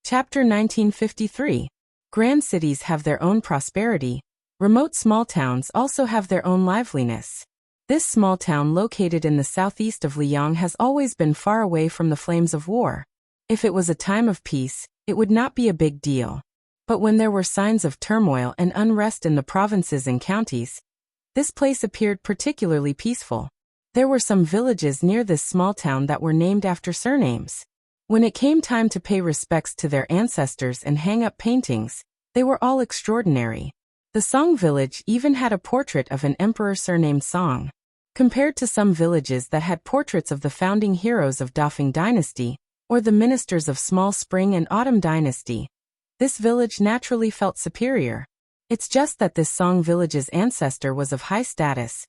Chapter 1953. Grand cities have their own prosperity. Remote small towns also have their own liveliness. This small town located in the southeast of Liang has always been far away from the flames of war. If it was a time of peace, it would not be a big deal. But when there were signs of turmoil and unrest in the provinces and counties, this place appeared particularly peaceful. There were some villages near this small town that were named after surnames. When it came time to pay respects to their ancestors and hang up paintings, they were all extraordinary. The Song village even had a portrait of an emperor surnamed Song. Compared to some villages that had portraits of the founding heroes of Dafeng dynasty, or the ministers of Small Spring and Autumn dynasty, this village naturally felt superior. It's just that this Song village's ancestor was of high status.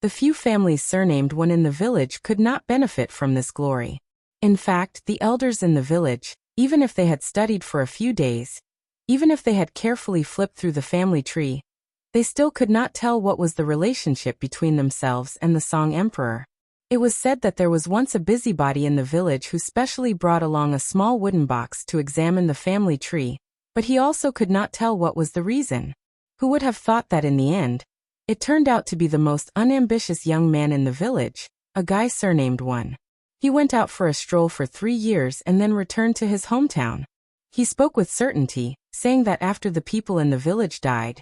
The few families surnamed one in the village could not benefit from this glory. In fact, the elders in the village, even if they had studied for a few days, even if they had carefully flipped through the family tree, they still could not tell what was the relationship between themselves and the Song emperor. It was said that there was once a busybody in the village who specially brought along a small wooden box to examine the family tree, but he also could not tell what was the reason. Who would have thought that in the end, it turned out to be the most unambitious young man in the village, a guy surnamed One. He went out for a stroll for 3 years and then returned to his hometown. He spoke with certainty, saying that after the people in the village died,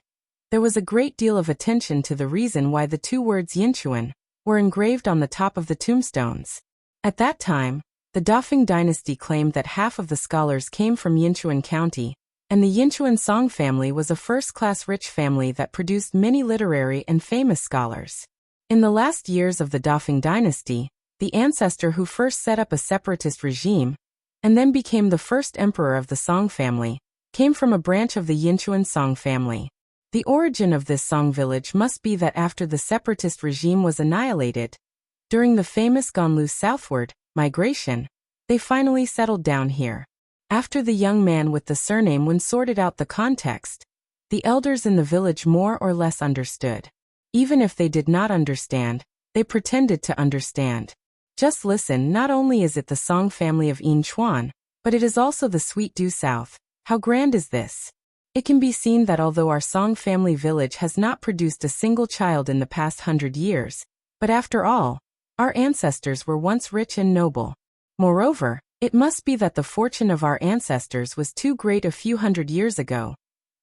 there was a great deal of attention to the reason why the 2 words Yinchuan were engraved on the top of the tombstones. At that time, the Dafeng dynasty claimed that half of the scholars came from Yinchuan County, and the Yinchuan Song family was a first-class rich family that produced many literary and famous scholars. In the last years of the Dafeng dynasty, the ancestor who first set up a separatist regime, and then became the first emperor of the Song family, came from a branch of the Yinchuan Song family. The origin of this Song village must be that after the separatist regime was annihilated, during the famous Ganlu southward migration, they finally settled down here. After the young man with the surname Wen sorted out the context, the elders in the village more or less understood. Even if they did not understand, they pretended to understand. Just listen, not only is it the Song family of Yin Chuan, but it is also the Sweet Due South. How grand is this? It can be seen that although our Song family village has not produced a single child in the past 100 years, but after all, our ancestors were once rich and noble. Moreover, it must be that the fortune of our ancestors was too great a few hundred years ago,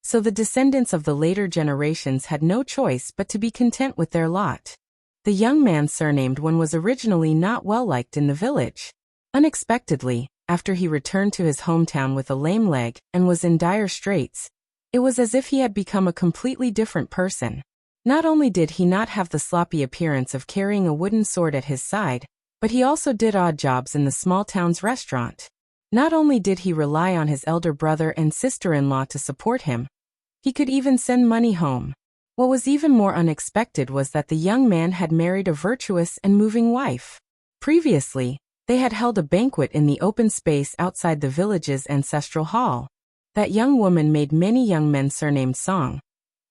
so the descendants of the later generations had no choice but to be content with their lot. The young man surnamed One was originally not well liked in the village. Unexpectedly, after he returned to his hometown with a lame leg and was in dire straits, it was as if he had become a completely different person. Not only did he not have the sloppy appearance of carrying a wooden sword at his side, but he also did odd jobs in the small town's restaurant. Not only did he rely on his elder brother and sister-in-law to support him, he could even send money home. What was even more unexpected was that the young man had married a virtuous and moving wife. Previously, they had held a banquet in the open space outside the village's ancestral hall. That young woman made many young men surnamed Song,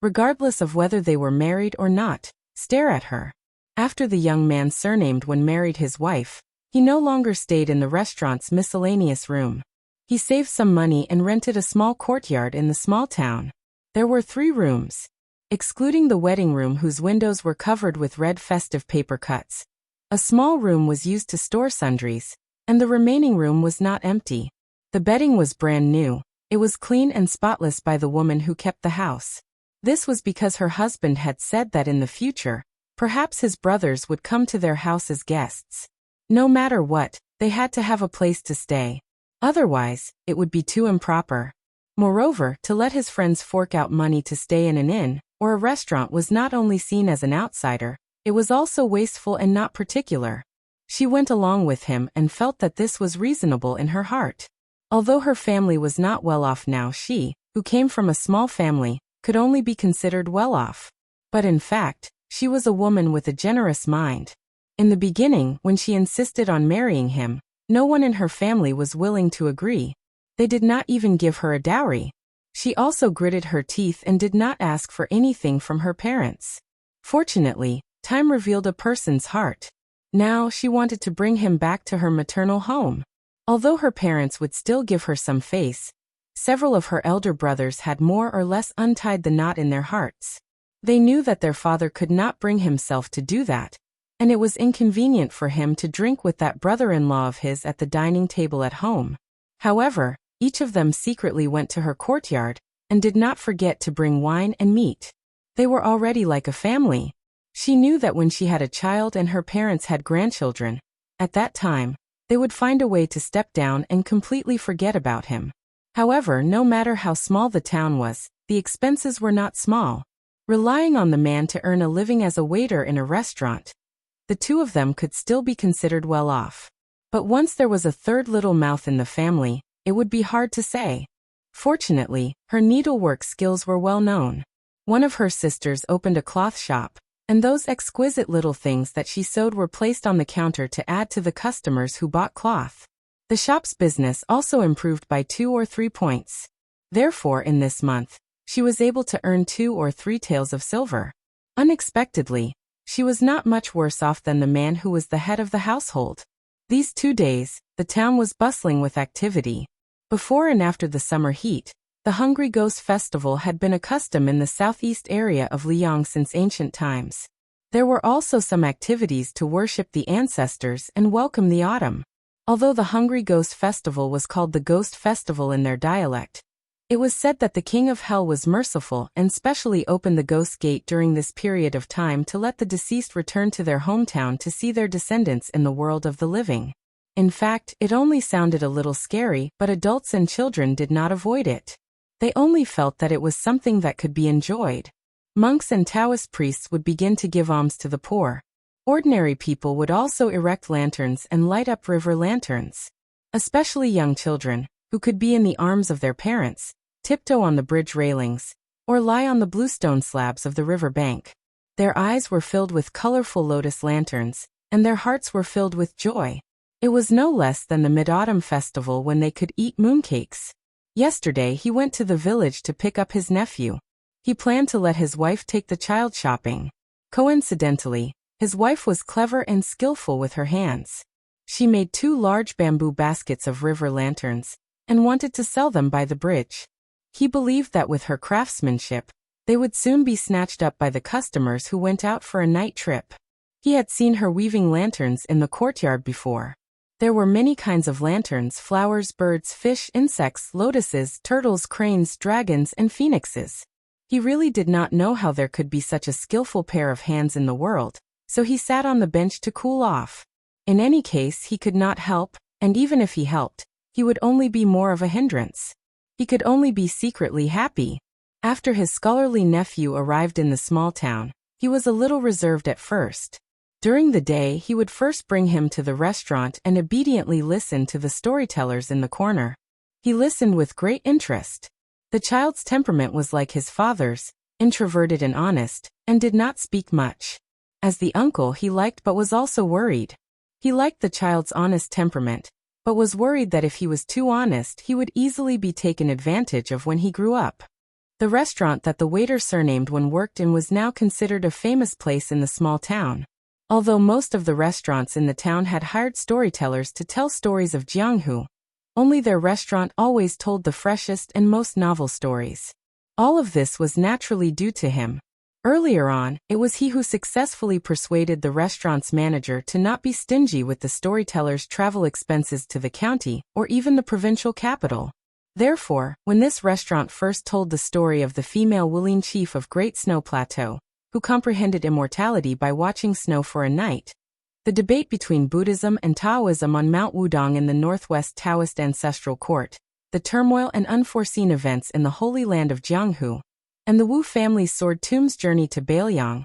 regardless of whether they were married or not, stare at her. After the young man surnamed When married his wife, he no longer stayed in the restaurant's miscellaneous room. He saved some money and rented a small courtyard in the small town. There were 3 rooms. Excluding the wedding room whose windows were covered with red festive paper cuts, a small room was used to store sundries, and the remaining room was not empty. The bedding was brand new. It was clean and spotless by the woman who kept the house. This was because her husband had said that in the future, perhaps his brothers would come to their house as guests. No matter what, they had to have a place to stay. Otherwise, it would be too improper. Moreover, to let his friends fork out money to stay in an inn or a restaurant was not only seen as an outsider, it was also wasteful and not particular. She went along with him and felt that this was reasonable in her heart. Although her family was not well off now, she, who came from a small family, could only be considered well off. But in fact, she was a woman with a generous mind. In the beginning, when she insisted on marrying him, no one in her family was willing to agree. They did not even give her a dowry. She also gritted her teeth and did not ask for anything from her parents. Fortunately, time revealed a person's heart. Now she wanted to bring him back to her maternal home. Although her parents would still give her some face, Several of her elder brothers had more or less untied the knot in their hearts. They knew that their father could not bring himself to do that, and it was inconvenient for him to drink with that brother-in-law of his at the dining table at home. However, each of them secretly went to her courtyard, and did not forget to bring wine and meat. They were already like a family. She knew that when she had a child and her parents had grandchildren, at that time, they would find a way to step down and completely forget about him. However, no matter how small the town was, the expenses were not small. Relying on the man to earn a living as a waiter in a restaurant, the two of them could still be considered well off. But once there was a third little mouth in the family, it would be hard to say. Fortunately, her needlework skills were well known. One of her sisters opened a cloth shop, and those exquisite little things that she sewed were placed on the counter to add to the customers who bought cloth. The shop's business also improved by 2 or 3 points. Therefore, in this month, she was able to earn 2 or 3 taels of silver. Unexpectedly, she was not much worse off than the man who was the head of the household. These 2 days, the town was bustling with activity. Before and after the summer heat, the Hungry Ghost Festival had been a custom in the southeast area of Liang since ancient times. There were also some activities to worship the ancestors and welcome the autumn. Although the Hungry Ghost Festival was called the Ghost Festival in their dialect, it was said that the King of Hell was merciful and specially opened the Ghost Gate during this period of time to let the deceased return to their hometown to see their descendants in the world of the living. In fact, it only sounded a little scary, but adults and children did not avoid it. They only felt that it was something that could be enjoyed. Monks and Taoist priests would begin to give alms to the poor. Ordinary people would also erect lanterns and light up river lanterns. Especially young children, who could be in the arms of their parents, tiptoe on the bridge railings, or lie on the bluestone slabs of the river bank. Their eyes were filled with colorful lotus lanterns, and their hearts were filled with joy. It was no less than the Mid-Autumn Festival when they could eat mooncakes. Yesterday he went to the village to pick up his nephew. He planned to let his wife take the child shopping. Coincidentally, his wife was clever and skillful with her hands. She made 2 large bamboo baskets of river lanterns, and wanted to sell them by the bridge. He believed that with her craftsmanship, they would soon be snatched up by the customers who went out for a night trip. He had seen her weaving lanterns in the courtyard before. There were many kinds of lanterns: flowers, birds, fish, insects, lotuses, turtles, cranes, dragons, and phoenixes. He really did not know how there could be such a skillful pair of hands in the world, so he sat on the bench to cool off. In any case, he could not help, and even if he helped, he would only be more of a hindrance. He could only be secretly happy. After his scholarly nephew arrived in the small town, he was a little reserved at first. During the day, he would first bring him to the restaurant and obediently listen to the storytellers in the corner. He listened with great interest. The child's temperament was like his father's, introverted and honest, and did not speak much. As the uncle he liked but was also worried. He liked the child's honest temperament, but was worried that if he was too honest he would easily be taken advantage of when he grew up. The restaurant that the waiter surnamed Wen worked in was now considered a famous place in the small town. Although most of the restaurants in the town had hired storytellers to tell stories of Jianghu, only their restaurant always told the freshest and most novel stories. All of this was naturally due to him. Earlier on, it was he who successfully persuaded the restaurant's manager to not be stingy with the storyteller's travel expenses to the county or even the provincial capital. Therefore, when this restaurant first told the story of the female Wuling chief of Great Snow Plateau, who comprehended immortality by watching snow for a night, the debate between Buddhism and Taoism on Mount Wudong in the Northwest Taoist ancestral court, the turmoil and unforeseen events in the Holy Land of Jianghu, and the Wu family's sword tomb's journey to Bailiang,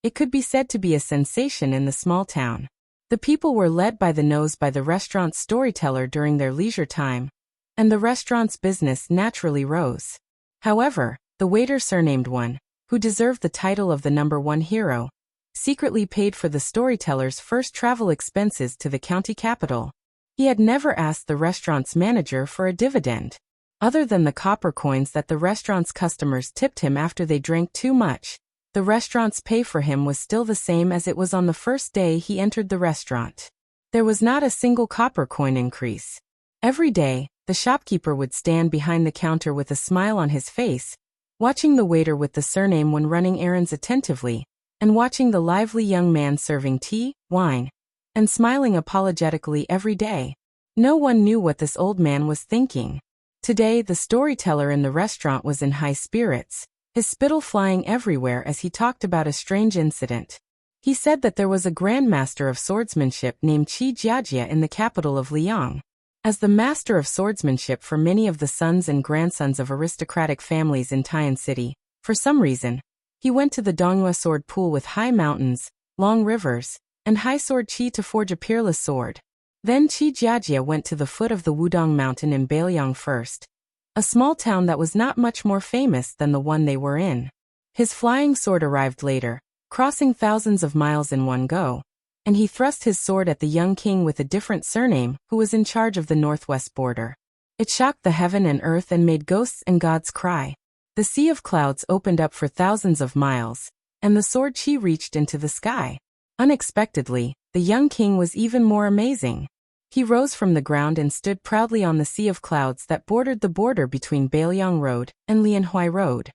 it could be said to be a sensation in the small town. The people were led by the nose by the restaurant's storyteller during their leisure time, and the restaurant's business naturally rose. However, the waiter surnamed Wen, who deserved the title of the #1 hero, secretly paid for the storyteller's first travel expenses to the county capital. He had never asked the restaurant's manager for a dividend. Other than the copper coins that the restaurant's customers tipped him after they drank too much, the restaurant's pay for him was still the same as it was on the first day he entered the restaurant. There was not a single copper coin increase. Every day, the shopkeeper would stand behind the counter with a smile on his face, watching the waiter with the surname when running errands attentively, and watching the lively young man serving tea, wine, and smiling apologetically every day. No one knew what this old man was thinking. Today, the storyteller in the restaurant was in high spirits, his spittle flying everywhere as he talked about a strange incident. He said that there was a grandmaster of swordsmanship named Qi Jiajia in the capital of Liang. As the master of swordsmanship for many of the sons and grandsons of aristocratic families in Tian City, for some reason, he went to the Dongyue sword pool with high mountains, long rivers, and high sword Qi to forge a peerless sword. Then Qi Jiajia went to the foot of the Wudong mountain in Beiliang first, a small town that was not much more famous than the one they were in. His flying sword arrived later, crossing thousands of miles in one go, and he thrust his sword at the young king with a different surname who was in charge of the northwest border. It shocked the heaven and earth and made ghosts and gods cry. The sea of clouds opened up for thousands of miles, and the sword Qi reached into the sky. Unexpectedly, the young king was even more amazing. He rose from the ground and stood proudly on the sea of clouds that bordered the border between Beiliang Road and Lianhui Road.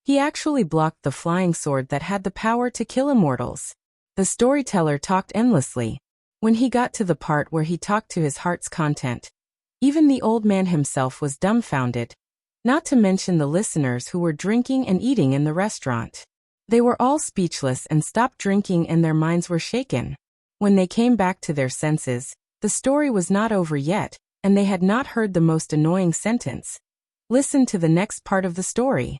He actually blocked the flying sword that had the power to kill immortals. The storyteller talked endlessly. When he got to the part where he talked to his heart's content, even the old man himself was dumbfounded, not to mention the listeners who were drinking and eating in the restaurant. They were all speechless and stopped drinking and their minds were shaken. When they came back to their senses, the story was not over yet, and they had not heard the most annoying sentence. Listen to the next part of the story.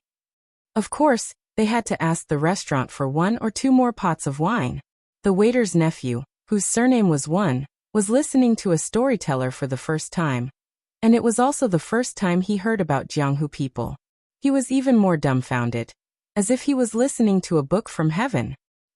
Of course, they had to ask the restaurant for 1 or 2 more pots of wine. The waiter's nephew, whose surname was Wan, was listening to a storyteller for the first time. And it was also the first time he heard about Jianghu people. He was even more dumbfounded, as if he was listening to a book from heaven.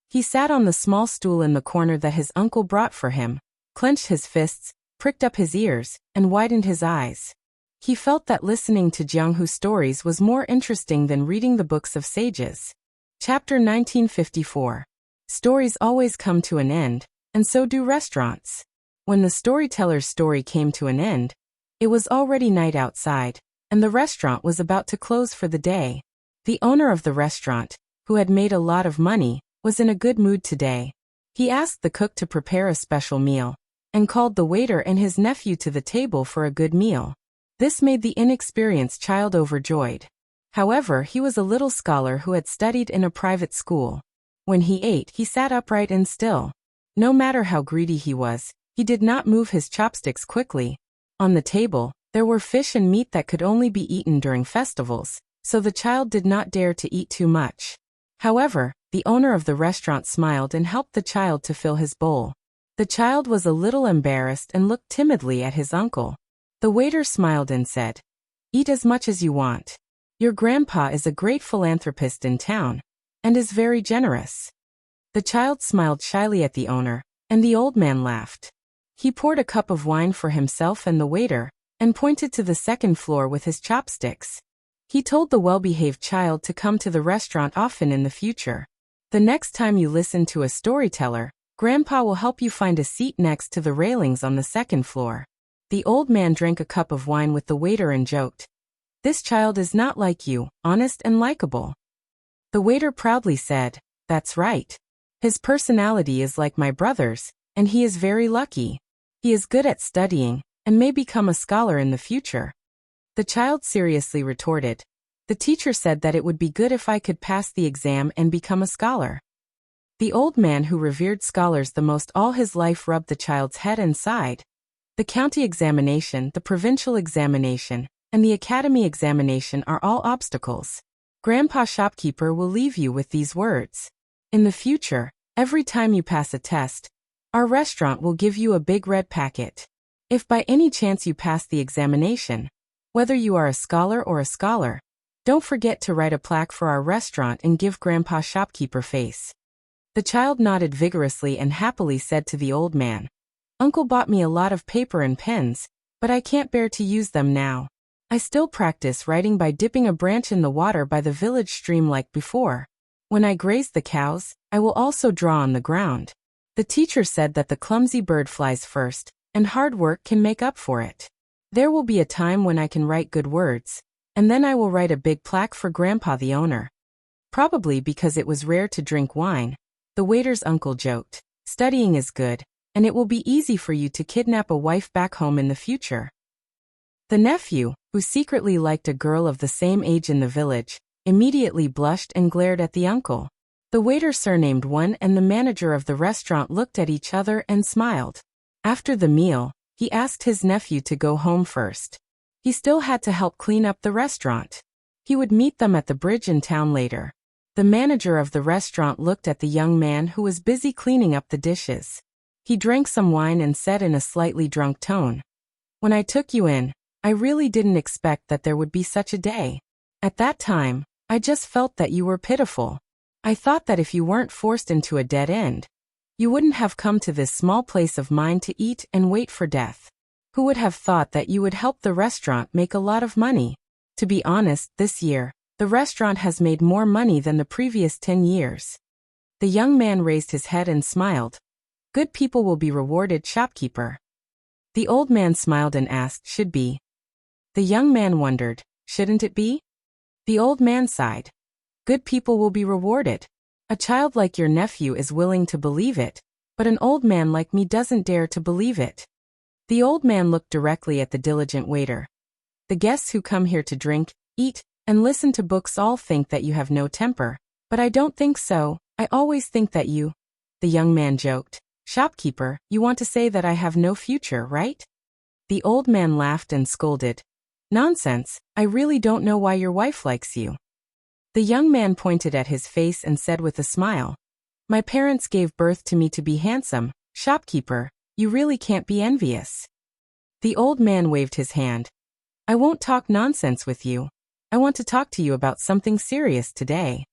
He sat on the small stool in the corner that his uncle brought for him, clenched his fists, pricked up his ears, and widened his eyes. He felt that listening to Jianghu stories was more interesting than reading the books of sages. Chapter 1954. Stories always come to an end, and so do restaurants. When the storyteller's story came to an end, it was already night outside, and the restaurant was about to close for the day. The owner of the restaurant, who had made a lot of money, was in a good mood today. He asked the cook to prepare a special meal, and called the waiter and his nephew to the table for a good meal. This made the inexperienced child overjoyed. However, he was a little scholar who had studied in a private school. When he ate, he sat upright and still. No matter how greedy he was, he did not move his chopsticks quickly. On the table, there were fish and meat that could only be eaten during festivals, so the child did not dare to eat too much. However, the owner of the restaurant smiled and helped the child to fill his bowl. The child was a little embarrassed and looked timidly at his uncle. The waiter smiled and said, "Eat as much as you want. Your grandpa is a great philanthropist in town, and is very generous." The child smiled shyly at the owner, and the old man laughed. He poured a cup of wine for himself and the waiter, and pointed to the second floor with his chopsticks. He told the well-behaved child to come to the restaurant often in the future. The next time you listen to a storyteller, Grandpa will help you find a seat next to the railings on the second floor. The old man drank a cup of wine with the waiter and joked, "This child is not like you, honest and likable." The waiter proudly said, "That's right. His personality is like my brother's, and he is very lucky. He is good at studying, and may become a scholar in the future." The child seriously retorted, "The teacher said that it would be good if I could pass the exam and become a scholar." The old man who revered scholars the most all his life rubbed the child's head and sighed. The county examination, the provincial examination, and the academy examination are all obstacles. Grandpa Shopkeeper will leave you with these words. In the future, every time you pass a test, our restaurant will give you a big red packet. If by any chance you pass the examination, whether you are a scholar or a scholar, don't forget to write a plaque for our restaurant and give Grandpa Shopkeeper face. The child nodded vigorously and happily said to the old man, "Uncle bought me a lot of paper and pens, but I can't bear to use them now. I still practice writing by dipping a branch in the water by the village stream like before. When I graze the cows, I will also draw on the ground." The teacher said that the clumsy bird flies first, and hard work can make up for it. There will be a time when I can write good words, and then I will write a big plaque for Grandpa the owner. Probably because it was rare to drink wine, the waiter's uncle joked. Studying is good, and it will be easy for you to kidnap a wife back home in the future. The nephew, who secretly liked a girl of the same age in the village, immediately blushed and glared at the uncle. The waiter surnamed one and the manager of the restaurant looked at each other and smiled. After the meal, he asked his nephew to go home first. He still had to help clean up the restaurant. He would meet them at the bridge in town later. The manager of the restaurant looked at the young man who was busy cleaning up the dishes. He drank some wine and said in a slightly drunk tone, "When I took you in, I really didn't expect that there would be such a day. At that time, I just felt that you were pitiful. I thought that if you weren't forced into a dead end, you wouldn't have come to this small place of mine to eat and wait for death. Who would have thought that you would help the restaurant make a lot of money? To be honest, this year, the restaurant has made more money than the previous 10 years. The young man raised his head and smiled. "Good people will be rewarded, shopkeeper." The old man smiled and asked, "Should be?" The young man wondered, "Shouldn't it be?" The old man sighed. "Good people will be rewarded. A child like your nephew is willing to believe it, but an old man like me doesn't dare to believe it." The old man looked directly at the diligent waiter. "The guests who come here to drink, eat, and listen to books all think that you have no temper, but I don't think so. I always think that you—" The young man joked. "Shopkeeper, you want to say that I have no future, right?" The old man laughed and scolded. "Nonsense, I really don't know why your wife likes you." The young man pointed at his face and said with a smile, "My parents gave birth to me to be handsome. Shopkeeper, you really can't be envious." The old man waved his hand. "I won't talk nonsense with you. I want to talk to you about something serious today."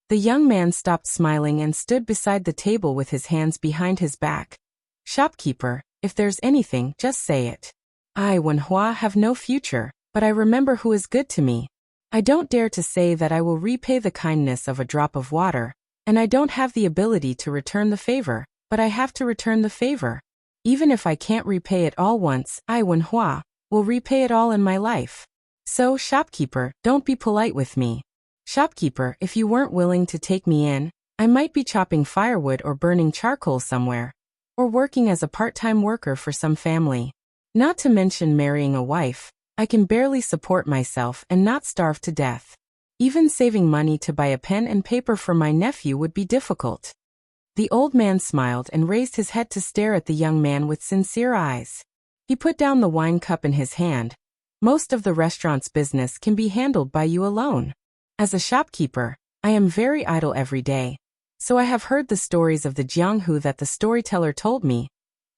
The young man stopped smiling and stood beside the table with his hands behind his back. "Shopkeeper, if there's anything, just say it. I, Wenhua, have no future, but I remember who is good to me. I don't dare to say that I will repay the kindness of a drop of water, and I don't have the ability to return the favor, but I have to return the favor. Even if I can't repay it all once, I, Wenhua, will repay it all in my life. So, shopkeeper, don't be polite with me. Shopkeeper, if you weren't willing to take me in, I might be chopping firewood or burning charcoal somewhere, or working as a part-time worker for some family. Not to mention marrying a wife. I can barely support myself and not starve to death. Even saving money to buy a pen and paper for my nephew would be difficult." The old man smiled and raised his head to stare at the young man with sincere eyes. He put down the wine cup in his hand. "Most of the restaurant's business can be handled by you alone. As a shopkeeper, I am very idle every day, so I have heard the stories of the Jianghu that the storyteller told me,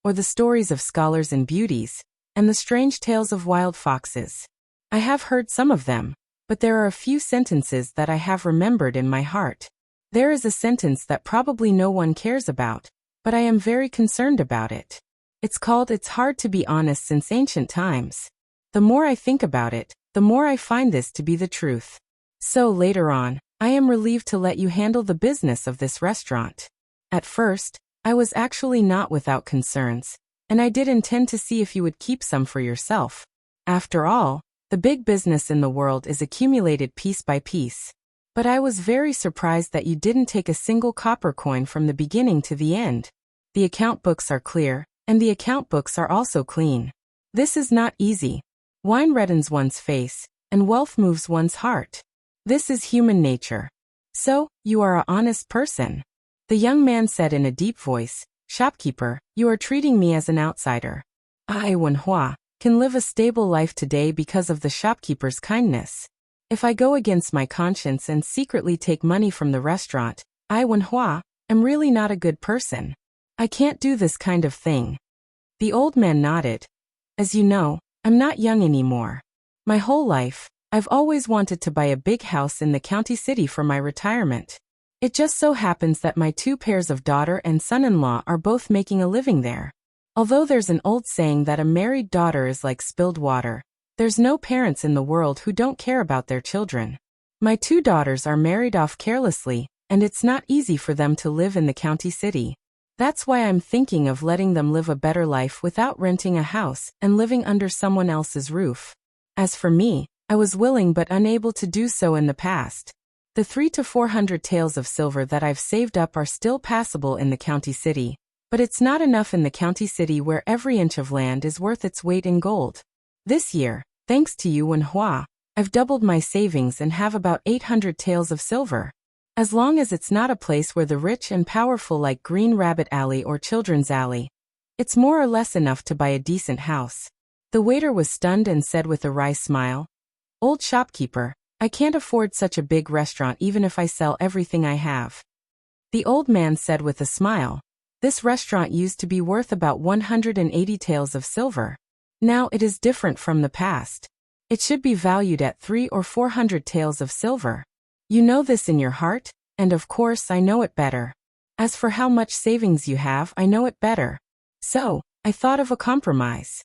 or the stories of scholars and beauties, and the strange tales of wild foxes. I have heard some of them, but there are a few sentences that I have remembered in my heart. There is a sentence that probably no one cares about, but I am very concerned about it. It's called 'It's hard to be honest since ancient times.' The more I think about it, the more I find this to be the truth. So later on, I am relieved to let you handle the business of this restaurant. At first, I was actually not without concerns, and I did intend to see if you would keep some for yourself. After all, the big business in the world is accumulated piece by piece. But I was very surprised that you didn't take a single copper coin from the beginning to the end. The account books are clear, and the account books are also clean. This is not easy. Wine reddens one's face, and wealth moves one's heart. This is human nature. So, you are an honest person." The young man said in a deep voice, "Shopkeeper, you are treating me as an outsider. I, Wenhua, can live a stable life today because of the shopkeeper's kindness. If I go against my conscience and secretly take money from the restaurant, I, Wenhua, am really not a good person. I can't do this kind of thing." The old man nodded. "As you know, I'm not young anymore. My whole life, I've always wanted to buy a big house in the county city for my retirement. It just so happens that my 2 pairs of daughter and son-in-law are both making a living there. Although there's an old saying that a married daughter is like spilled water, there's no parents in the world who don't care about their children. My 2 daughters are married off carelessly, and it's not easy for them to live in the county city. That's why I'm thinking of letting them live a better life without renting a house and living under someone else's roof. As for me, I was willing but unable to do so in the past. The 300 to 400 taels of silver that I've saved up are still passable in the county city, but it's not enough in the county city where every inch of land is worth its weight in gold. This year, thanks to you and Hua, I've doubled my savings and have about 800 taels of silver. As long as it's not a place where the rich and powerful like Green Rabbit Alley or Children's Alley, it's more or less enough to buy a decent house. The waiter was stunned and said with a wry smile, "Old shopkeeper, I can't afford such a big restaurant even if I sell everything I have." The old man said with a smile, "This restaurant used to be worth about 180 taels of silver. Now it is different from the past. It should be valued at 300 or 400 taels of silver. You know this in your heart, and of course I know it better. As for how much savings you have, I know it better. So, I thought of a compromise.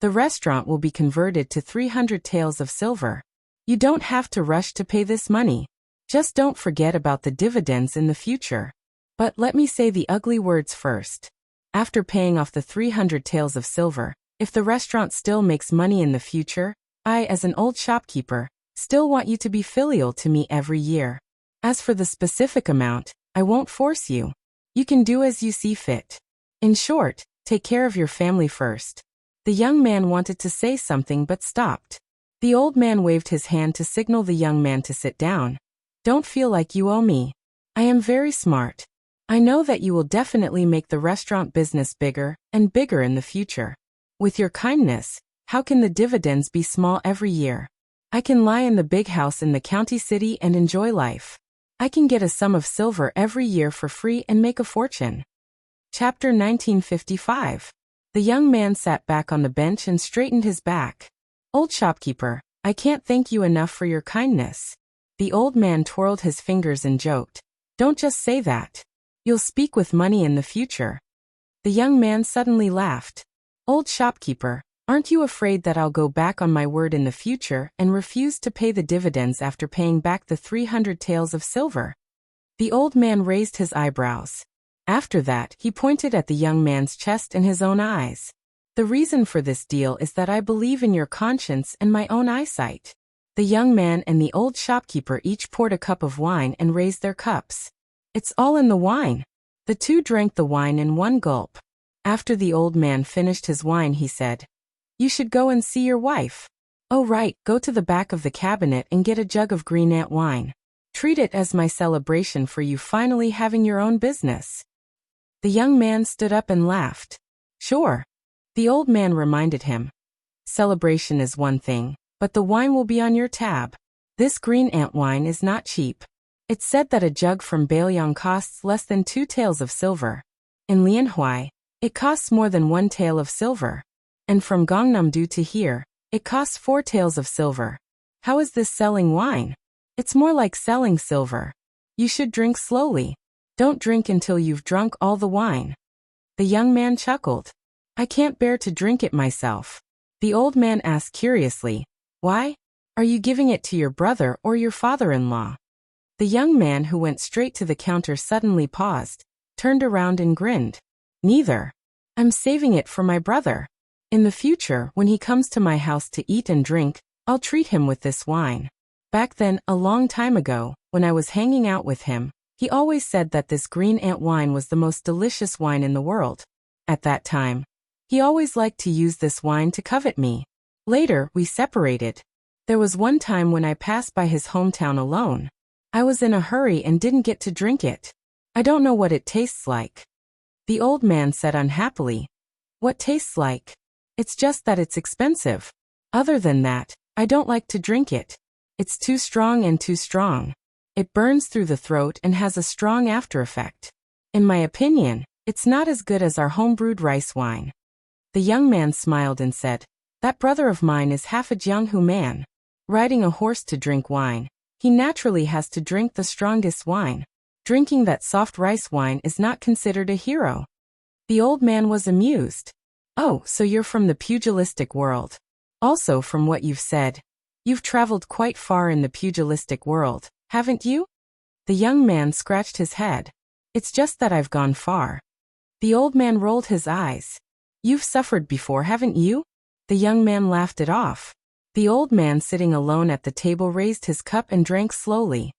The restaurant will be converted to 300 taels of silver. You don't have to rush to pay this money. Just don't forget about the dividends in the future. But let me say the ugly words first. After paying off the 300 taels of silver, if the restaurant still makes money in the future, I, as an old shopkeeper, still want you to be filial to me every year. As for the specific amount, I won't force you. You can do as you see fit. In short, take care of your family first." The young man wanted to say something but stopped. The old man waved his hand to signal the young man to sit down. "Don't feel like you owe me. I am very smart. I know that you will definitely make the restaurant business bigger and bigger in the future. With your kindness, how can the dividends be small every year? I can lie in the big house in the county city and enjoy life. I can get a sum of silver every year for free and make a fortune." Chapter 1955. The young man sat back on the bench and straightened his back. "Old shopkeeper, I can't thank you enough for your kindness." The old man twirled his fingers and joked, "Don't just say that. You'll speak with money in the future." The young man suddenly laughed. "Old shopkeeper, aren't you afraid that I'll go back on my word in the future and refuse to pay the dividends after paying back the 300 taels of silver?" The old man raised his eyebrows. After that, he pointed at the young man's chest and his own eyes. "The reason for this deal is that I believe in your conscience and my own eyesight." The young man and the old shopkeeper each poured a cup of wine and raised their cups. "It's all in the wine." The two drank the wine in one gulp. After the old man finished his wine, he said, "You should go and see your wife. Oh right, go to the back of the cabinet and get a jug of green ant wine. Treat it as my celebration for you finally having your own business." The young man stood up and laughed. "Sure." The old man reminded him. "Celebration is one thing, but the wine will be on your tab. This green ant wine is not cheap. It's said that a jug from Bailiang costs less than 2 taels of silver. In Lianhuai, it costs more than 1 tael of silver. And from Gangnam-do to here, it costs 4 taels of silver. How is this selling wine? It's more like selling silver. You should drink slowly. Don't drink until you've drunk all the wine." The young man chuckled. "I can't bear to drink it myself." The old man asked curiously, "Why? Are you giving it to your brother or your father-in-law?" The young man, who went straight to the counter, suddenly paused, turned around and grinned. "Neither. I'm saving it for my brother. In the future, when he comes to my house to eat and drink, I'll treat him with this wine. Back then, a long time ago, when I was hanging out with him, he always said that this green ant wine was the most delicious wine in the world. At that time, he always liked to use this wine to covet me. Later, we separated. There was one time when I passed by his hometown alone. I was in a hurry and didn't get to drink it. I don't know what it tastes like." The old man said unhappily, "What tastes like? It's just that it's expensive. Other than that, I don't like to drink it. It's too strong and too strong. It burns through the throat and has a strong after effect. In my opinion, it's not as good as our homebrewed rice wine." The young man smiled and said, "That brother of mine is half a Jianghu man. Riding a horse to drink wine, he naturally has to drink the strongest wine. Drinking that soft rice wine is not considered a hero." The old man was amused. "Oh, so you're from the pugilistic world. Also, from what you've said, you've traveled quite far in the pugilistic world, haven't you?" The young man scratched his head. "It's just that I've gone far." The old man rolled his eyes. You've suffered before, haven't you? The young man laughed it off. The old man sitting alone at the table raised his cup and drank slowly.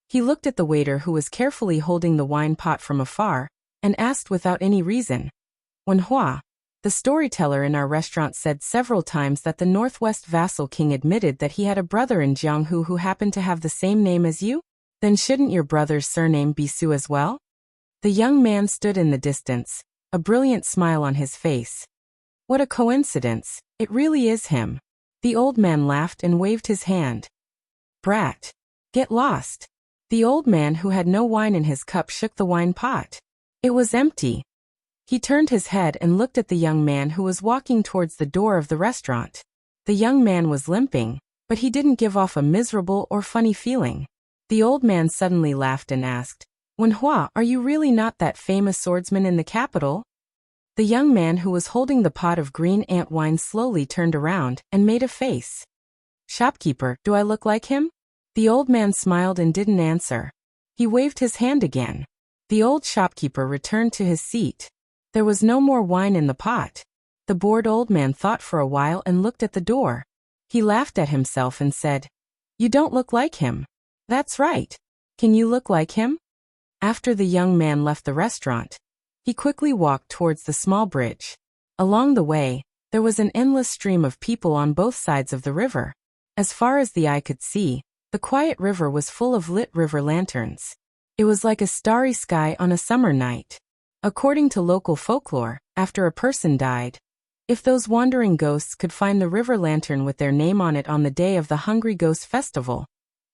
He looked at the waiter who was carefully holding the wine pot from afar, and asked without any reason. Wen Hua, the storyteller in our restaurant, said several times that the Northwest vassal king admitted that he had a brother in Jianghu who happened to have the same name as you? Then shouldn't your brother's surname be Su as well? The young man stood in the distance, a brilliant smile on his face. What a coincidence, it really is him. The old man laughed and waved his hand. Brat. Get lost. The old man who had no wine in his cup shook the wine pot. It was empty. He turned his head and looked at the young man who was walking towards the door of the restaurant. The young man was limping, but he didn't give off a miserable or funny feeling. The old man suddenly laughed and asked, Wen Hua, are you really not that famous swordsman in the capital? The young man who was holding the pot of green ant wine slowly turned around and made a face. Shopkeeper, do I look like him? The old man smiled and didn't answer. He waved his hand again. The old shopkeeper returned to his seat. There was no more wine in the pot. The bored old man thought for a while and looked at the door. He laughed at himself and said, You don't look like him. That's right. Can you look like him? After the young man left the restaurant, he quickly walked towards the small bridge. Along the way, there was an endless stream of people on both sides of the river. As far as the eye could see, the quiet river was full of lit river lanterns. It was like a starry sky on a summer night. According to local folklore, after a person died, if those wandering ghosts could find the river lantern with their name on it on the day of the Hungry Ghost Festival,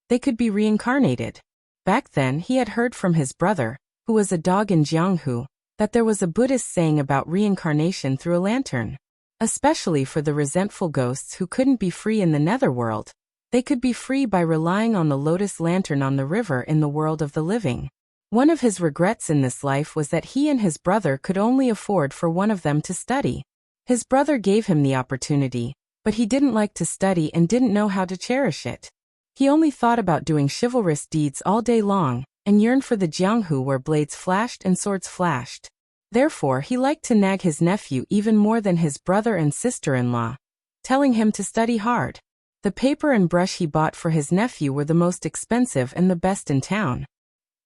they could be reincarnated. Back then he had heard from his brother, who was a dog in Jianghu, that there was a Buddhist saying about reincarnation through a lantern. Especially for the resentful ghosts who couldn't be free in the netherworld, they could be free by relying on the lotus lantern on the river in the world of the living. One of his regrets in this life was that he and his brother could only afford for one of them to study. His brother gave him the opportunity, but he didn't like to study and didn't know how to cherish it. He only thought about doing chivalrous deeds all day long, and yearned for the Jianghu where blades flashed and swords flashed. Therefore he liked to nag his nephew even more than his brother and sister-in-law, telling him to study hard. The paper and brush he bought for his nephew were the most expensive and the best in town.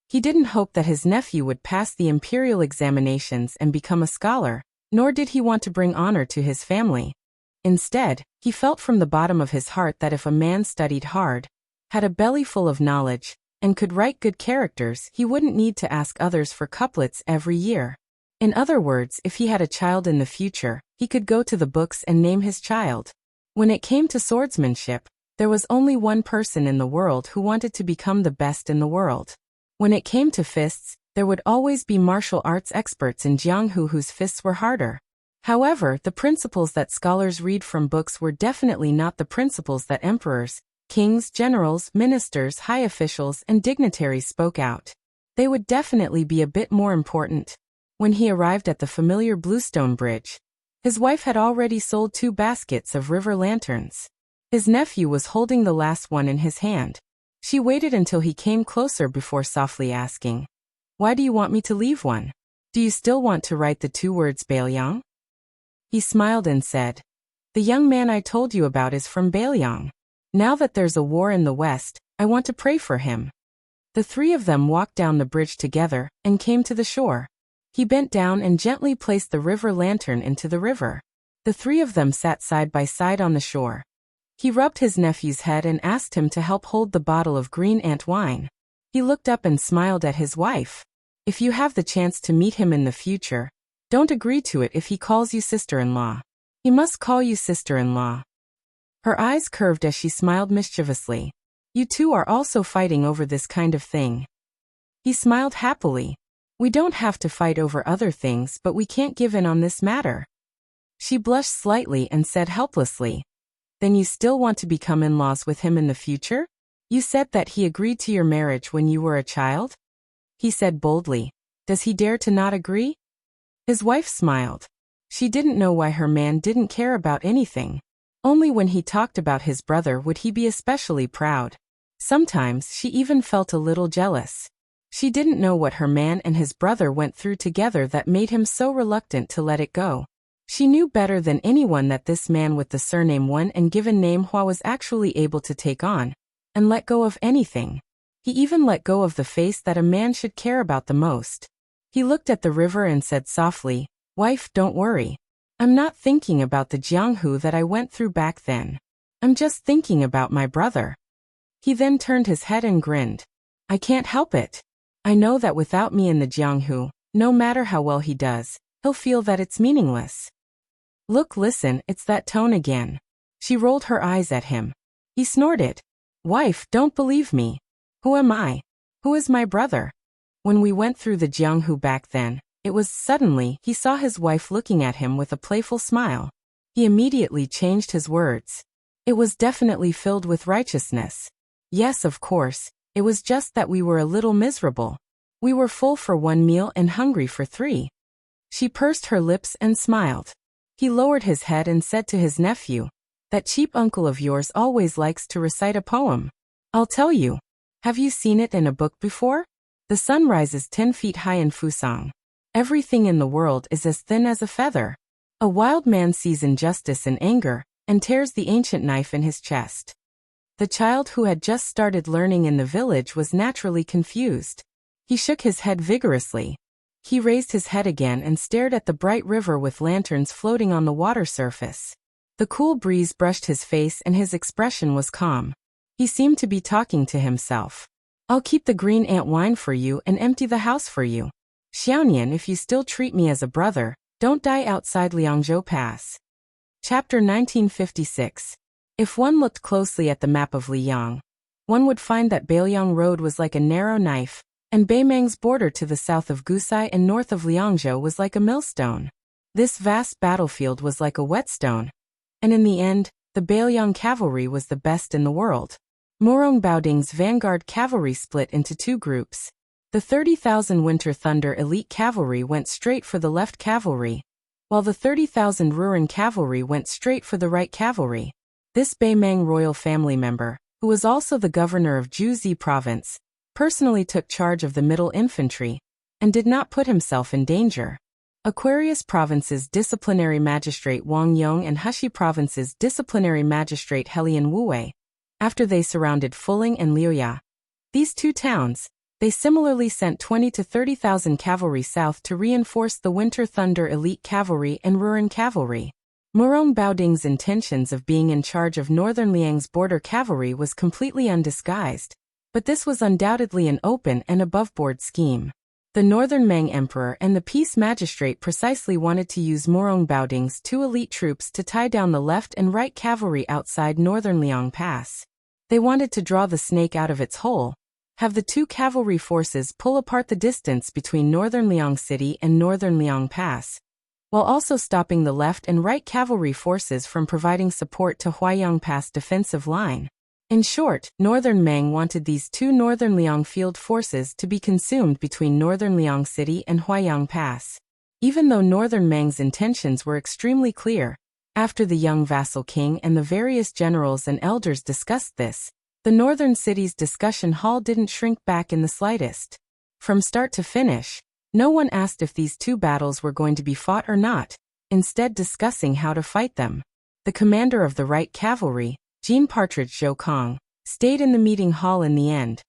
He didn't hope that his nephew would pass the imperial examinations and become a scholar, nor did he want to bring honor to his family. Instead, he felt from the bottom of his heart that if a man studied hard, had a belly full of knowledge, and could write good characters, he wouldn't need to ask others for couplets every year. In other words, if he had a child in the future, he could go to the books and name his child. When it came to swordsmanship, there was only one person in the world who wanted to become the best in the world. When it came to fists, there would always be martial arts experts in Jianghu whose fists were harder. However, the principles that scholars read from books were definitely not the principles that emperors, kings, generals, ministers, high officials, and dignitaries spoke out. They would definitely be a bit more important. When he arrived at the familiar Bluestone Bridge, his wife had already sold 2 baskets of river lanterns. His nephew was holding the last one in his hand. She waited until he came closer before softly asking, Why do you want me to leave one? Do you still want to write the 2 words Bailiang? He smiled and said, The young man I told you about is from Bailiang. Now that there's a war in the west, I want to pray for him. The 3 of them walked down the bridge together and came to the shore. He bent down and gently placed the river lantern into the river. The 3 of them sat side by side on the shore. He rubbed his nephew's head and asked him to help hold the bottle of green ant wine. He looked up and smiled at his wife. If you have the chance to meet him in the future, don't agree to it if he calls you sister-in-law. He must call you sister-in-law. Her eyes curved as she smiled mischievously. You 2 are also fighting over this kind of thing. He smiled happily. We don't have to fight over other things, but we can't give in on this matter. She blushed slightly and said helplessly, Then you still want to become in-laws with him in the future? You said that he agreed to your marriage when you were a child? He said boldly. Does he dare to not agree? His wife smiled. She didn't know why her man didn't care about anything. Only when he talked about his brother would he be especially proud. Sometimes she even felt a little jealous. She didn't know what her man and his brother went through together that made him so reluctant to let it go. She knew better than anyone that this man with the surname Wen and given name Hua was actually able to take on and let go of anything. He even let go of the face that a man should care about the most. He looked at the river and said softly, "Wife, don't worry. I'm not thinking about the Jianghu that I went through back then. I'm just thinking about my brother." He then turned his head and grinned. "I can't help it. I know that without me in the Jianghu, no matter how well he does, he'll feel that it's meaningless." "Look, listen, it's that tone again." She rolled her eyes at him. He snorted. "Wife, don't believe me. Who am I? Who is my brother? When we went through the Jianghu back then, it was suddenly he saw his wife looking at him with a playful smile. He immediately changed his words. It was definitely filled with righteousness. Yes, of course, it was just that we were a little miserable. We were full for one meal and hungry for three." She pursed her lips and smiled. He lowered his head and said to his nephew, "That cheap uncle of yours always likes to recite a poem. I'll tell you. Have you seen it in a book before? The sun rises 10 feet high in Fusang. Everything in the world is as thin as a feather. A wild man sees injustice and anger, and tears the ancient knife in his chest." The child who had just started learning in the village was naturally confused. He shook his head vigorously. He raised his head again and stared at the bright river with lanterns floating on the water surface. The cool breeze brushed his face and his expression was calm. He seemed to be talking to himself. "I'll keep the green ant wine for you and empty the house for you. Xiaonian, if you still treat me as a brother, don't die outside Liangzhou Pass." Chapter 1956. If one looked closely at the map of Liang, one would find that Beiliang Road was like a narrow knife, and Beimang's border to the south of Gusai and north of Liangzhou was like a millstone. This vast battlefield was like a whetstone, and in the end, the Beiliang cavalry was the best in the world. Murong Baoding's vanguard cavalry split into two groups. The 30,000 Winter Thunder elite cavalry went straight for the left cavalry, while the 30,000 Ruren cavalry went straight for the right cavalry. This Beimang royal family member, who was also the governor of Jiuzi province, personally took charge of the middle infantry, and did not put himself in danger. Aquarius province's disciplinary magistrate Wang Yong and Hushi province's disciplinary magistrate Helian Wuwei, after they surrounded Fuling and Liuya, these two towns, they similarly sent 20 to 30,000 cavalry south to reinforce the Winter Thunder elite cavalry and Ruren cavalry. Murong Baoding's intentions of being in charge of northern Liang's border cavalry was completely undisguised, but this was undoubtedly an open and above-board scheme. The northern Mang emperor and the peace magistrate precisely wanted to use Murong Baoding's two elite troops to tie down the left and right cavalry outside northern Liang Pass. They wanted to draw the snake out of its hole, have the two cavalry forces pull apart the distance between northern Liang City and northern Liang Pass, while also stopping the left and right cavalry forces from providing support to Huaiyang Pass defensive line. In short, northern Mang wanted these two northern Liang field forces to be consumed between northern Liang City and Huaiyang Pass. Even though northern Mang's intentions were extremely clear, after the young vassal king and the various generals and elders discussed this, the northern city's discussion hall didn't shrink back in the slightest. From start to finish, no one asked if these two battles were going to be fought or not, instead discussing how to fight them. The commander of the right cavalry, Jean Partridge Zhou Kong, stayed in the meeting hall in the end.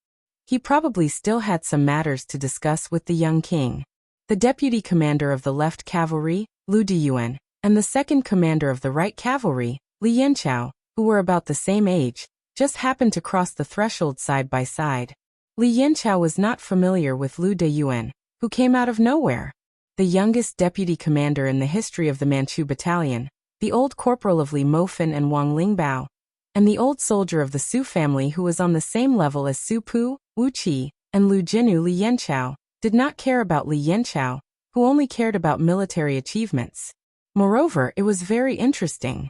He probably still had some matters to discuss with the young king. The deputy commander of the left cavalry, Lu Diyuan, and the second commander of the right cavalry, Li Yanchao, who were about the same age, just happened to cross the threshold side by side. Li Yanchao was not familiar with Lu Diyuan, who came out of nowhere. The youngest deputy commander in the history of the Manchu battalion, the old corporal of Li Mofan and Wang Lingbao, and the old soldier of the Su family who was on the same level as Su Pu, Wu Qi, and Lu Jinu Li Yanchao, did not care about Li Yanchao, who only cared about military achievements. Moreover, it was very interesting.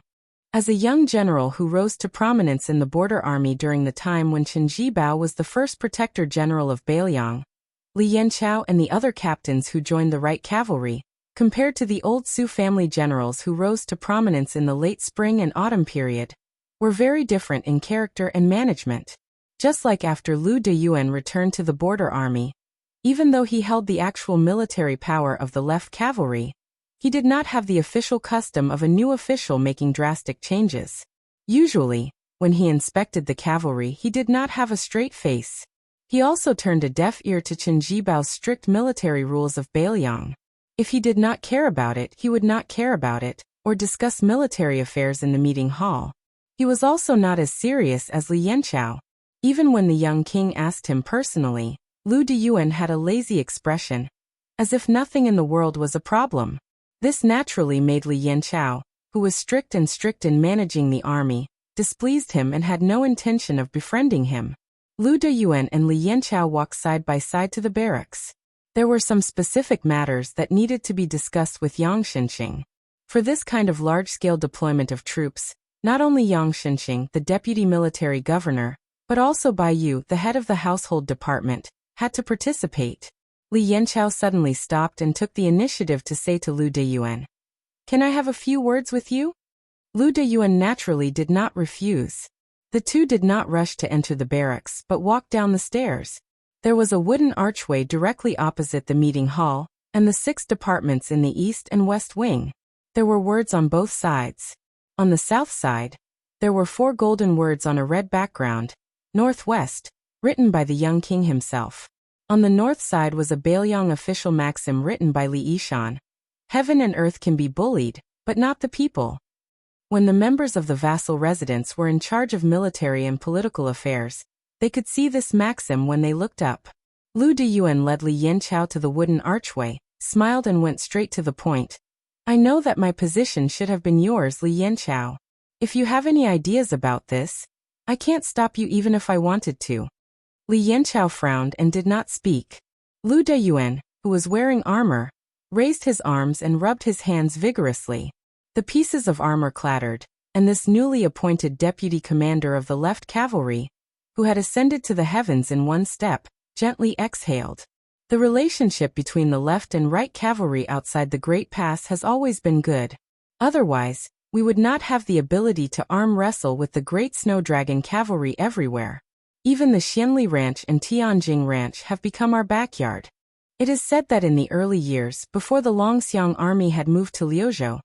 As a young general who rose to prominence in the border army during the time when Chen Jibao was the first protector general of Beiliang, Li Yanchao and the other captains who joined the right cavalry, compared to the old Su family generals who rose to prominence in the late spring and autumn period, were very different in character and management. Just like after Lu Diyuan returned to the border army, Even though he held the actual military power of the left cavalry, he did not have the official custom of a new official making drastic changes. Usually, when he inspected the cavalry, he did not have a straight face. He also turned a deaf ear to Chen Jibao's strict military rules of Bailiang. If he did not care about it, he would not care about it, or discuss military affairs in the meeting hall. He was also not as serious as Li Yanqiao. Even when the young king asked him personally, Lu Deyuan had a lazy expression, as if nothing in the world was a problem. This naturally made Li Yanqiao, who was strict in managing the army, displeased him and had no intention of befriending him. Lu Deyuan and Li Yanqiao walked side by side to the barracks. There were some specific matters that needed to be discussed with Yang Xinqing. For this kind of large-scale deployment of troops, not only Yang Xinqing, the deputy military governor, but also Bai Yu, the head of the household department, had to participate. Li Yanqiao suddenly stopped and took the initiative to say to Lu Deyuan, "Can I have a few words with you?" Lu Deyuan naturally did not refuse. The two did not rush to enter the barracks but walked down the stairs. There was a wooden archway directly opposite the meeting hall, and the 6 departments in the east and west wing. There were words on both sides. On the south side, there were 4 golden words on a red background, Northwest, written by the young king himself. On the north side was a Bailiang official maxim written by Li Yishan. Heaven and earth can be bullied, but not the people. When the members of the vassal residents were in charge of military and political affairs, they could see this maxim when they looked up. Lu Deyuan led Li Yanqiao to the wooden archway, smiled and went straight to the point. "I know that my position should have been yours, Li Yanqiao. If you have any ideas about this, I can't stop you even if I wanted to." Li Yanqiao frowned and did not speak. Lu Deyuan, who was wearing armor, raised his arms and rubbed his hands vigorously. The pieces of armor clattered, and this newly appointed deputy commander of the left cavalry, who had ascended to the heavens in one step, gently exhaled. The relationship between the left and right cavalry outside the Great Pass has always been good. Otherwise, we would not have the ability to arm wrestle with the Great Snow Dragon cavalry everywhere. Even the Xianli Ranch and Tianjing Ranch have become our backyard. It is said that in the early years, before the Longxiang army had moved to Liuzhou,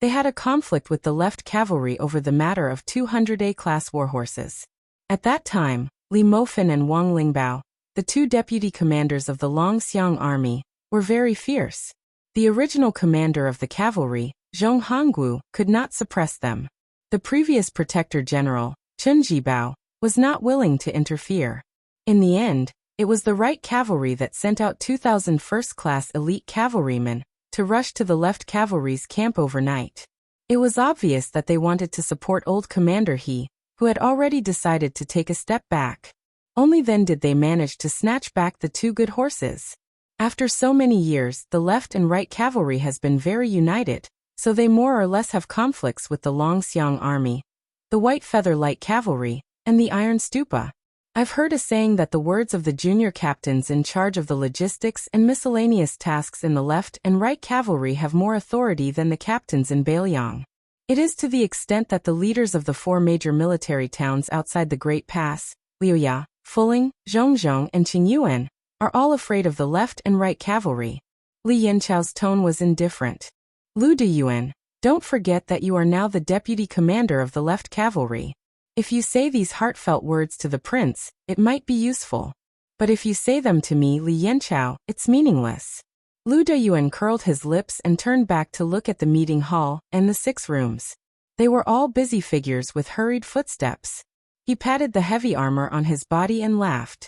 they had a conflict with the left cavalry over the matter of 200 A-class warhorses. At that time, Li Mofan and Wang Lingbao, the 2 deputy commanders of the Longxiang army, were very fierce. The original commander of the cavalry, Zhong Honggu, could not suppress them. The previous protector general, Chen Jibao, was not willing to interfere. In the end, it was the right cavalry that sent out 2,000 first-class elite cavalrymen to rush to the left cavalry's camp overnight. It was obvious that they wanted to support old Commander He, who had already decided to take a step back. Only then did they manage to snatch back the 2 good horses. After so many years, the left and right cavalry has been very united, so they more or less have conflicts with the Longxiang army, the White Feather Light Cavalry, and the Iron Stupa. I've heard a saying that the words of the junior captains in charge of the logistics and miscellaneous tasks in the left and right cavalry have more authority than the captains in Bailiang. It is to the extent that the leaders of the 4 major military towns outside the Great Pass, Liuya, Fuling, Zhongzhong, and Qingyuan, are all afraid of the left and right cavalry. Li Yanqiao's tone was indifferent. Lu Deyuan, don't forget that you are now the deputy commander of the left cavalry. If you say these heartfelt words to the prince, it might be useful. But if you say them to me, Li Yanqiao, it's meaningless. Lu Deyuan curled his lips and turned back to look at the meeting hall and the 6 rooms. They were all busy figures with hurried footsteps. He patted the heavy armor on his body and laughed.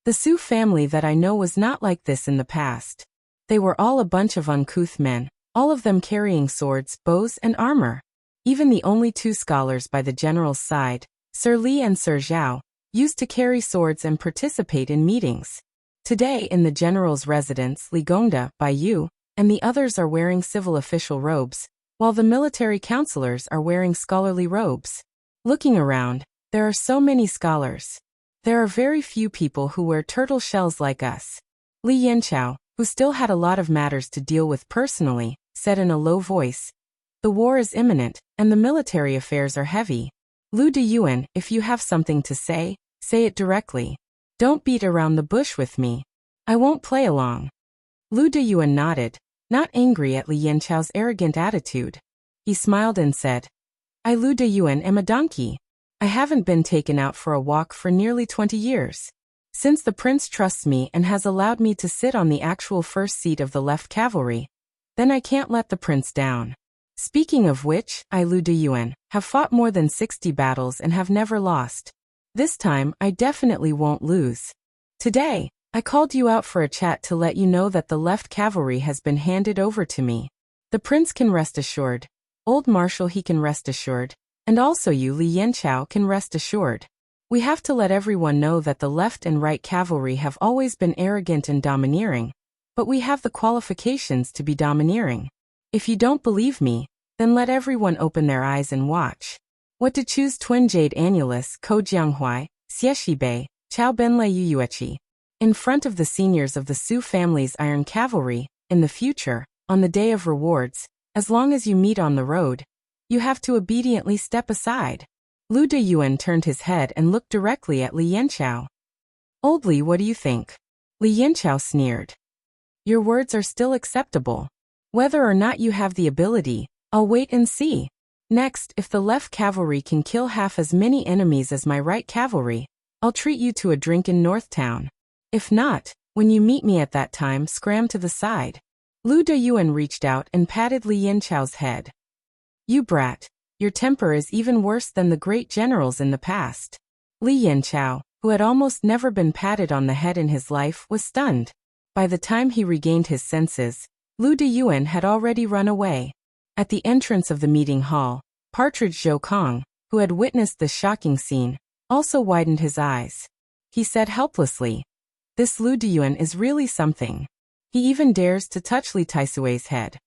The Su family that I know was not like this in the past. They were all a bunch of uncouth men, all of them carrying swords, bows, and armor. Even the only 2 scholars by the general's side, Sir Li and Sir Zhao, used to carry swords and participate in meetings. Today in the general's residence, Li Gongda, Bai Yu, and the others are wearing civil official robes, while the military counselors are wearing scholarly robes. Looking around, there are so many scholars. There are very few people who wear turtle shells like us. Li Yanqiao, who still had a lot of matters to deal with personally, said in a low voice, "The war is imminent, and the military affairs are heavy. Lu Deyuan, if you have something to say, say it directly. Don't beat around the bush with me. I won't play along. Lu Deyuan nodded, not angry at Li Yanchao's arrogant attitude. He smiled and said, I Lu Deyuan am a donkey. I haven't been taken out for a walk for nearly 20 years. Since the prince trusts me and has allowed me to sit on the actual first seat of the left cavalry, then I can't let the prince down. Speaking of which, I Lu Deyuan have fought more than 60 battles and have never lost. This time, I definitely won't lose. Today, I called you out for a chat to let you know that the left cavalry has been handed over to me. The prince can rest assured. Old Marshal he can rest assured. And also you Li Yanchao can rest assured. We have to let everyone know that the left and right cavalry have always been arrogant and domineering, but we have the qualifications to be domineering. If you don't believe me, then let everyone open their eyes and watch. What to choose twin jade annulus Ko Jianghuai, Xiexibei, Chao Benlei Yuyuechi. In front of the seniors of the Su family's iron cavalry, in the future, on the day of rewards, as long as you meet on the road, you have to obediently step aside. Lu Deyuan turned his head and looked directly at Li Yanchao. Old Li, what do you think? Li Yanchao sneered. Your words are still acceptable. Whether or not you have the ability, I'll wait and see. Next, if the left cavalry can kill half as many enemies as my right cavalry, I'll treat you to a drink in Northtown. If not, when you meet me at that time, scram to the side. Lu Deyuan reached out and patted Li Yanchao's head. You brat. Your temper is even worse than the great generals in the past. Li Yanchao, who had almost never been patted on the head in his life, was stunned. By the time he regained his senses, Lu Deyuan had already run away. At the entrance of the meeting hall, Partridge Zhou Kong, who had witnessed this shocking scene, also widened his eyes. He said helplessly, This Lu Deyuan is really something. He even dares to touch Li Taisui's head.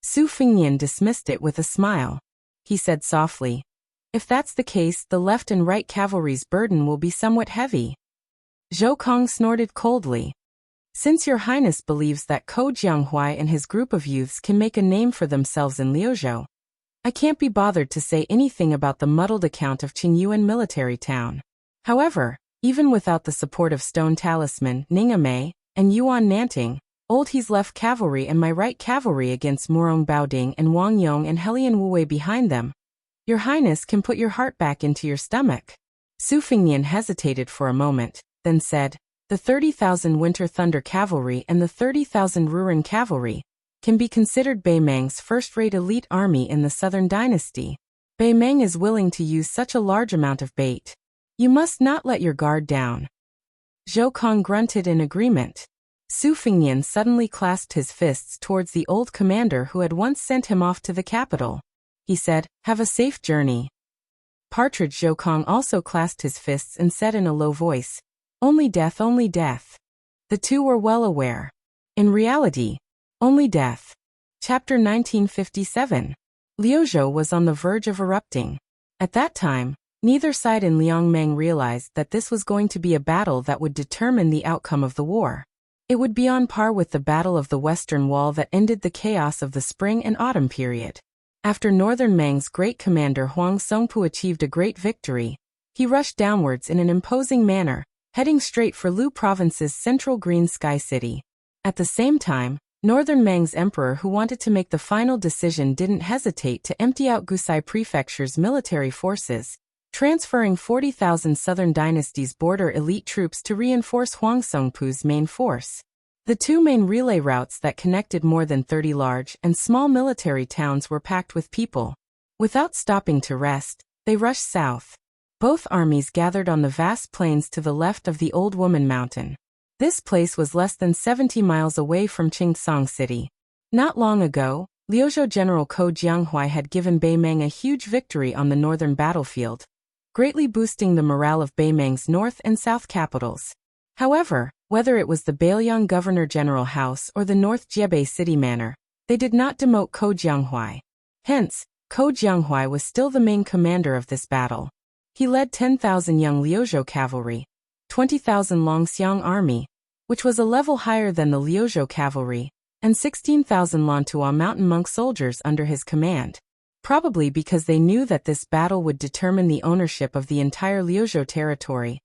Su Fingnian dismissed it with a smile. He said softly, If that's the case, the left and right cavalry's burden will be somewhat heavy. Zhou Kong snorted coldly. Since your highness believes that Ko Jianghuai and his group of youths can make a name for themselves in Liuzhou, I can't be bothered to say anything about the muddled account of Qingyuan military town. However, even without the support of Stone Talisman, Ningame, and Yuan Nanting, Old He's left cavalry and my right cavalry against Murong Baoding and Wang Yong and Helian Wuwei behind them, your highness can put your heart back into your stomach. Su Fingnian hesitated for a moment, then said, The 30,000 Winter Thunder Cavalry and the 30,000 Ruren Cavalry can be considered Bei Meng's first-rate elite army in the Southern Dynasty. Bei Meng is willing to use such a large amount of bait. You must not let your guard down. Zhou Kong grunted in agreement. Su Fingnian suddenly clasped his fists towards the old commander who had once sent him off to the capital. He said, Have a safe journey. Partridge Zhou Kong also clasped his fists and said in a low voice, Only death, only death. The two were well aware. In reality, only death. Chapter 1957. Liuzhou was on the verge of erupting. At that time, neither side in Liangmeng realized that this was going to be a battle that would determine the outcome of the war. It would be on par with the Battle of the Western Wall that ended the chaos of the spring and autumn period. After Northern Meng's great commander Huang Songpu achieved a great victory, he rushed downwards in an imposing manner, heading straight for Lu Province's central Green Sky City. At the same time, Northern Meng's emperor who wanted to make the final decision didn't hesitate to empty out Gusai Prefecture's military forces, transferring 40,000 Southern Dynasty's border elite troops to reinforce Huang Songpu's main force. The two main relay routes that connected more than 30 large and small military towns were packed with people. Without stopping to rest, they rushed south. Both armies gathered on the vast plains to the left of the Old Woman Mountain. This place was less than 70 miles away from Qingtsang City. Not long ago, Liuzhou General Ko Jianghuai had given Bei Meng a huge victory on the northern battlefield, greatly boosting the morale of Bei Meng's north and south capitals. However, whether it was the Beiliang Governor-General House or the North Jiebei City Manor, they did not demote Ko Jianghuai. Hence, Ko Jianghuai was still the main commander of this battle. He led 10,000 young Liuzhou cavalry, 20,000 Longxiang army, which was a level higher than the Liuzhou cavalry, and 16,000 Lantua mountain monk soldiers under his command. Probably because they knew that this battle would determine the ownership of the entire Liuzhou territory.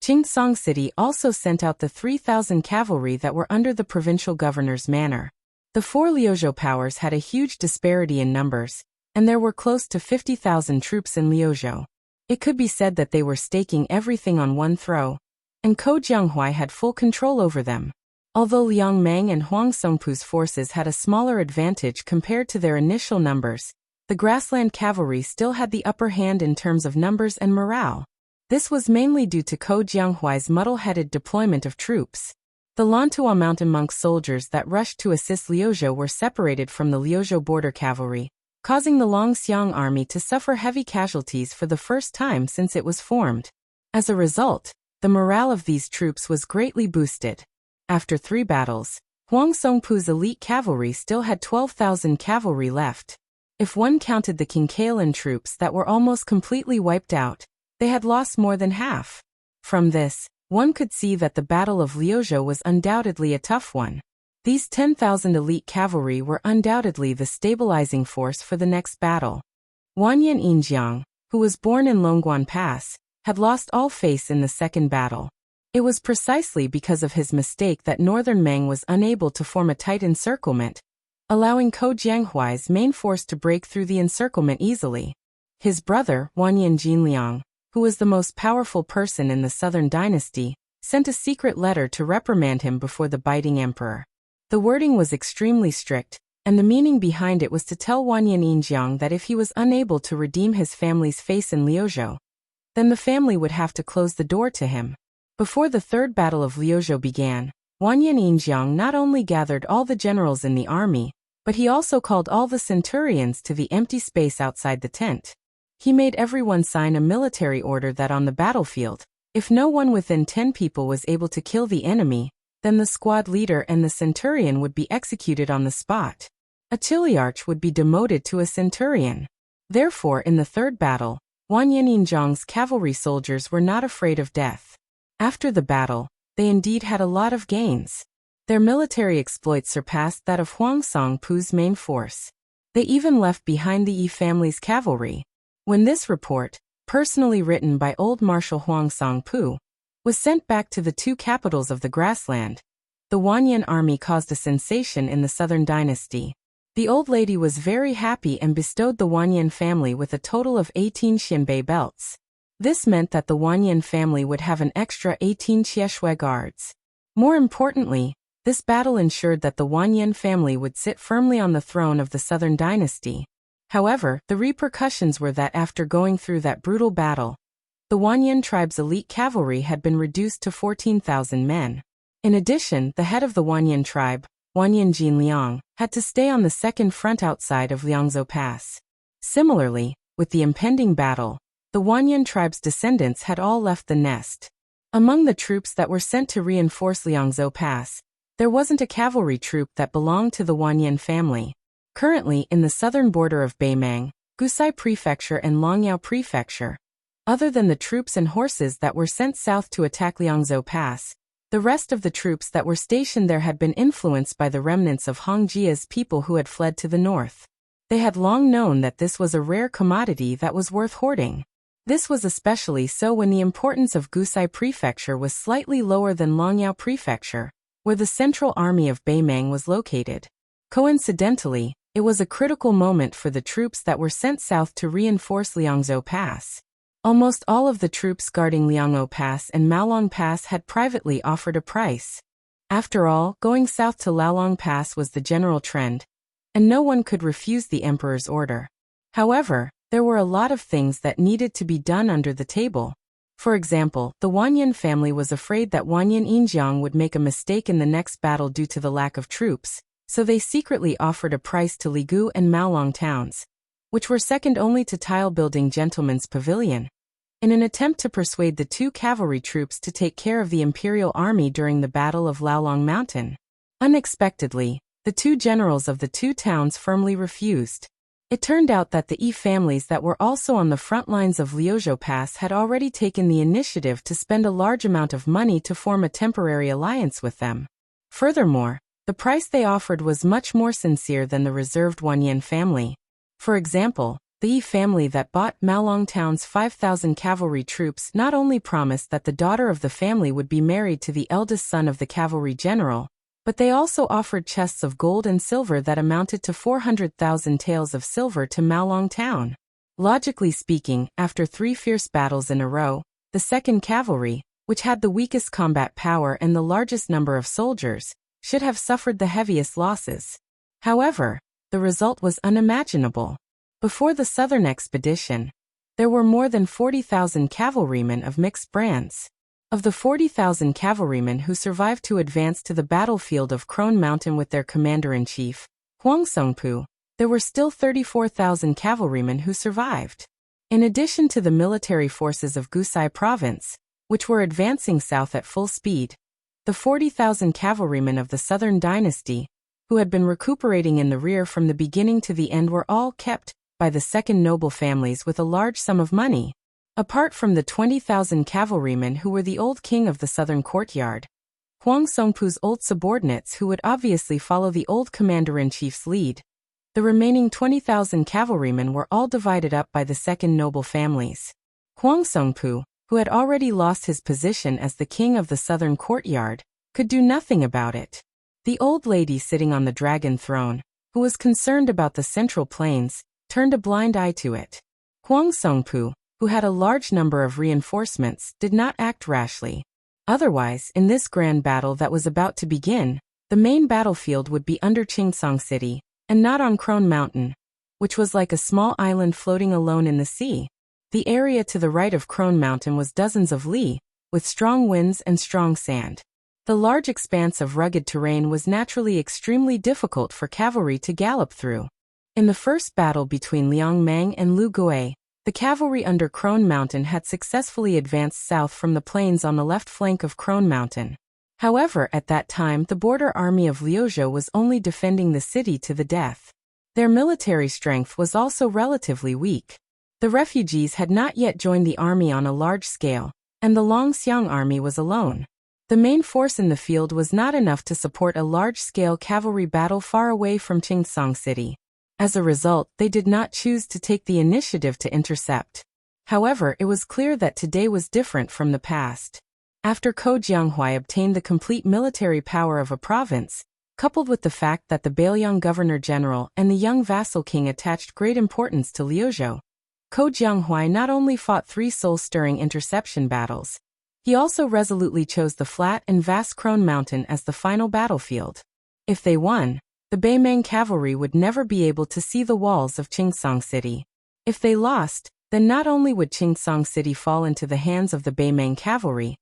Chingsong City also sent out the 3,000 cavalry that were under the provincial governor's manor. The four Liuzhou powers had a huge disparity in numbers, and there were close to 50,000 troops in Liuzhou. It could be said that they were staking everything on one throw, and Ko Jianghuai had full control over them. Although Liang Meng and Huang Songpu's forces had a smaller advantage compared to their initial numbers, the grassland cavalry still had the upper hand in terms of numbers and morale. This was mainly due to Ko Jianghuai's muddle-headed deployment of troops. The Lantua mountain monk soldiers that rushed to assist Liuzhou were separated from the Liuzhou border cavalry, causing the Longxiang army to suffer heavy casualties for the first time since it was formed. As a result, the morale of these troops was greatly boosted. After 3 battles, Huang Songpu's elite cavalry still had 12,000 cavalry left. If one counted the Qingqialan troops that were almost completely wiped out, they had lost more than half. From this, one could see that the Battle of Liuzhou was undoubtedly a tough one. These 10,000 elite cavalry were undoubtedly the stabilizing force for the next battle. Wanyan Yinjiang, who was born in Longguan Pass, had lost all face in the second battle. It was precisely because of his mistake that Northern Meng was unable to form a tight encirclement, allowing Ko Jianghuai's main force to break through the encirclement easily. His brother, Wanyan Jinliang, who was the most powerful person in the Southern Dynasty, sent a secret letter to reprimand him before the biting emperor. The wording was extremely strict, and the meaning behind it was to tell Wanyan Yinjiang that if he was unable to redeem his family's face in Liuzhou, then the family would have to close the door to him. Before the third battle of Liuzhou began, Wanyan Yinjiang not only gathered all the generals in the army, but he also called all the centurions to the empty space outside the tent. He made everyone sign a military order that on the battlefield, if no one within 10 people was able to kill the enemy, then the squad leader and the centurion would be executed on the spot. A chiliarch would be demoted to a centurion. Therefore, in the third battle, Wanyan Yinjiang's cavalry soldiers were not afraid of death. After the battle, they indeed had a lot of gains. Their military exploits surpassed that of Huang Songpu's main force. They even left behind the Yi family's cavalry. When this report, personally written by old Marshal Huang Songpu, was sent back to the 2 capitals of the grassland, the Wanyan army caused a sensation in the Southern Dynasty. The old lady was very happy and bestowed the Wanyan family with a total of 18 Xinbei belts. This meant that the Wanyan family would have an extra 18 Qieshui guards. More importantly, this battle ensured that the Wanyan family would sit firmly on the throne of the Southern Dynasty. However, the repercussions were that after going through that brutal battle, the Wanyan tribe's elite cavalry had been reduced to 14,000 men. In addition, the head of the Wanyan tribe, Wanyan Jinliang, had to stay on the second front outside of Liangzhou Pass. Similarly, with the impending battle, the Wanyan tribe's descendants had all left the nest. Among the troops that were sent to reinforce Liangzhou Pass, there wasn't a cavalry troop that belonged to the Wanyan family. Currently in the southern border of Beimang, Gusai Prefecture and Longyao Prefecture, other than the troops and horses that were sent south to attack Liangzhou Pass, the rest of the troops that were stationed there had been influenced by the remnants of Hong Jia's people who had fled to the north. They had long known that this was a rare commodity that was worth hoarding. This was especially so when the importance of Gusai Prefecture was slightly lower than Longyao Prefecture, where the central army of Beimang was located. Coincidentally, it was a critical moment for the troops that were sent south to reinforce Liangzhou Pass. Almost all of the troops guarding Liangzhou Pass and Maolong Pass had privately offered a price. After all, going south to Laolong Pass was the general trend, and no one could refuse the emperor's order. However, there were a lot of things that needed to be done under the table. For example, the Wanyan family was afraid that Wanyan Yinjiang would make a mistake in the next battle due to the lack of troops, so they secretly offered a price to Ligu and Maolong towns, which were second only to tile-building Gentleman's Pavilion, in an attempt to persuade the 2 cavalry troops to take care of the imperial army during the Battle of Laolong Mountain. Unexpectedly, the 2 generals of the 2 towns firmly refused. It turned out that the Yi families that were also on the front lines of Liuzhou Pass had already taken the initiative to spend a large amount of money to form a temporary alliance with them. Furthermore, the price they offered was much more sincere than the reserved Wanyan family. For example, The Yi family that bought Malong Town's 5,000 cavalry troops not only promised that the daughter of the family would be married to the eldest son of the cavalry general, but they also offered chests of gold and silver that amounted to 400,000 taels of silver to Malong Town. Logically speaking, after 3 fierce battles in a row, the 2nd Cavalry, which had the weakest combat power and the largest number of soldiers, should have suffered the heaviest losses. However, the result was unimaginable. Before the southern expedition, there were more than 40,000 cavalrymen of mixed brands. Of the 40,000 cavalrymen who survived to advance to the battlefield of Crone Mountain with their commander-in-chief, Huang Songpu, there were still 34,000 cavalrymen who survived. In addition to the military forces of Gusai Province, which were advancing south at full speed, the 40,000 cavalrymen of the Southern Dynasty, who had been recuperating in the rear from the beginning to the end, were all kept by the second noble families with a large sum of money. Apart from the 20,000 cavalrymen who were the old king of the southern courtyard, Huang Songpu's old subordinates who would obviously follow the old commander-in-chief's lead, the remaining 20,000 cavalrymen were all divided up by the second noble families. Huang Songpu, who had already lost his position as the king of the southern courtyard, could do nothing about it. The old lady sitting on the dragon throne, who was concerned about the central plains, turned a blind eye to it. Huang Songpu, who had a large number of reinforcements, did not act rashly. Otherwise, in this grand battle that was about to begin, the main battlefield would be under Qingsong City, and not on Crone Mountain, which was like a small island floating alone in the sea. The area to the right of Crone Mountain was dozens of li, with strong winds and strong sand. The large expanse of rugged terrain was naturally extremely difficult for cavalry to gallop through. In the first battle between Liang Mang and Lu Gui, the cavalry under Crone Mountain had successfully advanced south from the plains on the left flank of Crone Mountain. However, at that time the border army of Liuzhou was only defending the city to the death. Their military strength was also relatively weak. The refugees had not yet joined the army on a large scale, and the Longxiang army was alone. The main force in the field was not enough to support a large-scale cavalry battle far away from Qingsong City. As a result, they did not choose to take the initiative to intercept. However, it was clear that today was different from the past. After Ko Jianghuai obtained the complete military power of a province, coupled with the fact that the Bailiang governor-general and the young vassal king attached great importance to Liuzhou, Ko Jianghuai not only fought 3 soul-stirring interception battles, he also resolutely chose the flat and vast Crone Mountain as the final battlefield. If they won, the Baimang cavalry would never be able to see the walls of Qingsong City. If they lost, then not only would Qingsong City fall into the hands of the Baimang cavalry,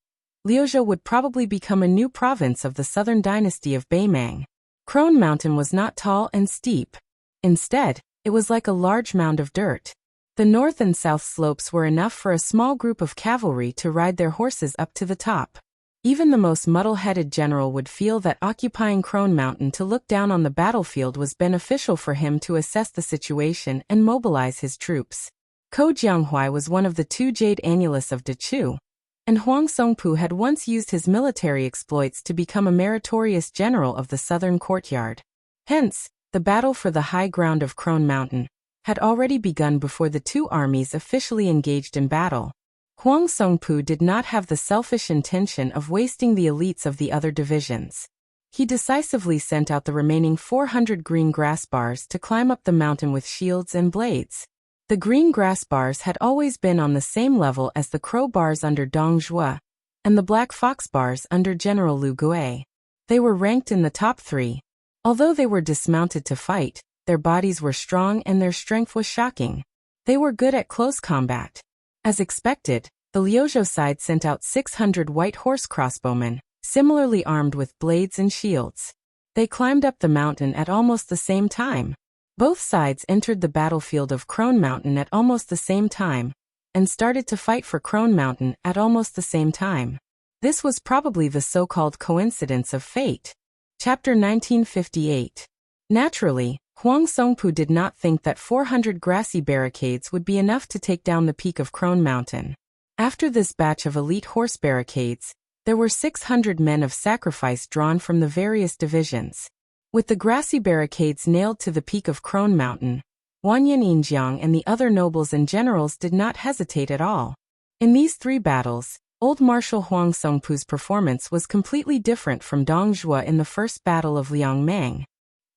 Liuzhou would probably become a new province of the southern dynasty of Baimang. Crone Mountain was not tall and steep. Instead, it was like a large mound of dirt. The north and south slopes were enough for a small group of cavalry to ride their horses up to the top. Even the most muddle-headed general would feel that occupying Crone Mountain to look down on the battlefield was beneficial for him to assess the situation and mobilize his troops. Ko Jianghuai was one of the 2 Jade Annulus of Dechu, and Huang Songpu had once used his military exploits to become a meritorious general of the southern courtyard. Hence, the battle for the high ground of Crone Mountain had already begun before the 2 armies officially engaged in battle. Huang Songpu did not have the selfish intention of wasting the elites of the other divisions. He decisively sent out the remaining 400 green grass bars to climb up the mountain with shields and blades. The green grass bars had always been on the same level as the crow bars under Dong Zhuo, and the black fox bars under General Lu Gui. They were ranked in the top 3. Although they were dismounted to fight, their bodies were strong and their strength was shocking. They were good at close combat. As expected, the Liuzhou side sent out 600 white horse crossbowmen, similarly armed with blades and shields. They climbed up the mountain at almost the same time. Both sides entered the battlefield of Crone Mountain at almost the same time, and started to fight for Crone Mountain at almost the same time. This was probably the so-called coincidence of fate. Chapter 1958. Naturally, Huang Songpu did not think that 400 grassy barricades would be enough to take down the peak of Crone Mountain. After this batch of elite horse barricades, there were 600 men of sacrifice drawn from the various divisions. With the grassy barricades nailed to the peak of Crone Mountain, Wanyan Yinjiang and the other nobles and generals did not hesitate at all. In these 3 battles, Old Marshal Huang Songpu's performance was completely different from Dong Zhuo in the first battle of Liangmang.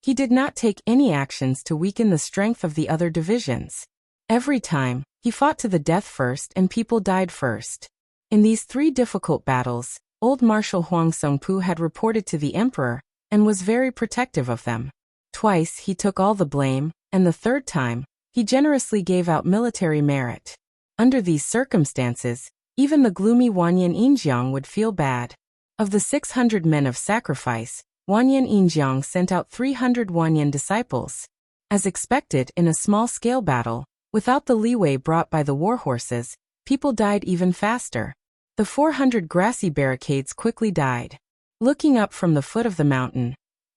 He did not take any actions to weaken the strength of the other divisions. Every time, he fought to the death first and people died first. In these 3 difficult battles, Old Marshal Huang Songpu had reported to the emperor, and was very protective of them. Twice he took all the blame, and the 3rd time, he generously gave out military merit. Under these circumstances, even the gloomy Wanyan Yinjiang would feel bad. Of the 600 men of sacrifice, Wanyan Yinjiang sent out 300 Wanyan disciples. As expected in a small-scale battle, without the leeway brought by the war horses, people died even faster. The 400 grassy barricades quickly died. Looking up from the foot of the mountain,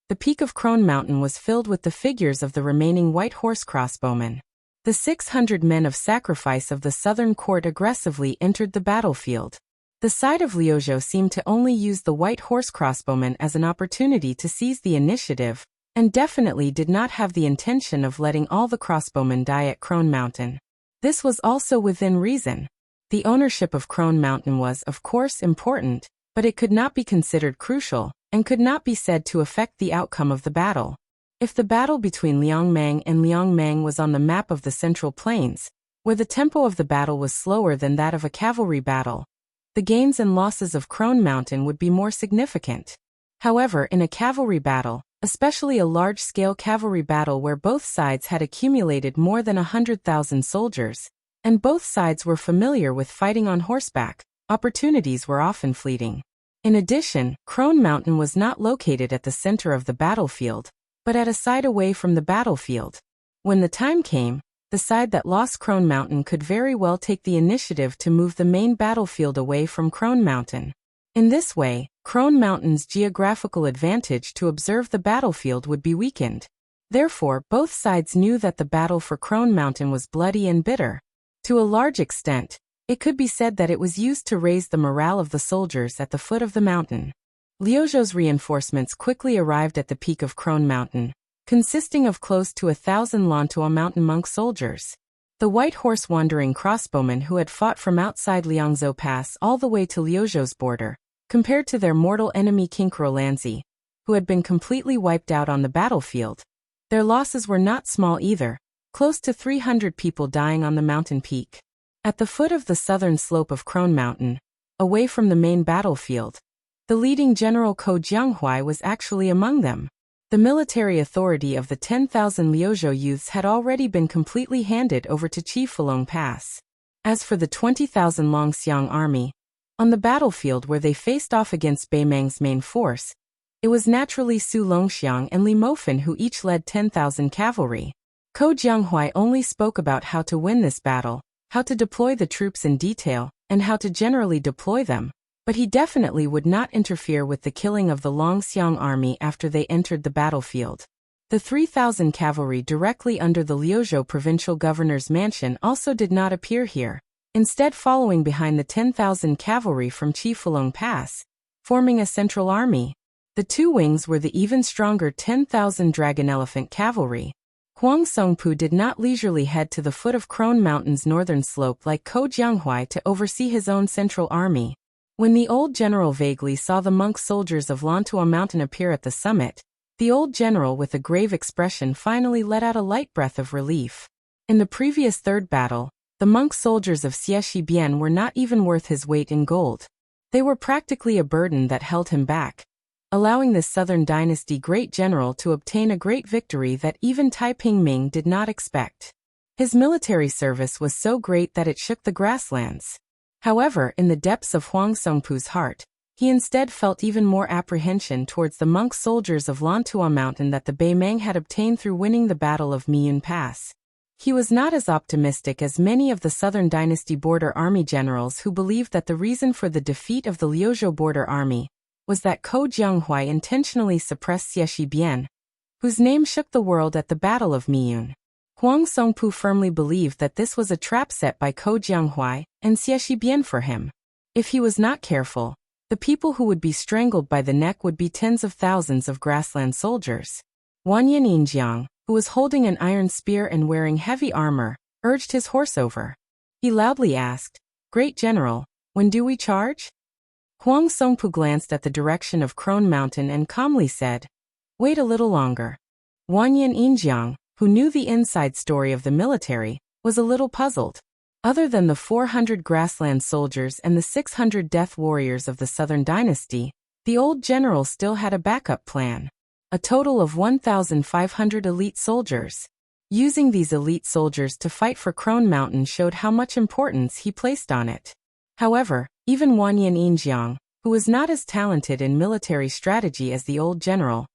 the peak of Crone Mountain was filled with the figures of the remaining white horse crossbowmen. The 600 men of sacrifice of the southern court aggressively entered the battlefield. The side of Liuzhou seemed to only use the white horse crossbowmen as an opportunity to seize the initiative, and definitely did not have the intention of letting all the crossbowmen die at Crone Mountain. This was also within reason. The ownership of Crone Mountain was, of course, important, but it could not be considered crucial, and could not be said to affect the outcome of the battle. If the battle between Liangmang and Liangmang was on the map of the Central Plains, where the tempo of the battle was slower than that of a cavalry battle, the gains and losses of Crone Mountain would be more significant. However, in a cavalry battle, especially a large-scale cavalry battle where both sides had accumulated more than 100,000 soldiers, and both sides were familiar with fighting on horseback, opportunities were often fleeting. In addition, Crone Mountain was not located at the center of the battlefield, but at a side away from the battlefield. When the time came, the side that lost Crone Mountain could very well take the initiative to move the main battlefield away from Crone Mountain. In this way, Crone Mountain's geographical advantage to observe the battlefield would be weakened. Therefore, both sides knew that the battle for Crone Mountain was bloody and bitter. To a large extent, it could be said that it was used to raise the morale of the soldiers at the foot of the mountain. Liuzhou's reinforcements quickly arrived at the peak of Crone Mountain, consisting of close to 1,000 Lantua mountain monk soldiers. The white horse wandering crossbowmen who had fought from outside Liangzhou Pass all the way to Liuzhou's border, compared to their mortal enemy Kinkro Lanzi, who had been completely wiped out on the battlefield. Their losses were not small either, close to 300 people dying on the mountain peak. At the foot of the southern slope of Crone Mountain, away from the main battlefield, the leading general Ko Jianghuai was actually among them. The military authority of the 10,000 Liuzhou youths had already been completely handed over to Chief Fulong Pass. As for the 20,000 Longxiang army, on the battlefield where they faced off against Beimang's main force, it was naturally Su Longxiang and Li Mofan who each led 10,000 cavalry. Ko Jianghuai only spoke about how to win this battle, how to deploy the troops in detail, and how to generally deploy them, but he definitely would not interfere with the killing of the Longxiang army after they entered the battlefield. The 3,000 cavalry directly under the Liuzhou provincial governor's mansion also did not appear here, instead following behind the 10,000 cavalry from Chief Fulong Pass, forming a central army. The 2 wings were the even stronger 10,000 Dragon Elephant cavalry. Huang Songpu did not leisurely head to the foot of Crone Mountain's northern slope like Ko Jianghuai to oversee his own central army. When the old general vaguely saw the monk soldiers of Lantua Mountain appear at the summit, the old general with a grave expression finally let out a light breath of relief. In the previous 3rd battle, the monk soldiers of Xie Bian were not even worth his weight in gold. They were practically a burden that held him back, allowing this Southern Dynasty great general to obtain a great victory that even Taiping Ming did not expect. His military service was so great that it shook the grasslands. However, in the depths of Huang Songpu's heart, he instead felt even more apprehension towards the monk soldiers of Lantua Mountain that the Beimang had obtained through winning the Battle of Miyun Pass. He was not as optimistic as many of the Southern Dynasty border army generals who believed that the reason for the defeat of the Liuzhou border army was that Ko Jianghuai intentionally suppressed Xie Bian, whose name shook the world at the Battle of Miyun. Huang Songpu firmly believed that this was a trap set by Ko Jianghuai and Xie Bian for him. If he was not careful, the people who would be strangled by the neck would be tens of thousands of grassland soldiers. Wanyan Yinjiang, who was holding an iron spear and wearing heavy armor, urged his horse over. He loudly asked, "Great General, when do we charge?" Huang Songpu glanced at the direction of Crone Mountain and calmly said, "Wait a little longer." Wanyan Yinjiang, who knew the inside story of the military, was a little puzzled. Other than the 400 grassland soldiers and the 600 death warriors of the Southern Dynasty, the old general still had a backup plan. A total of 1,500 elite soldiers. Using these elite soldiers to fight for Crone Mountain showed how much importance he placed on it. However, even Wanyan Yinjiang, who was not as talented in military strategy as the old general,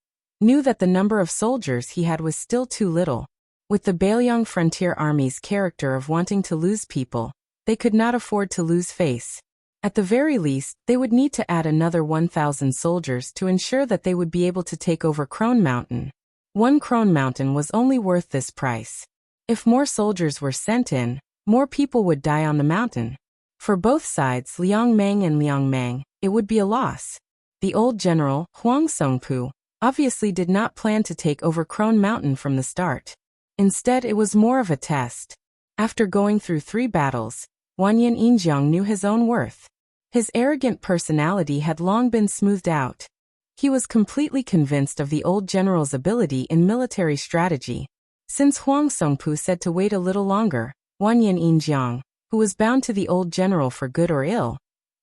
knew that the number of soldiers he had was still too little. With the Bailiang Frontier Army's character of wanting to lose people, they could not afford to lose face. At the very least, they would need to add another 1,000 soldiers to ensure that they would be able to take over Crone Mountain. One Crone Mountain was only worth this price. If more soldiers were sent in, more people would die on the mountain. For both sides, Liang Meng and Liang Meng, it would be a loss. The old general, Huang Songpu, obviously did not plan to take over Crone Mountain from the start. Instead, it was more of a test. After going through 3 battles, Wanyan Yinjiang knew his own worth. His arrogant personality had long been smoothed out. He was completely convinced of the old general's ability in military strategy. Since Huang Songpu said to wait a little longer, Wanyan Yinjiang, who was bound to the old general for good or ill,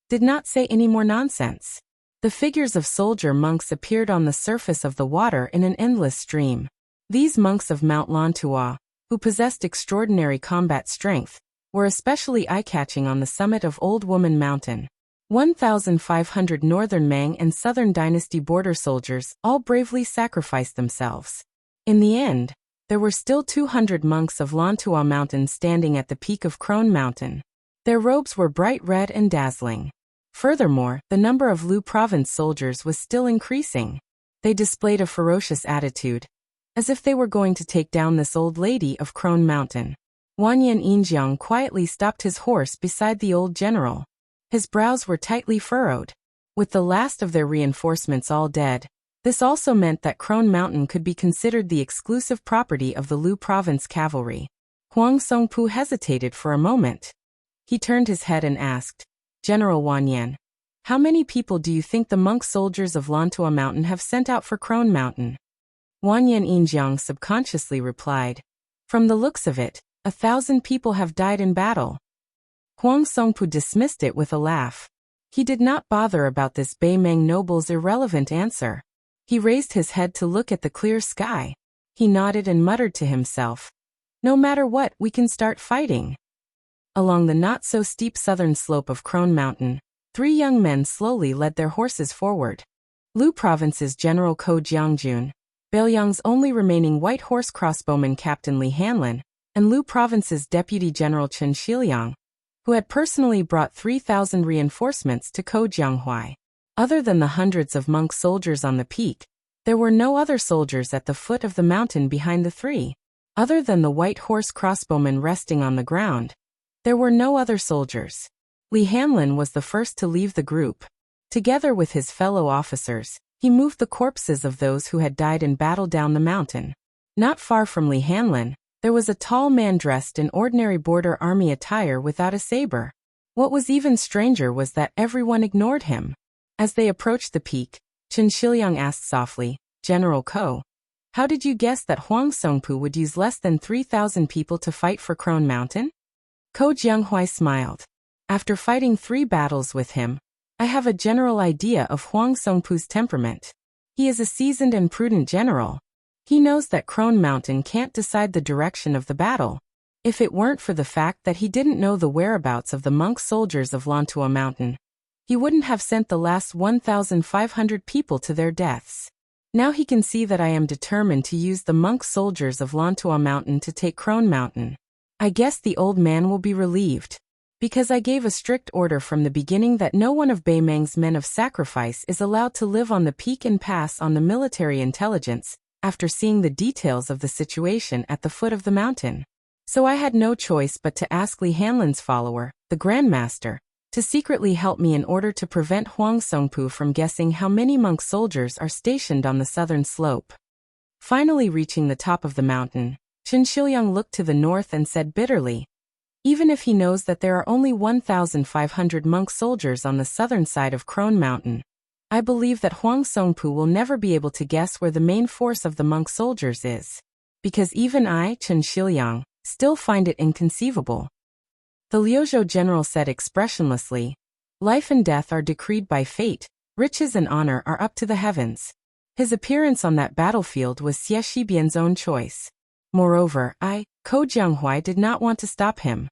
did not say any more nonsense. The figures of soldier monks appeared on the surface of the water in an endless stream. These monks of Mount Lantua, who possessed extraordinary combat strength, were especially eye-catching on the summit of Old Woman Mountain. 1,500 Northern Meng and Southern Dynasty border soldiers all bravely sacrificed themselves. In the end, there were still 200 monks of Lantua Mountain standing at the peak of Crone Mountain. Their robes were bright red and dazzling. Furthermore, the number of Lu Province soldiers was still increasing. They displayed a ferocious attitude, as if they were going to take down this old lady of Crone Mountain. Wanyan Yinjiang quietly stopped his horse beside the old general. His brows were tightly furrowed. With the last of their reinforcements all dead, this also meant that Crone Mountain could be considered the exclusive property of the Lu Province cavalry. Huang Songpu hesitated for a moment. He turned his head and asked, "General Wanyan, how many people do you think the monk soldiers of Lantua Mountain have sent out for Crone Mountain?" Wanyan Yinjiang subconsciously replied, "From the looks of it, 1,000 people have died in battle." Huang Songpu dismissed it with a laugh. He did not bother about this Baimeng noble's irrelevant answer. He raised his head to look at the clear sky. He nodded and muttered to himself, "No matter what, we can start fighting." Along the not-so-steep southern slope of Crone Mountain, 3 young men slowly led their horses forward. Lu Province's General Ko Jiangjun, Bailiang's only remaining white horse crossbowman Captain Li Hanlin, and Lu Province's Deputy General Chen Shiliang, who had personally brought 3,000 reinforcements to Ko Jianghuai. Other than the hundreds of monk soldiers on the peak, there were no other soldiers at the foot of the mountain behind the 3. Other than the white horse crossbowmen resting on the ground, there were no other soldiers. Li Hanlin was the first to leave the group. Together with his fellow officers, he moved the corpses of those who had died in battle down the mountain. Not far from Li Hanlin, there was a tall man dressed in ordinary border army attire without a saber. What was even stranger was that everyone ignored him. As they approached the peak, Chen Shiliang asked softly, "General Ko, how did you guess that Huang Songpu would use less than 3,000 people to fight for Crone Mountain?" Ko Jianghuai smiled. "After fighting 3 battles with him, I have a general idea of Huang Songpu's temperament. He is a seasoned and prudent general. He knows that Crone Mountain can't decide the direction of the battle. If it weren't for the fact that he didn't know the whereabouts of the monk soldiers of Lantua Mountain, he wouldn't have sent the last 1,500 people to their deaths. Now he can see that I am determined to use the monk soldiers of Lantua Mountain to take Crone Mountain. I guess the old man will be relieved, because I gave a strict order from the beginning that no one of Baimeng's men of sacrifice is allowed to live on the peak and pass on the military intelligence, after seeing the details of the situation at the foot of the mountain. So I had no choice but to ask Li Hanlin's follower, the Grandmaster, to secretly help me in order to prevent Huang Songpu from guessing how many monk soldiers are stationed on the southern slope." Finally reaching the top of the mountain, Chen Shiliang looked to the north and said bitterly, even if he knows that there are only 1,500 monk soldiers on the southern side of Crone Mountain, I believe that Huang Songpu will never be able to guess where the main force of the monk soldiers is. Because even I, Chen Shiliang, still find it inconceivable. The Liuzhou general said expressionlessly, life and death are decreed by fate, riches and honor are up to the heavens. His appearance on that battlefield was Xie Shibian's own choice. Moreover, Ko Jianghuai, did not want to stop him.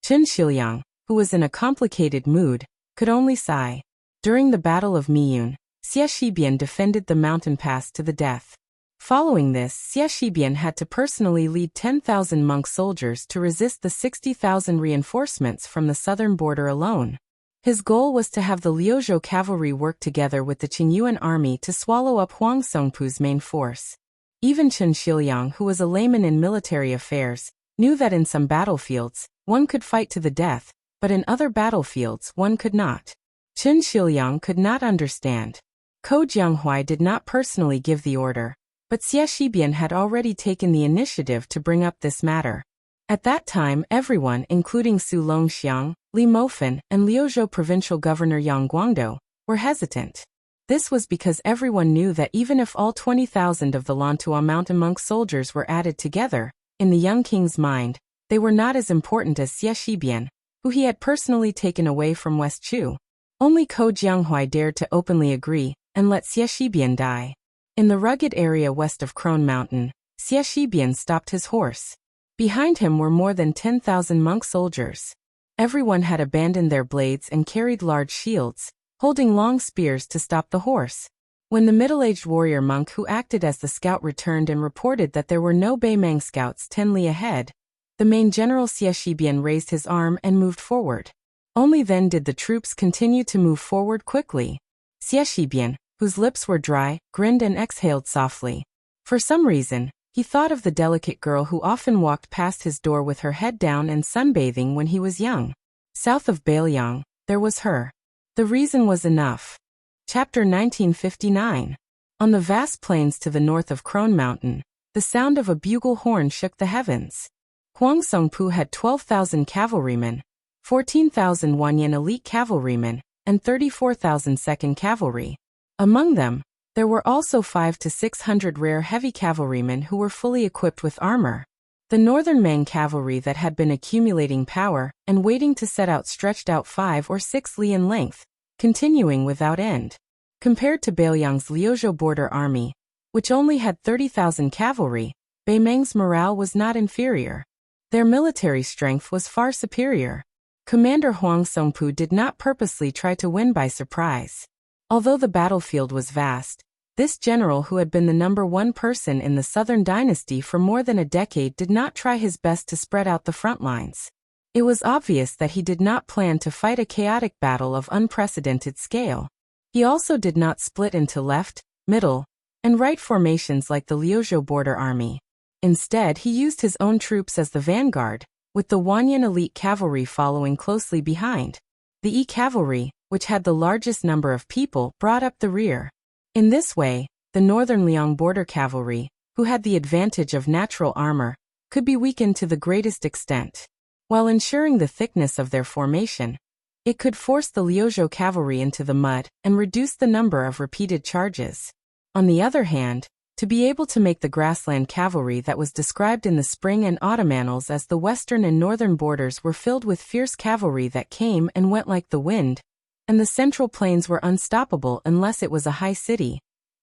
Chen Shiliang, who was in a complicated mood, could only sigh. During the Battle of Miyun, Xie Shibian defended the mountain pass to the death. Following this, Xie Shibian had to personally lead 10,000 monk soldiers to resist the 60,000 reinforcements from the southern border alone. His goal was to have the Liuzhou cavalry work together with the Qingyuan army to swallow up Huang Songpu's main force. Even Chen Shiliang, who was a layman in military affairs, knew that in some battlefields, one could fight to the death, but in other battlefields one could not. Chen Shiliang could not understand. Ko Jianghuai did not personally give the order, but Xie Shibian had already taken the initiative to bring up this matter. At that time everyone, including Su Longxiang, Li Mofen, and Liuzhou provincial governor Yang Guangdou, were hesitant. This was because everyone knew that even if all 20,000 of the Lantua mountain monk soldiers were added together, in the young king's mind, they were not as important as Xie Shibian, who he had personally taken away from West Chu. Only Ko Jianghuai dared to openly agree, and let Xie Shibian die. In the rugged area west of Crone Mountain, Xie Shibian stopped his horse. Behind him were more than 10,000 monk soldiers. Everyone had abandoned their blades and carried large shields, holding long spears to stop the horse. When the middle-aged warrior monk who acted as the scout returned and reported that there were no Beimang scouts 10 li ahead, the main general Xie Shibian raised his arm and moved forward. Only then did the troops continue to move forward quickly. Xie Shibian, whose lips were dry, grinned and exhaled softly. For some reason, he thought of the delicate girl who often walked past his door with her head down and sunbathing when he was young. South of Bailiang, there was her. The reason was enough. Chapter 1959. On the vast plains to the north of Crone Mountain, the sound of a bugle horn shook the heavens. Huang Songpu had 12,000 cavalrymen, 14,000 Wanyan elite cavalrymen, and 34,000 second cavalry. Among them, there were also 500 to 600 rare heavy cavalrymen who were fully equipped with armor. The northern Mang cavalry that had been accumulating power and waiting to set out stretched out 5 or 6 li in length, continuing without end. Compared to Bailiang's Liuzhou border army, which only had 30,000 cavalry, Beimang's morale was not inferior. Their military strength was far superior. Commander Huang Songpu did not purposely try to win by surprise. Although the battlefield was vast, this general who had been the #1 person in the southern dynasty for more than a decade did not try his best to spread out the front lines. It was obvious that he did not plan to fight a chaotic battle of unprecedented scale. He also did not split into left, middle, and right formations like the Liuzhou border army. Instead, he used his own troops as the vanguard, with the Wanyan elite cavalry following closely behind. The cavalry, which had the largest number of people, brought up the rear. In this way, the northern Liang border cavalry, who had the advantage of natural armor, could be weakened to the greatest extent. While ensuring the thickness of their formation, it could force the Liuzhou cavalry into the mud and reduce the number of repeated charges. On the other hand, to be able to make the grassland cavalry that was described in the spring and autumn annals as the western and northern borders were filled with fierce cavalry that came and went like the wind, and the central plains were unstoppable unless it was a high city.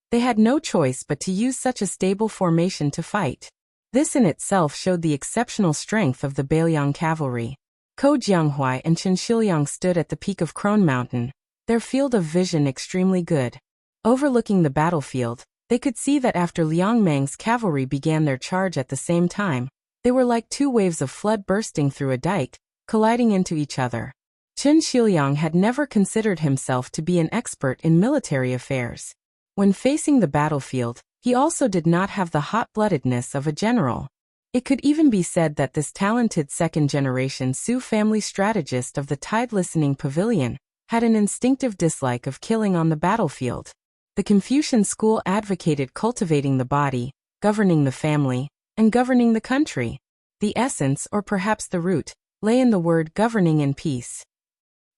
They had no choice but to use such a stable formation to fight. This in itself showed the exceptional strength of the Bailiang cavalry. Ko Jianghuai and Chen Shiliang stood at the peak of Crone Mountain, their field of vision extremely good. Overlooking the battlefield, they could see that after Liang Mang's cavalry began their charge at the same time, they were like two waves of flood bursting through a dike, colliding into each other. Chen Shiliang had never considered himself to be an expert in military affairs. When facing the battlefield, he also did not have the hot-bloodedness of a general. It could even be said that this talented second-generation Su family strategist of the tide-listening pavilion had an instinctive dislike of killing on the battlefield. The Confucian school advocated cultivating the body, governing the family, and governing the country. The essence, or perhaps the root, lay in the word governing in peace.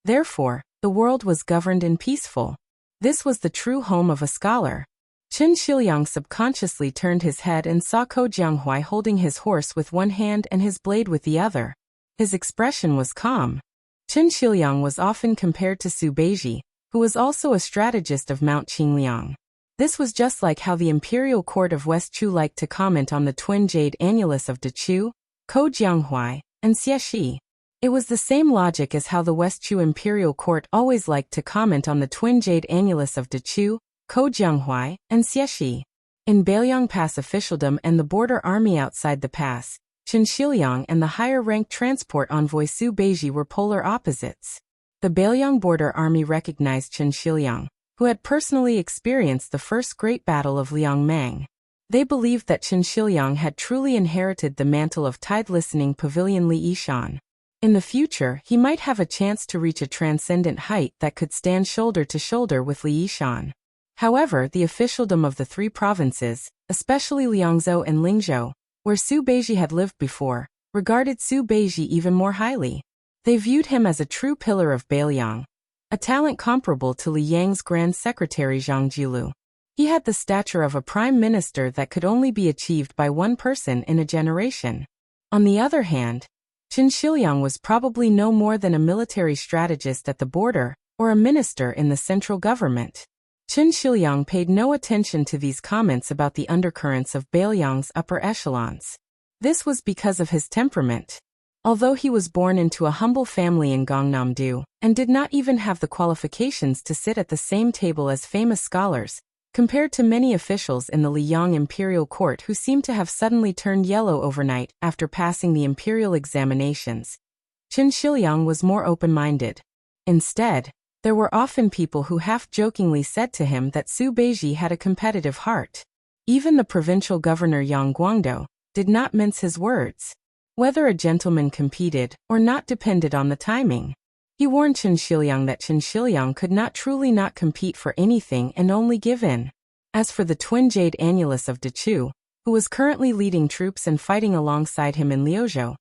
Therefore, the world was governed and peaceful. This was the true home of a scholar. Chen Shiliang subconsciously turned his head and saw Ko Jianghuai holding his horse with one hand and his blade with the other. His expression was calm. Chen Shiliang was often compared to Su Beiji, who was also a strategist of Mount Qingliang. This was just like how the imperial court of West Chu liked to comment on the twin jade annulus of Dechu, Ko Jianghuai, and Xie Shi. It was the same logic as how the West Chu imperial court always liked to comment on the twin jade annulus of Dechu, Ko Jianghuai, and Xie Shi. In Bailiang Pass officialdom and the border army outside the pass, Chen Shiliang and the higher-ranked transport envoy Su Beiji were polar opposites. The Bailiang border army recognized Chen Shiliang, who had personally experienced the first great battle of Liangmang. They believed that Chen Shiliang had truly inherited the mantle of tide-listening pavilion Li Yishan. In the future, he might have a chance to reach a transcendent height that could stand shoulder to shoulder with Li Yishan. However, the officialdom of the three provinces, especially Liangzhou and Lingzhou, where Su Beiji had lived before, regarded Su Beiji even more highly. They viewed him as a true pillar of Bailiang, a talent comparable to Li Yang's Grand Secretary Zhang Jilu. He had the stature of a prime minister that could only be achieved by one person in a generation. On the other hand, Chen Shiliang was probably no more than a military strategist at the border, or a minister in the central government. Chen Shiliang paid no attention to these comments about the undercurrents of Bailiang's upper echelons. This was because of his temperament. Although he was born into a humble family in Gangnam-do, and did not even have the qualifications to sit at the same table as famous scholars, compared to many officials in the Liyang imperial court who seemed to have suddenly turned yellow overnight after passing the imperial examinations, Chen Shiliang was more open-minded. Instead, there were often people who half-jokingly said to him that Su Beiji had a competitive heart. Even the provincial governor Yang Guangdo did not mince his words. Whether a gentleman competed or not depended on the timing. He warned Chen Shiliang that Chen Shiliang could not truly not compete for anything and only give in. As for the twin jade annulus of Dechu, who was currently leading troops and fighting alongside him in Liuzhou,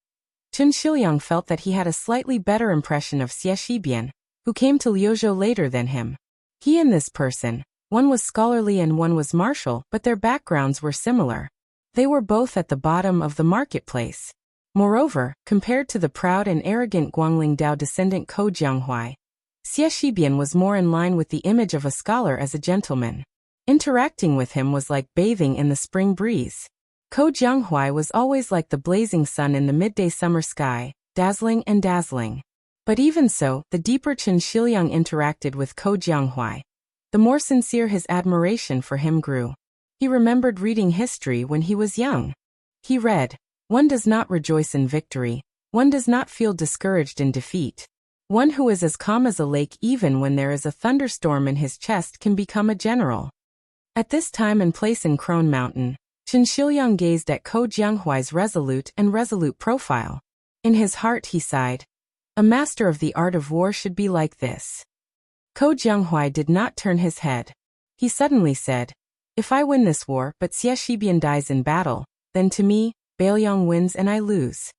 Chen Shiliang felt that he had a slightly better impression of Xie Shibian, who came to Liuzhou later than him. He and this person, one was scholarly and one was martial, but their backgrounds were similar. They were both at the bottom of the marketplace. Moreover, compared to the proud and arrogant Guangling Dao descendant Ko Jianghuai, Xie Shibian was more in line with the image of a scholar as a gentleman. Interacting with him was like bathing in the spring breeze. Ko Jianghuai was always like the blazing sun in the midday summer sky, dazzling and dazzling. But even so, the deeper Chen Shiliang interacted with Ko Jianghuai, the more sincere his admiration for him grew. He remembered reading history when he was young. He read, "One does not rejoice in victory, one does not feel discouraged in defeat. One who is as calm as a lake even when there is a thunderstorm in his chest can become a general." At this time and place in Crone Mountain, Chen Shiliang gazed at Ko Jianghuai's resolute profile. In his heart he sighed, "A master of the art of war should be like this." Ko Jianghuai did not turn his head. He suddenly said, "If I win this war but Xie Shibian dies in battle, then to me, Bailiang wins and I lose."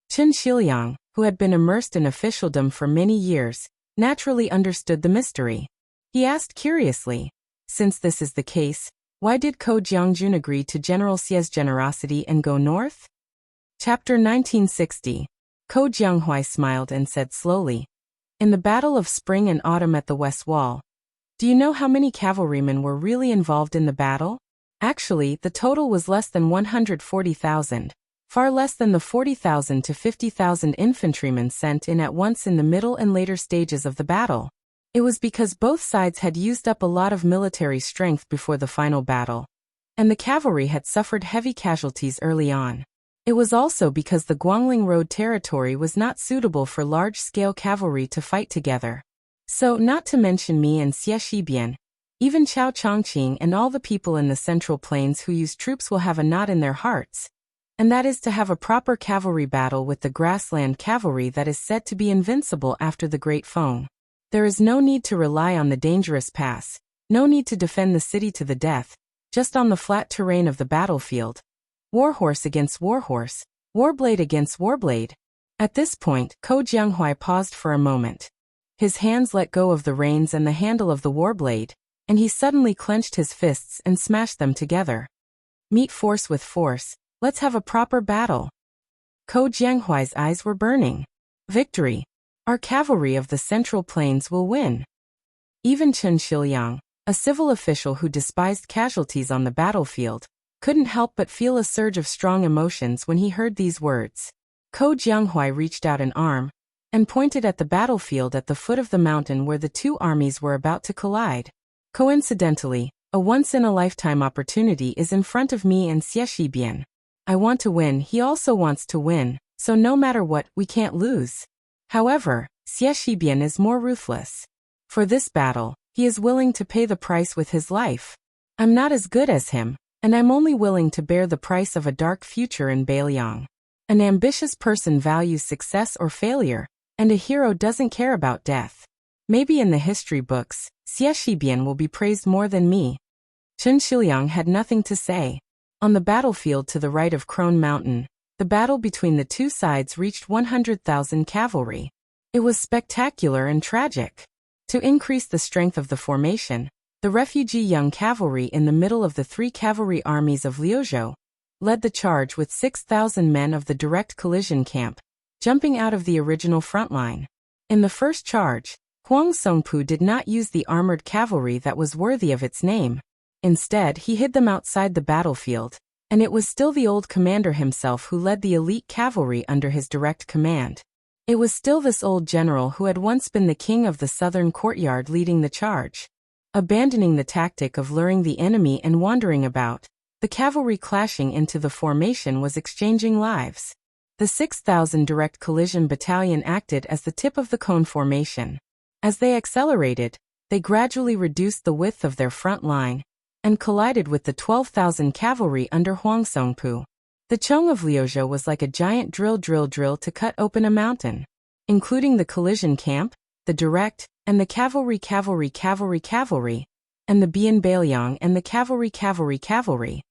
Chen Shiliang, who had been immersed in officialdom for many years, naturally understood the mystery. He asked curiously, "Since this is the case, why did Ko Jiangjun agree to General Xie's generosity and go north?" Chapter 1960. Ko Jianghuai smiled and said slowly, "In the battle of spring and autumn at the West Wall, do you know how many cavalrymen were really involved in the battle? Actually, the total was less than 140,000, far less than the 40,000 to 50,000 infantrymen sent in at once in the middle and later stages of the battle. It was because both sides had used up a lot of military strength before the final battle, and the cavalry had suffered heavy casualties early on. It was also because the Guangling Road territory was not suitable for large-scale cavalry to fight together. So, not to mention me and Xie Shibian, even Chao Chongqing and all the people in the Central Plains who use troops will have a knot in their hearts, and that is to have a proper cavalry battle with the grassland cavalry that is said to be invincible after the Great Feng. There is no need to rely on the dangerous pass, no need to defend the city to the death, just on the flat terrain of the battlefield. Warhorse against warhorse, warblade against warblade. At this point, Ko Jianghua paused for a moment. His hands let go of the reins and the handle of the warblade, and he suddenly clenched his fists and smashed them together. Meet force with force, let's have a proper battle. Ko Jianghuai's eyes were burning. Victory! Our cavalry of the Central Plains will win. Even Chen Shiliang, a civil official who despised casualties on the battlefield, couldn't help but feel a surge of strong emotions when he heard these words. Ko Jianghua reached out an arm and pointed at the battlefield at the foot of the mountain where the two armies were about to collide. Coincidentally, a once-in-a-lifetime opportunity is in front of me and Xie Shibian. I want to win, he also wants to win, so no matter what, we can't lose. However, Xie Shibian is more ruthless. For this battle, he is willing to pay the price with his life. I'm not as good as him, and I'm only willing to bear the price of a dark future in Beiliang. An ambitious person values success or failure, and a hero doesn't care about death. Maybe in the history books, Xie Shibian will be praised more than me. Chen Shiliang had nothing to say. On the battlefield to the right of Crone Mountain, the battle between the two sides reached 100,000 cavalry. It was spectacular and tragic. To increase the strength of the formation, the refugee young cavalry in the middle of the three cavalry armies of Liuzhou led the charge with 6,000 men of the direct collision camp, jumping out of the original front line. In the first charge, Huang Songpu did not use the armored cavalry that was worthy of its name. Instead, he hid them outside the battlefield, and it was still the old commander himself who led the elite cavalry under his direct command. It was still this old general who had once been the king of the southern courtyard leading the charge. Abandoning the tactic of luring the enemy and wandering about, the cavalry clashing into the formation was exchanging lives. The 6,000 direct collision battalion acted as the tip of the cone formation. As they accelerated, they gradually reduced the width of their front line and collided with the 12,000 cavalry under Huang Songpu. The Chong of Liuzhou was like a giant drill to cut open a mountain, including the collision camp, the direct, and the cavalry, and the Bian Beiliang and the cavalry.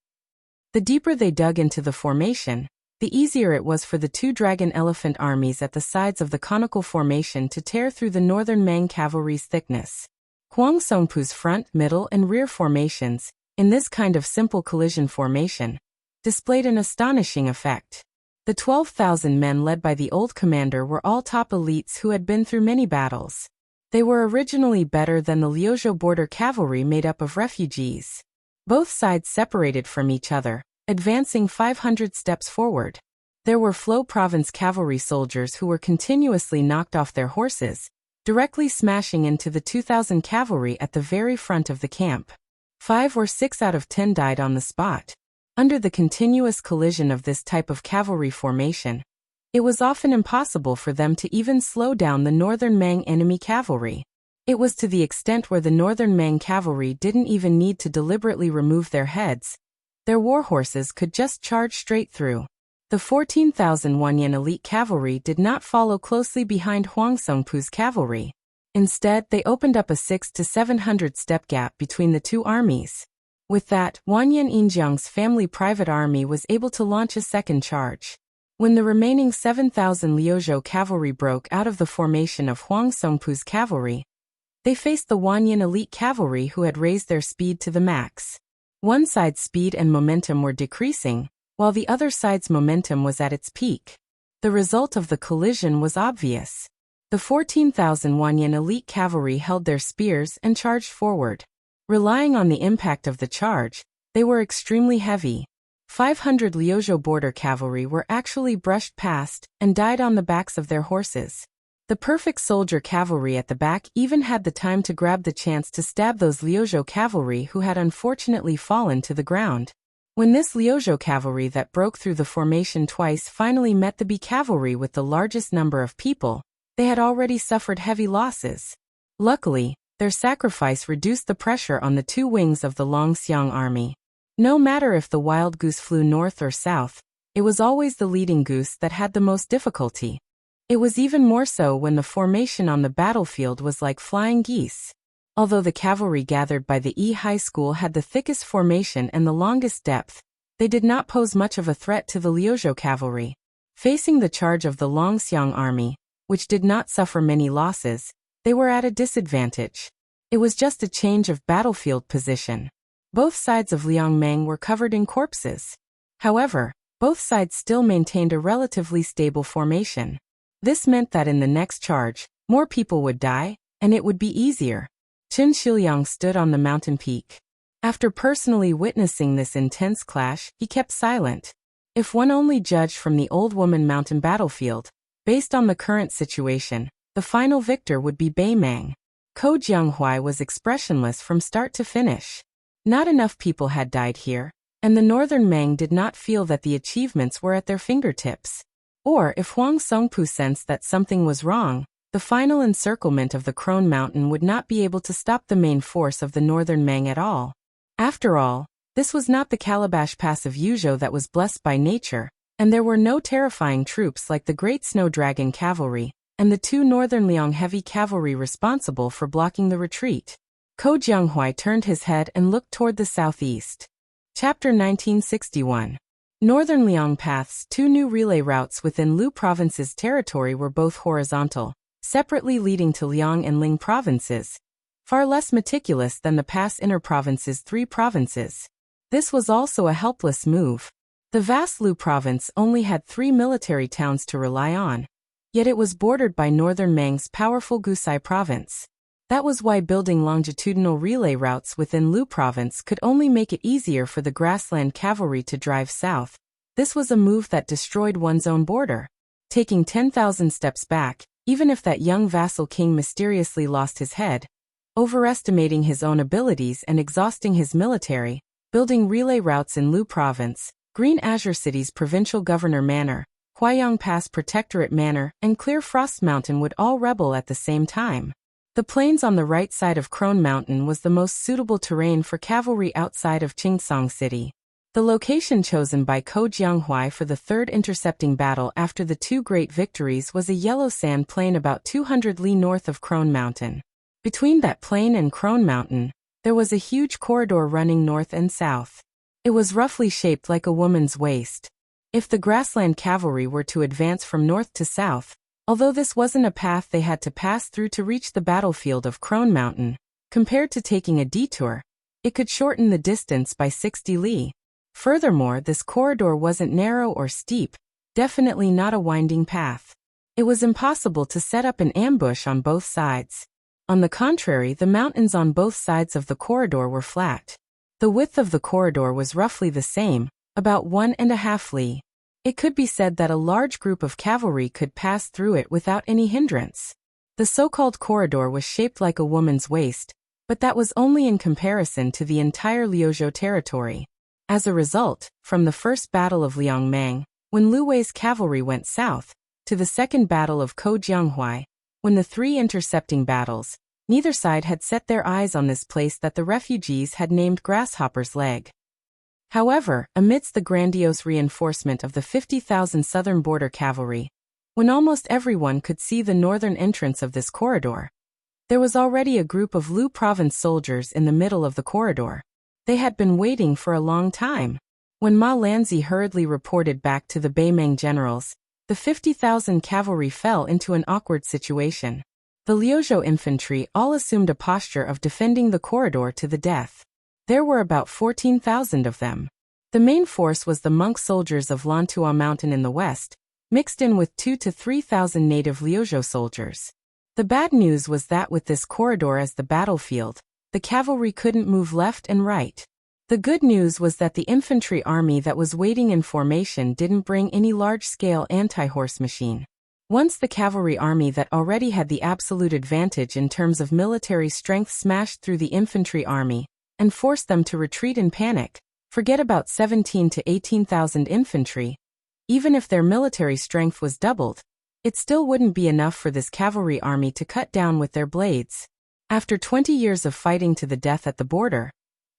The deeper they dug into the formation, the easier it was for the two dragon elephant armies at the sides of the conical formation to tear through the northern Mang cavalry's thickness. Huang Songpu's front, middle, and rear formations, in this kind of simple collision formation, displayed an astonishing effect. The 12,000 men led by the old commander were all top elites who had been through many battles. They were originally better than the Liuzhou border cavalry made up of refugees. Both sides separated from each other, advancing 500 steps forward. There were Flo province cavalry soldiers who were continuously knocked off their horses, directly smashing into the 2,000 cavalry at the very front of the camp. 5 or 6 out of 10 died on the spot. Under the continuous collision of this type of cavalry formation, it was often impossible for them to even slow down the northern Mang enemy cavalry. It was to the extent where the northern Mang cavalry didn't even need to deliberately remove their heads. Their warhorses could just charge straight through. The 14,000 Wanyan elite cavalry did not follow closely behind Huang Songpu's cavalry. Instead, they opened up a 600 to 700 step gap between the two armies. With that, Wanyan Yinjiang's family private army was able to launch a second charge. When the remaining 7,000 Liuzhou cavalry broke out of the formation of Huang Songpu's cavalry, they faced the Wanyan elite cavalry who had raised their speed to the max. One side's speed and momentum were decreasing, while the other side's momentum was at its peak. The result of the collision was obvious. The 14,000 Wanyan elite cavalry held their spears and charged forward. Relying on the impact of the charge, they were extremely heavy. 500 Liuzhou border cavalry were actually brushed past and died on the backs of their horses. The perfect soldier cavalry at the back even had the time to grab the chance to stab those Liuzhou cavalry who had unfortunately fallen to the ground. When this Liuzhou cavalry that broke through the formation twice finally met the B cavalry with the largest number of people, they had already suffered heavy losses. Luckily, their sacrifice reduced the pressure on the two wings of the Longxiang army. No matter if the wild goose flew north or south, it was always the leading goose that had the most difficulty. It was even more so when the formation on the battlefield was like flying geese. Although the cavalry gathered by the E High School had the thickest formation and the longest depth, they did not pose much of a threat to the Liuzhou cavalry. Facing the charge of the Longxiang army, which did not suffer many losses, they were at a disadvantage. It was just a change of battlefield position. Both sides of Liangmeng were covered in corpses. However, both sides still maintained a relatively stable formation. This meant that in the next charge, more people would die, and it would be easier. Qin Shiliang stood on the mountain peak. After personally witnessing this intense clash, he kept silent. If one only judged from the Old Woman Mountain battlefield, based on the current situation, the final victor would be Beimang. Ko Jianghuai was expressionless from start to finish. Not enough people had died here, and the Northern Meng did not feel that the achievements were at their fingertips. Or if Huang Songpu sensed that something was wrong, the final encirclement of the Crone Mountain would not be able to stop the main force of the Northern Meng at all. After all, this was not the Calabash Pass of Yuzhou that was blessed by nature, and there were no terrifying troops like the Great Snow Dragon Cavalry, and the two Northern Liang heavy cavalry responsible for blocking the retreat. Ko Jianghuai turned his head and looked toward the southeast. Chapter 1961. Northern Liang Path's two new relay routes within Lu Province's territory were both horizontal, separately leading to Liang and Ling provinces, far less meticulous than the pass inter-province's 3 provinces. This was also a helpless move. The vast Lu province only had 3 military towns to rely on, yet it was bordered by Northern Meng's powerful Gusai province. That was why building longitudinal relay routes within Lu province could only make it easier for the grassland cavalry to drive south. This was a move that destroyed one's own border. Taking 10,000 steps back, even if that young vassal king mysteriously lost his head, overestimating his own abilities and exhausting his military, building relay routes in Lu province, Green Azure City's provincial governor manor, Huayang Pass Protectorate Manor, and Clear Frost Mountain would all rebel at the same time. The plains on the right side of Crone Mountain was the most suitable terrain for cavalry outside of Qingsong City. The location chosen by Ko Jianghuai for the third intercepting battle after the 2 great victories was a yellow sand plain about 200 li north of Crone Mountain. Between that plain and Crone Mountain, there was a huge corridor running north and south. It was roughly shaped like a woman's waist. If the grassland cavalry were to advance from north to south, although this wasn't a path they had to pass through to reach the battlefield of Crone Mountain, compared to taking a detour, it could shorten the distance by 60 li. Furthermore, this corridor wasn't narrow or steep, definitely not a winding path. It was impossible to set up an ambush on both sides. On the contrary, the mountains on both sides of the corridor were flat. The width of the corridor was roughly the same, about 1.5 li. It could be said that a large group of cavalry could pass through it without any hindrance. The so-called corridor was shaped like a woman's waist, but that was only in comparison to the entire Liuzhou territory. As a result, from the first battle of Liangmeng, when Lu Wei's cavalry went south, to the second battle of Ko Jianghuai, when the 3 intercepting battles, neither side had set their eyes on this place that the refugees had named Grasshopper's Leg. However, amidst the grandiose reinforcement of the 50,000 southern border cavalry, when almost everyone could see the northern entrance of this corridor, there was already a group of Lu province soldiers in the middle of the corridor. They had been waiting for a long time. When Ma Lanzi hurriedly reported back to the Beimeng generals, the 50,000 cavalry fell into an awkward situation. The Liuzhou infantry all assumed a posture of defending the corridor to the death. There were about 14,000 of them. The main force was the monk soldiers of Lantua Mountain in the west, mixed in with 2,000 to 3,000 native Liuzhou soldiers. The bad news was that with this corridor as the battlefield, the cavalry couldn't move left and right. The good news was that the infantry army that was waiting in formation didn't bring any large-scale anti-horse machine. Once the cavalry army that already had the absolute advantage in terms of military strength smashed through the infantry army and forced them to retreat in panic, forget about 17,000 to 18,000 infantry. Even if their military strength was doubled, it still wouldn't be enough for this cavalry army to cut down with their blades. After 20 years of fighting to the death at the border,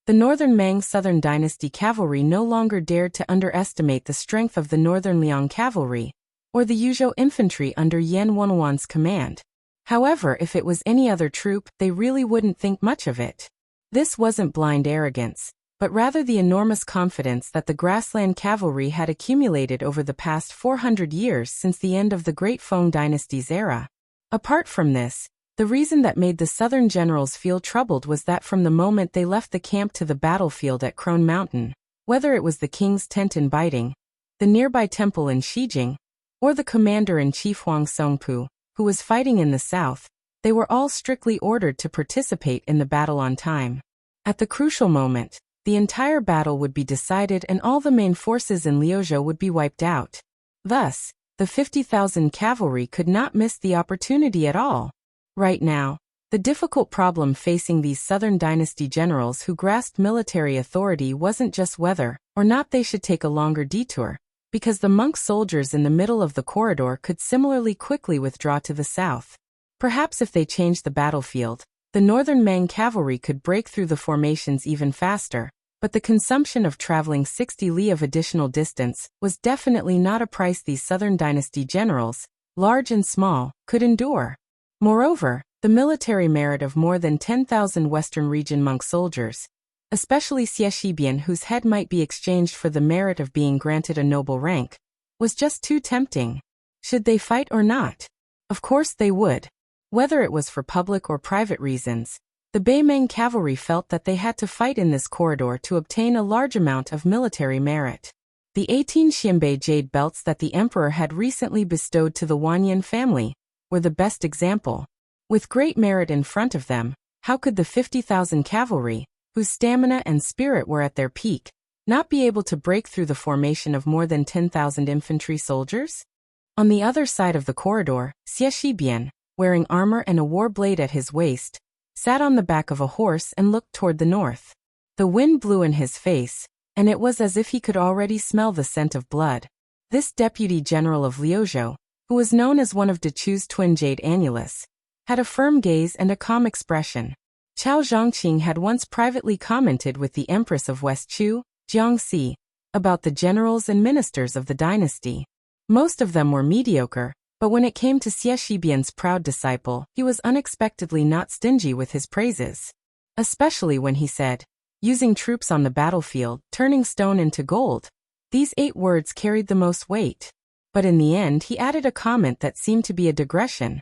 the Northern Meng Southern Dynasty cavalry no longer dared to underestimate the strength of the Northern Liang cavalry, or the Yuzhou infantry under Yan Wenwan's command. However, if it was any other troop, they really wouldn't think much of it. This wasn't blind arrogance, but rather the enormous confidence that the grassland cavalry had accumulated over the past 400 years since the end of the Great Feng dynasty's era. Apart from this, the reason that made the southern generals feel troubled was that from the moment they left the camp to the battlefield at Crone Mountain, whether it was the king's tent in Baiting, the nearby temple in Shijing, or the commander-in-chief Huang Songpu, who was fighting in the south, they were all strictly ordered to participate in the battle on time. At the crucial moment, the entire battle would be decided and all the main forces in Liuzhou would be wiped out. Thus, the 50,000 cavalry could not miss the opportunity at all. Right now, the difficult problem facing these southern dynasty generals who grasped military authority wasn't just whether or not they should take a longer detour, because the monk soldiers in the middle of the corridor could similarly quickly withdraw to the south. Perhaps if they changed the battlefield, the northern Mang cavalry could break through the formations even faster, but the consumption of traveling 60 li of additional distance was definitely not a price these southern dynasty generals, large and small, could endure. Moreover, the military merit of more than 10,000 Western region monk soldiers, especially Xie Shibian, whose head might be exchanged for the merit of being granted a noble rank, was just too tempting. Should they fight or not? Of course they would. Whether it was for public or private reasons, the Beimeng cavalry felt that they had to fight in this corridor to obtain a large amount of military merit. The 18 Xianbei jade belts that the emperor had recently bestowed to the Wanyan family were the best example. With great merit in front of them, how could the 50,000 cavalry, whose stamina and spirit were at their peak, not be able to break through the formation of more than 10,000 infantry soldiers? On the other side of the corridor, Xie Shibian, wearing armor and a war blade at his waist, sat on the back of a horse and looked toward the north. The wind blew in his face, and it was as if he could already smell the scent of blood. This deputy general of Liuzhou, who was known as one of Dechu's twin jade annulus, had a firm gaze and a calm expression. Chao Zhongqing had once privately commented with the Empress of West Chu, Jiangxi, about the generals and ministers of the dynasty. Most of them were mediocre, but when it came to Xie Shibian's proud disciple, he was unexpectedly not stingy with his praises. Especially when he said, using troops on the battlefield, turning stone into gold. These 8 words carried the most weight. But in the end he added a comment that seemed to be a digression.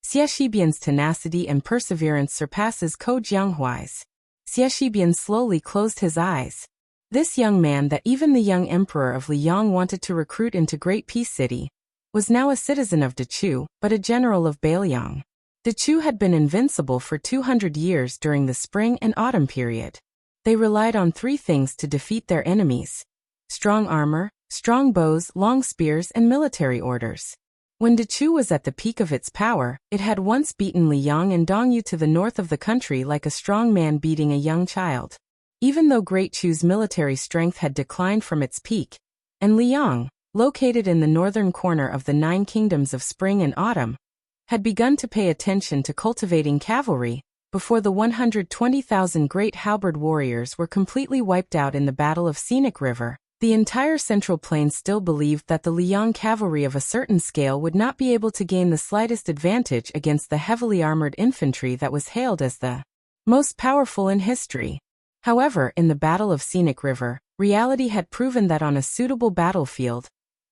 Xie Shibian's tenacity and perseverance surpasses Ko Jianghuai's. Xie Shibian slowly closed his eyes. This young man that even the young emperor of Liang wanted to recruit into Great Peace City was now a citizen of Dechu, but a general of Bailiang. Dechu had been invincible for 200 years during the spring and autumn period. They relied on 3 things to defeat their enemies: strong armor, strong bows, long spears, and military orders. When Dechu was at the peak of its power, it had once beaten Liang and Dongyu to the north of the country like a strong man beating a young child. Even though Great Chu's military strength had declined from its peak, and Liang, located in the northern corner of the 9 kingdoms of spring and autumn, had begun to pay attention to cultivating cavalry, before the 120,000 great halberd warriors were completely wiped out in the Battle of Scenic River, the entire Central Plain still believed that the Liang cavalry of a certain scale would not be able to gain the slightest advantage against the heavily armored infantry that was hailed as the most powerful in history. However, in the Battle of Scenic River, reality had proven that on a suitable battlefield,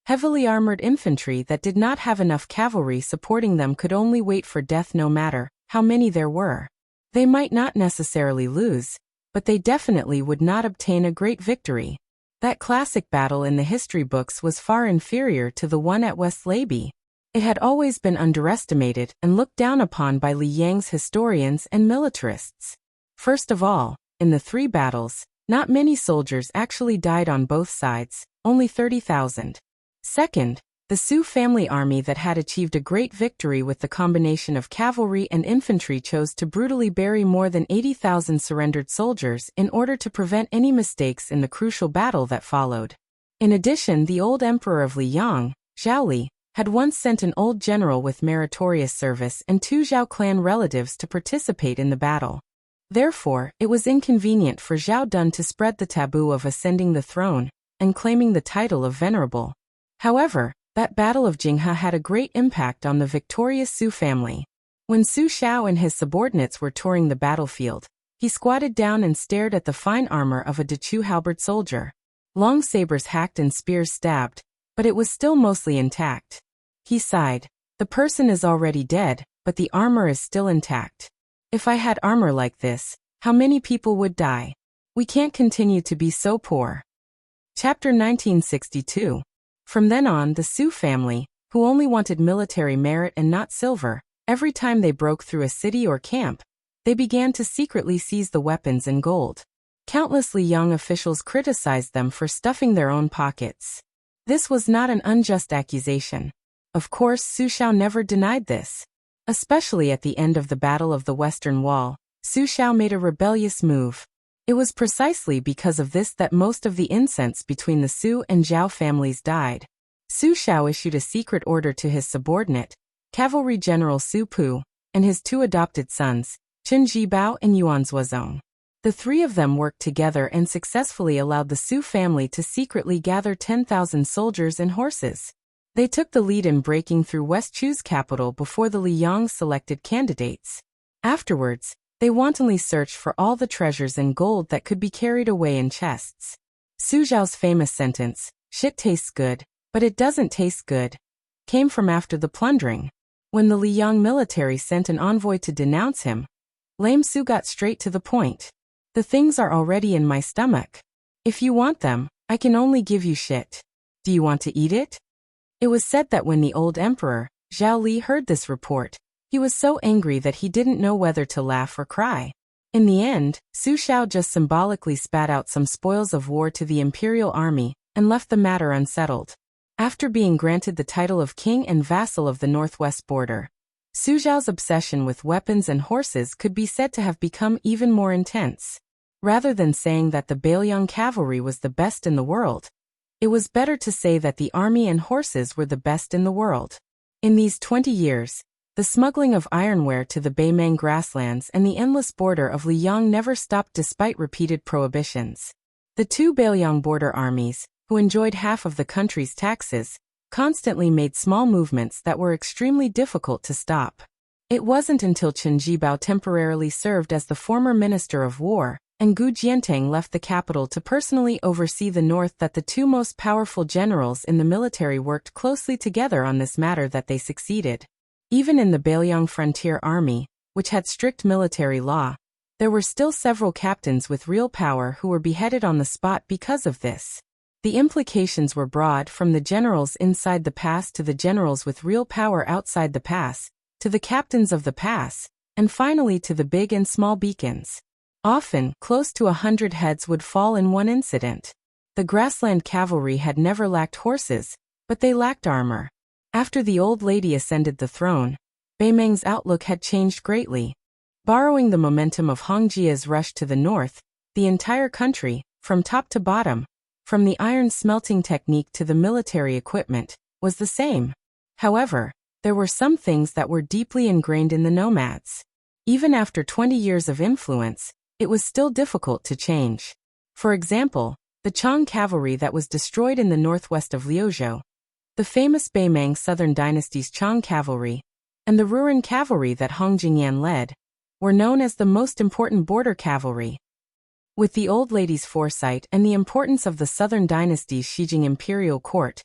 heavily armored infantry that did not have enough cavalry supporting them could only wait for death no matter how many there were. They might not necessarily lose, but they definitely would not obtain a great victory. That classic battle in the history books was far inferior to the one at West Leiby. It had always been underestimated and looked down upon by Li Yang's historians and militarists. First of all, in the 3 battles, not many soldiers actually died on both sides, only 30,000. Second, the Su family army that had achieved a great victory with the combination of cavalry and infantry chose to brutally bury more than 80,000 surrendered soldiers in order to prevent any mistakes in the crucial battle that followed. In addition, the old emperor of Liang, Zhao, had once sent an old general with meritorious service and 2 Zhao clan relatives to participate in the battle. Therefore, it was inconvenient for Zhao Dun to spread the taboo of ascending the throne and claiming the title of venerable. However, that Battle of Jinghe had a great impact on the victorious Su family. When Su Xiao and his subordinates were touring the battlefield, he squatted down and stared at the fine armor of a Dechu halberd soldier. Long sabers hacked and spears stabbed, but it was still mostly intact. He sighed. The person is already dead, but the armor is still intact. If I had armor like this, how many people would die? We can't continue to be so poor. Chapter 1962. From then on, the Su family, who only wanted military merit and not silver, every time they broke through a city or camp, they began to secretly seize the weapons and gold. Countless young officials criticized them for stuffing their own pockets. This was not an unjust accusation. Of course, Su Xiao never denied this. Especially at the end of the Battle of the Western Wall, Su Xiao made a rebellious move. It was precisely because of this that most of the incense between the Su and Zhao families died. Su Xiao issued a secret order to his subordinate, Cavalry General Su Pu, and his two adopted sons, Chen Zhibao and Yuan Zuozong. The three of them worked together and successfully allowed the Su family to secretly gather 10,000 soldiers and horses. They took the lead in breaking through West Chu's capital before the Liang selected candidates. Afterwards, they wantonly searched for all the treasures and gold that could be carried away in chests. Su Zhao's famous sentence, "Shit tastes good, but it doesn't taste good," came from after the plundering. When the Liang military sent an envoy to denounce him, Lame Su got straight to the point. "The things are already in my stomach. If you want them, I can only give you shit. Do you want to eat it?" It was said that when the old emperor, Zhao Li, heard this report, he was so angry that he didn't know whether to laugh or cry. In the end, Su Xiao just symbolically spat out some spoils of war to the imperial army and left the matter unsettled. After being granted the title of king and vassal of the northwest border, Su Zhao's obsession with weapons and horses could be said to have become even more intense. Rather than saying that the Bailiang cavalry was the best in the world, it was better to say that the army and horses were the best in the world. In these 20 years, the smuggling of ironware to the Beimang grasslands and the endless border of Liang never stopped despite repeated prohibitions. The two Bailiang border armies, who enjoyed half of the country's taxes, constantly made small movements that were extremely difficult to stop. It wasn't until Chen Zhibao temporarily served as the former Minister of War, and Gu Jiantang left the capital to personally oversee the north that the two most powerful generals in the military worked closely together on this matter that they succeeded. Even in the Bailiang Frontier Army, which had strict military law, there were still several captains with real power who were beheaded on the spot because of this. The implications were broad, from the generals inside the pass to the generals with real power outside the pass, to the captains of the pass, and finally to the big and small beacons. Often, close to 100 heads would fall in one incident. The grassland cavalry had never lacked horses, but they lacked armor. After the old lady ascended the throne, Beimang's outlook had changed greatly. Borrowing the momentum of Hongjia's rush to the north, the entire country, from top to bottom, from the iron smelting technique to the military equipment, was the same. However, there were some things that were deeply ingrained in the nomads. Even after 20 years of influence, it was still difficult to change. For example, the Chang cavalry that was destroyed in the northwest of Liuzhou, the famous Beimang Southern Dynasty's Chang cavalry, and the Ruren cavalry that Hong Jingyan led, were known as the most important border cavalry. With the old lady's foresight and the importance of the Southern Dynasty's Shijing imperial court,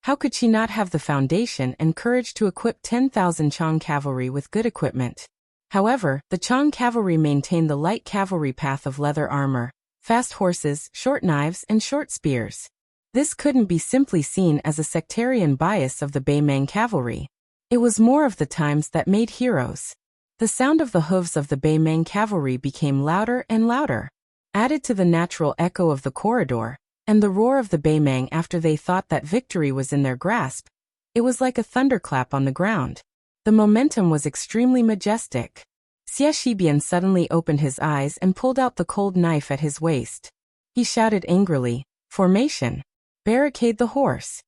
how could she not have the foundation and courage to equip 10,000 Chang cavalry with good equipment? However, the Chang cavalry maintained the light cavalry path of leather armor, fast horses, short knives, and short spears. This couldn't be simply seen as a sectarian bias of the Beimang cavalry. It was more of the times that made heroes. The sound of the hooves of the Beimang cavalry became louder and louder. Added to the natural echo of the corridor, and the roar of the Beimang after they thought that victory was in their grasp, it was like a thunderclap on the ground. The momentum was extremely majestic. Xie Shibian suddenly opened his eyes and pulled out the cold knife at his waist. He shouted angrily, "Formation! Barricade the horse!"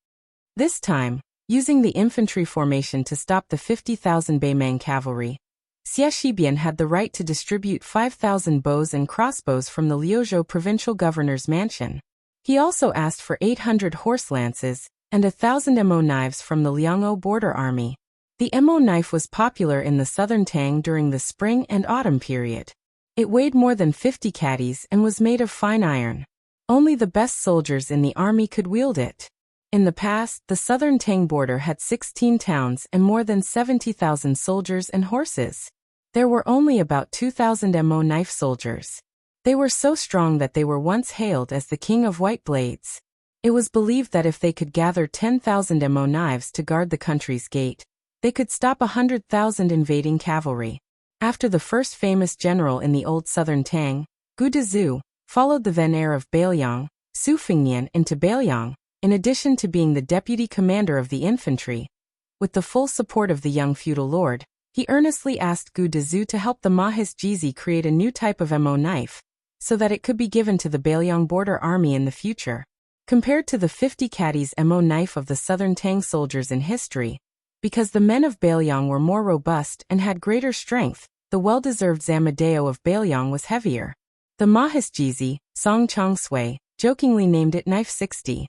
This time, using the infantry formation to stop the 50,000 Beimang cavalry, Xie Shibian had the right to distribute 5,000 bows and crossbows from the Liuzhou provincial governor's mansion. He also asked for 800 horse lances and 1,000 mo knives from the Liang'o border army. The Emo knife was popular in the southern Tang during the spring and autumn period. It weighed more than 50 caddies and was made of fine iron. Only the best soldiers in the army could wield it. In the past, the southern Tang border had 16 towns and more than 70,000 soldiers and horses. There were only about 2,000 Emo knife soldiers. They were so strong that they were once hailed as the king of white blades. It was believed that if they could gather 10,000 Emo knives to guard the country's gate, they could stop 100,000 invading cavalry. After the first famous general in the old southern Tang, Gu Dezhu, followed the then heir of Bailiang, Su Fengnian, into Bailiang, in addition to being the deputy commander of the infantry. With the full support of the young feudal lord, he earnestly asked Gu Dezhu to help the Mahis Jizi create a new type of Emo knife, so that it could be given to the Bailiang border army in the future. Compared to the 50 caddies Emo knife of the southern Tang soldiers in history, because the men of Bailiang were more robust and had greater strength, the well-deserved Zamadeo of Bailiang was heavier. The Mahis Jizi, Song Chong Sui, jokingly named it Knife 60.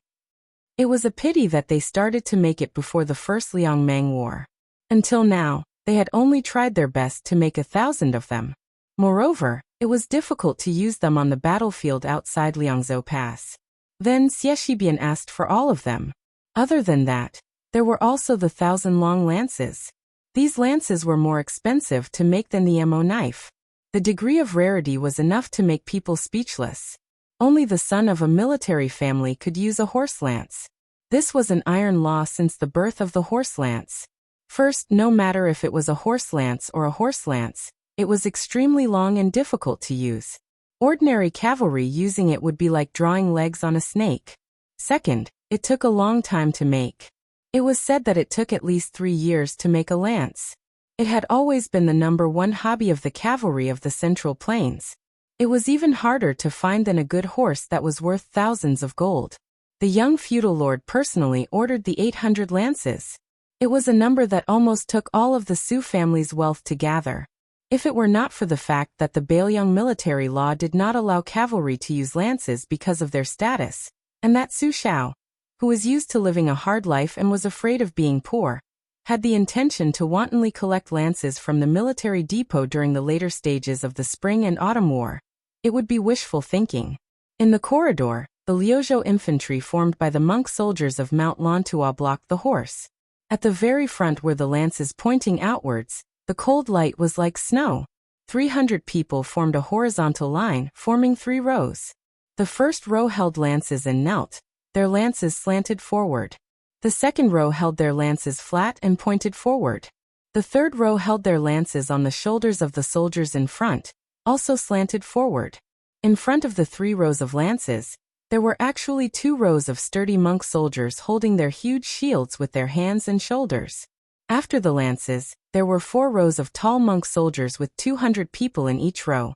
It was a pity that they started to make it before the First Liang Mang War. Until now, they had only tried their best to make 1,000 of them. Moreover, it was difficult to use them on the battlefield outside Liangzhou Pass. Then Xie Shibian asked for all of them. Other than that, there were also the 1,000-long lances. These lances were more expensive to make than the Emo knife. The degree of rarity was enough to make people speechless. Only the son of a military family could use a horse lance. This was an iron law since the birth of the horse lance. First, no matter if it was a horse lance or a horse lance, it was extremely long and difficult to use. Ordinary cavalry using it would be like drawing legs on a snake. Second, it took a long time to make. It was said that it took at least 3 years to make a lance. It had always been the #1 hobby of the cavalry of the Central Plains. It was even harder to find than a good horse that was worth thousands of gold. The young feudal lord personally ordered the 800 lances. It was a number that almost took all of the Su family's wealth to gather. If it were not for the fact that the Bailiang military law did not allow cavalry to use lances because of their status, and that Su Shao, who was used to living a hard life and was afraid of being poor, had the intention to wantonly collect lances from the military depot during the later stages of the Spring and Autumn War, it would be wishful thinking. In the corridor, the Liuzhou infantry formed by the monk soldiers of Mount Lantua blocked the horse. At the very front were the lances pointing outwards. The cold light was like snow. 300 people formed a horizontal line, forming 3 rows. The first row held lances and knelt, their lances slanted forward. The second row held their lances flat and pointed forward. The third row held their lances on the shoulders of the soldiers in front, also slanted forward. In front of the 3 rows of lances, there were actually 2 rows of sturdy monk soldiers holding their huge shields with their hands and shoulders. After the lances, there were 4 rows of tall monk soldiers with 200 people in each row,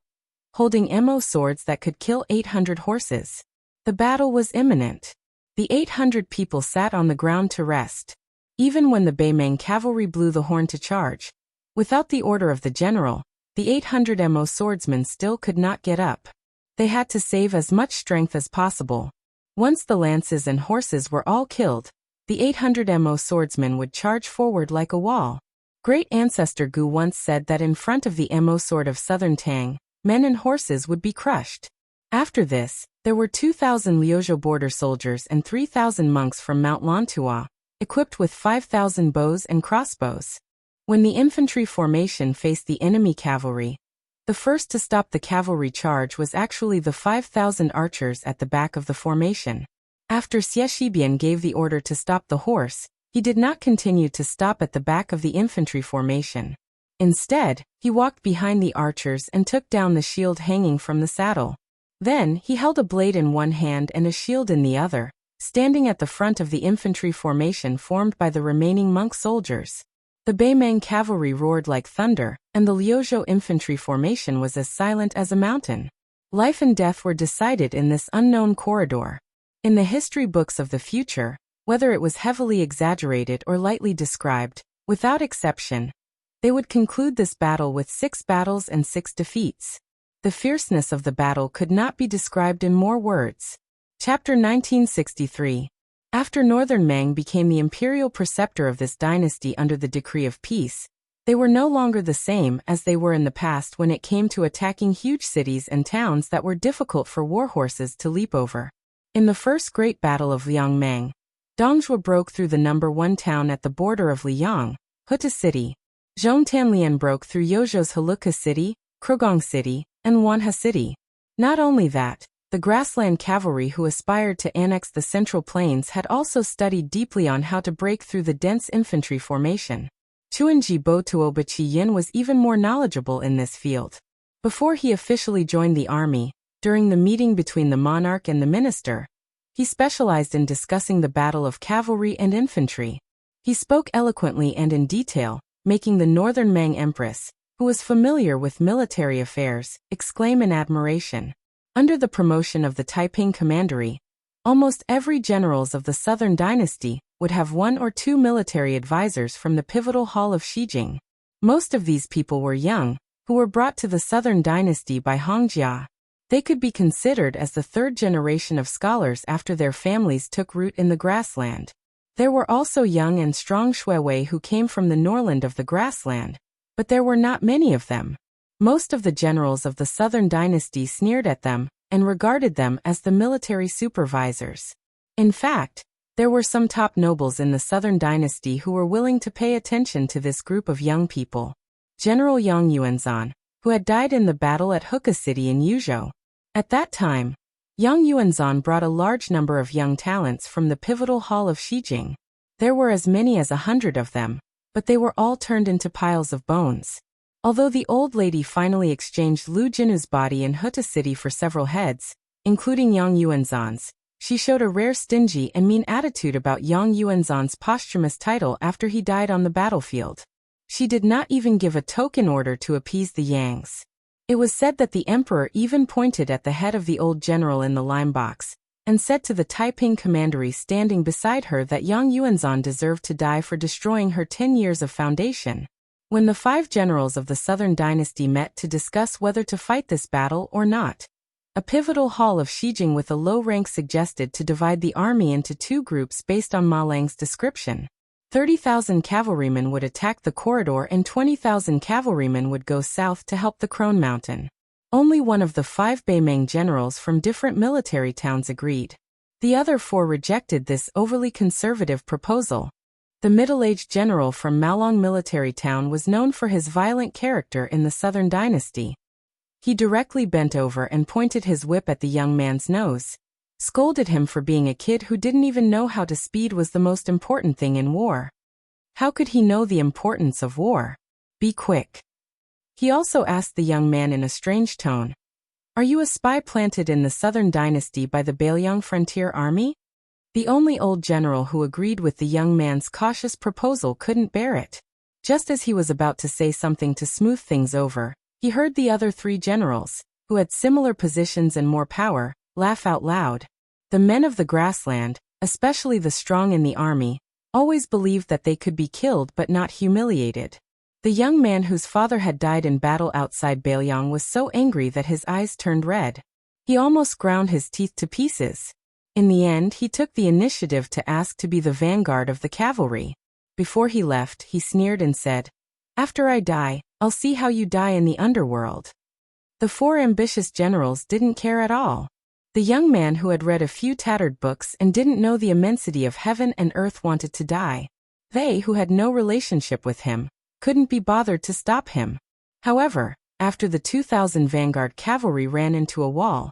holding Emo swords that could kill 800 horses. The battle was imminent. The 800 people sat on the ground to rest. Even when the Beimang cavalry blew the horn to charge, without the order of the general, the 800 Emo swordsmen still could not get up. They had to save as much strength as possible. Once the lances and horses were all killed, the 800 Emo swordsmen would charge forward like a wall. Great ancestor Gu once said that in front of the Emo sword of southern Tang, men and horses would be crushed. After this, there were 2,000 Liuzhou border soldiers and 3,000 monks from Mount Lantua, equipped with 5,000 bows and crossbows. When the infantry formation faced the enemy cavalry, the first to stop the cavalry charge was actually the 5,000 archers at the back of the formation. After Xie Shibian gave the order to stop the horse, he did not continue to stop at the back of the infantry formation. Instead, he walked behind the archers and took down the shield hanging from the saddle. Then, he held a blade in one hand and a shield in the other, standing at the front of the infantry formation formed by the remaining monk soldiers. The Beimang cavalry roared like thunder, and the Liuzhou infantry formation was as silent as a mountain. Life and death were decided in this unknown corridor. In the history books of the future, whether it was heavily exaggerated or lightly described, without exception, they would conclude this battle with 6 battles and 6 defeats. The fierceness of the battle could not be described in more words. Chapter 1963. After Northern Mang became the imperial preceptor of this dynasty under the decree of peace, they were no longer the same as they were in the past when it came to attacking huge cities and towns that were difficult for warhorses to leap over. In the First Great Battle of Liangmang, Dongzhuo broke through the #1 town at the border of Liang, Huta City. Zhongtanlian broke through Yozhou's Haluka City, Krogong City, and Wanha City. Not only that, the grassland cavalry who aspired to annex the Central Plains had also studied deeply on how to break through the dense infantry formation. Chuanji Botuobachi Yin was even more knowledgeable in this field. Before he officially joined the army, during the meeting between the monarch and the minister, he specialized in discussing the battle of cavalry and infantry. He spoke eloquently and in detail, making the Northern Mang Empress, who was familiar with military affairs, exclaim in admiration. Under the promotion of the Taiping Commandery, almost every generals of the Southern Dynasty would have 1 or 2 military advisors from the pivotal hall of Xijing. Most of these people were young, who were brought to the Southern Dynasty by Hongjia. They could be considered as the 3rd generation of scholars after their families took root in the grassland. There were also young and strong Shuiwei who came from the Norland of the grassland, but there were not many of them. Most of the generals of the Southern Dynasty sneered at them and regarded them as the military supervisors. In fact, there were some top nobles in the Southern Dynasty who were willing to pay attention to this group of young people. General Yang Yuanzhan, who had died in the battle at Huka City in Yuzhou. At that time, Yang Yuanzhan brought a large number of young talents from the pivotal hall of Xijing. There were as many as 100 of them, but they were all turned into piles of bones. Although the old lady finally exchanged Lu Jinu's body in Huta City for several heads, including Yang Yuanzhan's, she showed a rare stingy and mean attitude about Yang Yuanzhan's posthumous title after he died on the battlefield. She did not even give a token order to appease the Yangs. It was said that the emperor even pointed at the head of the old general in the lime box, and said to the Taiping Commandery standing beside her that Yang Yuanzhan deserved to die for destroying her 10 years of foundation. When the 5 generals of the Southern Dynasty met to discuss whether to fight this battle or not, a pivotal hall of Xijing with a low rank suggested to divide the army into 2 groups based on Ma Lang's description. 30,000 cavalrymen would attack the corridor and 20,000 cavalrymen would go south to help the Crone Mountain. Only one of the 5 Beimeng generals from different military towns agreed. The other 4 rejected this overly conservative proposal. The middle-aged general from Malong military town was known for his violent character in the Southern Dynasty. He directly bent over and pointed his whip at the young man's nose, scolded him for being a kid who didn't even know how to speed was the most important thing in war. How could he know the importance of war? Be quick. He also asked the young man in a strange tone, "Are you a spy planted in the Southern Dynasty by the Beiliang Frontier Army?" The only old general who agreed with the young man's cautious proposal couldn't bear it. Just as he was about to say something to smooth things over, he heard the other 3 generals, who had similar positions and more power, laugh out loud. The men of the grassland, especially the strong in the army, always believed that they could be killed but not humiliated. The young man whose father had died in battle outside Beiliang was so angry that his eyes turned red. He almost ground his teeth to pieces. In the end, he took the initiative to ask to be the vanguard of the cavalry. Before he left, he sneered and said, "After I die, I'll see how you die in the underworld." The 4 ambitious generals didn't care at all. The young man who had read a few tattered books and didn't know the immensity of heaven and earth wanted to die. They, who had no relationship with him, couldn't be bothered to stop him. However, after the 2,000 vanguard cavalry ran into a wall,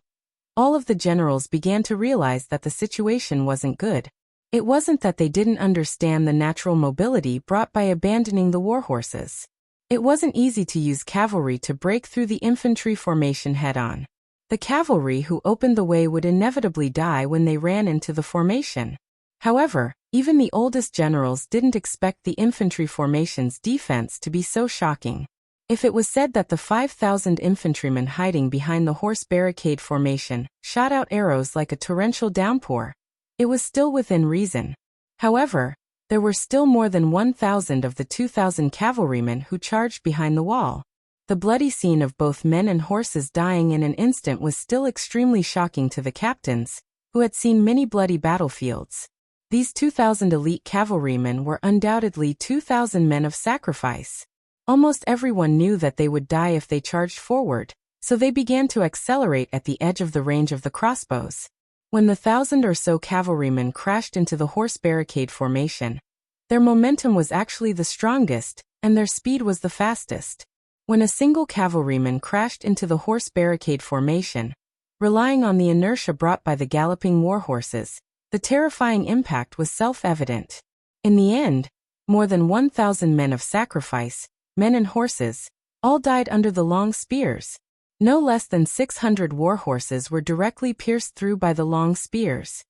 all of the generals began to realize that the situation wasn't good. It wasn't that they didn't understand the natural mobility brought by abandoning the warhorses. It wasn't easy to use cavalry to break through the infantry formation head-on. The cavalry who opened the way would inevitably die when they ran into the formation. However, even the oldest generals didn't expect the infantry formation's defense to be so shocking. If it was said that the 5,000 infantrymen hiding behind the horse barricade formation shot out arrows like a torrential downpour, it was still within reason. However, there were still more than 1,000 of the 2,000 cavalrymen who charged behind the wall. The bloody scene of both men and horses dying in an instant was still extremely shocking to the captains, who had seen many bloody battlefields. These 2,000 elite cavalrymen were undoubtedly 2,000 men of sacrifice. Almost everyone knew that they would die if they charged forward, so they began to accelerate at the edge of the range of the crossbows. When the 1,000 or so cavalrymen crashed into the horse barricade formation, their momentum was actually the strongest, and their speed was the fastest. When a single cavalryman crashed into the horse barricade formation, relying on the inertia brought by the galloping war horses, the terrifying impact was self-evident. In the end, more than 1,000 men of sacrifice, men and horses, all died under the long spears. No less than 600 war horses were directly pierced through by the long spears.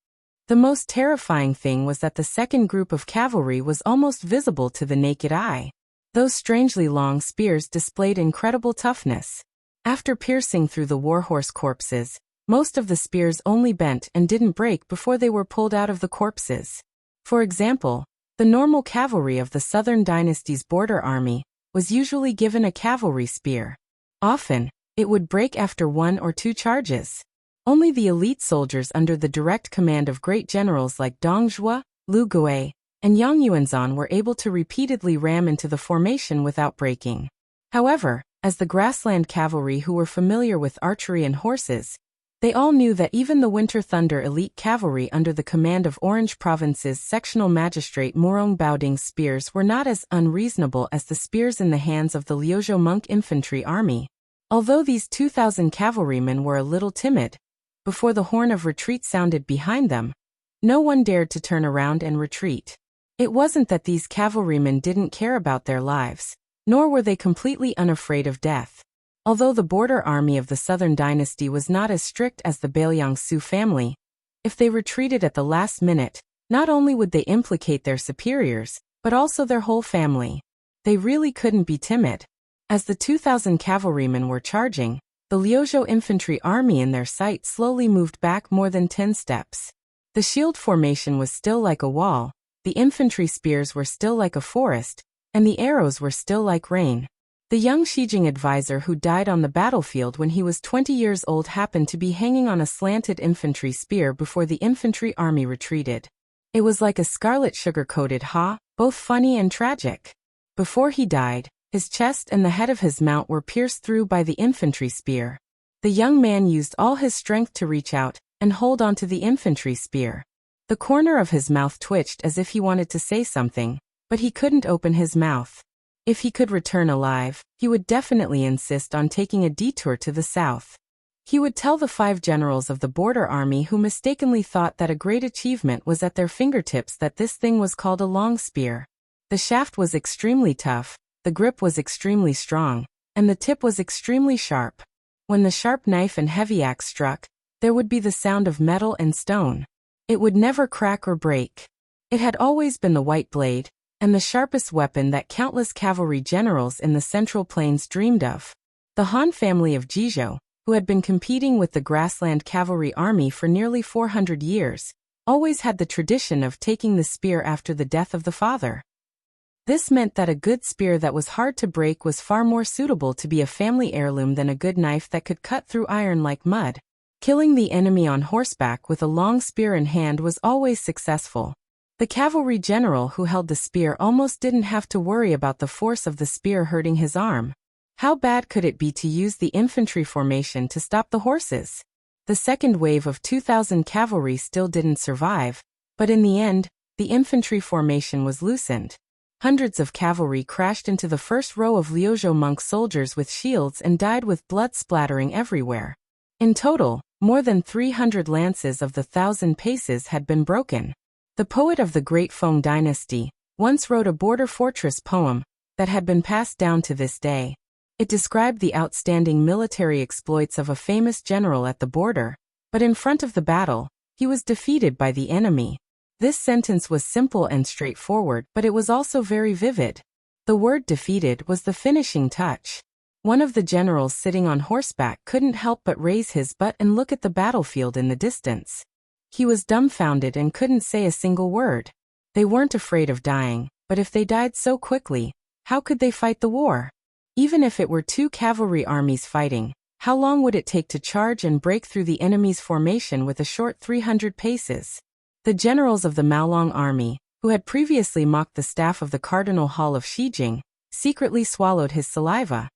The most terrifying thing was that the second group of cavalry was almost visible to the naked eye. Those strangely long spears displayed incredible toughness. After piercing through the warhorse corpses, most of the spears only bent and didn't break before they were pulled out of the corpses. For example, the normal cavalry of the Southern Dynasty's border army was usually given a cavalry spear. Often, it would break after 1 or 2 charges. Only the elite soldiers under the direct command of great generals like Dong Zhuo, Liu Gui, and Yang Yuanzhan were able to repeatedly ram into the formation without breaking. However, as the grassland cavalry who were familiar with archery and horses, they all knew that even the Winter Thunder elite cavalry under the command of Orange Province's sectional magistrate Morong Baoding's spears were not as unreasonable as the spears in the hands of the Liuzhou monk infantry army. Although these 2,000 cavalrymen were a little timid, before the horn of retreat sounded behind them, no one dared to turn around and retreat. It wasn't that these cavalrymen didn't care about their lives, nor were they completely unafraid of death. Although the border army of the Southern Dynasty was not as strict as the Bailiang-Su family, if they retreated at the last minute, not only would they implicate their superiors, but also their whole family. They really couldn't be timid. As the 2,000 cavalrymen were charging, the Liuzhou infantry army in their sight slowly moved back more than 10 steps. The shield formation was still like a wall, the infantry spears were still like a forest, and the arrows were still like rain. The young Shijing advisor who died on the battlefield when he was 20 years old happened to be hanging on a slanted infantry spear before the infantry army retreated. It was like a scarlet sugar-coated both funny and tragic. Before he died, his chest and the head of his mount were pierced through by the infantry spear. The young man used all his strength to reach out and hold onto the infantry spear. The corner of his mouth twitched as if he wanted to say something, but he couldn't open his mouth. If he could return alive, he would definitely insist on taking a detour to the south. He would tell the 5 generals of the border army who mistakenly thought that a great achievement was at their fingertips that this thing was called a long spear. The shaft was extremely tough, the grip was extremely strong, and the tip was extremely sharp. When the sharp knife and heavy axe struck, there would be the sound of metal and stone. It would never crack or break. It had always been the white blade, and the sharpest weapon that countless cavalry generals in the Central Plains dreamed of. The Han family of Jizhou, who had been competing with the grassland cavalry army for nearly 400 years, always had the tradition of taking the spear after the death of the father. This meant that a good spear that was hard to break was far more suitable to be a family heirloom than a good knife that could cut through iron like mud. Killing the enemy on horseback with a long spear in hand was always successful. The cavalry general who held the spear almost didn't have to worry about the force of the spear hurting his arm. How bad could it be to use the infantry formation to stop the horses? The second wave of 2,000 cavalry still didn't survive, but in the end, the infantry formation was loosened. Hundreds of cavalry crashed into the first row of Liuzhou monk soldiers with shields and died with blood splattering everywhere. In total, more than 300 lances of the 1,000 paces had been broken. The poet of the Great Feng dynasty once wrote a border fortress poem that had been passed down to this day. It described the outstanding military exploits of a famous general at the border, but in front of the battle, he was defeated by the enemy. This sentence was simple and straightforward, but it was also very vivid. The word defeated was the finishing touch. One of the generals sitting on horseback couldn't help but raise his butt and look at the battlefield in the distance. He was dumbfounded and couldn't say a single word. They weren't afraid of dying, but if they died so quickly, how could they fight the war? Even if it were 2 cavalry armies fighting, how long would it take to charge and break through the enemy's formation with a short 300 paces? The generals of the Maolong army, who had previously mocked the staff of the Cardinal Hall of Shijing, secretly swallowed his saliva.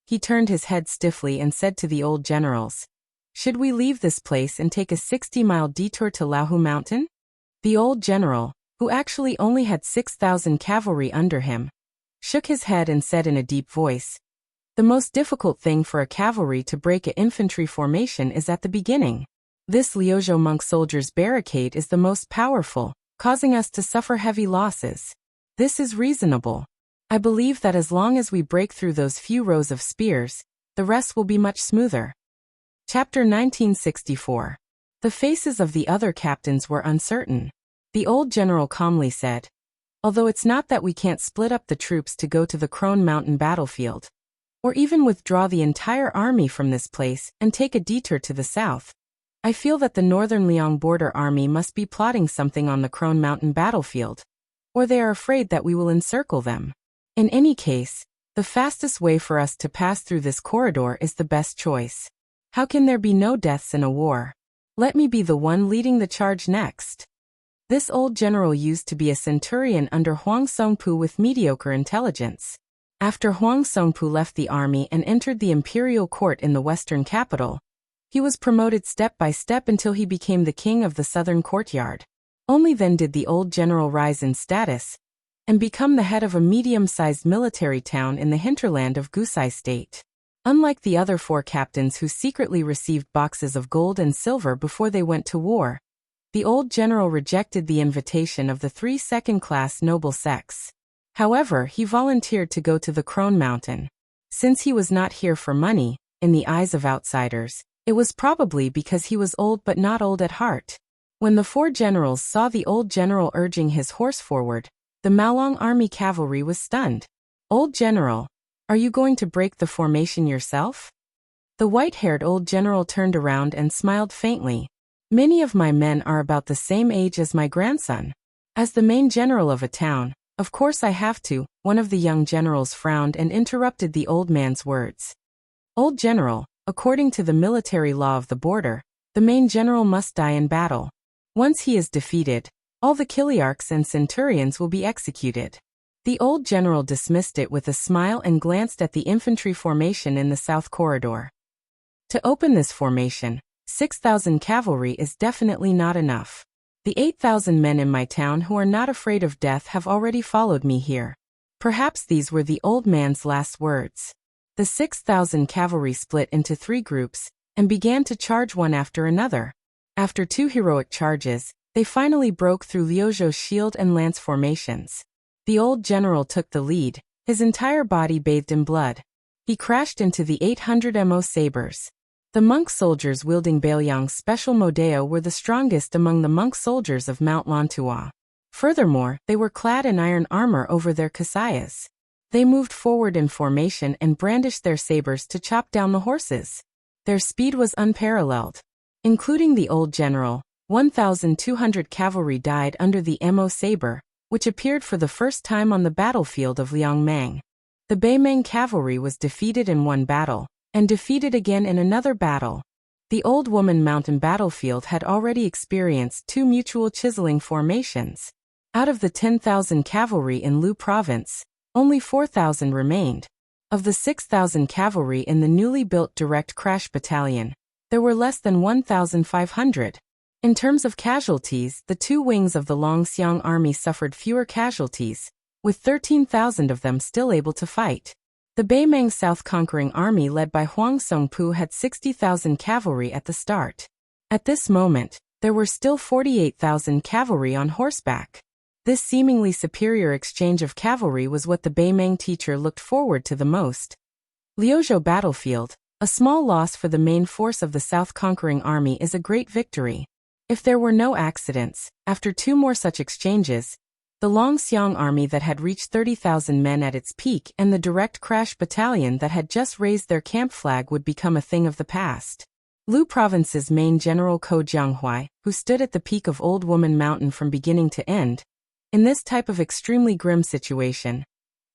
He turned his head stiffly and said to the old generals, "Should we leave this place and take a 60-mile detour to Laohu Mountain?" The old general, who actually only had 6,000 cavalry under him, shook his head and said in a deep voice, "The most difficult thing for a cavalry to break an infantry formation is at the beginning. This Liuzhou monk soldiers' barricade is the most powerful, causing us to suffer heavy losses. This is reasonable. I believe that as long as we break through those few rows of spears, the rest will be much smoother." Chapter 1964. The faces of the other captains were uncertain. The old general calmly said, "Although it's not that we can't split up the troops to go to the Crone Mountain battlefield, or even withdraw the entire army from this place and take a detour to the south, I feel that the Northern Liang border army must be plotting something on the Crone Mountain battlefield, or they are afraid that we will encircle them. In any case, the fastest way for us to pass through this corridor is the best choice. How can there be no deaths in a war? Let me be the one leading the charge next." This old general used to be a centurion under Huang Songpu with mediocre intelligence. After Huang Songpu left the army and entered the imperial court in the western capital, he was promoted step by step until he became the king of the southern courtyard. Only then did the old general rise in status and become the head of a medium-sized military town in the hinterland of Gusai State. Unlike the other 4 captains who secretly received boxes of gold and silver before they went to war, the old general rejected the invitation of the 3 second-class noble sects. However, he volunteered to go to the Crone Mountain. Since he was not here for money, in the eyes of outsiders, it was probably because he was old but not old at heart. When the 4 generals saw the old general urging his horse forward, the Maolong army cavalry was stunned. "Old general, are you going to break the formation yourself?" The white-haired old general turned around and smiled faintly. "Many of my men are about the same age as my grandson. As the main general of a town, of course I have to." One of the young generals frowned and interrupted the old man's words. "Old general, according to the military law of the border, the main general must die in battle. Once he is defeated, all the Kiliarchs and centurions will be executed." The old general dismissed it with a smile and glanced at the infantry formation in the south corridor. "To open this formation, 6,000 cavalry is definitely not enough. The 8,000 men in my town who are not afraid of death have already followed me here." Perhaps these were the old man's last words. The 6,000 cavalry split into 3 groups and began to charge one after another. After 2 heroic charges, they finally broke through Liuzhou's shield and lance formations. The old general took the lead, his entire body bathed in blood. He crashed into the 800 mo sabers. The monk soldiers wielding Baoyang's special Modeo were the strongest among the monk soldiers of Mount Lantua. Furthermore, they were clad in iron armor over their kasayas. They moved forward in formation and brandished their sabers to chop down the horses. Their speed was unparalleled. Including the old general, 1,200 cavalry died under the Mo saber, which appeared for the first time on the battlefield of Liangmang. The Beimeng cavalry was defeated in one battle, and defeated again in another battle. The Old Woman Mountain battlefield had already experienced 2 mutual chiseling formations. Out of the 10,000 cavalry in Lu province, only 4,000 remained. Of the 6,000 cavalry in the newly built Direct Crash Battalion, there were less than 1,500. In terms of casualties, the 2 wings of the Longxiang army suffered fewer casualties, with 13,000 of them still able to fight. The Beimeng South conquering army led by Huang Songpu had 60,000 cavalry at the start. At this moment, there were still 48,000 cavalry on horseback. This seemingly superior exchange of cavalry was what the Beimeng teacher looked forward to the most. Liuzhou battlefield, a small loss for the main force of the South conquering army is a great victory. If there were no accidents, after 2 more such exchanges, the Longxiang army that had reached 30,000 men at its peak and the Direct Crash Battalion that had just raised their camp flag would become a thing of the past. Lu Province's main general Ko Jianghuai, who stood at the peak of Old Woman Mountain from beginning to end, in this type of extremely grim situation,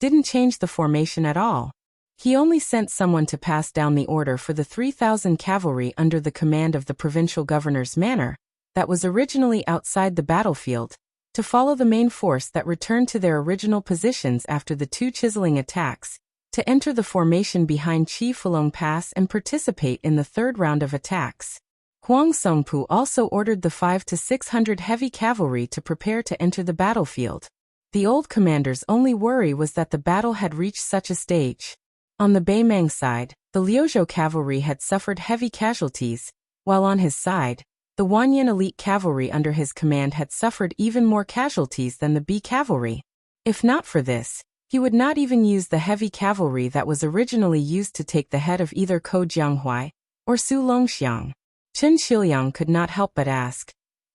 didn't change the formation at all. He only sent someone to pass down the order for the 3,000 cavalry under the command of the provincial governor's manor, that was originally outside the battlefield, to follow the main force that returned to their original positions after the two chiseling attacks, to enter the formation behind Chi Fulong Pass and participate in the third round of attacks. Huang Songpu also ordered the 500 to 600 heavy cavalry to prepare to enter the battlefield. The old commander's only worry was that the battle had reached such a stage. On the Beimang side, the Liuzhou cavalry had suffered heavy casualties, while on his side, the Wanyan elite cavalry under his command had suffered even more casualties than the B cavalry. If not for this, he would not even use the heavy cavalry that was originally used to take the head of either Ko Jianghuai or Su Longxiang. Chen Shiliang could not help but ask,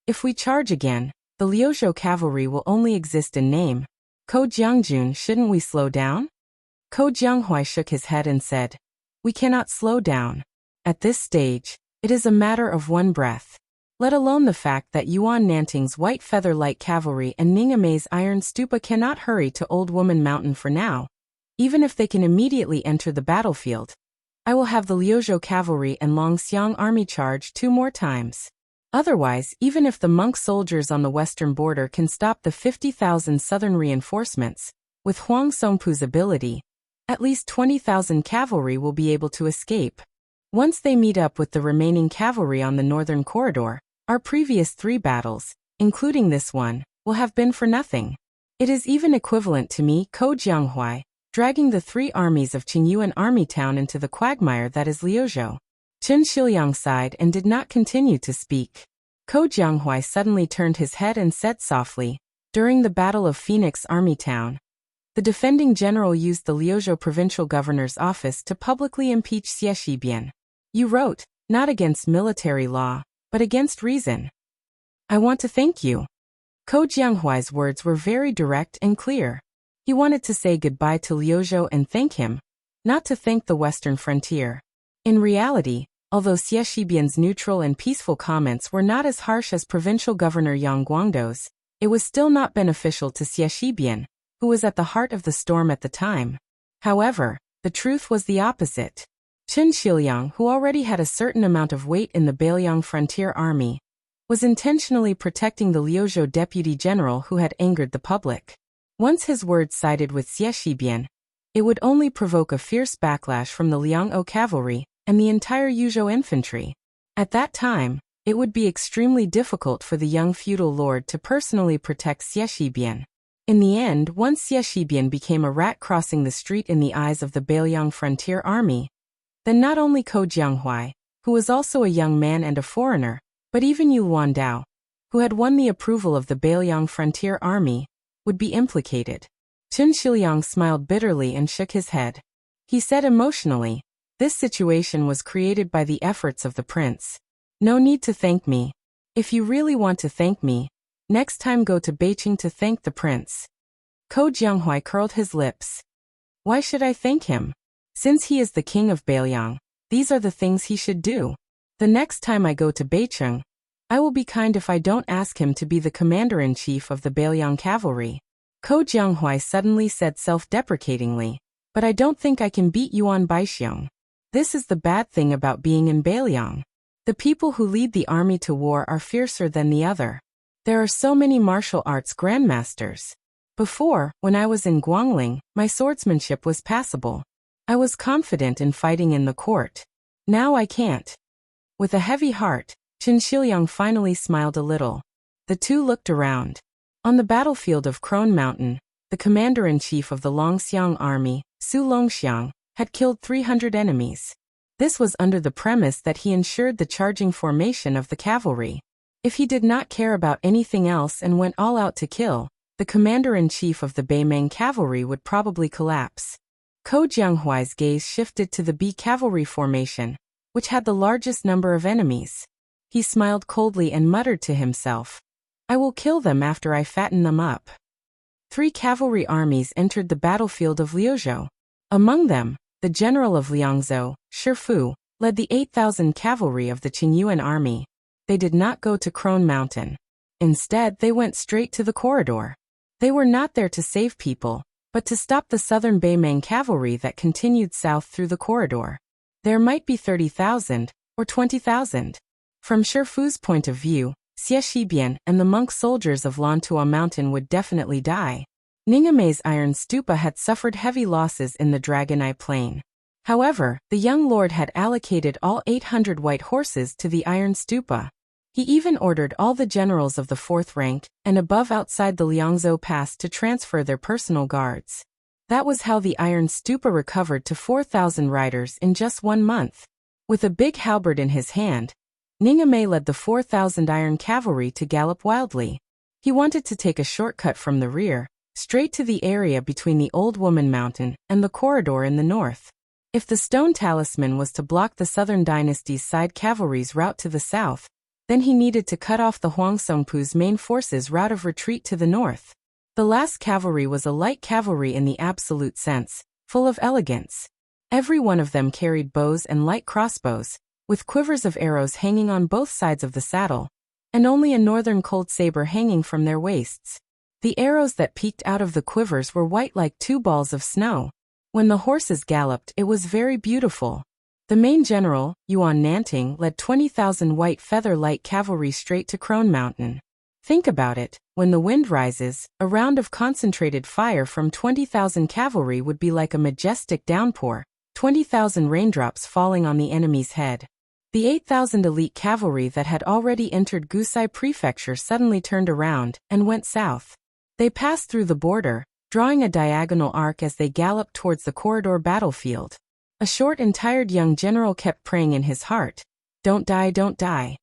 if we charge again, the Liuzhou cavalry will only exist in name. Ko Jiangjun, shouldn't we slow down? Ko Jianghuai shook his head and said, we cannot slow down. At this stage, it is a matter of one breath. Let alone the fact that Yuan Nanting's white feather light cavalry and Ning Amei's iron stupa cannot hurry to Old Woman Mountain for now. Even if they can immediately enter the battlefield, I will have the Liuzhou cavalry and Longxiang army charge 2 more times. Otherwise, even if the monk soldiers on the western border can stop the 50,000 southern reinforcements, with Huang Songpu's ability, at least 20,000 cavalry will be able to escape. Once they meet up with the remaining cavalry on the northern corridor, our previous 3 battles, including this one, will have been for nothing. It is even equivalent to me, Ko Jianghuai, dragging the 3 armies of Qingyuan Army Town into the quagmire that is Liuzhou. Chen Shiliang sighed and did not continue to speak. Ko Jianghuai suddenly turned his head and said softly, during the Battle of Phoenix Army Town, the defending general used the Liuzhou provincial governor's office to publicly impeach Xie Shibian. You wrote, not against military law, but against reason. I want to thank you. Ko Jianghuai's words were very direct and clear. He wanted to say goodbye to Liuzhou and thank him, not to thank the western frontier. In reality, although Xie Shibian's neutral and peaceful comments were not as harsh as provincial governor Yang Guangdou's, it was still not beneficial to Xie Shibian, who was at the heart of the storm at the time. However, the truth was the opposite. Chen Shiliang, who already had a certain amount of weight in the Beiliang Frontier Army, was intentionally protecting the Liuzhou deputy general who had angered the public. Once his words sided with Xie Shibian, it would only provoke a fierce backlash from the Liang'o cavalry and the entire Yuzhou infantry. At that time, it would be extremely difficult for the young feudal lord to personally protect Xie Shibian. In the end, once Xie Shibian became a rat crossing the street in the eyes of the Beiliang Frontier Army, then not only Ko Jianghuai, who was also a young man and a foreigner, but even Yu Luandao, who had won the approval of the Beiliang Frontier Army, would be implicated. Chen Shiliang smiled bitterly and shook his head. He said emotionally, this situation was created by the efforts of the prince. No need to thank me. If you really want to thank me, next time go to Beijing to thank the prince. Ko Jianghuai curled his lips. Why should I thank him? Since he is the king of Beiliang, these are the things he should do. The next time I go to Beicheng, I will be kind if I don't ask him to be the commander-in-chief of the Beiliang cavalry. Ko Jianghuai suddenly said self-deprecatingly, but I don't think I can beat Yuan Baixiong. This is the bad thing about being in Beiliang. The people who lead the army to war are fiercer than the other. There are so many martial arts grandmasters. Before, when I was in Guangling, my swordsmanship was passable. I was confident in fighting in the court. Now I can't. With a heavy heart, Chen Shiliang finally smiled a little. The two looked around. On the battlefield of Crone Mountain, the commander-in-chief of the Longxiang army, Su Longxiang, had killed 300 enemies. This was under the premise that he ensured the charging formation of the cavalry. If he did not care about anything else and went all out to kill, the commander-in-chief of the Beimang cavalry would probably collapse. Ko Jianghuai's gaze shifted to the B cavalry formation, which had the largest number of enemies. He smiled coldly and muttered to himself, I will kill them after I fatten them up. 3 cavalry armies entered the battlefield of Liuzhou. Among them, the general of Liangzhou, Shifu, led the 8,000 cavalry of the Qingyuan army. They did not go to Crone Mountain. Instead, they went straight to the corridor. They were not there to save people, but to stop the southern Beimang cavalry that continued south through the corridor. There might be 30,000 or 20,000. From Shifu's point of view, Xiexibyan and the monk soldiers of Lantua Mountain would definitely die. Ningame's iron stupa had suffered heavy losses in the Dragon Eye Plain. However, the young lord had allocated all 800 white horses to the iron stupa. He even ordered all the generals of the 4th rank and above outside the Liangzhou Pass to transfer their personal guards. That was how the iron stupa recovered to 4,000 riders in just 1 month. With a big halberd in his hand, Ningame led the 4,000 iron cavalry to gallop wildly. He wanted to take a shortcut from the rear, straight to the area between the Old Woman Mountain and the corridor in the north. If the stone talisman was to block the Southern Dynasty's side cavalry's route to the south, then he needed to cut off the Huangsongpu's main forces' route of retreat to the north. The last cavalry was a light cavalry in the absolute sense, full of elegance. Every one of them carried bows and light crossbows, with quivers of arrows hanging on both sides of the saddle, and only a northern cold saber hanging from their waists. The arrows that peeked out of the quivers were white like 2 balls of snow. When the horses galloped, it was very beautiful. The main general, Yuan Nanting, led 20,000 white feather light cavalry straight to Crone Mountain. Think about it, when the wind rises, a round of concentrated fire from 20,000 cavalry would be like a majestic downpour, 20,000 raindrops falling on the enemy's head. The 8,000 elite cavalry that had already entered Gusai Prefecture suddenly turned around and went south. They passed through the border, drawing a diagonal arc as they galloped towards the corridor battlefield. A short and tired young general kept praying in his heart, "Don't die, don't die."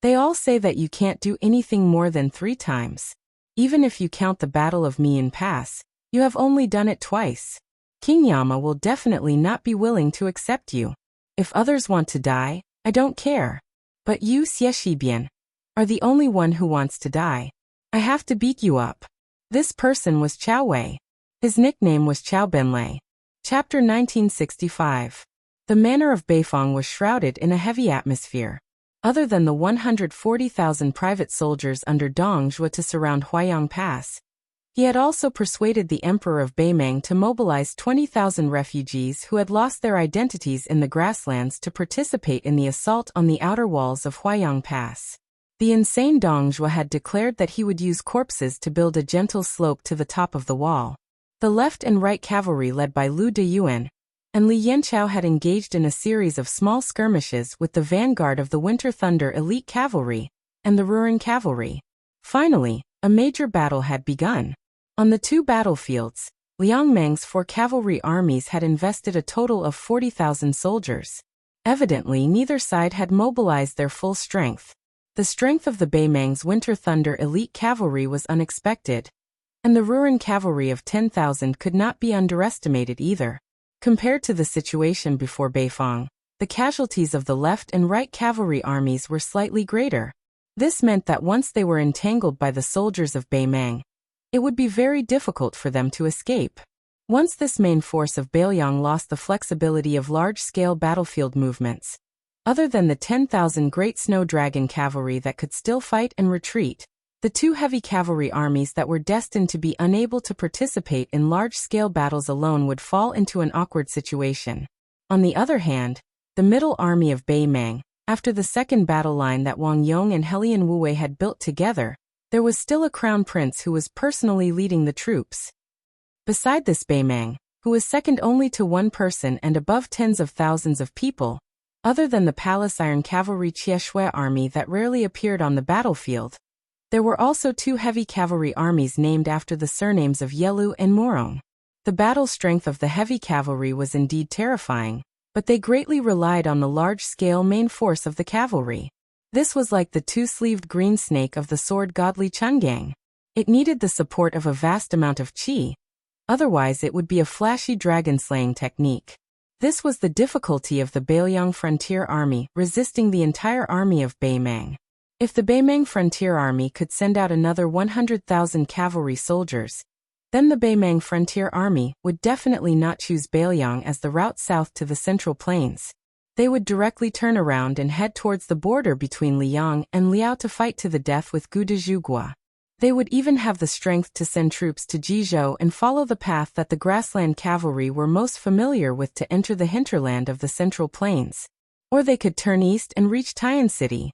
They all say that you can't do anything more than 3 times. Even if you count the Battle of Mian Pass, you have only done it twice. King Yama will definitely not be willing to accept you. If others want to die, I don't care. But you, Xiexibyan, are the only one who wants to die. I have to beat you up. This person was Chao Wei. His nickname was Chao Benlei. Chapter 1965. The manor of Beifong was shrouded in a heavy atmosphere. Other than the 140,000 private soldiers under Dong Zhuo to surround Huayang Pass, he had also persuaded the Emperor of Beimeng to mobilize 20,000 refugees who had lost their identities in the grasslands to participate in the assault on the outer walls of Huayang Pass. The insane Dong Zhuo had declared that he would use corpses to build a gentle slope to the top of the wall. The left and right cavalry led by Lu Deyuan and Li Yanchao had engaged in a series of small skirmishes with the vanguard of the Winter Thunder elite cavalry and the Ruren cavalry. Finally, a major battle had begun. On the 2 battlefields, Liang Meng's 4 cavalry armies had invested a total of 40,000 soldiers. Evidently, neither side had mobilized their full strength. The strength of the Beimeng's Winter Thunder elite cavalry was unexpected, and the Ruren cavalry of 10,000 could not be underestimated either. Compared to the situation before Beifong, the casualties of the left and right cavalry armies were slightly greater. This meant that once they were entangled by the soldiers of Beimeng, it would be very difficult for them to escape. Once this main force of Beiliang lost the flexibility of large-scale battlefield movements, other than the 10,000 Great Snow Dragon cavalry that could still fight and retreat, the 2 heavy cavalry armies that were destined to be unable to participate in large-scale battles alone would fall into an awkward situation. On the other hand, the middle army of Beimeng, after the second battle line that Wang Yong and Helian Wuwei had built together, there was still a crown prince who was personally leading the troops. Beside this Beimeng, who was second only to one person and above tens of thousands of people, other than the Palace Iron Cavalry Qieshui army that rarely appeared on the battlefield, there were also 2 heavy cavalry armies named after the surnames of Yelu and Morong. The battle strength of the heavy cavalry was indeed terrifying, but they greatly relied on the large-scale main force of the cavalry. This was like the 2-sleeved green snake of the sword godly Chungang. It needed the support of a vast amount of qi, otherwise it would be a flashy dragon-slaying technique. This was the difficulty of the Beiliang Frontier Army resisting the entire army of Beimeng. If the Beimeng Frontier Army could send out another 100,000 cavalry soldiers, then the Beimeng Frontier Army would definitely not choose Beiliang as the route south to the Central Plains. They would directly turn around and head towards the border between Liang and Liao to fight to the death with Gu de Zhugua. They would even have the strength to send troops to Jizhou and follow the path that the grassland cavalry were most familiar with to enter the hinterland of the Central Plains. Or they could turn east and reach Tian City.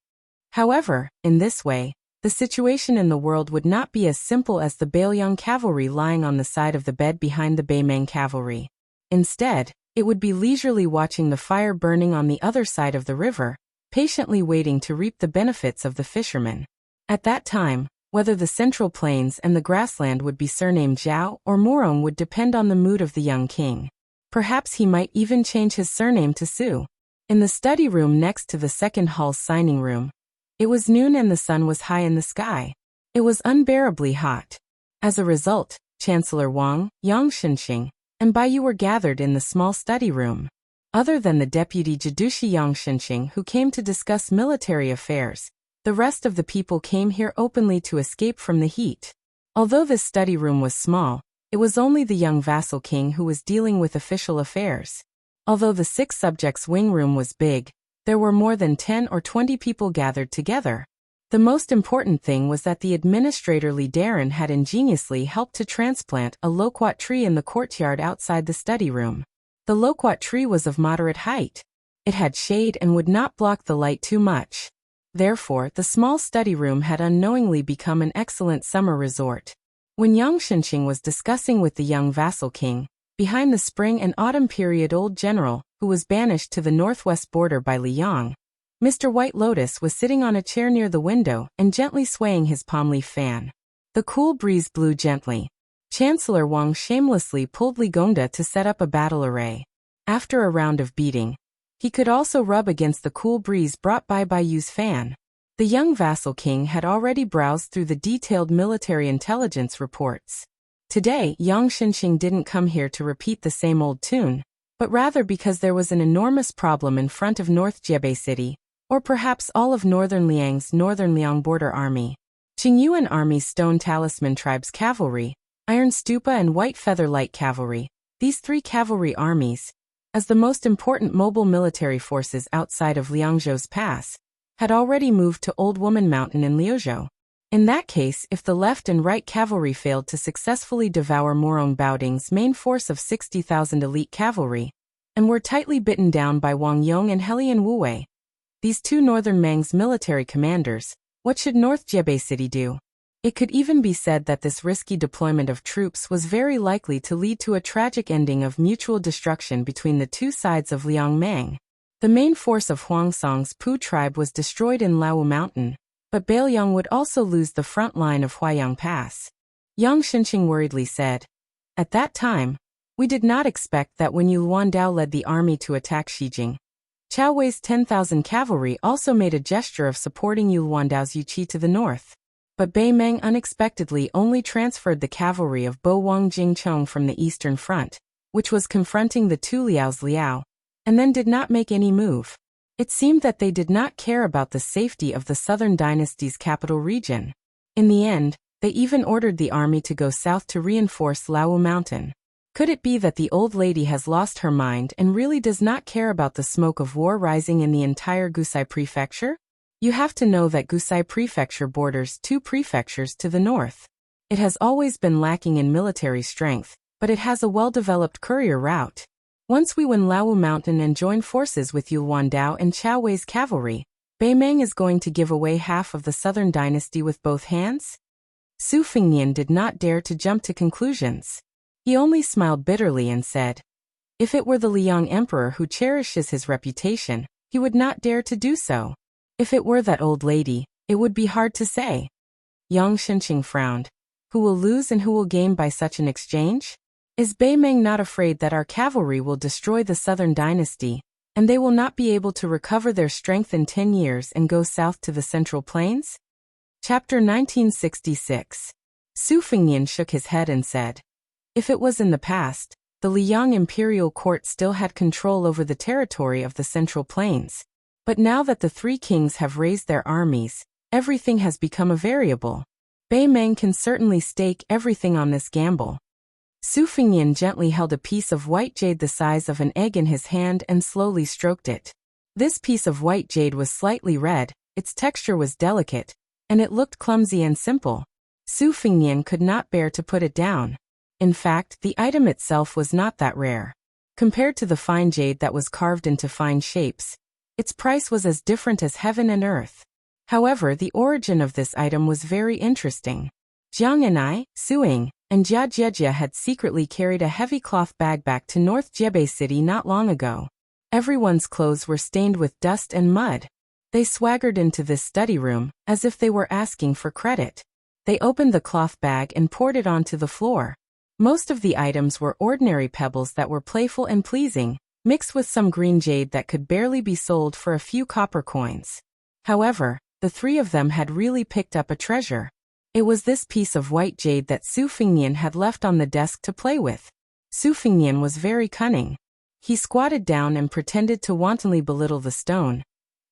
However, in this way, the situation in the world would not be as simple as the Baelyang cavalry lying on the side of the bed behind the Baemang cavalry. Instead, it would be leisurely watching the fire burning on the other side of the river, patiently waiting to reap the benefits of the fishermen. At that time, whether the central plains and the grassland would be surnamed Zhao or Morong would depend on the mood of the young king. Perhaps he might even change his surname to Su. In the study room next to the second hall's signing room, it was noon and the sun was high in the sky. It was unbearably hot. As a result, Chancellor Wang, Yang Shenxing, and Bai Yu were gathered in the small study room. Other than the deputy Jidushi Yang Shenxing who came to discuss military affairs, the rest of the people came here openly to escape from the heat. Although this study room was small, it was only the young vassal king who was dealing with official affairs. Although the 6 subjects' wing room was big, there were more than 10 or 20 people gathered together. The most important thing was that the administrator Li Daren had ingeniously helped to transplant a loquat tree in the courtyard outside the study room. The loquat tree was of moderate height. It had shade and would not block the light too much. Therefore, the small study room had unknowingly become an excellent summer resort. When Yang Shenxing was discussing with the young vassal king, behind the spring and autumn period old general, who was banished to the northwest border by Li Yang, Mr. White Lotus was sitting on a chair near the window and gently swaying his palm leaf fan. The cool breeze blew gently. Chancellor Wang shamelessly pulled Li Gongda to set up a battle array. After a round of beating, he could also rub against the cool breeze brought by Bai Yu's fan. The young vassal king had already browsed through the detailed military intelligence reports. Today, Yang Shenxing didn't come here to repeat the same old tune, but rather because there was an enormous problem in front of North Jebei City, or perhaps all of Northern Liang's Northern Liang border army. Qingyuan Army's Stone Talisman Tribe's cavalry, Iron Stupa and White Feather Light Cavalry, these 3 cavalry armies, as the most important mobile military forces outside of Liangzhou's pass, had already moved to Old Woman Mountain in Liuzhou. In that case, if the left and right cavalry failed to successfully devour Morong Baoding's main force of 60,000 elite cavalry, and were tightly bitten down by Wang Yong and Helian Wuwei, these 2 northern Mang's military commanders, what should North Jebei City do? It could even be said that this risky deployment of troops was very likely to lead to a tragic ending of mutual destruction between the 2 sides of Liang Mang. The main force of Huangsong's Pu tribe was destroyed in Lawu Mountain, but Baelyang would also lose the front line of Huaiyang Pass. Yang Shenxing worriedly said, "At that time, we did not expect that when Yu Luandao led the army to attack Xijing, Chao Wei's 10,000 cavalry also made a gesture of supporting Yu Luandao's Yuqi to the north. But Baemang unexpectedly only transferred the cavalry of Bo Wang Jingchong from the eastern front, which was confronting the 2 Liao's Liao, and then did not make any move. It seemed that they did not care about the safety of the southern dynasty's capital region. In the end, they even ordered the army to go south to reinforce Lawu Mountain. Could it be that the old lady has lost her mind and really does not care about the smoke of war rising in the entire Gusai prefecture? You have to know that Gusai prefecture borders 2 prefectures to the north. It has always been lacking in military strength, but it has a well-developed courier route. Once we win Lawu Mountain and join forces with Yu Luandao and Chao Wei's cavalry, Baemang is going to give away half of the southern dynasty with both hands? Su Fengnian did not dare to jump to conclusions. He only smiled bitterly and said, "If it were the Liang emperor who cherishes his reputation, he would not dare to do so. If it were that old lady, it would be hard to say." Yang Shenxing frowned. Who will lose and who will gain by such an exchange? Is Baemang not afraid that our cavalry will destroy the southern dynasty, and they will not be able to recover their strength in 10 years and go south to the central plains? Chapter 1966. Su Fengnian shook his head and said, "If it was in the past, the Liang imperial court still had control over the territory of the central plains. But now that the 3 kings have raised their armies, everything has become a variable. Baemang can certainly stake everything on this gamble." Su Fengnian gently held a piece of white jade the size of an egg in his hand and slowly stroked it. This piece of white jade was slightly red, its texture was delicate, and it looked clumsy and simple. Su Fengnian could not bear to put it down. In fact, the item itself was not that rare. Compared to the fine jade that was carved into fine shapes, its price was as different as heaven and earth. However, the origin of this item was very interesting. Jiang and I, Suing, and Jia Jiejia had secretly carried a heavy cloth bag back to North Jebei City not long ago. Everyone's clothes were stained with dust and mud. They swaggered into this study room, as if they were asking for credit. They opened the cloth bag and poured it onto the floor. Most of the items were ordinary pebbles that were playful and pleasing, mixed with some green jade that could barely be sold for a few copper coins. However, the three of them had really picked up a treasure. It was this piece of white jade that Su Fingnian had left on the desk to play with. Su Fingnian was very cunning. He squatted down and pretended to wantonly belittle the stone,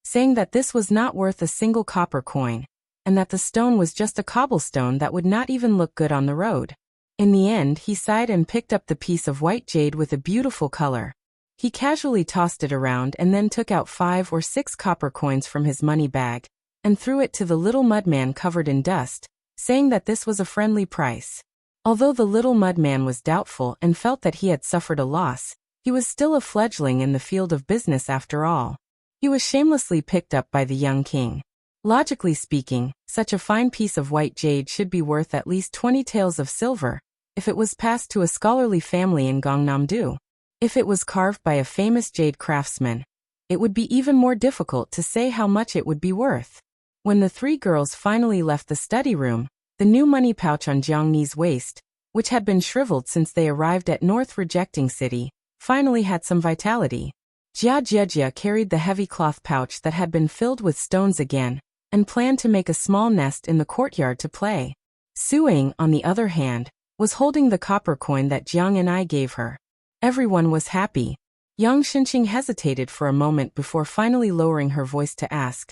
saying that this was not worth a single copper coin, and that the stone was just a cobblestone that would not even look good on the road. In the end, he sighed and picked up the piece of white jade with a beautiful color. He casually tossed it around and then took out 5 or 6 copper coins from his money bag and threw it to the little mudman covered in dust, saying that this was a friendly price. Although the little mudman was doubtful and felt that he had suffered a loss, he was still a fledgling in the field of business after all. He was shamelessly picked up by the young king. Logically speaking, such a fine piece of white jade should be worth at least 20 taels of silver, if it was passed to a scholarly family in Gangnam-do. If it was carved by a famous jade craftsman, it would be even more difficult to say how much it would be worth. When the 3 girls finally left the study room, the new money pouch on Jiang Ni's waist, which had been shriveled since they arrived at North Rejecting City, finally had some vitality. Jia Jiejia carried the heavy cloth pouch that had been filled with stones again, and planned to make a small nest in the courtyard to play. Suing, on the other hand, was holding the copper coin that Jiang and I gave her. Everyone was happy. Yang Xinqing hesitated for a moment before finally lowering her voice to ask,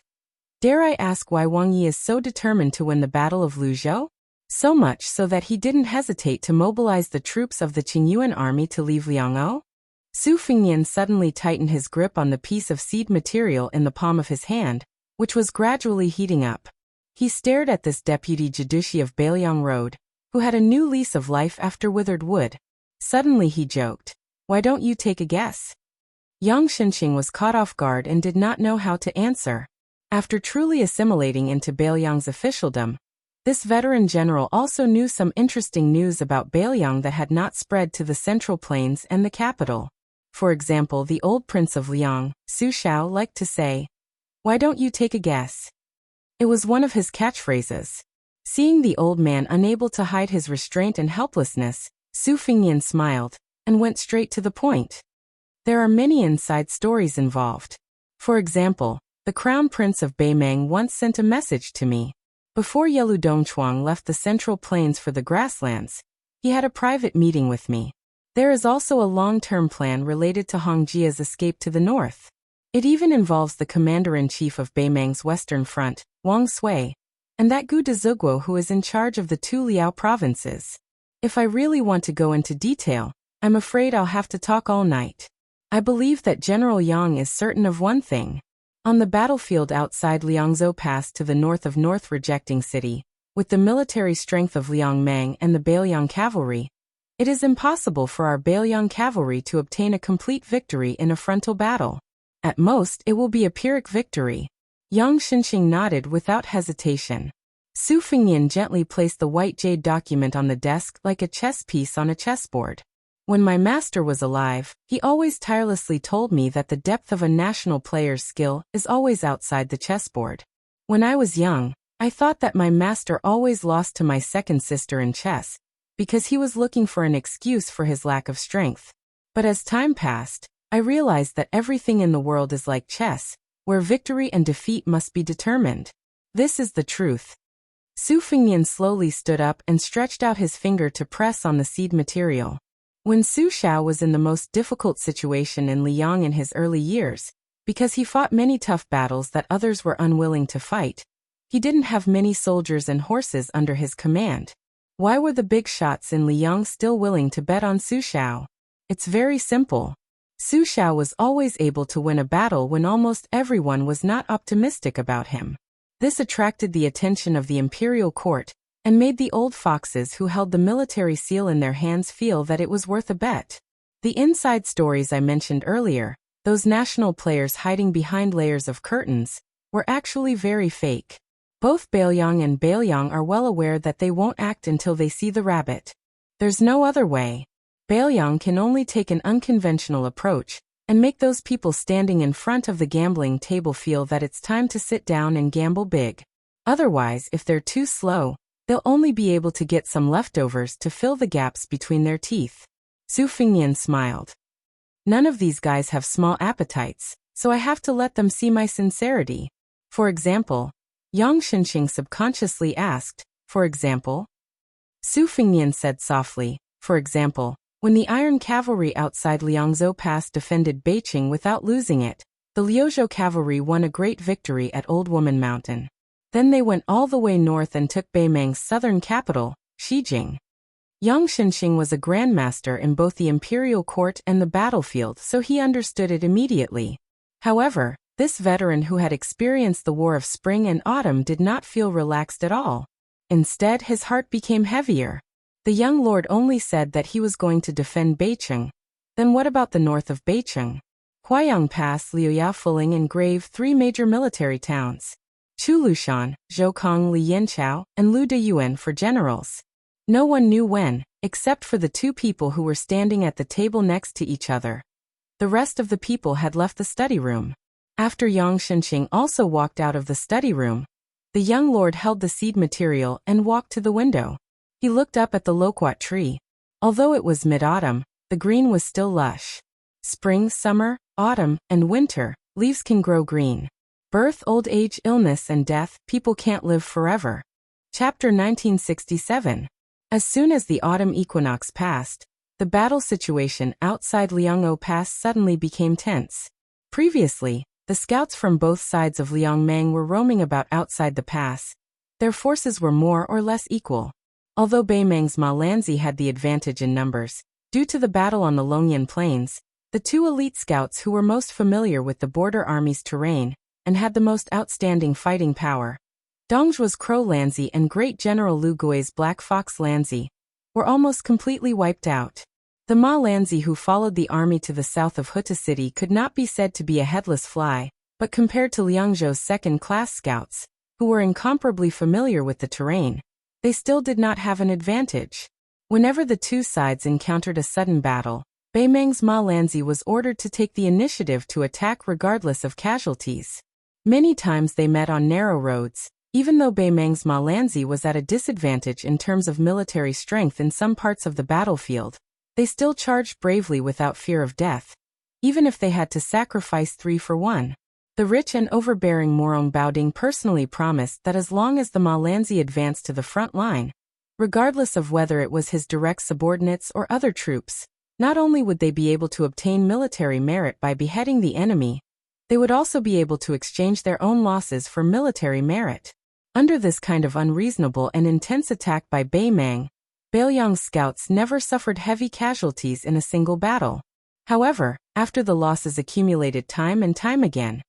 "Dare I ask why Wang Yi is so determined to win the Battle of Luzhou? So much so that he didn't hesitate to mobilize the troops of the Qingyuan army to leave Liang'o?" Su Fingnian suddenly tightened his grip on the piece of seed material in the palm of his hand, which was gradually heating up. He stared at this deputy Jidushi of Bailiang Road, who had a new lease of life after withered wood. Suddenly he joked, "Why don't you take a guess?" Yang Xinqing was caught off guard and did not know how to answer. After truly assimilating into Bailiang's officialdom, this veteran general also knew some interesting news about Bailiang that had not spread to the Central Plains and the capital. For example, the old prince of Liang, Su Xiao, liked to say, "Why don't you take a guess?" It was one of his catchphrases. Seeing the old man unable to hide his restraint and helplessness, Su Fingnian smiled and went straight to the point. There are many inside stories involved. For example, the crown prince of Beimeng once sent a message to me. Before Yelu Dongchuang left the Central Plains for the grasslands, he had a private meeting with me. There is also a long-term plan related to Hong Jia's escape to the north. It even involves the commander-in-chief of Beimeng's western front, Wang Sui, and that Gu Deziguo who is in charge of the 2 Liao provinces. If I really want to go into detail, I'm afraid I'll have to talk all night. I believe that General Yang is certain of one thing. On the battlefield outside Liangzhou Pass to the north of North Rejecting City, with the military strength of Liang Meng and the Bailiang cavalry, it is impossible for our Bailiang cavalry to obtain a complete victory in a frontal battle. At most, it will be a Pyrrhic victory. Yang Xinqing nodded without hesitation. Su Fingnian gently placed the white jade document on the desk like a chess piece on a chessboard. When my master was alive, he always tirelessly told me that the depth of a national player's skill is always outside the chessboard. When I was young, I thought that my master always lost to my second sister in chess, because he was looking for an excuse for his lack of strength. But as time passed, I realized that everything in the world is like chess, where victory and defeat must be determined. This is the truth. Su Fingnian slowly stood up and stretched out his finger to press on the seed material. When Su Xiao was in the most difficult situation in Liang in his early years, because he fought many tough battles that others were unwilling to fight, he didn't have many soldiers and horses under his command. Why were the big shots in Liang still willing to bet on Su Xiao? It's very simple. Su Xiao was always able to win a battle when almost everyone was not optimistic about him. This attracted the attention of the imperial court, and made the old foxes who held the military seal in their hands feel that it was worth a bet. The inside stories I mentioned earlier, those national players hiding behind layers of curtains, were actually very fake. Both Baoyang and Baoyang are well aware that they won't act until they see the rabbit. There's no other way. Baoyang can only take an unconventional approach and make those people standing in front of the gambling table feel that it's time to sit down and gamble big. Otherwise, if they're too slow, they'll only be able to get some leftovers to fill the gaps between their teeth. Su Fingnian smiled. None of these guys have small appetites, so I have to let them see my sincerity. For example, Yang Shenxing subconsciously asked, for example? Su Fingnian said softly, for example, when the Iron Cavalry outside Liangzhou Pass defended Beiqing without losing it, the Liuzhou Cavalry won a great victory at Old Woman Mountain. Then they went all the way north and took Beimang's southern capital, Xijing. Yang Shenxing was a grandmaster in both the imperial court and the battlefield, so he understood it immediately. However, this veteran who had experienced the War of Spring and Autumn did not feel relaxed at all. Instead, his heart became heavier. The young lord only said that he was going to defend Beiqing. Then what about the north of Beiqing? Huaiyang Pass, Liuyao Fuling and Grave, 3 major military towns. Chulushan, Zhoukong, Liyanchao, and Lu Deyuan for generals. No one knew when, except for the 2 people who were standing at the table next to each other. The rest of the people had left the study room. After Yang Shenxing also walked out of the study room, the young lord held the seed material and walked to the window. He looked up at the loquat tree. Although it was mid-autumn, the green was still lush. Spring, summer, autumn, and winter, leaves can grow green. Birth, old age, illness, and death, people can't live forever. Chapter 1967. As soon as the autumn equinox passed, the battle situation outside Liangzhou Pass suddenly became tense. Previously, the scouts from both sides of Liangmang were roaming about outside the pass. Their forces were more or less equal. Although Beimang's Ma Lanzi had the advantage in numbers, due to the battle on the Longyan Plains, the 2 elite scouts who were most familiar with the border army's terrain and had the most outstanding fighting power, Dongzhuo's Crow Lanzi and Great General Lu Gui's Black Fox Lanzi, were almost completely wiped out. The Ma Lanzi who followed the army to the south of Huta City could not be said to be a headless fly, but compared to Liangzhou's second-class scouts, who were incomparably familiar with the terrain, they still did not have an advantage. Whenever the 2 sides encountered a sudden battle, Beimang's Ma Lanzi was ordered to take the initiative to attack regardless of casualties. Many times they met on narrow roads. Even though Beimang's Ma Lanzi was at a disadvantage in terms of military strength in some parts of the battlefield, they still charged bravely without fear of death, even if they had to sacrifice 3 for 1. The rich and overbearing Morong Baoding personally promised that as long as the Ma Lanzi advanced to the front line, regardless of whether it was his direct subordinates or other troops, not only would they be able to obtain military merit by beheading the enemy, they would also be able to exchange their own losses for military merit. Under this kind of unreasonable and intense attack by Beimang, Baoyang's scouts never suffered heavy casualties in a single battle. However, after the losses accumulated time and time again,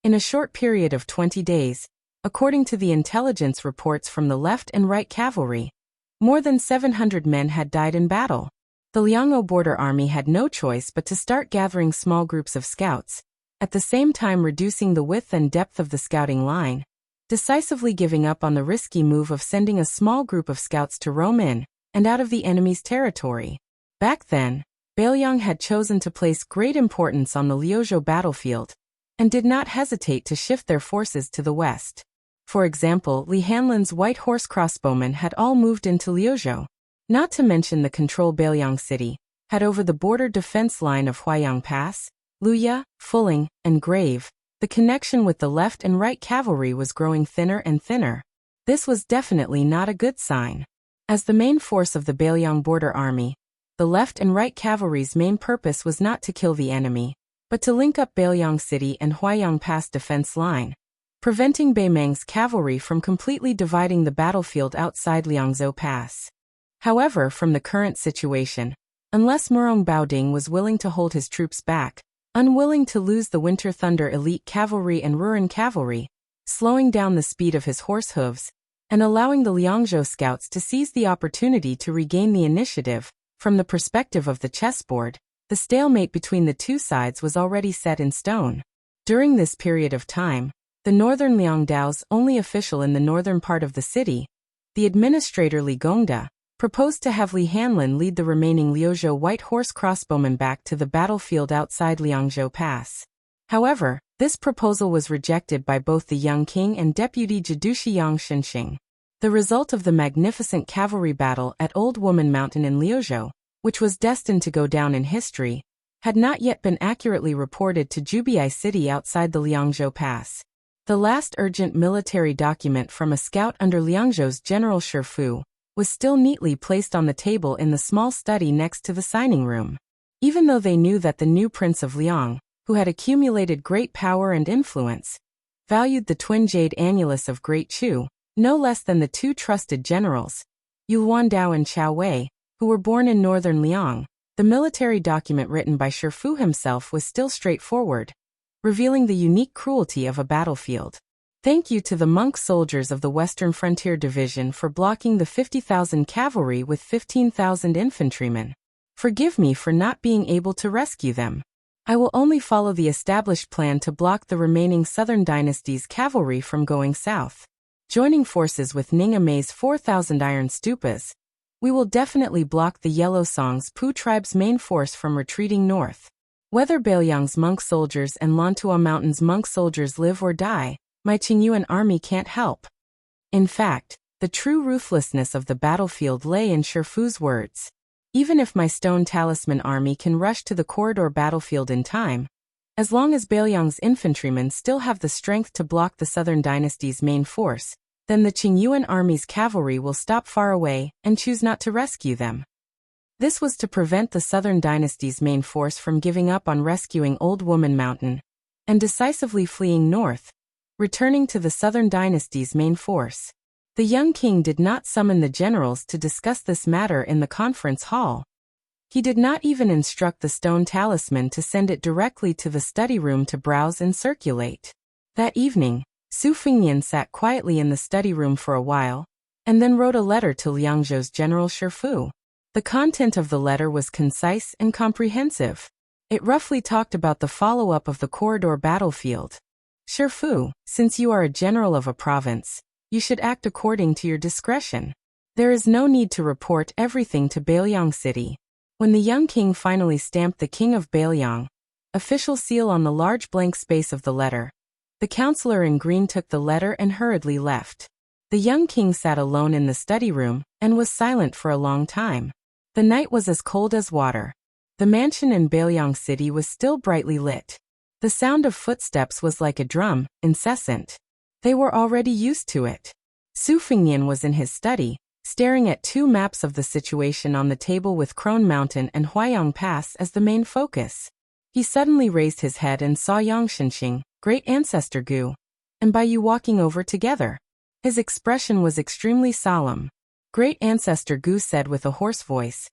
in a short period of 20 days, according to the intelligence reports from the left and right cavalry, more than 700 men had died in battle. The Liangzhou border army had no choice but to start gathering small groups of scouts, at the same time reducing the width and depth of the scouting line, decisively giving up on the risky move of sending a small group of scouts to roam in and out of the enemy's territory. Back then, Baoyang had chosen to place great importance on the Liuzhou battlefield, and did not hesitate to shift their forces to the west. For example, Li Hanlin's White Horse crossbowmen had all moved into Liuzhou. Not to mention the control Baoyang City had over the border defense line of Huaiyang Pass, Luya, Fuling, and Grave. The connection with the left and right cavalry was growing thinner and thinner. This was definitely not a good sign. As the main force of the Baoyang border army, the left and right cavalry's main purpose was not to kill the enemy, but to link up Baoyang City and Huaiyang Pass defense line, preventing Beimang's cavalry from completely dividing the battlefield outside Liangzhou Pass. However, from the current situation, unless Morong Baoding was willing to hold his troops back, unwilling to lose the Winter Thunder elite cavalry and Ruren cavalry, slowing down the speed of his horse hooves, and allowing the Liangzhou scouts to seize the opportunity to regain the initiative, from the perspective of the chessboard, the stalemate between the 2 sides was already set in stone. During this period of time, the northern Liangdao's only official in the northern part of the city, the administrator Li Gongda, proposed to have Li Hanlin lead the remaining Liuzhou white horse crossbowmen back to the battlefield outside Liangzhou Pass. However, this proposal was rejected by both the young king and deputy Jidushi Yang Shenxing. The result of the magnificent cavalry battle at Old Woman Mountain in Liuzhou, which was destined to go down in history, had not yet been accurately reported to Jubiai City outside the Liangzhou Pass. The last urgent military document from a scout under Liangzhou's General Shifu was still neatly placed on the table in the small study next to the signing room. Even though they knew that the new Prince of Liang, who had accumulated great power and influence, valued the twin jade annulus of Great Chu no less than the two trusted generals, Yu Wandao and Chao Wei, who were born in northern Liang, the military document written by Shifu himself was still straightforward, revealing the unique cruelty of a battlefield. Thank you to the monk soldiers of the Western Frontier Division for blocking the 50,000 cavalry with 15,000 infantrymen. Forgive me for not being able to rescue them. I will only follow the established plan to block the remaining Southern Dynasty's cavalry from going south. Joining forces with Ning Amei's 4,000 iron stupas, we will definitely block the Yellow Song's Pu tribe's main force from retreating north. Whether Beiliang's monk soldiers and Lantua Mountain's monk soldiers live or die, my Qingyuan army can't help. In fact, the true ruthlessness of the battlefield lay in Shifu's words. Even if my stone talisman army can rush to the corridor battlefield in time, as long as Beiliang's infantrymen still have the strength to block the Southern Dynasty's main force, then the Qingyuan army's cavalry will stop far away and choose not to rescue them. This was to prevent the Southern Dynasty's main force from giving up on rescuing Old Woman Mountain and decisively fleeing north, returning to the Southern Dynasty's main force. The young king did not summon the generals to discuss this matter in the conference hall. He did not even instruct the stone talisman to send it directly to the study room to browse and circulate. That evening, Su Fengnian sat quietly in the study room for a while, and then wrote a letter to Liangzhou's General Shifu. The content of the letter was concise and comprehensive. It roughly talked about the follow-up of the corridor battlefield. Shifu, since you are a general of a province, you should act according to your discretion. There is no need to report everything to Beiliang City. When the young king finally stamped the King of Beiliang official seal on the large blank space of the letter, the counselor in green took the letter and hurriedly left. The young king sat alone in the study room and was silent for a long time. The night was as cold as water. The mansion in Beiliang City was still brightly lit. The sound of footsteps was like a drum, incessant. They were already used to it. Su Fengnian was in his study, staring at two maps of the situation on the table with Crone Mountain and Huayang Pass as the main focus. He suddenly raised his head and saw Yang Shenxing, great ancestor Gu, and Bai Yu walking over together. His expression was extremely solemn. Great ancestor Gu said with a hoarse voice,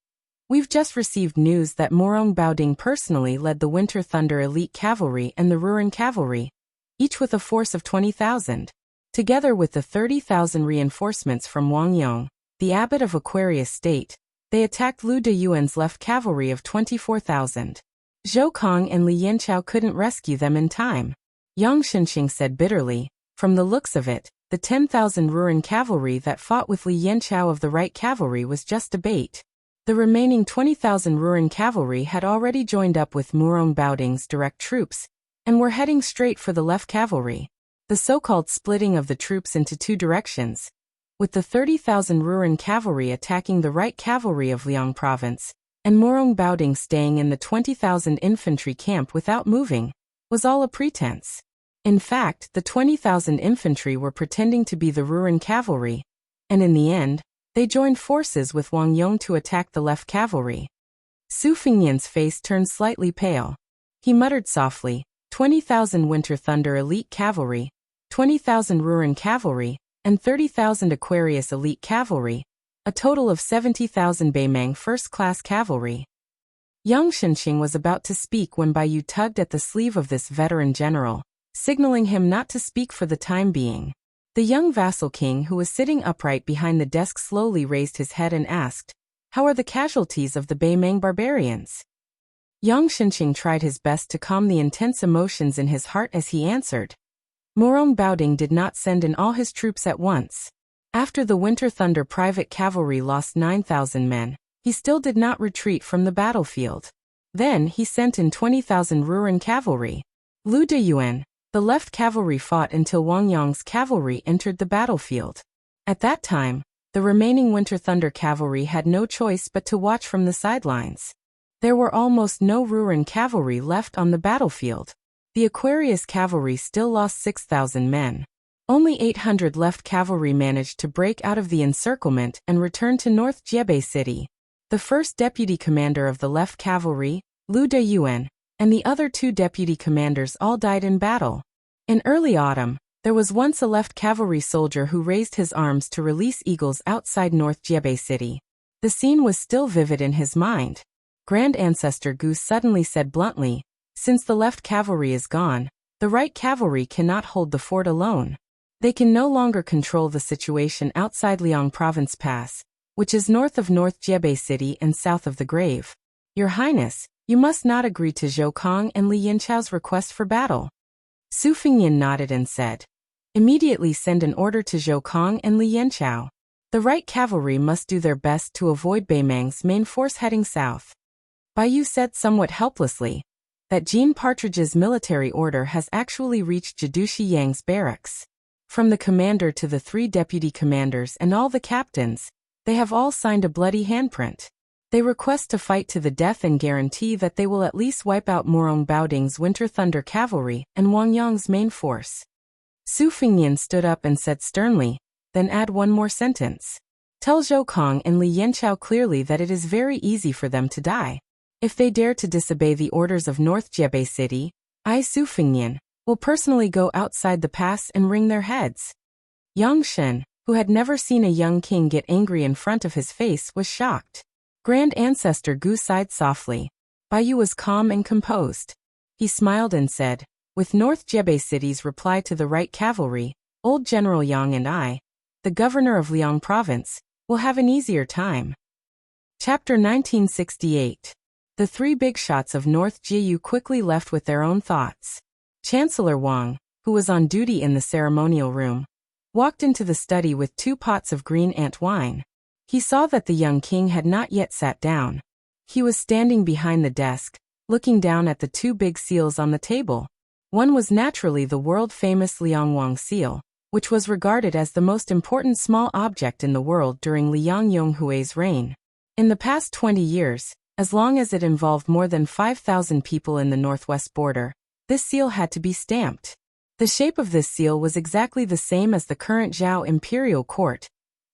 "We've just received news that Morong Baoding personally led the Winter Thunder Elite Cavalry and the Ruren Cavalry, each with a force of 20,000. Together with the 30,000 reinforcements from Wang Yong, the abbot of Aquarius State, they attacked Lu Deyuan's left cavalry of 24,000. Zhou Kong and Li Yanchao couldn't rescue them in time." Yang Shenxing said bitterly, "From the looks of it, the 10,000 Ruren cavalry that fought with Li Yanchao of the right cavalry was just a bait. The remaining 20,000 Ruren cavalry had already joined up with Murong Baoding's direct troops and were heading straight for the left cavalry. The so-called splitting of the troops into two directions, with the 30,000 Ruren cavalry attacking the right cavalry of Liang province, and Murong Baoding staying in the 20,000 infantry camp without moving, was all a pretense. In fact, the 20,000 infantry were pretending to be the Ruren cavalry, and in the end, they joined forces with Wang Yong to attack the left cavalry." Su Fengnian's face turned slightly pale. He muttered softly, 20,000 Winter Thunder Elite Cavalry, 20,000 Ruren Cavalry, and 30,000 Aquarius Elite Cavalry, a total of 70,000 Beimang First-Class Cavalry. Yang Shenxing was about to speak when Bai Yu tugged at the sleeve of this veteran general, signaling him not to speak for the time being. The young vassal king who was sitting upright behind the desk slowly raised his head and asked, "How are the casualties of the Beimang barbarians?" Yang Shenxing tried his best to calm the intense emotions in his heart as he answered, Morong Baoding did not send in all his troops at once. After the Winter Thunder private cavalry lost 9,000 men, he still did not retreat from the battlefield. Then he sent in 20,000 Ruran cavalry. Lu Deyuan, the left cavalry fought until Wang Yong's cavalry entered the battlefield. At that time, the remaining Winter Thunder cavalry had no choice but to watch from the sidelines. There were almost no Ruran cavalry left on the battlefield. The Aquarius cavalry still lost 6,000 men. Only 800 left cavalry managed to break out of the encirclement and return to North Jiebei City. The first deputy commander of the left cavalry, Lu Deyuan, and the other two deputy commanders all died in battle. In early autumn, there was once a left cavalry soldier who raised his arms to release eagles outside North Jiebei City. The scene was still vivid in his mind. Grand Ancestor Gu suddenly said bluntly, "Since the left cavalry is gone, the right cavalry cannot hold the fort alone. They can no longer control the situation outside Liang Province Pass, which is north of North Jiebei City and south of the grave. Your Highness, you must not agree to Zhou Kong and Li Yanchao's request for battle." Su Fengnian nodded and said, "Immediately send an order to Zhou Kong and Li Yanchao. The right cavalry must do their best to avoid Beimang's main force heading south." Baiyu said somewhat helplessly that Jean Partridge's military order has actually reached Jidushi Yang's barracks. From the commander to the three deputy commanders and all the captains, they have all signed a bloody handprint. They request to fight to the death and guarantee that they will at least wipe out Morong Baoding's Winter Thunder cavalry and Wang Yong's main force. Su Fengnian stood up and said sternly, "Then add one more sentence. Tell Zhou Kong and Li Yanchao clearly that it is very easy for them to die. If they dare to disobey the orders of North Jiebei City, I, Su Fengnian, will personally go outside the pass and wring their heads." Yang Shen, who had never seen a young king get angry in front of his face, was shocked. Grand Ancestor Gu sighed softly. Baiyu was calm and composed. He smiled and said, "With North Jiebei City's reply to the right cavalry, old General Yang and I, the governor of Liang Province, will have an easier time." Chapter 1968. The three big shots of North Jiyu quickly left with their own thoughts. Chancellor Wang, who was on duty in the ceremonial room, walked into the study with 2 pots of green ant wine. He saw that the young king had not yet sat down. He was standing behind the desk, looking down at the 2 big seals on the table. One was naturally the world-famous Liang Wang seal, which was regarded as the most important small object in the world during Liang Yonghui's reign. In the past 20 years, as long as it involved more than 5,000 people in the northwest border, this seal had to be stamped. The shape of this seal was exactly the same as the current Zhao imperial court,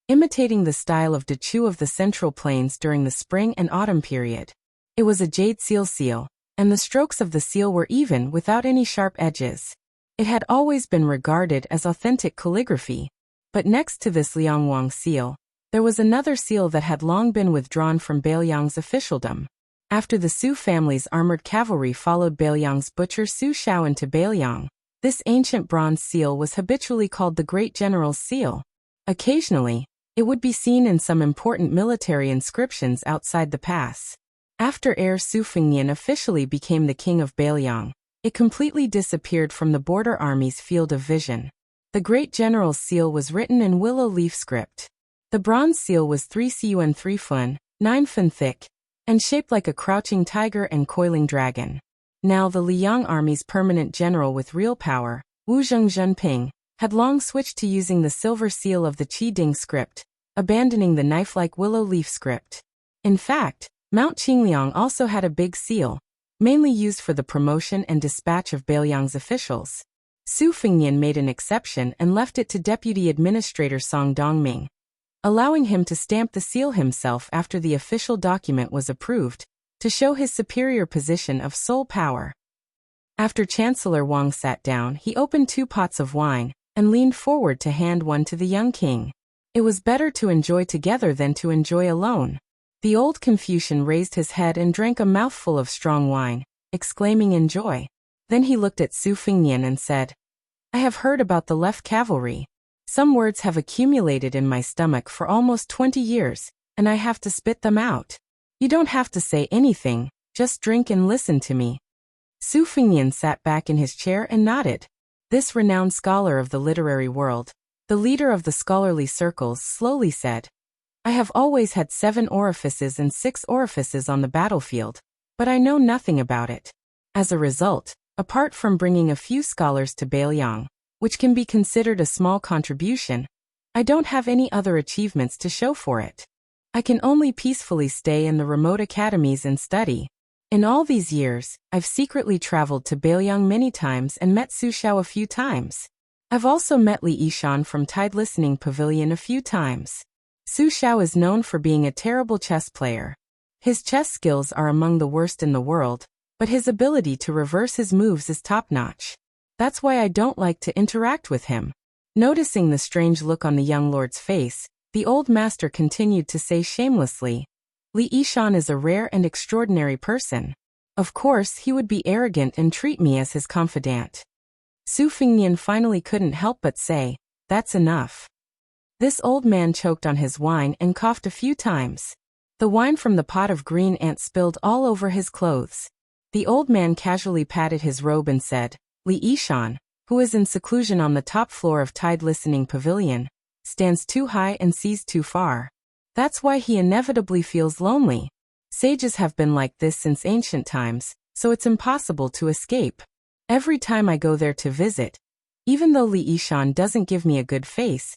imitating the style of Dechu of the Central Plains during the spring and autumn period. It was a jade seal, and the strokes of the seal were even without any sharp edges. It had always been regarded as authentic calligraphy. But next to this Liang Wang seal, there was another seal that had long been withdrawn from Beiliang's officialdom. After the Su family's armored cavalry followed Beiliang's butcher Su Shao into Beiliang, this ancient bronze seal was habitually called the Great General's Seal. Occasionally, it would be seen in some important military inscriptions outside the pass. After heir Su Fengnian officially became the king of Beiliang, it completely disappeared from the border army's field of vision. The Great General's Seal was written in willow leaf script. The bronze seal was 3 cun 3 fun, 9 fun thick, and shaped like a crouching tiger and coiling dragon. Now the Liang army's permanent general with real power, Wu Zhengzhenping, had long switched to using the silver seal of the Qi Ding script, abandoning the knife-like willow leaf script. In fact, Mount Qingliang also had a big seal, mainly used for the promotion and dispatch of Beiliang's officials. Su Fengnian made an exception and left it to Deputy Administrator Song Dongming, allowing him to stamp the seal himself after the official document was approved, to show his superior position of sole power. After Chancellor Wang sat down, he opened 2 pots of wine, and leaned forward to hand one to the young king. It was better to enjoy together than to enjoy alone. The old Confucian raised his head and drank a mouthful of strong wine, exclaiming in joy. Then he looked at Su Fengnian and said, "I have heard about the left cavalry. Some words have accumulated in my stomach for almost 20 years, and I have to spit them out. You don't have to say anything, just drink and listen to me." Su Fengnian sat back in his chair and nodded. This renowned scholar of the literary world, the leader of the scholarly circles, slowly said, "I have always had 7 orifices and 6 orifices on the battlefield, but I know nothing about it. As a result, apart from bringing a few scholars to Bailiang, which can be considered a small contribution, I don't have any other achievements to show for it. I can only peacefully stay in the remote academies and study. In all these years, I've secretly traveled to Bailiang many times and met Su Xiao a few times. I've also met Li Yishan from Tide Listening Pavilion a few times. Su Xiao is known for being a terrible chess player. His chess skills are among the worst in the world, but his ability to reverse his moves is top-notch. That's why I don't like to interact with him." Noticing the strange look on the young lord's face, the old master continued to say shamelessly, "Li Yishan is a rare and extraordinary person. Of course, he would be arrogant and treat me as his confidant." Su Fingnian finally couldn't help but say, "That's enough." This old man choked on his wine and coughed a few times. The wine from the pot of green ant spilled all over his clothes. The old man casually patted his robe and said, "Li Yishan, who is in seclusion on the top floor of Tide Listening Pavilion, stands too high and sees too far. That's why he inevitably feels lonely. Sages have been like this since ancient times, so it's impossible to escape. Every time I go there to visit, even though Li Yishan doesn't give me a good face,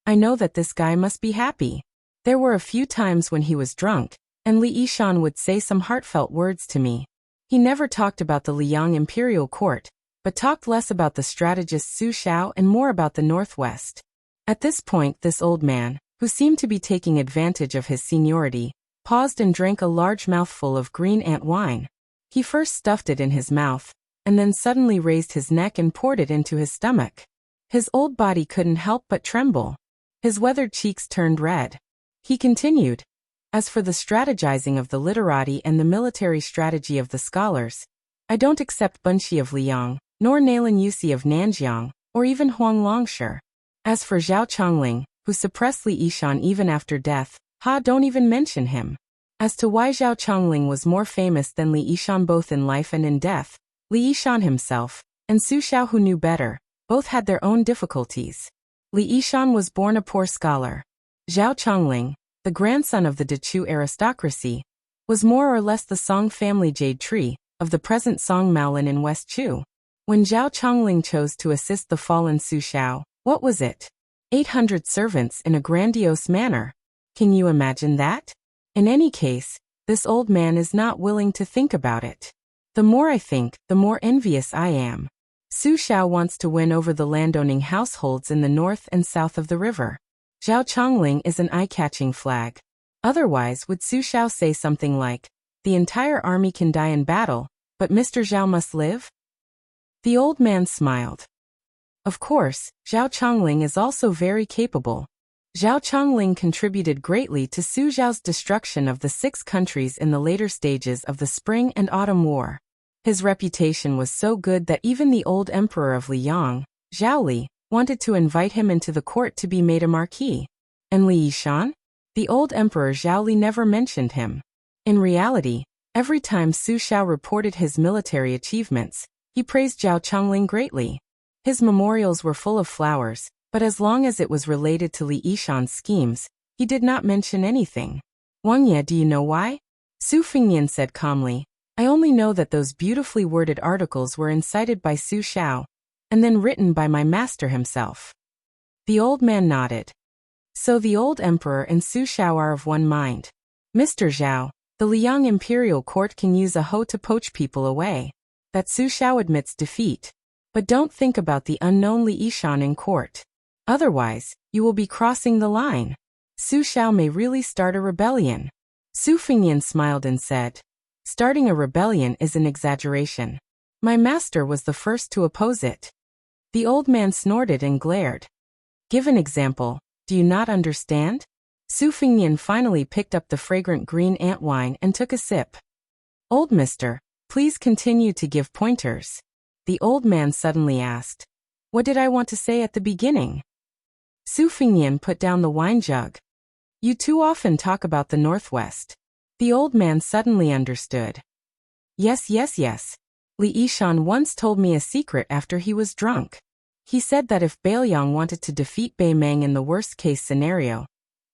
I know that this guy must be happy. There were a few times when he was drunk, and Li Yishan would say some heartfelt words to me. He never talked about the Liang imperial court, but talked less about the strategist Su Xiao and more about the Northwest." At this point, this old man, who seemed to be taking advantage of his seniority, paused and drank a large mouthful of green ant wine. He first stuffed it in his mouth, and then suddenly raised his neck and poured it into his stomach. His old body couldn't help but tremble. His weathered cheeks turned red. He continued, "As for the strategizing of the literati and the military strategy of the scholars, I don't accept Bunxi of Liang, nor Nailan Yusi of Nanjiang, or even Huang Longshi. As for Zhao Chongling, who suppressed Li Yishan even after death, don't even mention him. As to why Zhao Chongling was more famous than Li Yishan both in life and in death, Li Yishan himself, and Su Xiao who knew better, both had their own difficulties. Li Yishan was born a poor scholar. Zhao Chongling, the grandson of the Dechu aristocracy, was more or less the Song family jade tree of the present Song Maolin in West Chu. When Zhao Chongling chose to assist the fallen Su Xiao, what was it? 800 servants in a grandiose manner. Can you imagine that? In any case, this old man is not willing to think about it. The more I think, the more envious I am. Su Xiao wants to win over the landowning households in the north and south of the river. Zhao Chongling is an eye-catching flag. Otherwise, would Su Xiao say something like, "The entire army can die in battle, but Mr. Zhao must live?" The old man smiled. Of course, Zhao Chongling is also very capable. Zhao Chongling contributed greatly to Su Xiao's destruction of the 6 countries in the later stages of the Spring and Autumn War. His reputation was so good that even the old emperor of Liang, Zhao Li, wanted to invite him into the court to be made a marquis. And Li Yishan? The old emperor Zhao Li never mentioned him. In reality, every time Su Xiao reported his military achievements, he praised Zhao Chongling greatly. His memorials were full of flowers, but as long as it was related to Li Yishan's schemes, he did not mention anything. "Wang Ye, do you know why?" Su Fingnian said calmly, "I only know that those beautifully worded articles were incited by Su Xiao, and then written by my master himself." The old man nodded. So the old emperor and Su Xiao are of one mind. "Mr. Zhao, the Liang imperial court can use a hoe to poach people away." That Su Xiao admits defeat. But don't think about the unknown Li Yishan in court. Otherwise, you will be crossing the line. Su Xiao may really start a rebellion. Su Fingnian smiled and said, "Starting a rebellion is an exaggeration. My master was the first to oppose it." The old man snorted and glared. "Give an example, do you not understand?" Su Fingnian finally picked up the fragrant green ant wine and took a sip. "Old mister, please continue to give pointers." The old man suddenly asked, "What did I want to say at the beginning?" Su Fingnian put down the wine jug. "You too often talk about the Northwest." The old man suddenly understood. Yes. Li Yishan once told me a secret after he was drunk. He said that if Bailiang wanted to defeat Bei Meng in the worst-case scenario,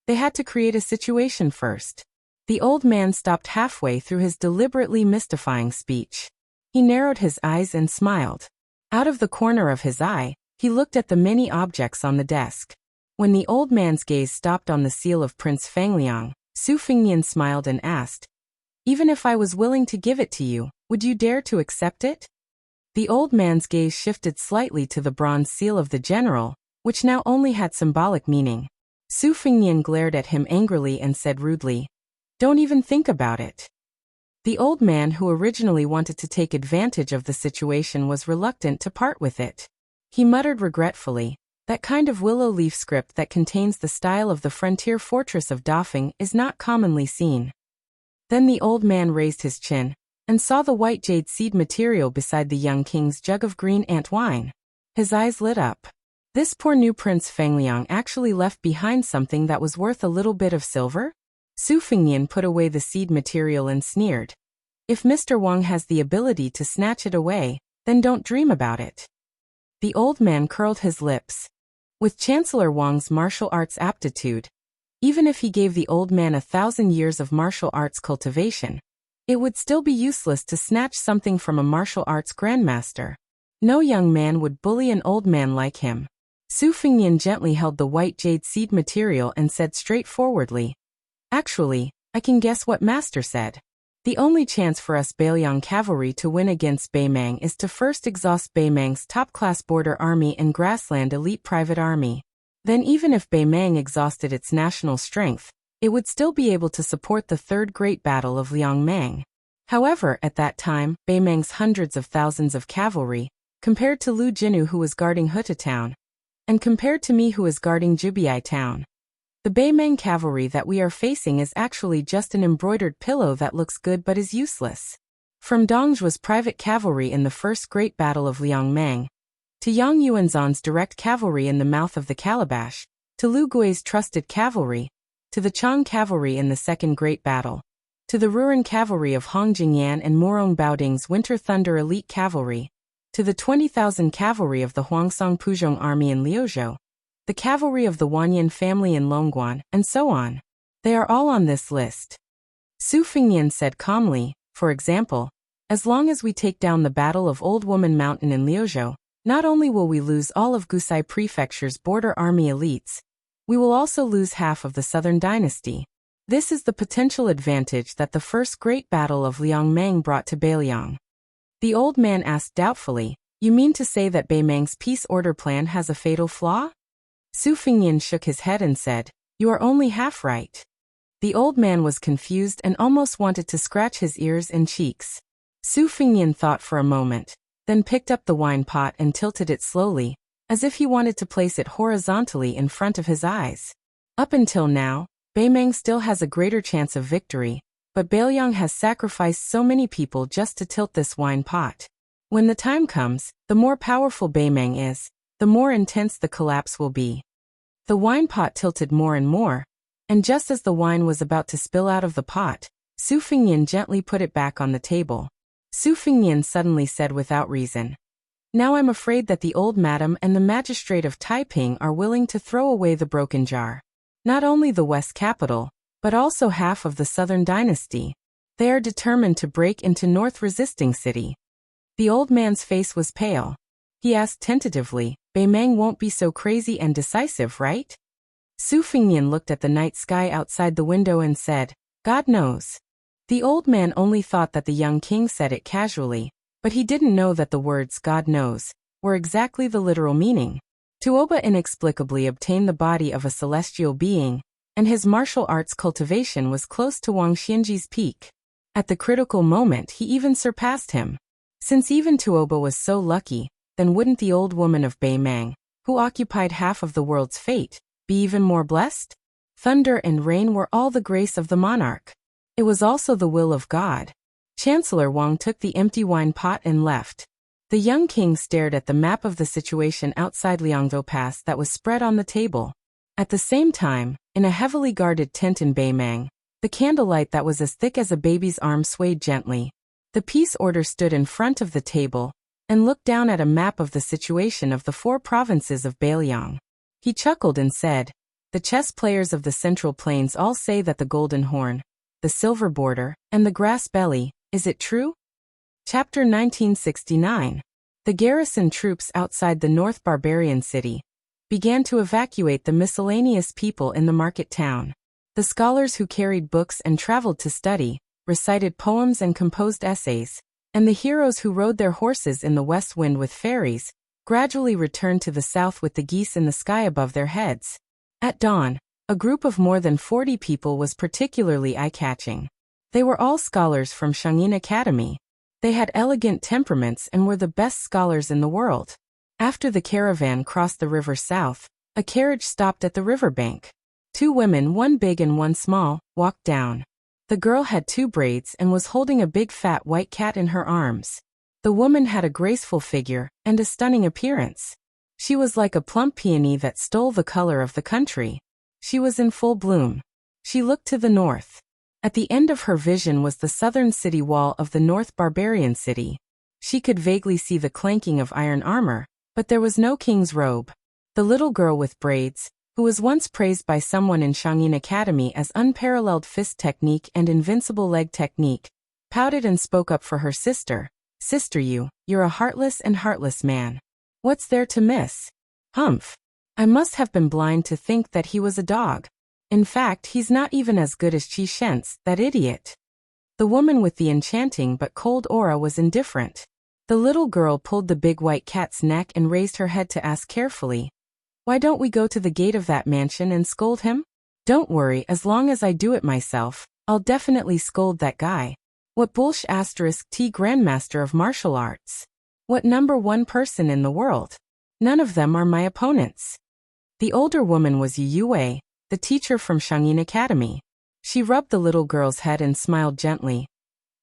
they had to create a situation first. The old man stopped halfway through his deliberately mystifying speech. He narrowed his eyes and smiled. Out of the corner of his eye, he looked at the many objects on the desk. When the old man's gaze stopped on the seal of Prince Fangliang, Su Fengnian smiled and asked, "Even if I was willing to give it to you, would you dare to accept it?" The old man's gaze shifted slightly to the bronze seal of the general, which now only had symbolic meaning. Su Fengnian glared at him angrily and said rudely, "Don't even think about it." The old man, who originally wanted to take advantage of the situation, was reluctant to part with it. He muttered regretfully, "That kind of willow leaf script that contains the style of the frontier fortress of Dafeng is not commonly seen." Then the old man raised his chin and saw the white jade seed material beside the young king's jug of green ant wine. His eyes lit up. This poor new Prince Fangliang actually left behind something that was worth a little bit of silver? Su Fengnian put away the seed material and sneered, "If Mr. Wang has the ability to snatch it away, then don't dream about it." The old man curled his lips. With Chancellor Wang's martial arts aptitude, even if he gave the old man 1,000 years of martial arts cultivation, it would still be useless to snatch something from a martial arts grandmaster. No young man would bully an old man like him. Su Fengnian gently held the white jade seed material and said straightforwardly, "Actually, I can guess what Master said. The only chance for us Bailiang cavalry to win against Bei Meng is to first exhaust Bei Meng's top-class border army and grassland elite private army. Then even if Bei Meng exhausted its national strength, it would still be able to support the Third Great Battle of Liangmeng. However, at that time, Bei Meng's hundreds of thousands of cavalry, compared to Lu Jinu who was guarding Huta town, and compared to me who is guarding Jubiai town, the Bei Meng cavalry that we are facing is actually just an embroidered pillow that looks good but is useless. From Dongzhuo's private cavalry in the First Great Battle of Liangmeng, to Yang Yuanzhan's direct cavalry in the mouth of the calabash, to Lu Gui's trusted cavalry, to the Chang cavalry in the Second Great Battle, to the Ruran cavalry of Hong Jingyan and Morong Baoding's Winter Thunder elite cavalry, to the 20,000 cavalry of the Huangsong Puzhong army in Liuzhou, the cavalry of the Wanyan family in Longguan, and so on. They are all on this list. Su Fengnian said calmly, "For example, as long as we take down the Battle of Old Woman Mountain in Liuzhou, not only will we lose all of Gusai Prefecture's border army elites, we will also lose half of the Southern Dynasty. This is the potential advantage that the First Great Battle of Liangmeng brought to Bailiang." The old man asked doubtfully, "You mean to say that Bei Meng's peace order plan has a fatal flaw?" Su Fengnian shook his head and said, "You are only half right." The old man was confused and almost wanted to scratch his ears and cheeks. Su Fengnian thought for a moment, then picked up the wine pot and tilted it slowly, as if he wanted to place it horizontally in front of his eyes. Up until now, Bei Meng still has a greater chance of victory, but Bailiang has sacrificed so many people just to tilt this wine pot. When the time comes, the more powerful Bei Meng is, the more intense the collapse will be. The wine pot tilted more and more, and just as the wine was about to spill out of the pot, Su Fengnian gently put it back on the table. Su Fengnian suddenly said without reason, "Now I'm afraid that the old madam and the magistrate of Taiping are willing to throw away the broken jar. Not only the West capital, but also half of the Southern Dynasty. They are determined to break into North Resisting City." The old man's face was pale. He asked tentatively, "Bei Meng won't be so crazy and decisive, right?" Su Fengnian looked at the night sky outside the window and said, "God knows." The old man only thought that the young king said it casually, but he didn't know that the words "God knows" were exactly the literal meaning. Tuoba inexplicably obtained the body of a celestial being, and his martial arts cultivation was close to Wang Xianji's peak. At the critical moment he even surpassed him. Since even Tuoba was so lucky, then wouldn't the old woman of Bei Meng, who occupied half of the world's fate, be even more blessed? Thunder and rain were all the grace of the monarch. It was also the will of God. Chancellor Wang took the empty wine pot and left. The young king stared at the map of the situation outside Liangzhou Pass that was spread on the table. At the same time, in a heavily guarded tent in Bei Meng, the candlelight that was as thick as a baby's arm swayed gently. The peace order stood in front of the table, and looked down at a map of the situation of the 4 provinces of Bailiang. He chuckled and said, "The chess players of the Central Plains all say that the golden horn, the silver border, and the grass belly, is it true?" Chapter 1969. The garrison troops outside the North Barbarian city began to evacuate the miscellaneous people in the market town. The scholars who carried books and traveled to study, recited poems and composed essays, and the heroes who rode their horses in the west wind with fairies, gradually returned to the south with the geese in the sky above their heads. At dawn, a group of more than 40 people was particularly eye-catching. They were all scholars from Shangyin Academy. They had elegant temperaments and were the best scholars in the world. After the caravan crossed the river south, a carriage stopped at the riverbank. 2 women, one big and one small, walked down. The girl had 2 braids and was holding a big fat white cat in her arms. The woman had a graceful figure and a stunning appearance. She was like a plump peony that stole the color of the country. She was in full bloom. She looked to the north. At the end of her vision was the southern city wall of the North Barbarian city. She could vaguely see the clanking of iron armor, but there was no king's robe. The little girl with braids, who was once praised by someone in Shangyin Academy as unparalleled fist technique and invincible leg technique, pouted and spoke up for her sister. "Sister, you're a heartless and heartless man. What's there to miss?" "Humph. I must have been blind to think that he was a dog. In fact, he's not even as good as Chi Shent's, that idiot." The woman with the enchanting but cold aura was indifferent. The little girl pulled the big white cat's neck and raised her head to ask carefully, "Why don't we go to the gate of that mansion and scold him?" "Don't worry, as long as I do it myself, I'll definitely scold that guy. What bullsh *T Grandmaster of Martial Arts? What #1 person in the world? None of them are my opponents." The older woman was Yu Yue, the teacher from Shangyin Academy. She rubbed the little girl's head and smiled gently.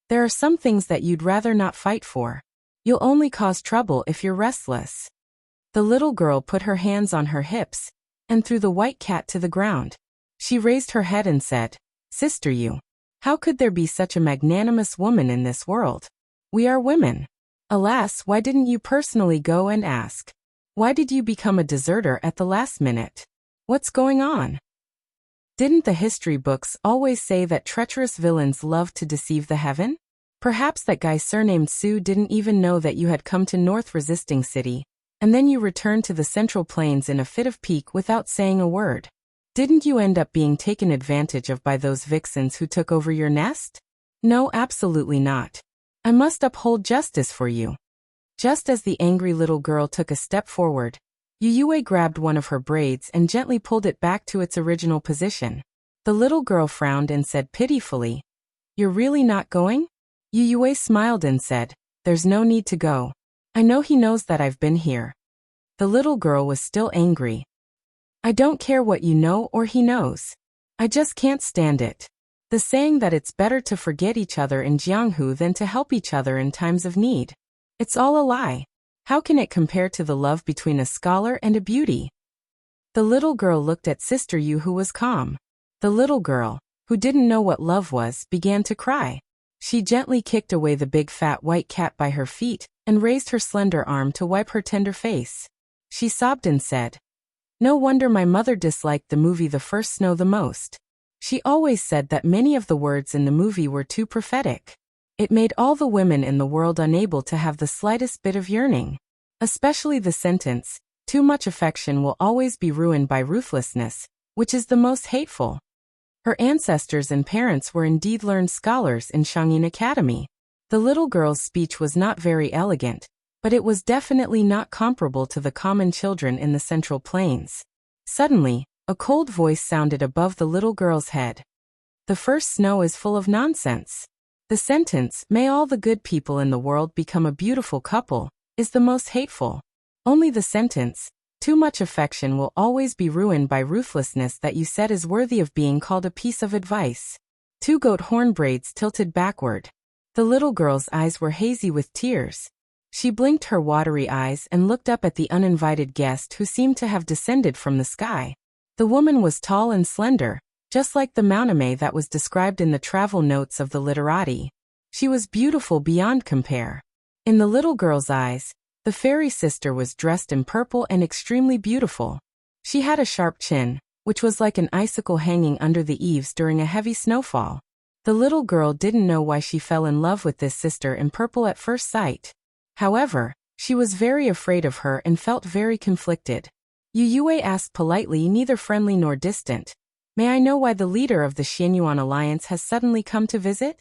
"There are some things that you'd rather not fight for. You'll only cause trouble if you're restless." The little girl put her hands on her hips and threw the white cat to the ground. She raised her head and said, "Sister, how could there be such a magnanimous woman in this world? We are women. Alas, why didn't you personally go and ask? Why did you become a deserter at the last minute? What's going on? Didn't the history books always say that treacherous villains love to deceive the heaven? Perhaps that guy surnamed Su didn't even know that you had come to North Resisting City, and then you returned to the Central Plains in a fit of pique without saying a word. Didn't you end up being taken advantage of by those vixens who took over your nest? No, absolutely not. I must uphold justice for you." Just as the angry little girl took a step forward, Yu Yue grabbed one of her braids and gently pulled it back to its original position. The little girl frowned and said pitifully, "You're really not going?" Yu Yue smiled and said, "There's no need to go. I know he knows that I've been here." The little girl was still angry. "I don't care what you know or he knows. I just can't stand it. The saying that it's better to forget each other in Jianghu than to help each other in times of need. It's all a lie. How can it compare to the love between a scholar and a beauty?" The little girl looked at Sister Yu, who was calm. The little girl, who didn't know what love was, began to cry. She gently kicked away the big fat white cat by her feet and raised her slender arm to wipe her tender face. She sobbed and said, "No wonder my mother disliked the movie The First Snow the most. She always said that many of the words in the movie were too prophetic. It made all the women in the world unable to have the slightest bit of yearning. Especially the sentence, 'Too much affection will always be ruined by ruthlessness,' which is the most hateful." Her ancestors and parents were indeed learned scholars in Shangyin Academy. The little girl's speech was not very elegant, but it was definitely not comparable to the common children in the Central Plains. Suddenly, a cold voice sounded above the little girl's head. "The first snow is full of nonsense. The sentence, 'May all the good people in the world become a beautiful couple,' is the most hateful. Only the sentence, 'Too much affection will always be ruined by ruthlessness,' that you said is worthy of being called a piece of advice." 2 goat horn braids tilted backward. The little girl's eyes were hazy with tears. She blinked her watery eyes and looked up at the uninvited guest who seemed to have descended from the sky. The woman was tall and slender, just like the mouname that was described in the travel notes of the literati. She was beautiful beyond compare. In the little girl's eyes, the fairy sister was dressed in purple and extremely beautiful. She had a sharp chin, which was like an icicle hanging under the eaves during a heavy snowfall. The little girl didn't know why she fell in love with this sister in purple at first sight. However, she was very afraid of her and felt very conflicted. Yu Yue asked politely, neither friendly nor distant, "May I know why the leader of the Xianyuan Alliance has suddenly come to visit?"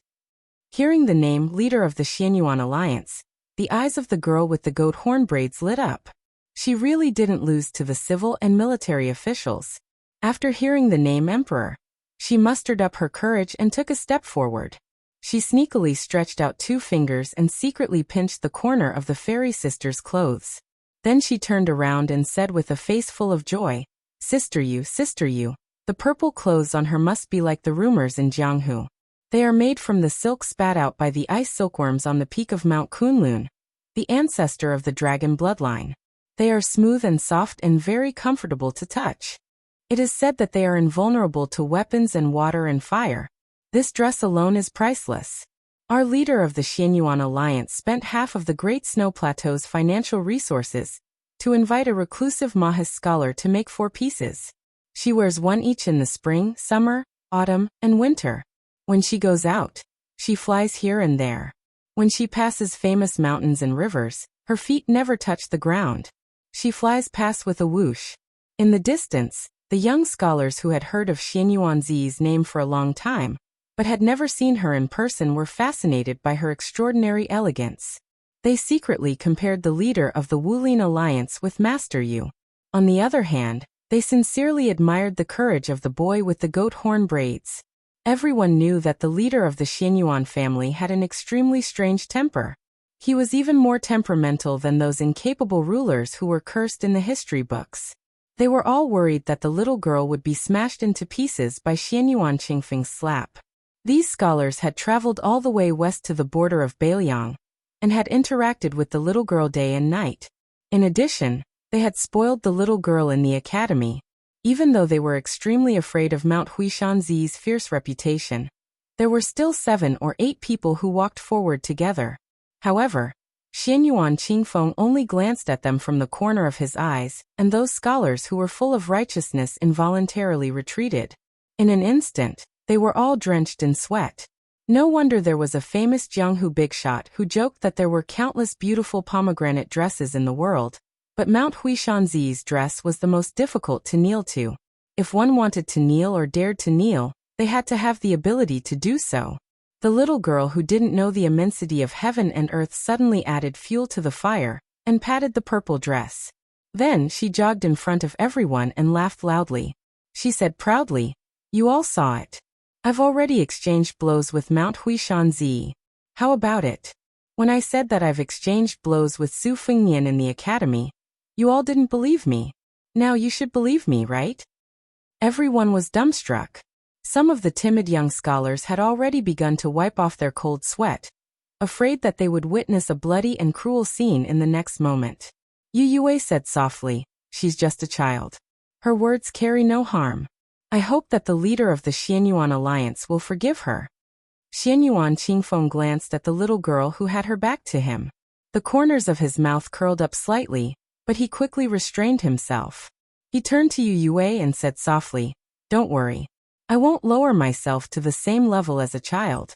Hearing the name leader of the Xianyuan Alliance, the eyes of the girl with the goat horn braids lit up. She really didn't lose to the civil and military officials. After hearing the name Emperor, she mustered up her courage and took a step forward. She sneakily stretched out 2 fingers and secretly pinched the corner of the fairy sister's clothes. Then she turned around and said with a face full of joy, Sister Yu, the purple clothes on her must be like the rumors in Jianghu. They are made from the silk spat out by the ice silkworms on the peak of Mount Kunlun, the ancestor of the dragon bloodline. They are smooth and soft and very comfortable to touch. It is said that they are invulnerable to weapons and water and fire. This dress alone is priceless. Our leader of the Xianyuan Alliance spent half of the Great Snow Plateau's financial resources to invite a reclusive Mahis scholar to make 4 pieces. She wears 1 each in the spring, summer, autumn, and winter. When she goes out, she flies here and there. When she passes famous mountains and rivers, her feet never touch the ground. She flies past with a whoosh. In the distance, the young scholars who had heard of Xianyuan Zi's name for a long time, but had never seen her in person, were fascinated by her extraordinary elegance. They secretly compared the leader of the Wulin Alliance with Master Yu. On the other hand, they sincerely admired the courage of the boy with the goat horn braids. Everyone knew that the leader of the Xianyuan family had an extremely strange temper. He was even more temperamental than those incapable rulers who were cursed in the history books. They were all worried that the little girl would be smashed into pieces by Xianyuan Qingfeng's slap. These scholars had traveled all the way west to the border of Beiliang, and had interacted with the little girl day and night. In addition, they had spoiled the little girl in the academy. Even though they were extremely afraid of Mount Huishanzi's fierce reputation, there were still 7 or 8 people who walked forward together. However, Xianyuan Qingfeng only glanced at them from the corner of his eyes, and those scholars who were full of righteousness involuntarily retreated. In an instant, they were all drenched in sweat. No wonder there was a famous Jianghu bigshot who joked that there were countless beautiful pomegranate dresses in the world, but Mount Huishanzi's dress was the most difficult to kneel to. If one wanted to kneel or dared to kneel, they had to have the ability to do so. The little girl who didn't know the immensity of heaven and earth suddenly added fuel to the fire and patted the purple dress. Then she jogged in front of everyone and laughed loudly. She said proudly, "You all saw it. I've already exchanged blows with Mount Huishanzi. How about it? When I said that I've exchanged blows with Su Fengnian in the academy, you all didn't believe me. Now you should believe me, right?" Everyone was dumbstruck. Some of the timid young scholars had already begun to wipe off their cold sweat, afraid that they would witness a bloody and cruel scene in the next moment. Yu Yue said softly, "She's just a child. Her words carry no harm. I hope that the leader of the Xianyuan Alliance will forgive her." Xianyuan Qingfeng glanced at the little girl who had her back to him. The corners of his mouth curled up slightly, but he quickly restrained himself. He turned to Yu Yue and said softly, "Don't worry. I won't lower myself to the same level as a child."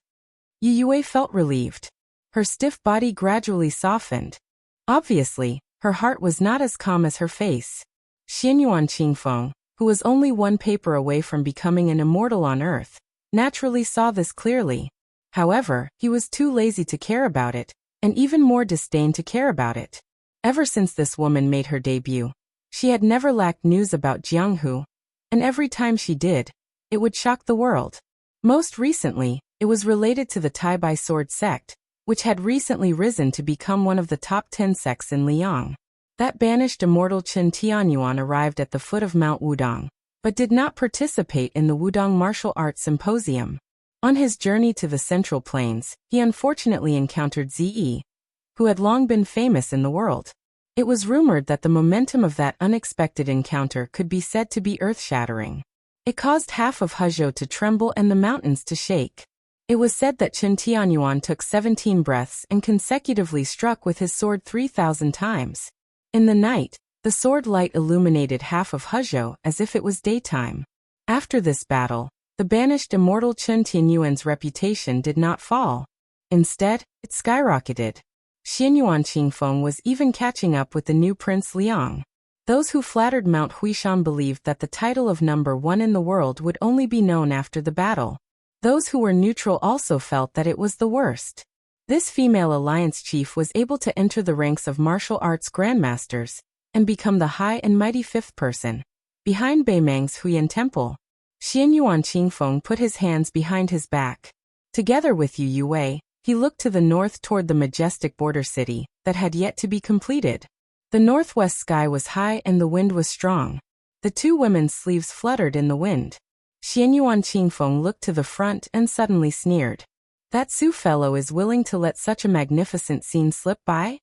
Yu Yue felt relieved. Her stiff body gradually softened. Obviously, her heart was not as calm as her face. Xianyuan Qingfeng, who was only 1 paper away from becoming an immortal on Earth, naturally saw this clearly. However, he was too lazy to care about it, and even more disdain to care about it. Ever since this woman made her debut, she had never lacked news about Jianghu, and every time she did, it would shock the world. Most recently, it was related to the Tai-Bai sword sect, which had recently risen to become one of the top 10 sects in Liang. That banished immortal Chen Tianyuan arrived at the foot of Mount Wudong, but did not participate in the Wudong Martial Arts Symposium. On his journey to the Central Plains, he unfortunately encountered Zi, who had long been famous in the world. It was rumored that the momentum of that unexpected encounter could be said to be earth-shattering. It caused half of Huzhou to tremble and the mountains to shake. It was said that Chen Tianyuan took 17 breaths and consecutively struck with his sword 3,000 times. In the night, the sword light illuminated half of Hezhou as if it was daytime. After this battle, the banished immortal Chen Tianyuan's reputation did not fall. Instead, it skyrocketed. Xianyuan Qingfeng was even catching up with the new Prince Liang. Those who flattered Mount Huishan believed that the title of number one in the world would only be known after the battle. Those who were neutral also felt that it was the worst. This female alliance chief was able to enter the ranks of martial arts grandmasters and become the high and mighty fifth person, behind Beimang's Huyan Temple. Xianyuan Qingfeng put his hands behind his back. Together with Yu Yue, he looked to the north toward the majestic border city that had yet to be completed. The northwest sky was high and the wind was strong. The two women's sleeves fluttered in the wind. Xianyuan Qingfeng looked to the front and suddenly sneered. That Su fellow is willing to let such a magnificent scene slip by?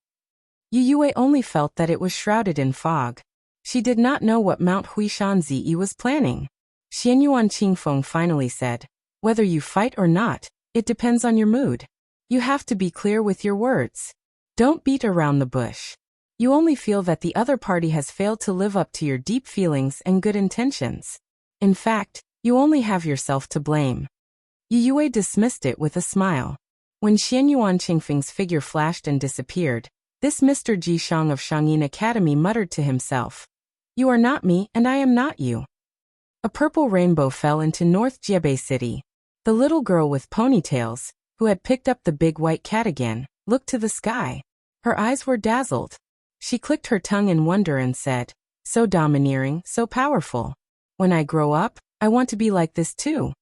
Yu Yue only felt that it was shrouded in fog. She did not know what Mount Huishan Zi was planning. Xianyuan Qingfeng finally said, "Whether you fight or not, it depends on your mood. You have to be clear with your words. Don't beat around the bush. You only feel that the other party has failed to live up to your deep feelings and good intentions. In fact, you only have yourself to blame." Yu Yue dismissed it with a smile. When Xianyuan Qingfeng's figure flashed and disappeared, this Mr. Ji Shang of Shangyin Academy muttered to himself, "You are not me and I am not you." A purple rainbow fell into North Jiebei City. The little girl with ponytails, who had picked up the big white cat again, looked to the sky. Her eyes were dazzled. She clicked her tongue in wonder and said, "So domineering, so powerful. When I grow up, I want to be like this too."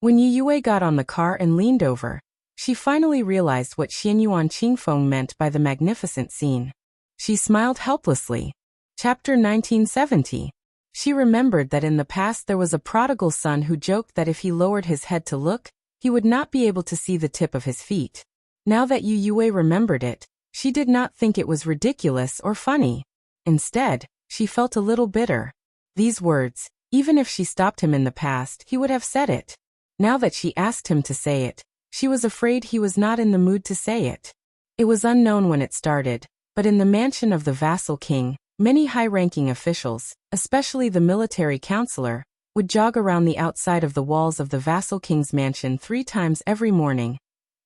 When Yu Yue got on the car and leaned over, she finally realized what Xianyuan Qingfeng meant by the magnificent scene. She smiled helplessly. Chapter 1970. She remembered that in the past there was a prodigal son who joked that if he lowered his head to look, he would not be able to see the tip of his feet. Now that Yu Yue remembered it, she did not think it was ridiculous or funny. Instead, she felt a little bitter. These words, even if she stopped him in the past, he would have said it. Now that she asked him to say it, she was afraid he was not in the mood to say it. It was unknown when it started, but in the mansion of the vassal king, many high-ranking officials, especially the military counselor, would jog around the outside of the walls of the vassal king's mansion 3 times every morning.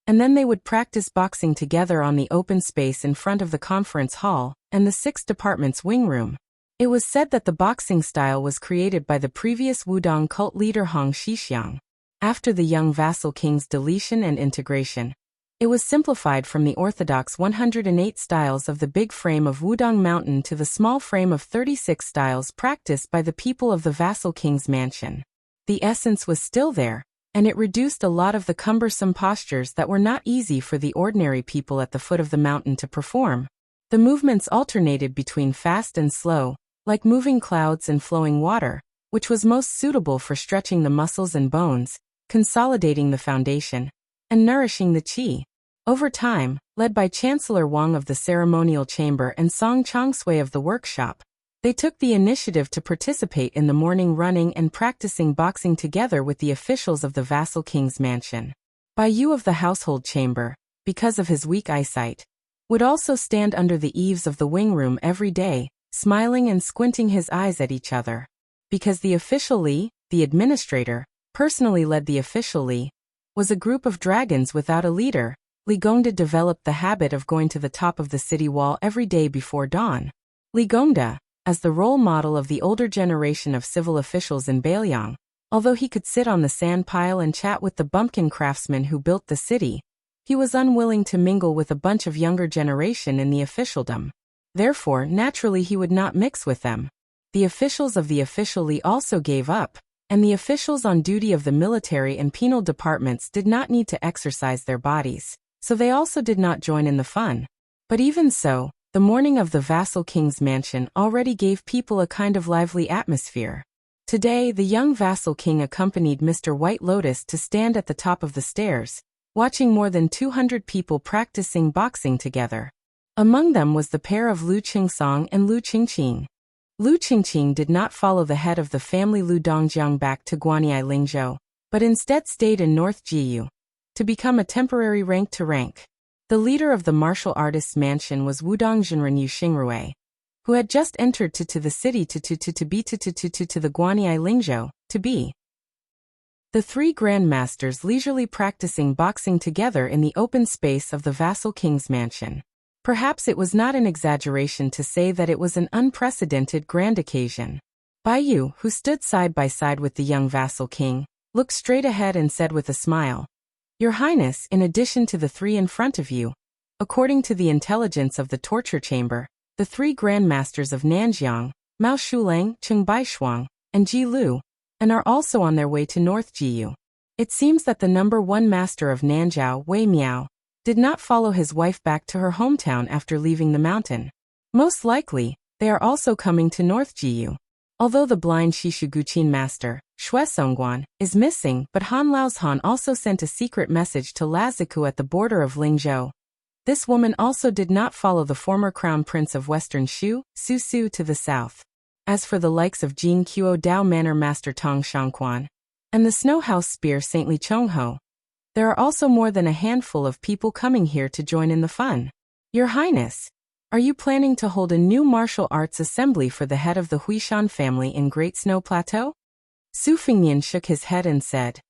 And then they would practice boxing together on the open space in front of the conference hall and the 6th department's wing room. It was said that the boxing style was created by the previous Wudong cult leader Hong Xixiang. After the young vassal king's deletion and integration, it was simplified from the orthodox 108 styles of the big frame of Wudong Mountain to the small frame of 36 styles practiced by the people of the vassal king's mansion. The essence was still there, and it reduced a lot of the cumbersome postures that were not easy for the ordinary people at the foot of the mountain to perform. The movements alternated between fast and slow, like moving clouds and flowing water, which was most suitable for stretching the muscles and bones, consolidating the foundation, and nourishing the qi. Over time, led by Chancellor Wang of the ceremonial chamber and Song Chongsui of the workshop, they took the initiative to participate in the morning running and practicing boxing together with the officials of the vassal king's mansion. Bai Yu of the household chamber, because of his weak eyesight, would also stand under the eaves of the wing room every day, smiling and squinting his eyes at each other. Because the official Li, the administrator, personally led the official Li, was a group of dragons without a leader, Li Gongda developed the habit of going to the top of the city wall every day before dawn. Li Gongda, as the role model of the older generation of civil officials in Beiliang, although he could sit on the sand pile and chat with the bumpkin craftsmen who built the city, he was unwilling to mingle with a bunch of younger generation in the officialdom. Therefore, naturally he would not mix with them. The officials of the official Li also gave up, and the officials on duty of the military and penal departments did not need to exercise their bodies, so they also did not join in the fun. But even so, the morning of the vassal king's mansion already gave people a kind of lively atmosphere. Today, the young vassal king accompanied Mr. White Lotus to stand at the top of the stairs, watching more than 200 people practicing boxing together. Among them was the pair of Lu Qingsong and Lu Qingqing. Lu Qingqing did not follow the head of the family Lu Dongjiang back to Guanyi Lingzhou, but instead stayed in North Jiyu. to become a temporary rank to rank. The leader of the martial artists' mansion was Wudong Jinren Yuxingrui, who had just entered to the city to be to the Guanyi Lingzhou, to be. The three grandmasters leisurely practicing boxing together in the open space of the vassal king's mansion. Perhaps it was not an exaggeration to say that it was an unprecedented grand occasion. Bai Yu, who stood side by side with the young vassal king, looked straight ahead and said with a smile, "Your Highness, in addition to the three in front of you, according to the intelligence of the torture chamber, the three grandmasters of Nanjiang, Mao Shulang, Cheng Baishuang, and Ji Lu, and are also on their way to North Jiyu. It seems that the number one master of Nanjiao, Wei Miao, did not follow his wife back to her hometown after leaving the mountain. Most likely, they are also coming to North Jiyu. Although the blind Shishuguqin master, Shui Songguan, is missing, but Han Laozhan also sent a secret message to Laziku at the border of Lingzhou. This woman also did not follow the former crown prince of Western Shu, Su Su, to the south. As for the likes of Jing Qiu Dao Manor Master Tong Shangquan, and the Snow House Spear Saintly Chongho, there are also more than a handful of people coming here to join in the fun. Your Highness, are you planning to hold a new martial arts assembly for the head of the Huishan family in Great Snow Plateau? Su Fingnian shook his head and said,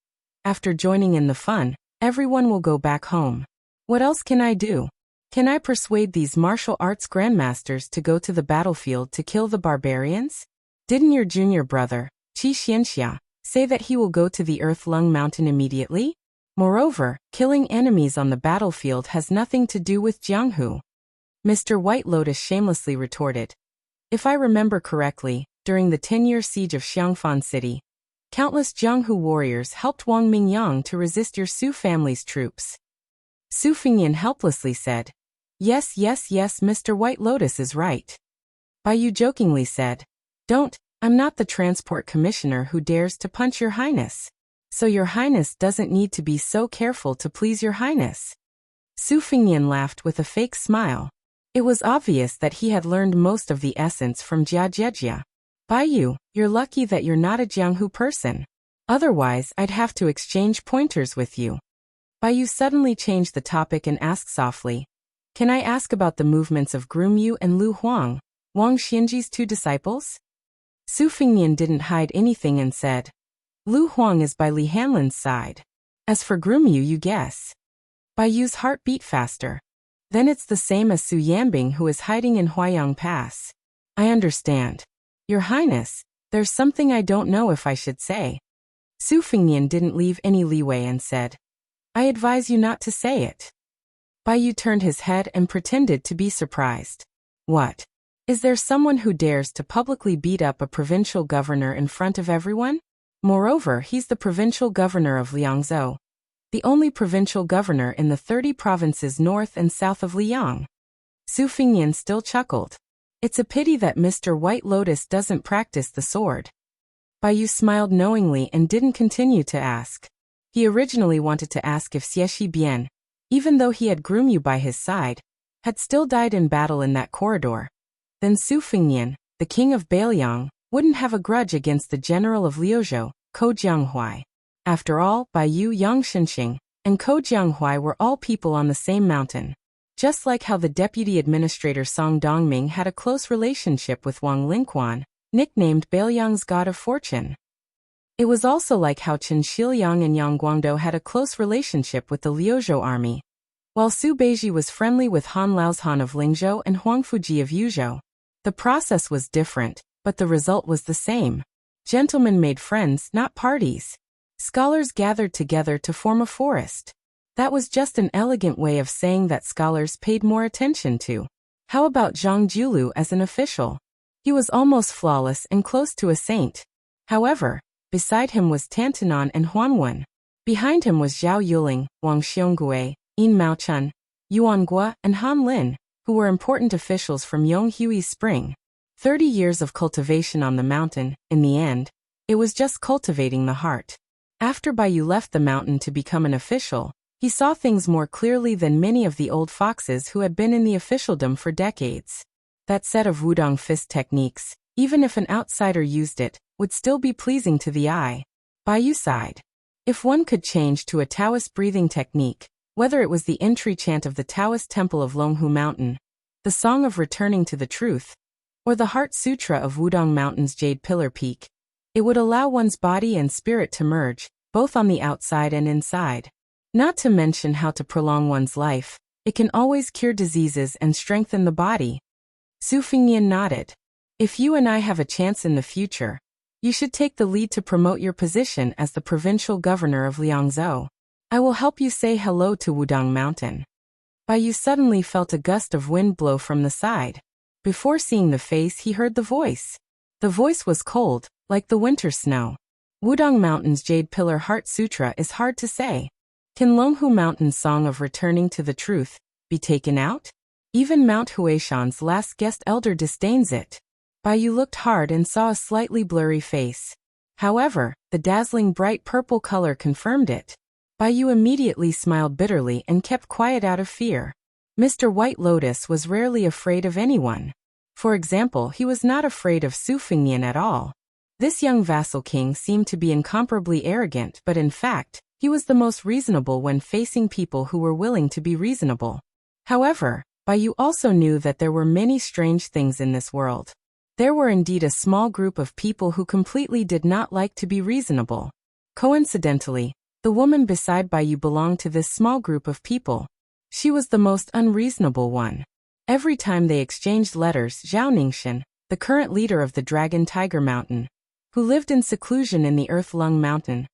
"After joining in the fun, everyone will go back home. What else can I do? Can I persuade these martial arts grandmasters to go to the battlefield to kill the barbarians? Didn't your junior brother, Qi Xianxia, say that he will go to the Earth Lung Mountain immediately? Moreover, killing enemies on the battlefield has nothing to do with Jianghu." Mr. White Lotus shamelessly retorted. "If I remember correctly, during the 10-year siege of Xiangfan City, countless Jianghu warriors helped Wang Mingyang to resist your Su family's troops." Su Fingyan helplessly said, Yes, Mr. White Lotus is right." Bai Yu jokingly said, I'm not the transport commissioner who dares to punch your highness. So your highness doesn't need to be so careful to please your highness." Su Fingyan laughed with a fake smile. It was obvious that he had learned most of the essence from Jia Jiejia. "Bai Yu, you're lucky that you're not a Jianghu person. Otherwise, I'd have to exchange pointers with you." Bai Yu suddenly changed the topic and asked softly, "Can I ask about the movements of Groom Yu and Lu Huang, Wang Xianji's two disciples?" Su Fingnian didn't hide anything and said, "Lu Huang is by Li Hanlin's side. As for Groom Yu, you guess." Bai Yu's heart beat faster. "Then it's the same as Su Yanbing, who is hiding in Huayang Pass. I understand. Your Highness, there's something I don't know if I should say." Su Fingnian didn't leave any leeway and said, "I advise you not to say it." Bai Yu turned his head and pretended to be surprised. "What? Is there someone who dares to publicly beat up a provincial governor in front of everyone? Moreover, he's the provincial governor of Liangzhou, the only provincial governor in the 30 provinces north and south of Liang." Su Fingyan still chuckled. "It's a pity that Mr. White Lotus doesn't practice the sword." Bai Yu smiled knowingly and didn't continue to ask. He originally wanted to ask if Xie Bian, even though he had Groom Yu by his side, had still died in battle in that corridor. Then Su Fingnian, the king of Bailiang, wouldn't have a grudge against the general of Liuzhou, Ko Jianghuai. After all, Bai Yu, Yang Shenxing, and Ko Jianghuai were all people on the same mountain. Just like how the deputy administrator Song Dongming had a close relationship with Wang Lingquan, nicknamed Bailiang's god of fortune. It was also like how Chen Shiliang and Yang Guangdou had a close relationship with the Liuzhou army, while Su Beiji was friendly with Han Laozhan of Lingzhou and Huang Fuji of Yuzhou. The process was different, but the result was the same. Gentlemen made friends, not parties. Scholars gathered together to form a forest. That was just an elegant way of saying that scholars paid more attention to. How about Zhang Julu as an official? He was almost flawless and close to a saint. However, beside him was Tantanan and Huanwen. Behind him was Zhao Yuling, Wang Xiongui, Yin Maochun, Yuan Gua, and Han Lin, who were important officials from Yonghui's spring. 30 years of cultivation on the mountain. In the end, it was just cultivating the heart. After Bai Yu left the mountain to become an official, he saw things more clearly than many of the old foxes who had been in the officialdom for decades. That set of Wudong fist techniques, even if an outsider used it, would still be pleasing to the eye. Bai Yu sighed. If one could change to a Taoist breathing technique, whether it was the entry chant of the Taoist temple of Longhu Mountain, the song of returning to the truth, or the Heart Sutra of Wudong Mountain's Jade Pillar Peak, it would allow one's body and spirit to merge, both on the outside and inside. Not to mention how to prolong one's life, it can always cure diseases and strengthen the body. Su Fingnian nodded. If you and I have a chance in the future, you should take the lead to promote your position as the provincial governor of Liangzhou. I will help you say hello to Wudong Mountain. Baiyu suddenly felt a gust of wind blow from the side. Before seeing the face, he heard the voice. The voice was cold, like the winter snow. Wudong Mountain's Jade Pillar Heart Sutra is hard to say. Can Longhu Mountain's song of returning to the truth be taken out? Even Mount Huishan's last guest elder disdains it. Baiyu looked hard and saw a slightly blurry face. However, the dazzling bright purple color confirmed it. Baiyu immediately smiled bitterly and kept quiet out of fear. Mr. White Lotus was rarely afraid of anyone. For example, he was not afraid of Su Fingnian at all. This young vassal king seemed to be incomparably arrogant, but in fact, he was the most reasonable when facing people who were willing to be reasonable. However, Baiyu also knew that there were many strange things in this world. There were indeed a small group of people who completely did not like to be reasonable. Coincidentally, the woman beside Baiyu belonged to this small group of people. She was the most unreasonable one. Every time they exchanged letters, Zhao Ningxian, the current leader of the Dragon Tiger Mountain, who lived in seclusion in the Earth Lung Mountain,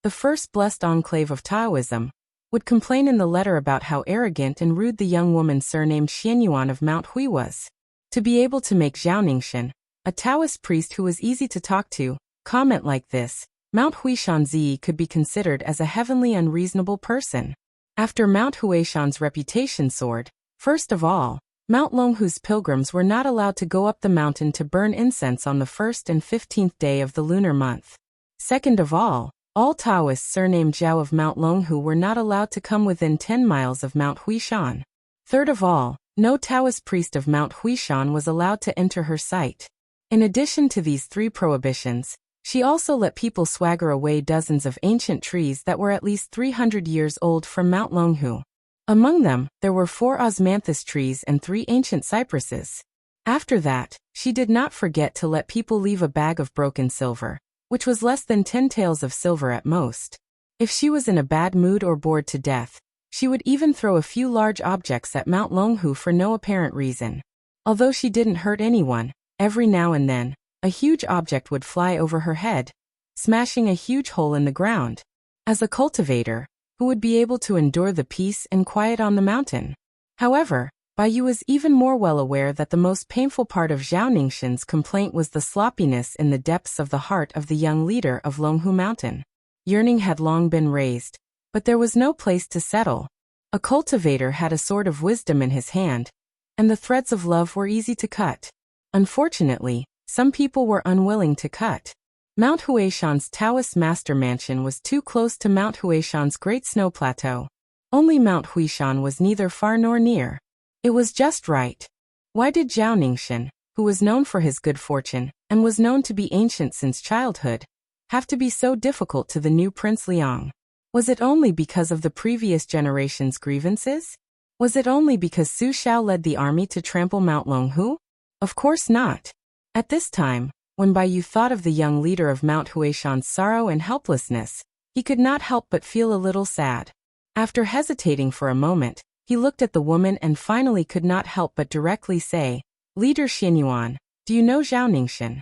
the first blessed enclave of Taoism, would complain in the letter about how arrogant and rude the young woman surnamed Xianyuan of Mount Hui was. To be able to make Zhao Ningxian, a Taoist priest who was easy to talk to, comment like this, Mount Huishan Zi could be considered as a heavenly unreasonable person. After Mount Huishan's reputation soared, first of all, Mount Longhu's pilgrims were not allowed to go up the mountain to burn incense on the 1st and 15th day of the lunar month. Second of all Taoists surnamed Zhao of Mount Longhu were not allowed to come within 10 miles of Mount Huishan. Third of all, no Taoist priest of Mount Huishan was allowed to enter her site. In addition to these 3 prohibitions, she also let people swagger away dozens of ancient trees that were at least 300 years old from Mount Longhu. Among them, there were 4 osmanthus trees and 3 ancient cypresses. After that, she did not forget to let people leave a bag of broken silver, which was less than 10 taels of silver at most. If she was in a bad mood or bored to death, she would even throw a few large objects at Mount Longhu for no apparent reason. Although she didn't hurt anyone, every now and then, a huge object would fly over her head, smashing a huge hole in the ground. As a cultivator, who would be able to endure the peace and quiet on the mountain? However, Baiyu was even more well aware that the most painful part of Zhao Ningxian's complaint was the sloppiness in the depths of the heart of the young leader of Longhu Mountain. Yearning had long been raised, but there was no place to settle. A cultivator had a sword of wisdom in his hand, and the threads of love were easy to cut. Unfortunately, some people were unwilling to cut. Mount Huishan's Taoist master mansion was too close to Mount Huishan's Great Snow Plateau. Only Mount Huishan was neither far nor near. It was just right. Why did Zhao Ningxian, who was known for his good fortune, and was known to be ancient since childhood, have to be so difficult to the new Prince Liang? Was it only because of the previous generation's grievances? Was it only because Su Xiao led the army to trample Mount Longhu? Of course not. At this time, when Baiyu thought of the young leader of Mount Huishan's sorrow and helplessness, he could not help but feel a little sad. After hesitating for a moment, he looked at the woman and finally could not help but directly say, "Leader Xianyuan, do you know Zhao Ningxian?"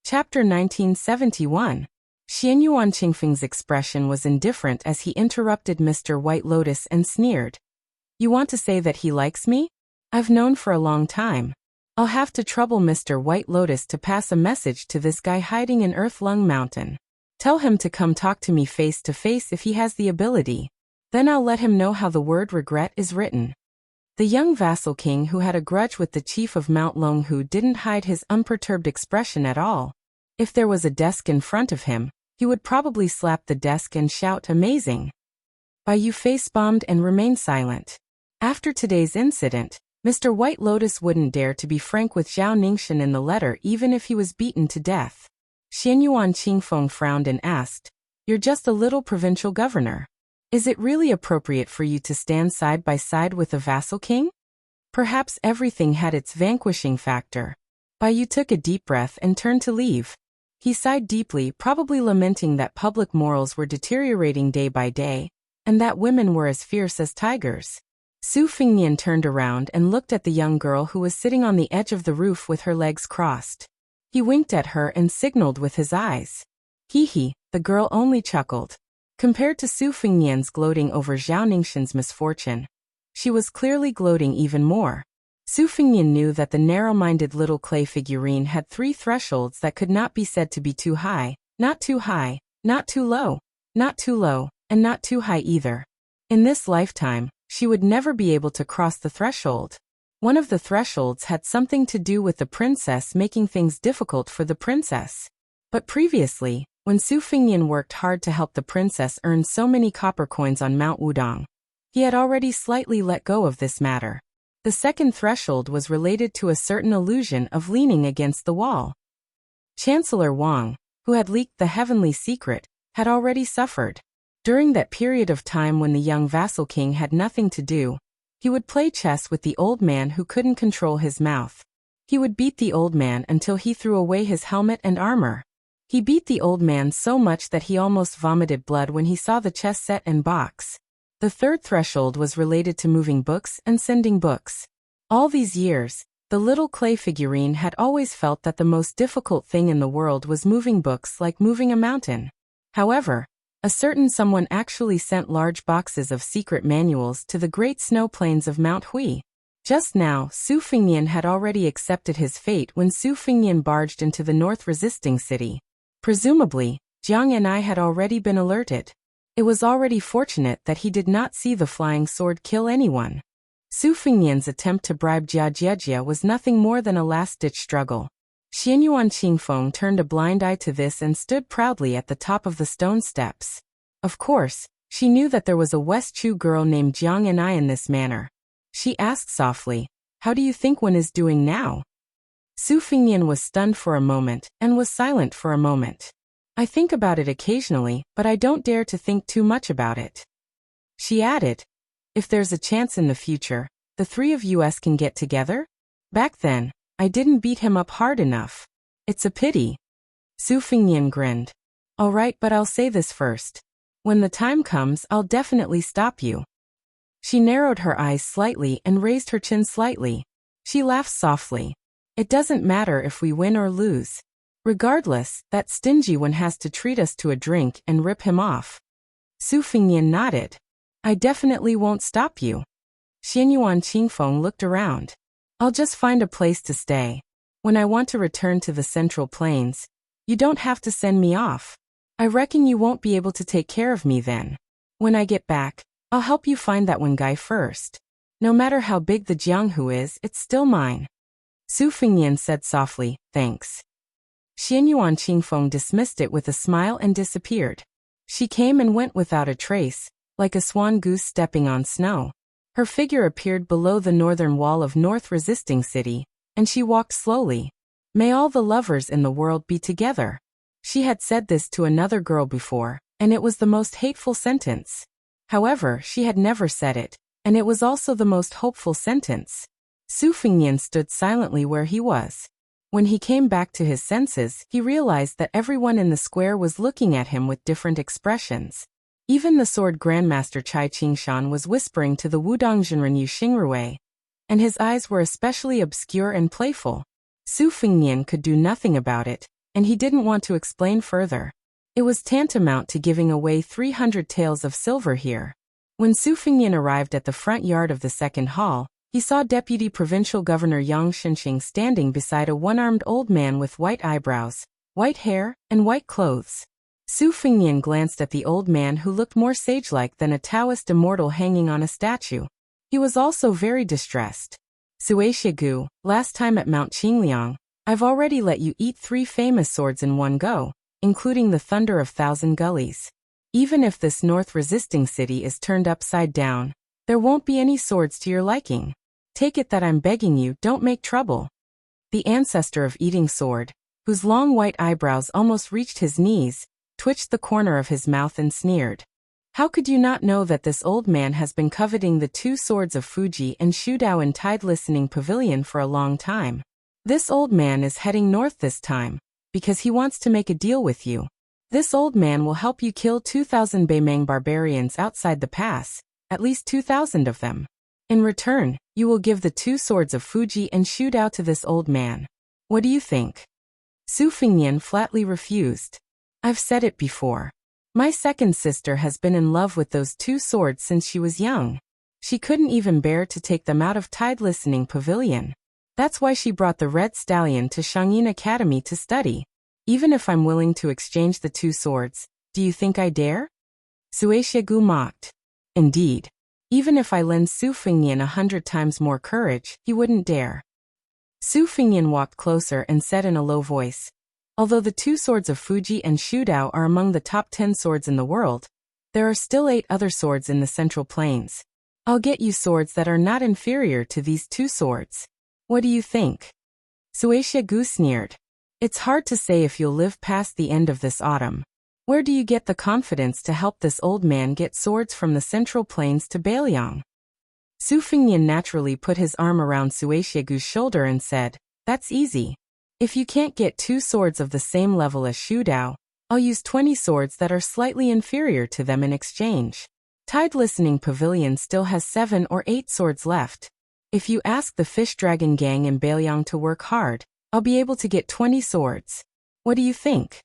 Chapter 1971. Xianyuan Qingfeng's expression was indifferent as he interrupted Mr. White Lotus and sneered. "You want to say that he likes me? I've known for a long time. I'll have to trouble Mr. White Lotus to pass a message to this guy hiding in Earth Lung Mountain. Tell him to come talk to me face to face if he has the ability. Then I'll let him know how the word regret is written." The young vassal king who had a grudge with the chief of Mount Longhu didn't hide his unperturbed expression at all. If there was a desk in front of him, he would probably slap the desk and shout, "Amazing!" Baiyu face-bombed and remained silent. After today's incident, Mr. White Lotus wouldn't dare to be frank with Zhao Ningxian in the letter even if he was beaten to death. Xianyuan Qingfeng frowned and asked, You're just a little provincial governor. Is it really appropriate for you to stand side by side with a vassal king? Perhaps everything had its vanquishing factor. Bai took a deep breath and turned to leave. He sighed deeply, probably lamenting that public morals were deteriorating day by day, and that women were as fierce as tigers. Su Fingnian turned around and looked at the young girl who was sitting on the edge of the roof with her legs crossed. He winked at her and signaled with his eyes. Hee, the girl only chuckled. Compared to Su Fingnian's gloating over Zhao Ningxin's misfortune, she was clearly gloating even more. Su Fingnian knew that the narrow-minded little clay figurine had 3 thresholds that could not be said to be too high, not too high, not too low, not too low, and not too high either. In this lifetime, she would never be able to cross the threshold. One of the thresholds had something to do with the princess making things difficult for the princess. But previously, when Su Fingnian worked hard to help the princess earn so many copper coins on Mount Wudong, he had already slightly let go of this matter. The second threshold was related to a certain illusion of leaning against the wall. Chancellor Wang, who had leaked the heavenly secret, had already suffered. During that period of time when the young vassal king had nothing to do, he would play chess with the old man who couldn't control his mouth. He would beat the old man until he threw away his helmet and armor. He beat the old man so much that he almost vomited blood when he saw the chess set and box. The third threshold was related to moving books and sending books. All these years, the little clay figurine had always felt that the most difficult thing in the world was moving books like moving a mountain. However, a certain someone actually sent large boxes of secret manuals to the great snow plains of Mount Hui. Just now, Su Fingnian had already accepted his fate when Su Fingnian barged into the north resisting city. Presumably, Jiang and I had already been alerted. It was already fortunate that he did not see the flying sword kill anyone. Su Fingnian's attempt to bribe Jia Jiejia was nothing more than a last-ditch struggle. Xianyuan Qingfeng turned a blind eye to this and stood proudly at the top of the stone steps. Of course, she knew that there was a West Chu girl named Jiang and I in this manner. She asked softly, "How do you think one is doing now?" Su Fingnian was stunned for a moment and was silent for a moment. "I think about it occasionally, but I don't dare to think too much about it." She added, "If there's a chance in the future, the 3 of us can get together? Back then, I didn't beat him up hard enough. It's a pity." Su Fingnian grinned. "All right, but I'll say this first. When the time comes, I'll definitely stop you." She narrowed her eyes slightly and raised her chin slightly. She laughed softly. "It doesn't matter if we win or lose. Regardless, that stingy one has to treat us to a drink and rip him off." Su Fingnian nodded. "I definitely won't stop you." Xianyuan Qingfeng looked around. "I'll just find a place to stay. When I want to return to the Central Plains, you don't have to send me off. I reckon you won't be able to take care of me then. When I get back, I'll help you find that one guy first. No matter how big the Jianghu is, it's still mine." Su Fingnian said softly, "Thanks." Xianyuan Qingfeng dismissed it with a smile and disappeared. She came and went without a trace, like a swan goose stepping on snow. Her figure appeared below the northern wall of North Resisting City, and she walked slowly. "May all the lovers in the world be together." She had said this to another girl before, and it was the most hateful sentence. However, she had never said it, and it was also the most hopeful sentence. Su Fingnian stood silently where he was. When he came back to his senses, he realized that everyone in the square was looking at him with different expressions. Even the sword grandmaster Chai Qingshan was whispering to the Wudong Zhenrenyu Xingrui, and his eyes were especially obscure and playful. Su Fingnian could do nothing about it, and he didn't want to explain further. It was tantamount to giving away 300 taels of silver here. When Su Fingnian arrived at the front yard of the second hall, he saw Deputy Provincial Governor Yang Xinxing standing beside a one-armed old man with white eyebrows, white hair, and white clothes. Su Fingnian glanced at the old man who looked more sage-like than a Taoist immortal hanging on a statue. He was also very distressed. "Suexiegu, last time at Mount Qingliang, I've already let you eat 3 famous swords in one go, including the Thunder of Thousand Gullies. Even if this North Resisting City is turned upside down, there won't be any swords to your liking. Take it that I'm begging you, don't make trouble." The ancestor of Eating Sword, whose long white eyebrows almost reached his knees, twitched the corner of his mouth and sneered. How could you not know that this old man has been coveting the 2 swords of Fuji and Shudao in Tide Listening Pavilion for a long time? This old man is heading north this time, because he wants to make a deal with you. This old man will help you kill 2,000 Beimeng barbarians outside the pass, at least 2,000 of them. In return, you will give the 2 swords of Fuji and Shudao to this old man. What do you think? Su Fingnian flatly refused. I've said it before. My second sister has been in love with those 2 swords since she was young. She couldn't even bear to take them out of Tide Listening Pavilion. That's why she brought the Red Stallion to Shangyin Academy to study. Even if I'm willing to exchange the 2 swords, do you think I dare? Suexiegu mocked. Indeed. Even if I lend Su Fingnian 100 times more courage, he wouldn't dare. Su Fingnian walked closer and said in a low voice, although the 2 swords of Fuji and Shudao are among the top 10 swords in the world, there are still 8 other swords in the Central Plains. I'll get you swords that are not inferior to these 2 swords. What do you think? Suexiegu sneered. It's hard to say if you'll live past the end of this autumn. Where do you get the confidence to help this old man get swords from the Central Plains to Bailiang? Su Fingnian naturally put his arm around Suexiegu's shoulder and said, that's easy. If you can't get 2 swords of the same level as Shudao, I'll use 20 swords that are slightly inferior to them in exchange. Tide Listening Pavilion still has 7 or 8 swords left. If you ask the Fish Dragon Gang in Bailiang to work hard, I'll be able to get 20 swords. What do you think?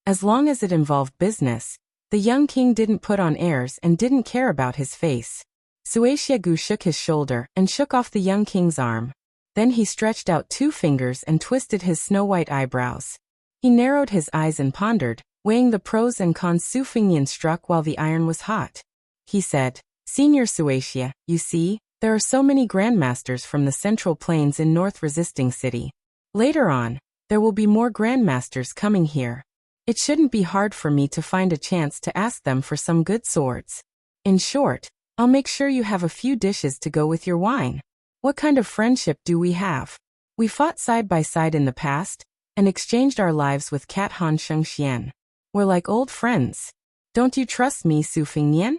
As long as it involved business, the young king didn't put on airs and didn't care about his face. Suexiegu shook his shoulder and shook off the young king's arm. Then he stretched out 2 fingers and twisted his snow-white eyebrows. He narrowed his eyes and pondered, weighing the pros and cons Su Fingnian struck while the iron was hot. He said, Senior Suexia, you see, there are so many grandmasters from the Central Plains in North Resisting City. Later on, there will be more grandmasters coming here. It shouldn't be hard for me to find a chance to ask them for some good swords. In short, I'll make sure you have a few dishes to go with your wine. What kind of friendship do we have? We fought side by side in the past, and exchanged our lives with Cat Han Shengxian. We're like old friends. Don't you trust me, Su Fingnian?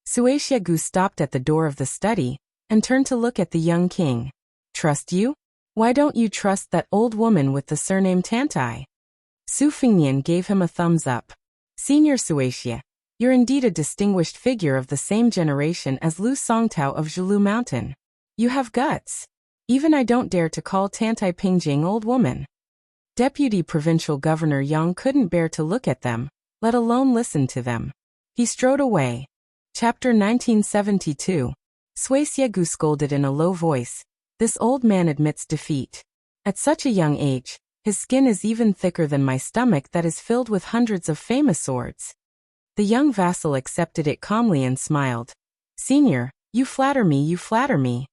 Suexiegu stopped at the door of the study, and turned to look at the young king. Trust you? Why don't you trust that old woman with the surname Tantai? Su Fingnian gave him a thumbs up. Senior Suexia, you're indeed a distinguished figure of the same generation as Lu Songtao of Zhilu Mountain. You have guts. Even I don't dare to call Tantai Pingjing old woman. Deputy Provincial Governor Yang couldn't bear to look at them, let alone listen to them. He strode away. Chapter 1972. Suexiegu scolded in a low voice. This old man admits defeat. At such a young age, his skin is even thicker than my stomach that is filled with hundreds of famous swords. The young vassal accepted it calmly and smiled. Senior, you flatter me, you flatter me.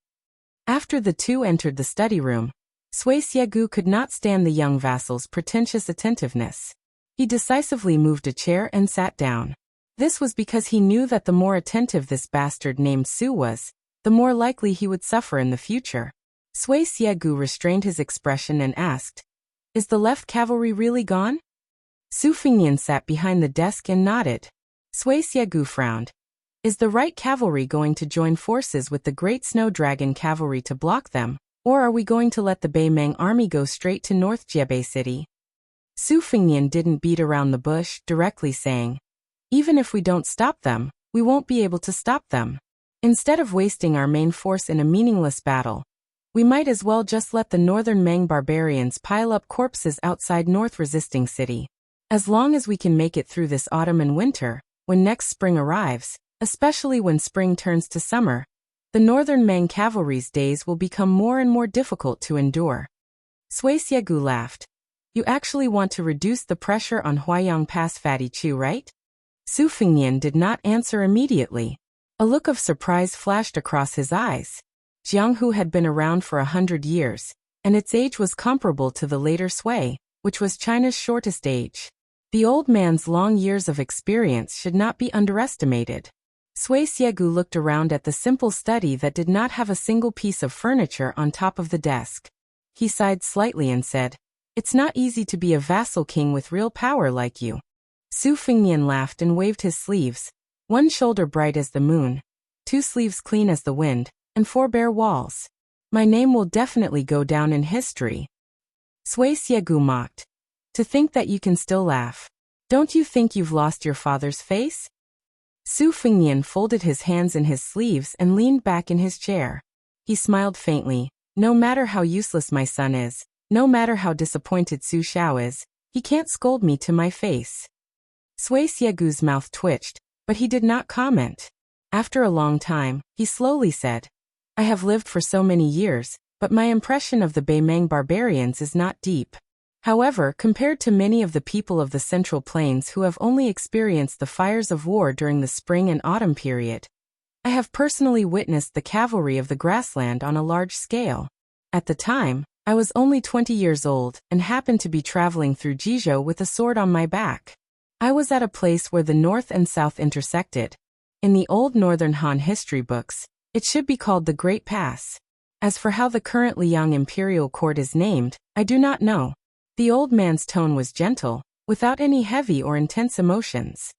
After the 2 entered the study room, Suexiegu could not stand the young vassal's pretentious attentiveness. He decisively moved a chair and sat down. This was because he knew that the more attentive this bastard named Su was, the more likely he would suffer in the future. Suexiegu restrained his expression and asked, Is the left cavalry really gone? Su Fingnian sat behind the desk and nodded. Suexiegu frowned. Is the right cavalry going to join forces with the Great Snow Dragon cavalry to block them, or are we going to let the Beimeng army go straight to North Jiebei City? Su Fingnian didn't beat around the bush, directly saying, Even if we don't stop them, we won't be able to stop them. Instead of wasting our main force in a meaningless battle, we might as well just let the northern Meng barbarians pile up corpses outside North Resisting City. As long as we can make it through this autumn and winter, when next spring arrives, especially when spring turns to summer, the northern Meng cavalry's days will become more and more difficult to endure. Suexiegu laughed. You actually want to reduce the pressure on Huayang Pass Fatty Chu, right? Su Fingnian did not answer immediately. A look of surprise flashed across his eyes. Jianghu had been around for 100 years, and its age was comparable to the later Sui, which was China's shortest age. The old man's long years of experience should not be underestimated. Suexiegu looked around at the simple study that did not have a single piece of furniture on top of the desk. He sighed slightly and said, It's not easy to be a vassal king with real power like you. Su Fengnian laughed and waved his sleeves, one shoulder bright as the moon, two sleeves clean as the wind, and four bare walls. My name will definitely go down in history. Sui Xiegu mocked. To think that you can still laugh. Don't you think you've lost your father's face? Su Fengnian folded his hands in his sleeves and leaned back in his chair. He smiled faintly. No matter how useless my son is, no matter how disappointed Su Xiao is, he can't scold me to my face. Sui Xiegu's mouth twitched, but he did not comment. After a long time, he slowly said, I have lived for so many years, but my impression of the Beimang barbarians is not deep. However, compared to many of the people of the Central Plains who have only experienced the fires of war during the spring and autumn period, I have personally witnessed the cavalry of the grassland on a large scale. At the time, I was only 20 years old and happened to be traveling through Jizhou with a sword on my back. I was at a place where the north and south intersected. In the old Northern Han history books, it should be called the Great Pass. As for how the current Liang Imperial Court is named, I do not know. The old man's tone was gentle, without any heavy or intense emotions.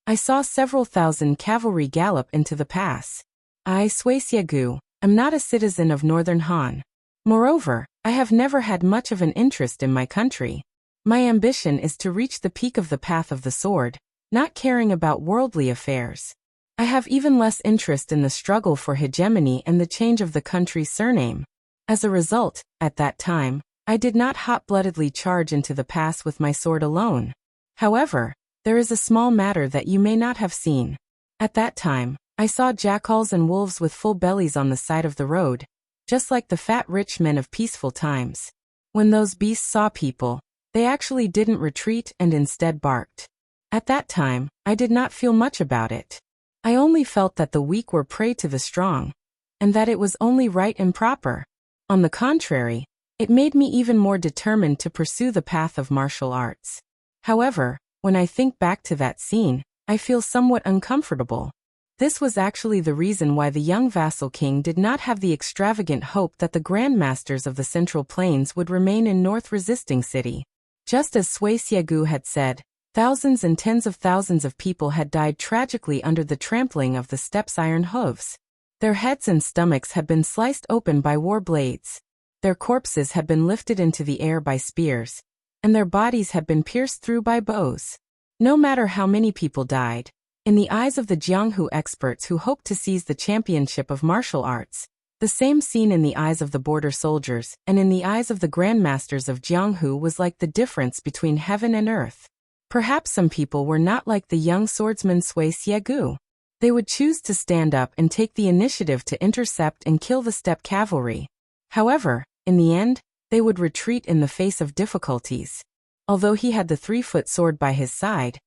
I saw several thousand cavalry gallop into the pass. I, Sui Xiegu, am not a citizen of Northern Han. Moreover, I have never had much of an interest in my country. My ambition is to reach the peak of the path of the sword, not caring about worldly affairs. I have even less interest in the struggle for hegemony and the change of the country's surname. As a result, at that time, I did not hot-bloodedly charge into the pass with my sword alone. However, there is a small matter that you may not have seen. At that time, I saw jackals and wolves with full bellies on the side of the road, just like the fat rich men of peaceful times. When those beasts saw people, they actually didn't retreat and instead barked. At that time, I did not feel much about it. I only felt that the weak were prey to the strong, and that it was only right and proper. On the contrary, it made me even more determined to pursue the path of martial arts. However, when I think back to that scene, I feel somewhat uncomfortable. This was actually the reason why the young vassal king did not have the extravagant hope that the grandmasters of the Central Plains would remain in North Resisting City. Just as Sui Xiegu had said, thousands and tens of thousands of people had died tragically under the trampling of the steppes' iron hooves. Their heads and stomachs had been sliced open by war blades. Their corpses had been lifted into the air by spears, and their bodies had been pierced through by bows. No matter how many people died, in the eyes of the Jianghu experts who hoped to seize the championship of martial arts, the same scene in the eyes of the border soldiers and in the eyes of the grandmasters of Jianghu was like the difference between heaven and earth. Perhaps some people were not like the young swordsman Sui Xiegu. They would choose to stand up and take the initiative to intercept and kill the steppe cavalry. However, in the end, they would retreat in the face of difficulties. Although he had the 3-foot sword by his side,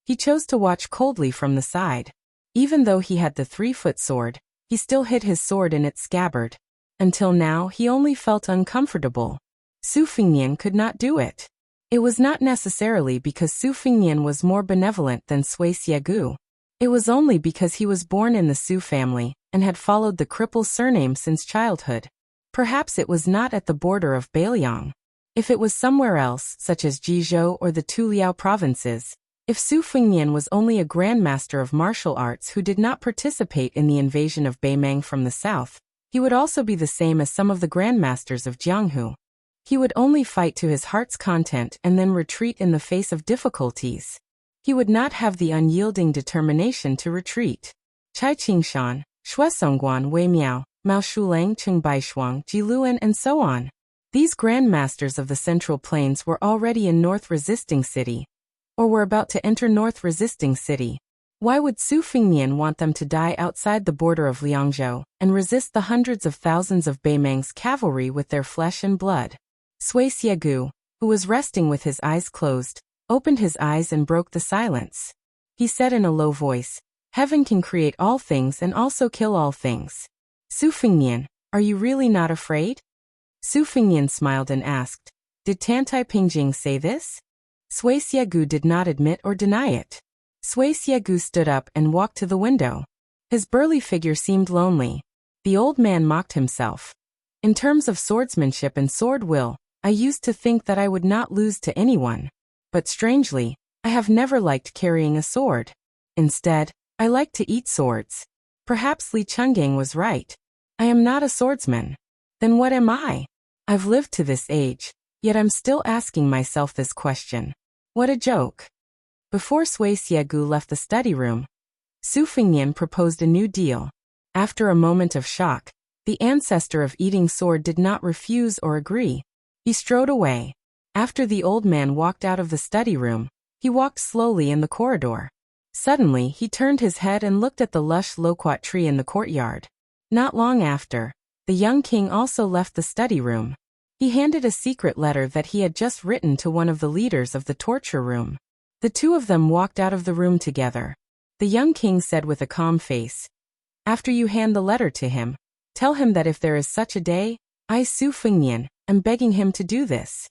he chose to watch coldly from the side. Even though he had the 3-foot sword, he still hid his sword in its scabbard. Until now, he only felt uncomfortable. Su Fengnian could not do it. It was not necessarily because Su Fengnian was more benevolent than Sui Xiegu. It was only because he was born in the Su family and had followed the cripple surname since childhood. Perhaps it was not at the border of Beiliang. If it was somewhere else, such as Jizhou or the Tuliao provinces, if Su Fengnian was only a grandmaster of martial arts who did not participate in the invasion of Beimang from the south, he would also be the same as some of the grandmasters of Jianghu. He would only fight to his heart's content and then retreat in the face of difficulties. He would not have the unyielding determination to retreat. Chai Qingshan, Shuesongguan Wei Miao, Mao Shulang Cheng Baishuang, Jiluan and so on. These grandmasters of the Central Plains were already in North Resisting City, or were about to enter North Resisting City. Why would Su Fengnian want them to die outside the border of Liangzhou and resist the hundreds of thousands of Beimang's cavalry with their flesh and blood? Sui Xiegu, who was resting with his eyes closed, opened his eyes and broke the silence. He said in a low voice, "Heaven can create all things and also kill all things. Su Fengnian, are you really not afraid?" Su Fengnian smiled and asked, "Did Tantai Pingjing say this?" Sui Xiegu did not admit or deny it. Sui Xiegu stood up and walked to the window. His burly figure seemed lonely. The old man mocked himself. In terms of swordsmanship and sword will, I used to think that I would not lose to anyone. But strangely, I have never liked carrying a sword. Instead, I like to eat swords. Perhaps Li Chungang was right. I am not a swordsman. Then what am I? I've lived to this age, yet I'm still asking myself this question. What a joke. Before Sui Xiegu left the study room, Su Fengnian proposed a new deal. After a moment of shock, the ancestor of eating sword did not refuse or agree. He strode away. After the old man walked out of the study room, he walked slowly in the corridor. Suddenly, he turned his head and looked at the lush loquat tree in the courtyard. Not long after, the young king also left the study room. He handed a secret letter that he had just written to one of the leaders of the torture room. The two of them walked out of the room together. The young king said with a calm face, "After you hand the letter to him, tell him that if there is such a day, I, Su Fengnian, am begging him to do this."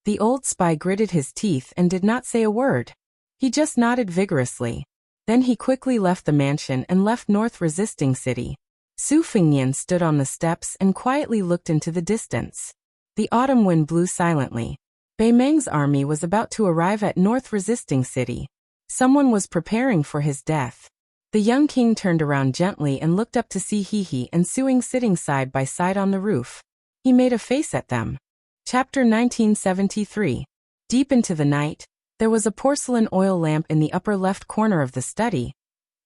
The old spy gritted his teeth and did not say a word. He just nodded vigorously. Then he quickly left the mansion and left North Resisting City. Su Fengnian stood on the steps and quietly looked into the distance. The autumn wind blew silently. Bei Meng's army was about to arrive at North Resisting City. Someone was preparing for his death. The young king turned around gently and looked up to see Hehe and Suing sitting side by side on the roof. He made a face at them. Chapter 1973. Deep into the night, there was a porcelain oil lamp in the upper left corner of the study,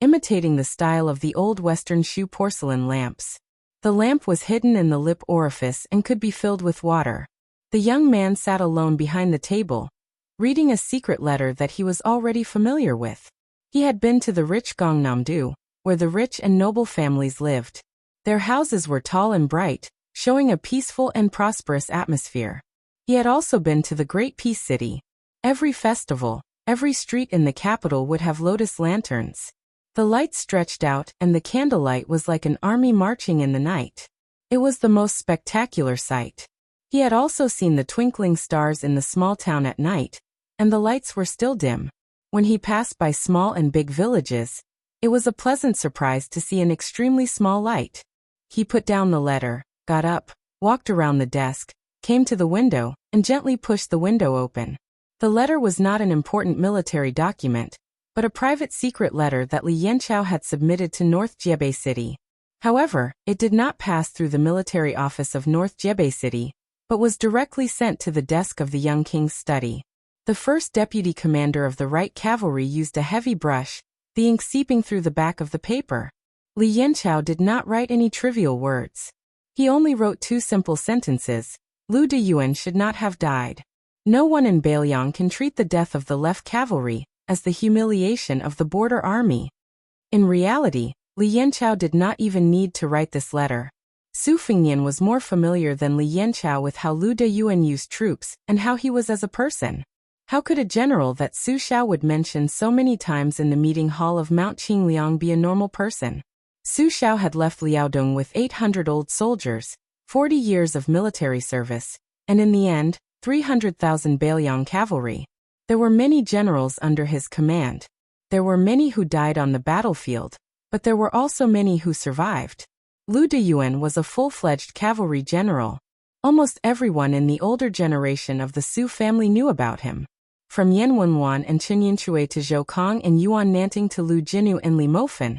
imitating the style of the old Western shoe porcelain lamps. The lamp was hidden in the lip orifice and could be filled with water. The young man sat alone behind the table, reading a secret letter that he was already familiar with. He had been to the rich Gangnam-do, where the rich and noble families lived. Their houses were tall and bright, showing a peaceful and prosperous atmosphere. He had also been to the Great Peace City. Every festival, every street in the capital would have lotus lanterns. The lights stretched out and the candlelight was like an army marching in the night. It was the most spectacular sight. He had also seen the twinkling stars in the small town at night, and the lights were still dim. When he passed by small and big villages, it was a pleasant surprise to see an extremely small light. He put down the letter, got up, walked around the desk, came to the window, and gently pushed the window open. The letter was not an important military document, but a private secret letter that Li Yanqiao had submitted to North Jiebei City. However, it did not pass through the military office of North Jiebei City, but was directly sent to the desk of the young king's study. The first deputy commander of the Right Cavalry used a heavy brush, the ink seeping through the back of the paper. Li Yanqiao did not write any trivial words. He only wrote two simple sentences. Lu Deyuan should not have died. No one in Bailiang can treat the death of the left cavalry as the humiliation of the border army. In reality, Li Yanqiao did not even need to write this letter. Su Fengnian was more familiar than Li Yanqiao with how Lu Deyuan used troops and how he was as a person. How could a general that Su Xiao would mention so many times in the meeting hall of Mount Qingliang be a normal person? Su Xiao had left Liaodong with 800 old soldiers, 40 years of military service, and in the end, 300,000 Bailiang cavalry. There were many generals under his command. There were many who died on the battlefield, but there were also many who survived. Lu Deyuan was a full-fledged cavalry general. Almost everyone in the older generation of the Su family knew about him. From Yan Wenwan and Chen Yinchui to Zhou Kong and Yuan Nanting to Lu Jinu and Li Mofen,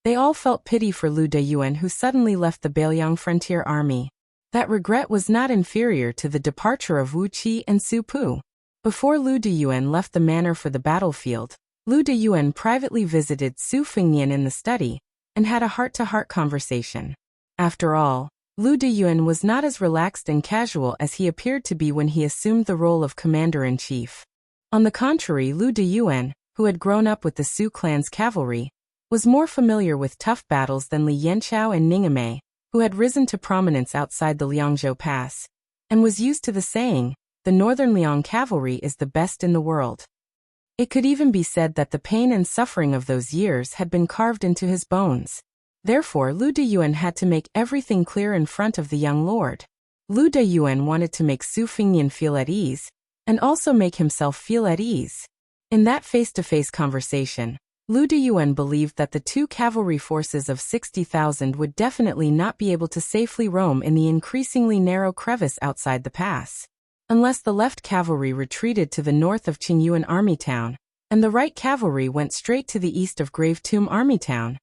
they all felt pity for Lu Deyuan, who suddenly left the Bailiang frontier army. That regret was not inferior to the departure of Wu Qi and Su Pu. Before Lu Deyuan left the manor for the battlefield, Lu Deyuan privately visited Su Fengnian in the study and had a heart-to-heart conversation. After all, Lu Deyuan was not as relaxed and casual as he appeared to be when he assumed the role of commander-in-chief. On the contrary, Lu Deyuan, who had grown up with the Su clan's cavalry, was more familiar with tough battles than Li Yanqiao and Ningame, who had risen to prominence outside the Liangzhou Pass, and was used to the saying, "The Northern Liang cavalry is the best in the world." It could even be said that the pain and suffering of those years had been carved into his bones. Therefore, Lu Deyuan had to make everything clear in front of the young lord. Lu Deyuan wanted to make Su Fengnian feel at ease, and also make himself feel at ease. In that face-to-face conversation, Lu Deyuan believed that the two cavalry forces of 60,000 would definitely not be able to safely roam in the increasingly narrow crevice outside the pass. Unless the left cavalry retreated to the north of Qingyuan Army Town, and the right cavalry went straight to the east of Gravetomb Armytown,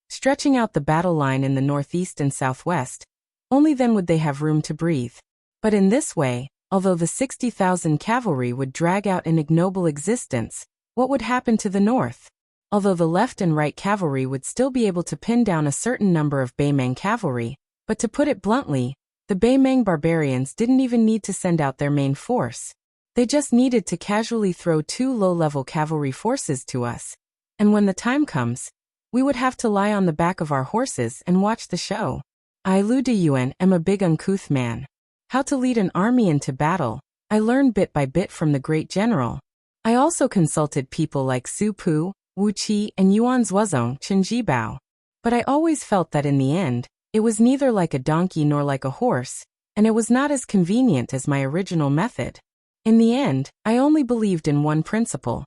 stretching out the battle line in the northeast and southwest. Only then would they have room to breathe. But in this way, although the 60,000 cavalry would drag out an ignoble existence, what would happen to the north? Although the left and right cavalry would still be able to pin down a certain number of Baimang cavalry, but to put it bluntly, the Baimang barbarians didn't even need to send out their main force. They just needed to casually throw 2 low-level cavalry forces to us, and when the time comes, we would have to lie on the back of our horses and watch the show. I, Lu Deyuan, am a big uncouth man. How to lead an army into battle, I learned bit by bit from the great general. I also consulted people like Su Pu, Wu Qi, and Yuan Zuozong, Chen Jibao. But I always felt that in the end, it was neither like a donkey nor like a horse, and it was not as convenient as my original method. In the end, I only believed in one principle.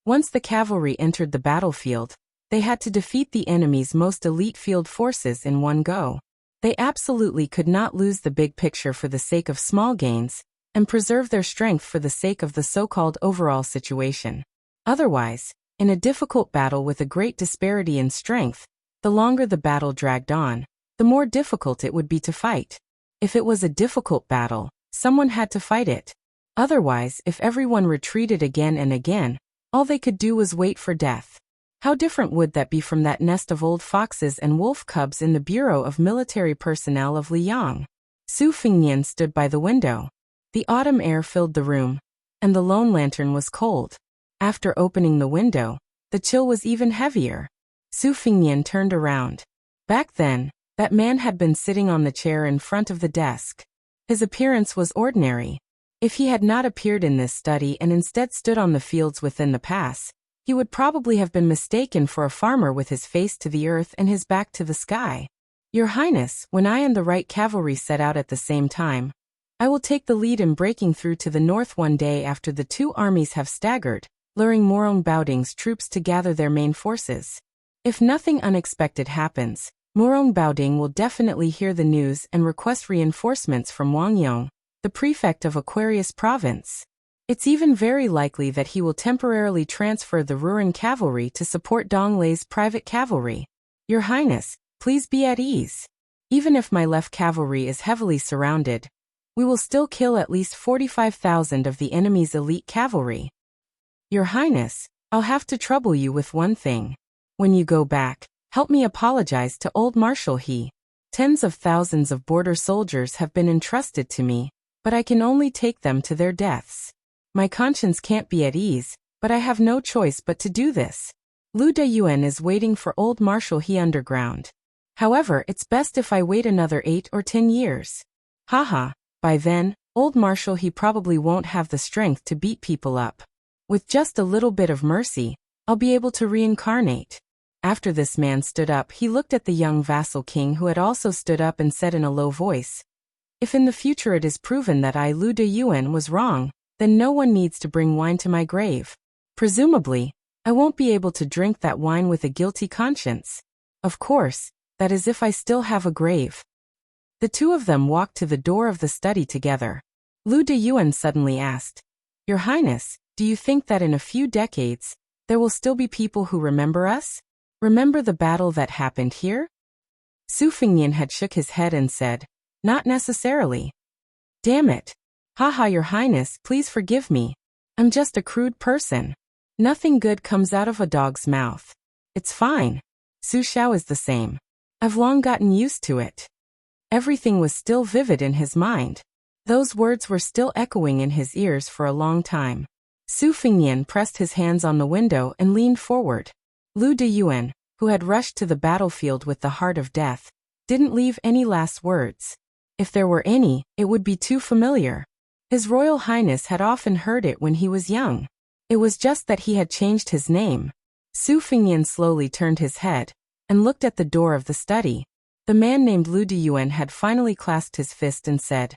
Once the cavalry entered the battlefield, they had to defeat the enemy's most elite field forces in one go. They absolutely could not lose the big picture for the sake of small gains, and preserve their strength for the sake of the so-called overall situation. Otherwise, in a difficult battle with a great disparity in strength, the longer the battle dragged on, the more difficult it would be to fight. If it was a difficult battle, someone had to fight it. Otherwise, if everyone retreated again and again, all they could do was wait for death. How different would that be from that nest of old foxes and wolf cubs in the Bureau of Military Personnel of Liyang? Su Fingnian stood by the window. The autumn air filled the room, and the lone lantern was cold. After opening the window, the chill was even heavier. Su Fingnian turned around. Back then, that man had been sitting on the chair in front of the desk. His appearance was ordinary. If he had not appeared in this study and instead stood on the fields within the pass, he would probably have been mistaken for a farmer with his face to the earth and his back to the sky. Your Highness, when I and the right cavalry set out at the same time, I will take the lead in breaking through to the north one day after the 2 armies have staggered, luring Morong Baoding's troops to gather their main forces. If nothing unexpected happens, Morong Baoding will definitely hear the news and request reinforcements from Wang Yong, the prefect of Aquarius Province. It's even very likely that he will temporarily transfer the Ruran cavalry to support Dong Lei's private cavalry. Your Highness, please be at ease. Even if my left cavalry is heavily surrounded, we will still kill at least 45,000 of the enemy's elite cavalry. Your Highness, I'll have to trouble you with one thing. When you go back, help me apologize to old Marshal He. Tens of thousands of border soldiers have been entrusted to me, but I can only take them to their deaths. My conscience can't be at ease, but I have no choice but to do this. Lu Deyuan is waiting for old Marshal He underground. However, it's best if I wait another 8 or 10 years. Haha, by then, old Marshal He probably won't have the strength to beat people up. With just a little bit of mercy, I'll be able to reincarnate. After this man stood up, he looked at the young vassal king who had also stood up and said in a low voice, "If in the future it is proven that I, Lu Deyuan, was wrong, then no one needs to bring wine to my grave. Presumably, I won't be able to drink that wine with a guilty conscience. Of course, that is if I still have a grave." The 2 of them walked to the door of the study together. Lu Deyuan suddenly asked, "Your Highness, do you think that in a few decades, there will still be people who remember us? Remember the battle that happened here?" Su Fingnian had shook his head and said, "Not necessarily." "Damn it. Haha, Your Highness, please forgive me. I'm just a crude person. Nothing good comes out of a dog's mouth. It's fine. Su Xiao is the same. I've long gotten used to it." Everything was still vivid in his mind. Those words were still echoing in his ears for a long time. Su Fingnian pressed his hands on the window and leaned forward. Lu Deyuan, who had rushed to the battlefield with the heart of death, didn't leave any last words. If there were any, it would be too familiar. His Royal Highness had often heard it when he was young. It was just that he had changed his name. Su Fingnian slowly turned his head and looked at the door of the study. The man named Lu Deyuan had finally clasped his fist and said,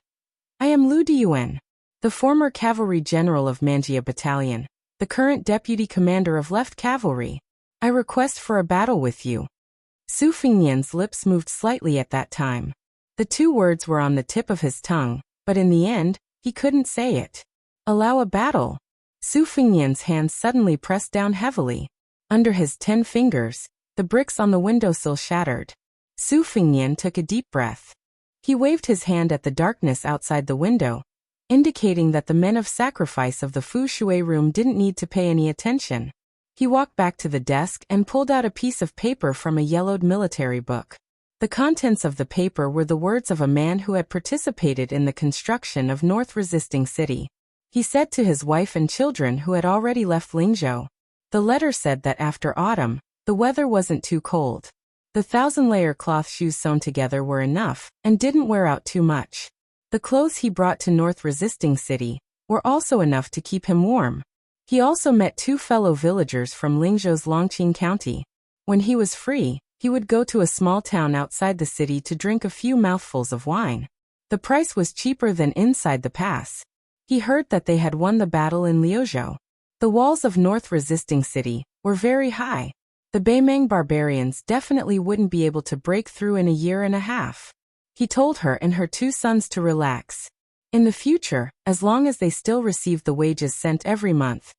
"I am Lu Deyuan, the former cavalry general of Manjia Battalion, the current deputy commander of Left Cavalry. I request for a battle with you." Su Fingnian's lips moved slightly at that time. The 2 words were on the tip of his tongue, but in the end, he couldn't say it. Allow a battle. Su Fengnian's hands suddenly pressed down heavily. Under his 10 fingers, the bricks on the windowsill shattered. Su Fengnian took a deep breath. He waved his hand at the darkness outside the window, indicating that the men of sacrifice of the Fu Shui room didn't need to pay any attention. He walked back to the desk and pulled out a piece of paper from a yellowed military book. The contents of the paper were the words of a man who had participated in the construction of North Resisting City. He said to his wife and children who had already left Lingzhou. The letter said that after autumn, the weather wasn't too cold. The 1,000-layer cloth shoes sewn together were enough and didn't wear out too much. The clothes he brought to North Resisting City were also enough to keep him warm. He also met 2 fellow villagers from Lingzhou's Longqing County. When he was free, he would go to a small town outside the city to drink a few mouthfuls of wine. The price was cheaper than inside the pass. He heard that they had won the battle in Liuzhou. The walls of North Resisting City were very high. The Beimeng barbarians definitely wouldn't be able to break through in a year and a half. He told her and her 2 sons to relax. In the future, as long as they still received the wages sent every month,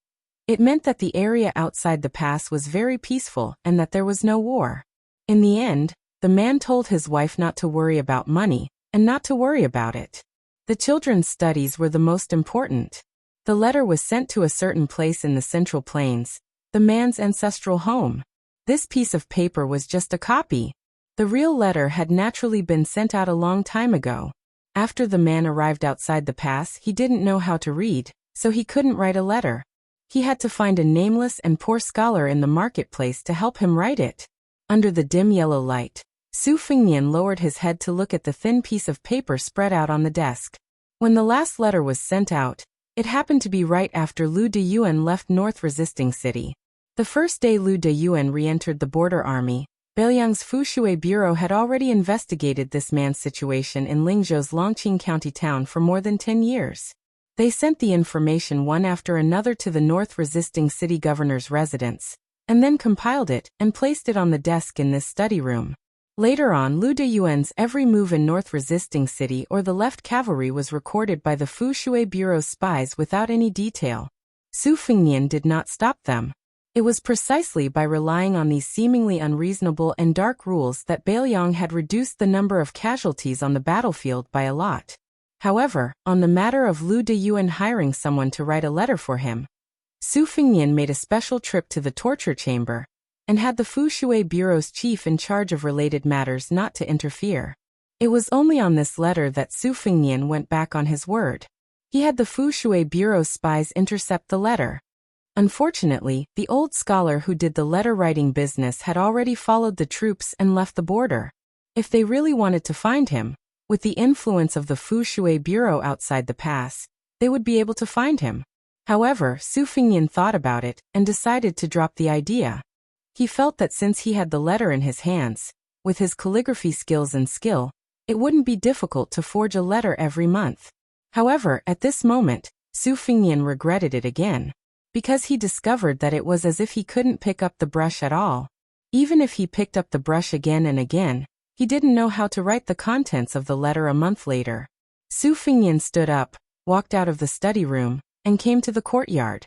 it meant that the area outside the pass was very peaceful and that there was no war. In the end, the man told his wife not to worry about money and not to worry about it. The children's studies were the most important. The letter was sent to a certain place in the Central Plains, the man's ancestral home. This piece of paper was just a copy. The real letter had naturally been sent out a long time ago. After the man arrived outside the pass, he didn't know how to read, so he couldn't write a letter. He had to find a nameless and poor scholar in the marketplace to help him write it. Under the dim yellow light, Su Fengnian lowered his head to look at the thin piece of paper spread out on the desk. When the last letter was sent out, it happened to be right after Lu Deyuan left North Resisting City. The first day Lu Deyuan re-entered the border army, Beiliang's Fu Shui bureau had already investigated this man's situation in Lingzhou's Longqing County town for more than 10 years. They sent the information one after another to the North Resisting City governor's residence, and then compiled it and placed it on the desk in this study room. Later on, Lu Deyuan's every move in North Resisting City or the left cavalry was recorded by the Fu Shui bureau's spies without any detail. Su Fengnian did not stop them. It was precisely by relying on these seemingly unreasonable and dark rules that Beiliang had reduced the number of casualties on the battlefield by a lot. However, on the matter of Lu Deyuan hiring someone to write a letter for him, Su Fengnian made a special trip to the torture chamber and had the Fu Shui bureau's chief in charge of related matters not to interfere. It was only on this letter that Su Fengnian went back on his word. He had the Fu Shui bureau's spies intercept the letter. Unfortunately, the old scholar who did the letter-writing business had already followed the troops and left the border. If they really wanted to find him, with the influence of the Fu Shui bureau outside the pass, they would be able to find him. However, Su Fengnian thought about it and decided to drop the idea. He felt that since he had the letter in his hands, with his calligraphy skills and skill, it wouldn't be difficult to forge a letter every month. However, at this moment, Su Fengnian regretted it again, because he discovered that it was as if he couldn't pick up the brush at all. Even if he picked up the brush again and again, he didn't know how to write the contents of the letter a month later. Su Fengnian stood up, walked out of the study room, and came to the courtyard.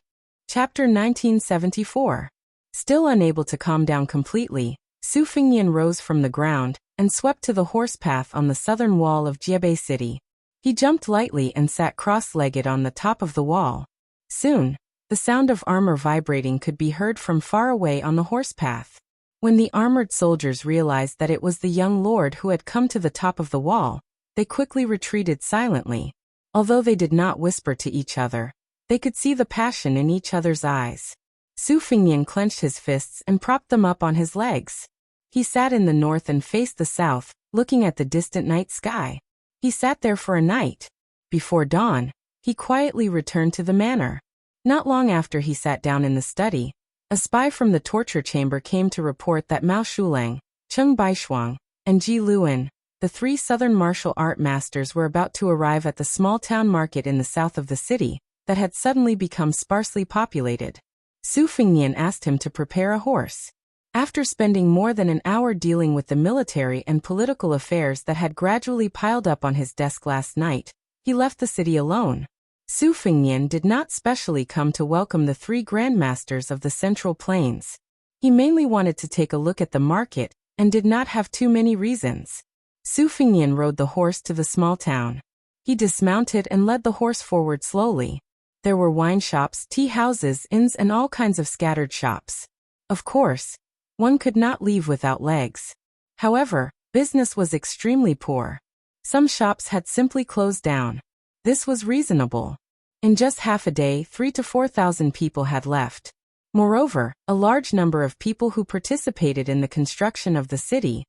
Chapter 1974. Still unable to calm down completely, Su Fengnian rose from the ground and swept to the horse path on the southern wall of Jiebei City. He jumped lightly and sat cross-legged on the top of the wall. Soon, the sound of armor vibrating could be heard from far away on the horse path. When the armored soldiers realized that it was the young lord who had come to the top of the wall, they quickly retreated silently. Although they did not whisper to each other, they could see the passion in each other's eyes. Su Fengnian clenched his fists and propped them up on his legs. He sat in the north and faced the south, looking at the distant night sky. He sat there for a night. Before dawn, he quietly returned to the manor. Not long after he sat down in the study, a spy from the torture chamber came to report that Mao Shulang, Cheng Baishuang, and Ji Luan, the 3 southern martial art masters, were about to arrive at the small town market in the south of the city that had suddenly become sparsely populated. Su Fengnian asked him to prepare a horse. After spending more than an hour dealing with the military and political affairs that had gradually piled up on his desk last night, he left the city alone. Su Fengnian did not specially come to welcome the three grandmasters of the Central Plains. He mainly wanted to take a look at the market and did not have too many reasons. Su Fengnian rode the horse to the small town. He dismounted and led the horse forward slowly. There were wine shops, tea houses, inns, and all kinds of scattered shops. Of course, one could not leave without legs. However, business was extremely poor. Some shops had simply closed down. This was reasonable. In just half a day, 3,000 to 4,000 people had left. Moreover, a large number of people who participated in the construction of the city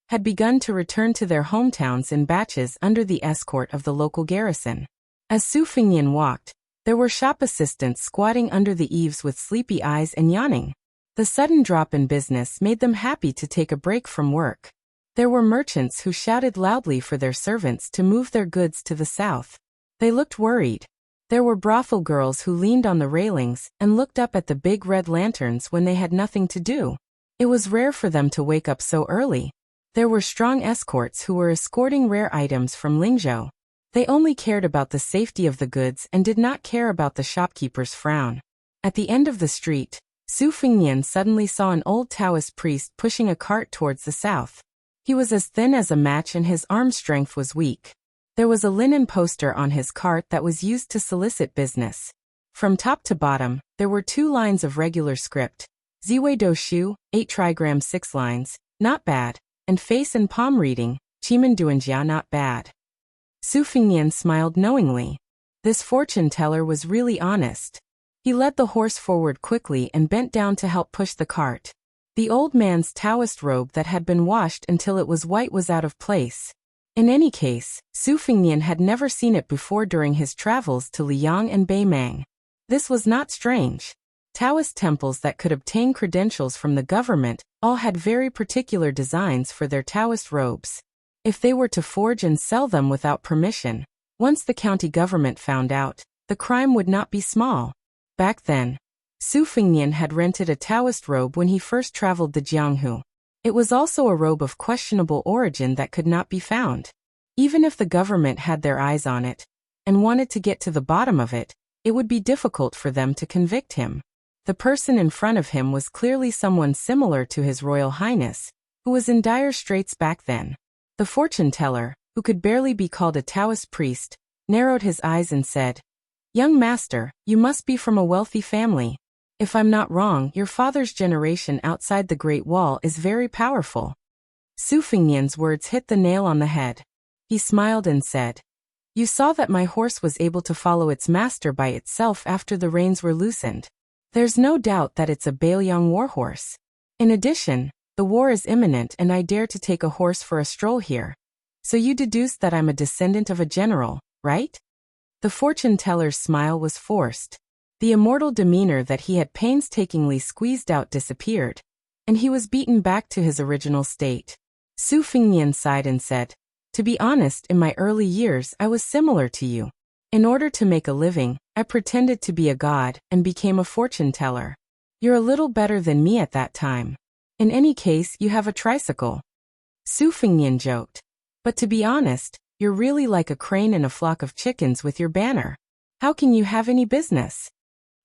had begun to return to their hometowns in batches under the escort of the local garrison. As Su Fengnian walked, there were shop assistants squatting under the eaves with sleepy eyes and yawning. The sudden drop in business made them happy to take a break from work. There were merchants who shouted loudly for their servants to move their goods to the south. They looked worried. There were brothel girls who leaned on the railings and looked up at the big red lanterns when they had nothing to do. It was rare for them to wake up so early. There were strong escorts who were escorting rare items from Lingzhou. They only cared about the safety of the goods and did not care about the shopkeeper's frown. At the end of the street, Su Fengnian suddenly saw an old Taoist priest pushing a cart towards the south. He was as thin as a match and his arm strength was weak. There was a linen poster on his cart that was used to solicit business. From top to bottom, there were 2 lines of regular script. Ziwei Do Shu, 8 trigrams 6 lines, not bad, and face and palm reading, Qimen Duanjia, not bad. Su Fengnian smiled knowingly. This fortune teller was really honest. He led the horse forward quickly and bent down to help push the cart. The old man's Taoist robe that had been washed until it was white was out of place. In any case, Su Fengnian had never seen it before during his travels to Liang and Beimang. This was not strange. Taoist temples that could obtain credentials from the government all had very particular designs for their Taoist robes. If they were to forge and sell them without permission, once the county government found out, the crime would not be small. Back then, Su Fengnian had rented a Taoist robe when he first traveled the Jianghu. It was also a robe of questionable origin that could not be found. Even if the government had their eyes on it and wanted to get to the bottom of it, it would be difficult for them to convict him. The person in front of him was clearly someone similar to His Royal Highness, who was in dire straits back then. The fortune teller, who could barely be called a Taoist priest, narrowed his eyes and said, "Young master, you must be from a wealthy family. If I'm not wrong, your father's generation outside the Great Wall is very powerful." Su Fengnian's words hit the nail on the head. He smiled and said, "You saw that my horse was able to follow its master by itself after the reins were loosened. There's no doubt that it's a Bailiang warhorse. In addition, the war is imminent and I dare to take a horse for a stroll here. So you deduce that I'm a descendant of a general, right?" The fortune teller's smile was forced. The immortal demeanor that he had painstakingly squeezed out disappeared, and he was beaten back to his original state. Su Fengnian sighed and said, "To be honest, in my early years I was similar to you. In order to make a living, I pretended to be a god and became a fortune teller. You're a little better than me at that time. In any case, you have a tricycle." Su Fengnian joked. "But to be honest, you're really like a crane in a flock of chickens with your banner. How can you have any business?"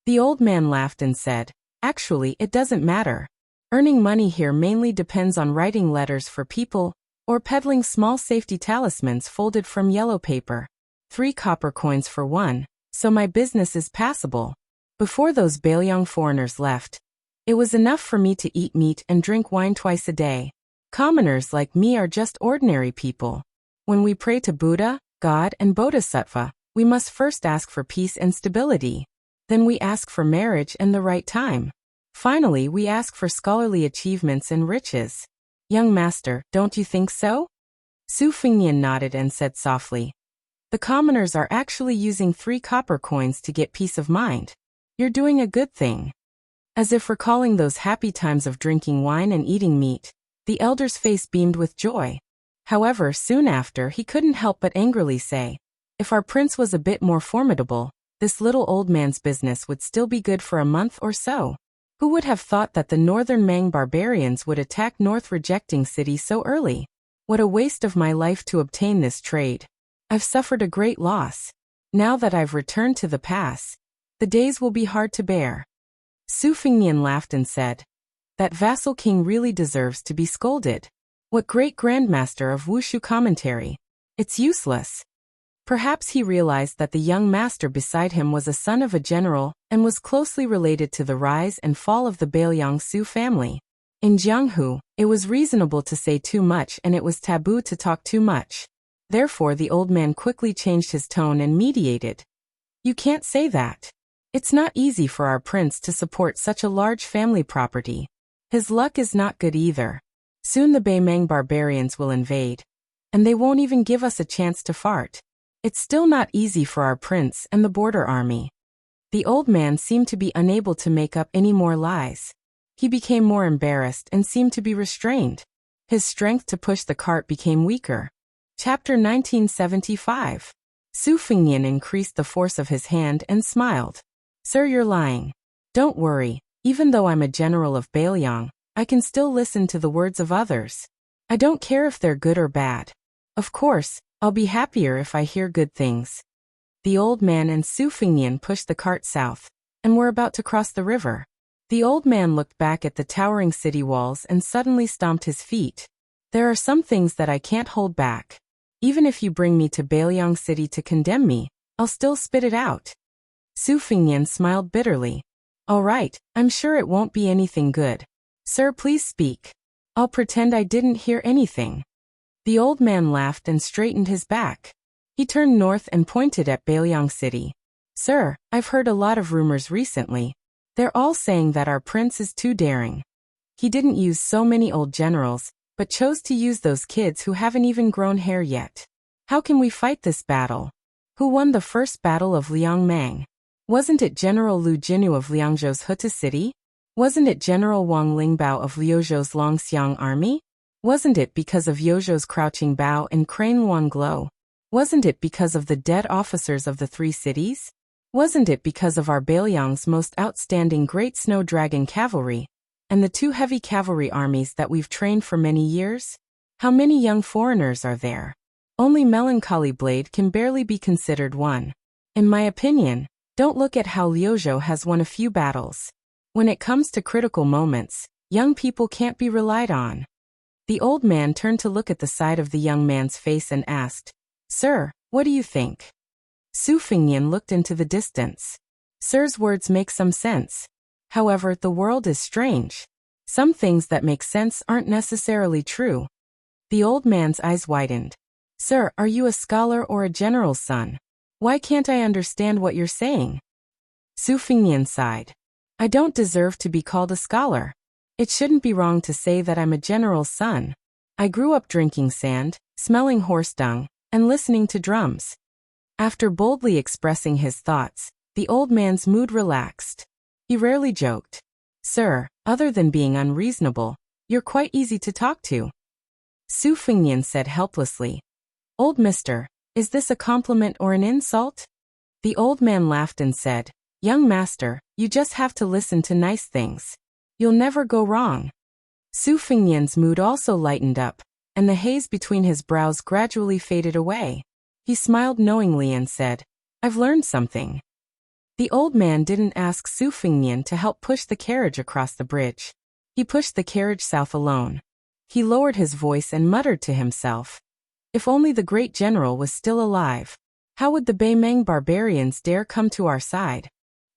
The old man laughed and said, "Actually, it doesn't matter. Earning money here mainly depends on writing letters for people or peddling small safety talismans folded from yellow paper. 3 copper coins for one, so my business is passable." Before those Bailiang foreigners left, it was enough for me to eat meat and drink wine twice a day. Commoners like me are just ordinary people. When we pray to Buddha, God, and Bodhisattva, we must first ask for peace and stability. Then we ask for marriage and the right time. Finally, we ask for scholarly achievements and riches. Young master, don't you think so?" Su Fengnian nodded and said softly, "The commoners are actually using 3 copper coins to get peace of mind. You're doing a good thing." As if recalling those happy times of drinking wine and eating meat, the elder's face beamed with joy. However, soon after he couldn't help but angrily say, "If our prince was a bit more formidable, this little old man's business would still be good for a month or so. Who would have thought that the northern Mang barbarians would attack North Rejecting City so early? What a waste of my life to obtain this trade. I've suffered a great loss." Now that I've returned to the pass, the days will be hard to bear. Su Fengnian laughed and said, that vassal king really deserves to be scolded. What great grandmaster of wushu commentary. It's useless. Perhaps he realized that the young master beside him was a son of a general and was closely related to the rise and fall of the Bailiang Su family. In Jianghu, it was reasonable to say too much and it was taboo to talk too much. Therefore the old man quickly changed his tone and mediated. You can't say that. It's not easy for our prince to support such a large family property. His luck is not good either. Soon the Baimeng barbarians will invade. And they won't even give us a chance to fart. It's still not easy for our prince and the border army. The old man seemed to be unable to make up any more lies. He became more embarrassed and seemed to be restrained. His strength to push the cart became weaker. Chapter 1975. Su Fengnian increased the force of his hand and smiled. Sir, you're lying. Don't worry, even though I'm a general of Bailiang, I can still listen to the words of others. I don't care if they're good or bad. Of course, I'll be happier if I hear good things. The old man and Su Fengnian pushed the cart south, and were about to cross the river. The old man looked back at the towering city walls and suddenly stomped his feet. There are some things that I can't hold back. Even if you bring me to Bailiang City to condemn me, I'll still spit it out. Su Fengnian smiled bitterly. All right, I'm sure it won't be anything good. Sir, please speak. I'll pretend I didn't hear anything. The old man laughed and straightened his back. He turned north and pointed at Bailiang City. Sir, I've heard a lot of rumors recently. They're all saying that our prince is too daring. He didn't use so many old generals, but chose to use those kids who haven't even grown hair yet. How can we fight this battle? Who won the first battle of Liangmang? Wasn't it General Lu Jinu of Liangzhou's Huta City? Wasn't it General Wang Lingbao of Liuzhou's Longxiang army? Wasn't it because of Yozhou's Crouching Bao and Crane Wanglo? Wasn't it because of the dead officers of the three cities? Wasn't it because of our Bailiang's most outstanding Great Snow Dragon cavalry, and the two heavy cavalry armies that we've trained for many years? How many young foreigners are there? Only Melancholy Blade can barely be considered one. In my opinion, don't look at how Liuzhou has won a few battles. When it comes to critical moments, young people can't be relied on. The old man turned to look at the side of the young man's face and asked, Sir, what do you think? Su Fengnian looked into the distance. Sir's words make some sense. However, the world is strange. Some things that make sense aren't necessarily true. The old man's eyes widened. Sir, are you a scholar or a general's son? Why can't I understand what you're saying? Su Fengnian sighed. I don't deserve to be called a scholar. It shouldn't be wrong to say that I'm a general's son. I grew up drinking sand, smelling horse dung, and listening to drums. After boldly expressing his thoughts, the old man's mood relaxed. He rarely joked. Sir, other than being unreasonable, you're quite easy to talk to. Su Fengnian said helplessly. Old mister, is this a compliment or an insult? The old man laughed and said, Young master, you just have to listen to nice things. You'll never go wrong. Su Fengnian's mood also lightened up, and the haze between his brows gradually faded away. He smiled knowingly and said, I've learned something. The old man didn't ask Su Fengnian to help push the carriage across the bridge. He pushed the carriage south alone. He lowered his voice and muttered to himself. If only the great general was still alive. How would the Baimeng barbarians dare come to our side?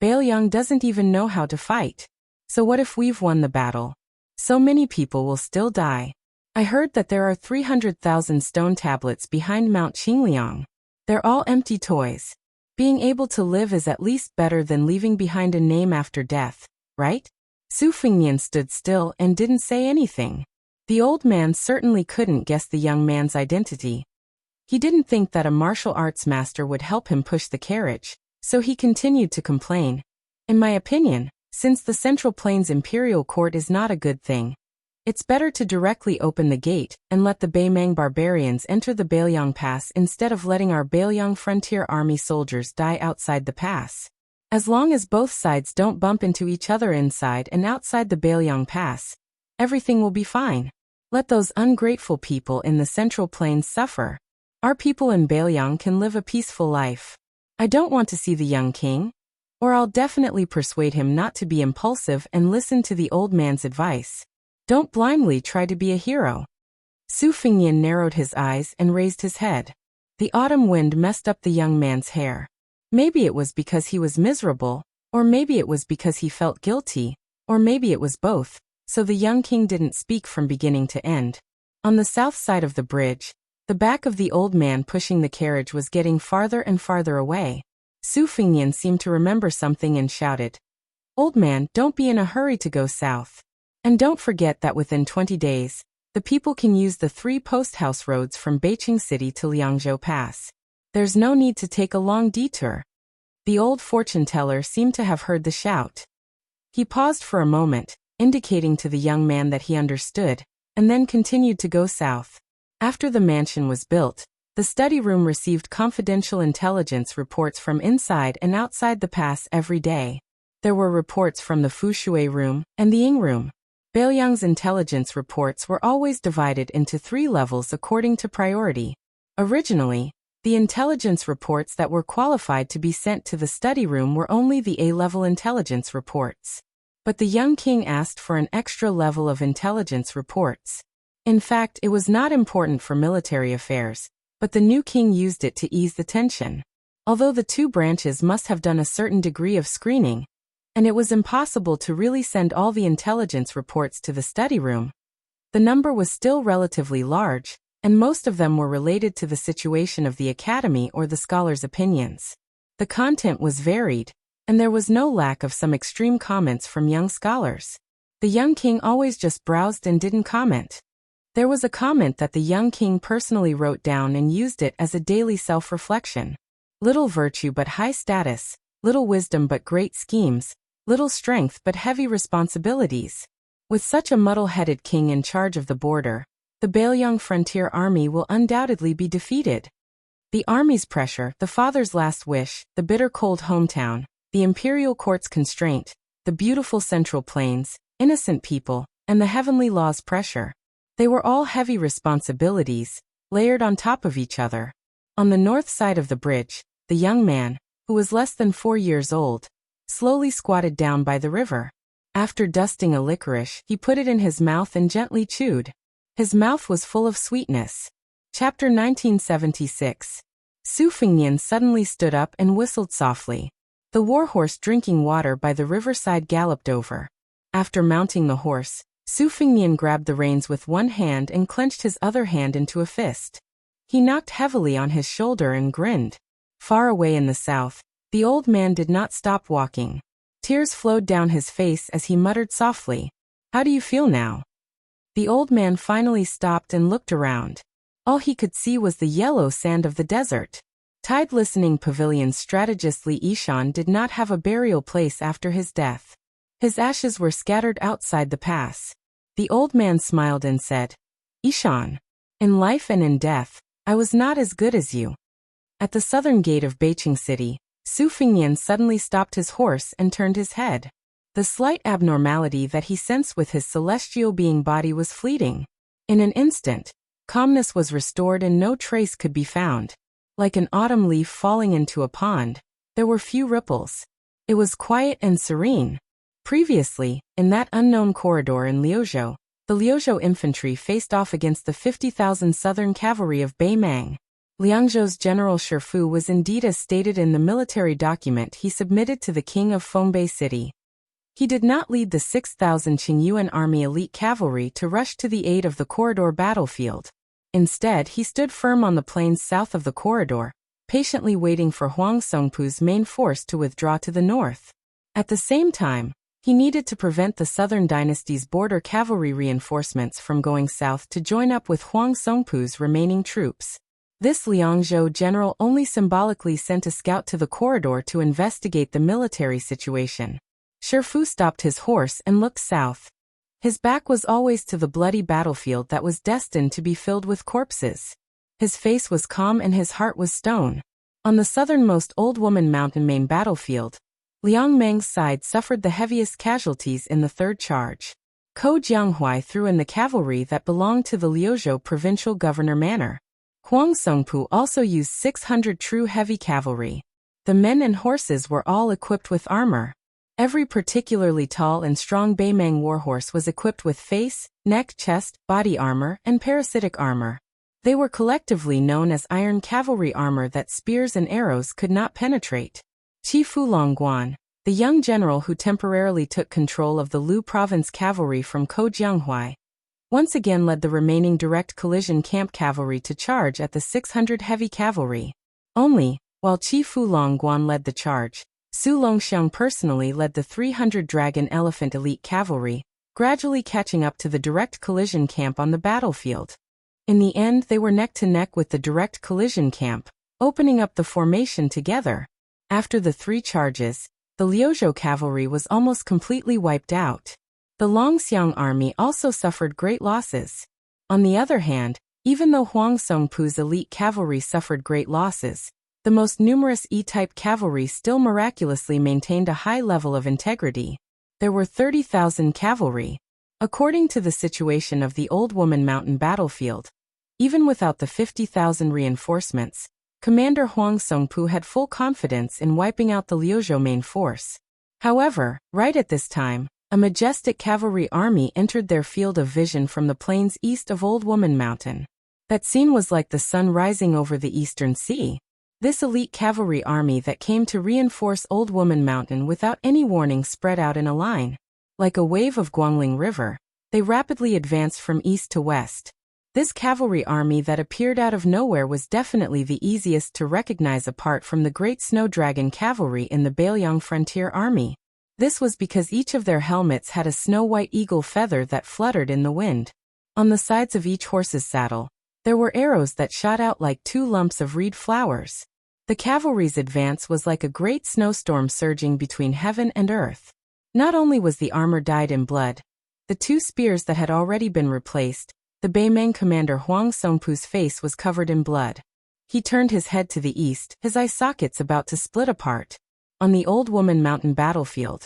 Bailiang doesn't even know how to fight. So what if we've won the battle? So many people will still die. I heard that there are 300,000 stone tablets behind Mount Qingliang. They're all empty toys. Being able to live is at least better than leaving behind a name after death, right? Su Fengnian stood still and didn't say anything. The old man certainly couldn't guess the young man's identity. He didn't think that a martial arts master would help him push the carriage, so he continued to complain. In my opinion, since the Central Plains Imperial Court is not a good thing, it's better to directly open the gate and let the Baimeng barbarians enter the Bailiang Pass instead of letting our Bailiang Frontier Army soldiers die outside the pass. As long as both sides don't bump into each other inside and outside the Bailiang Pass, everything will be fine. Let those ungrateful people in the Central Plains suffer. Our people in Bailiang can live a peaceful life. I don't want to see the young king. Or I'll definitely persuade him not to be impulsive and listen to the old man's advice. Don't blindly try to be a hero. Su Fengnian narrowed his eyes and raised his head. The autumn wind messed up the young man's hair. Maybe it was because he was miserable, or maybe it was because he felt guilty, or maybe it was both, so the young king didn't speak from beginning to end. On the south side of the bridge, the back of the old man pushing the carriage was getting farther and farther away. Su Fengnian seemed to remember something and shouted, "Old man, don't be in a hurry to go south. And don't forget that within 20 days, the people can use the 3 post-house roads from Beijing City to Liangzhou Pass. There's no need to take a long detour." The old fortune teller seemed to have heard the shout. He paused for a moment, indicating to the young man that he understood, and then continued to go south. After the mansion was built, the study room received confidential intelligence reports from inside and outside the pass every day. There were reports from the Fushui room and the Ying room. Beiliang's intelligence reports were always divided into 3 levels according to priority. Originally, the intelligence reports that were qualified to be sent to the study room were only the A-level intelligence reports. But the young king asked for an extra level of intelligence reports. In fact, it was not important for military affairs, but the new king used it to ease the tension. Although the 2 branches must have done a certain degree of screening, and it was impossible to really send all the intelligence reports to the study room, the number was still relatively large, and most of them were related to the situation of the academy or the scholars' opinions. The content was varied, and there was no lack of some extreme comments from young scholars. The young king always just browsed and didn't comment. There was a comment that the young king personally wrote down and used it as a daily self-reflection. Little virtue but high status, little wisdom but great schemes, little strength but heavy responsibilities. With such a muddle-headed king in charge of the border, the Beiliang frontier army will undoubtedly be defeated. The army's pressure, the father's last wish, the bitter cold hometown, the imperial court's constraint, the beautiful central plains, innocent people, and the heavenly law's pressure. They were all heavy responsibilities, layered on top of each other. On the north side of the bridge, the young man, who was less than 4 years old, slowly squatted down by the river. After dusting a licorice, he put it in his mouth and gently chewed. His mouth was full of sweetness. Chapter 1976. Su Fengnian suddenly stood up and whistled softly. The warhorse drinking water by the riverside galloped over. After mounting the horse, Su Fengnian grabbed the reins with one hand and clenched his other hand into a fist. He knocked heavily on his shoulder and grinned. Far away in the south, the old man did not stop walking. Tears flowed down his face as he muttered softly, "How do you feel now?" The old man finally stopped and looked around. All he could see was the yellow sand of the desert. Tide-listening pavilion strategist Li Yishan did not have a burial place after his death. His ashes were scattered outside the pass. The old man smiled and said, "Yishan, in life and in death, I was not as good as you." At the southern gate of Beijing City, Su Fengnian suddenly stopped his horse and turned his head. The slight abnormality that he sensed with his celestial being body was fleeting. In an instant, calmness was restored and no trace could be found. Like an autumn leaf falling into a pond, there were few ripples. It was quiet and serene. Previously, in that unknown corridor in Liuzhou, the Liuzhou infantry faced off against the 50,000 southern cavalry of Beimang. Liangzhou's General Shifu was indeed as stated in the military document he submitted to the king of Fongbei City. He did not lead the 6,000 Qingyuan army elite cavalry to rush to the aid of the corridor battlefield. Instead, he stood firm on the plains south of the corridor, patiently waiting for Huang Songpu's main force to withdraw to the north. At the same time, he needed to prevent the southern dynasty's border cavalry reinforcements from going south to join up with Huang Songpu's remaining troops. This Liangzhou general only symbolically sent a scout to the corridor to investigate the military situation. Shifu stopped his horse and looked south. His back was always to the bloody battlefield that was destined to be filled with corpses. His face was calm and his heart was stone. On the southernmost Old Woman Mountain main battlefield, Liang Meng's side suffered the heaviest casualties in the third charge. Ko Jianghuai threw in the cavalry that belonged to the Liuzhou provincial governor manor. Huang Songpu also used 600 true heavy cavalry. The men and horses were all equipped with armor. Every particularly tall and strong Beimang warhorse was equipped with face, neck, chest, body armor, and parasitic armor. They were collectively known as iron cavalry armor that spears and arrows could not penetrate. Qi Fulongguan, the young general who temporarily took control of the Lu province cavalry from Ko Jianghuai, once again led the remaining direct collision camp cavalry to charge at the 600 heavy cavalry. Only, while Qi Fulongguan led the charge, Su Longxiang personally led the 300 dragon elephant elite cavalry, gradually catching up to the direct collision camp on the battlefield. In the end, they were neck to neck with the direct collision camp, opening up the formation together. After the 3 charges, the Liuzhou cavalry was almost completely wiped out. The Longxiang army also suffered great losses. On the other hand, even though Huang Songpu's elite cavalry suffered great losses, the most numerous E-type cavalry still miraculously maintained a high level of integrity. There were 30,000 cavalry. According to the situation of the Old Woman Mountain battlefield, even without the 50,000 reinforcements, Commander Huang Songpu had full confidence in wiping out the Liuzhou main force. However, right at this time, a majestic cavalry army entered their field of vision from the plains east of Old Woman Mountain. That scene was like the sun rising over the eastern sea. This elite cavalry army that came to reinforce Old Woman Mountain without any warning spread out in a line. Like a wave of Guangling River, they rapidly advanced from east to west. This cavalry army that appeared out of nowhere was definitely the easiest to recognize apart from the Great Snow Dragon cavalry in the Beiliang Frontier Army. This was because each of their helmets had a snow-white eagle feather that fluttered in the wind. On the sides of each horse's saddle, there were arrows that shot out like 2 lumps of reed flowers. The cavalry's advance was like a great snowstorm surging between heaven and earth. Not only was the armor dyed in blood, the 2 spears that had already been replaced, the Beimang commander Huang Songpu's face was covered in blood. He turned his head to the east, his eye sockets about to split apart. On the Old Woman Mountain battlefield,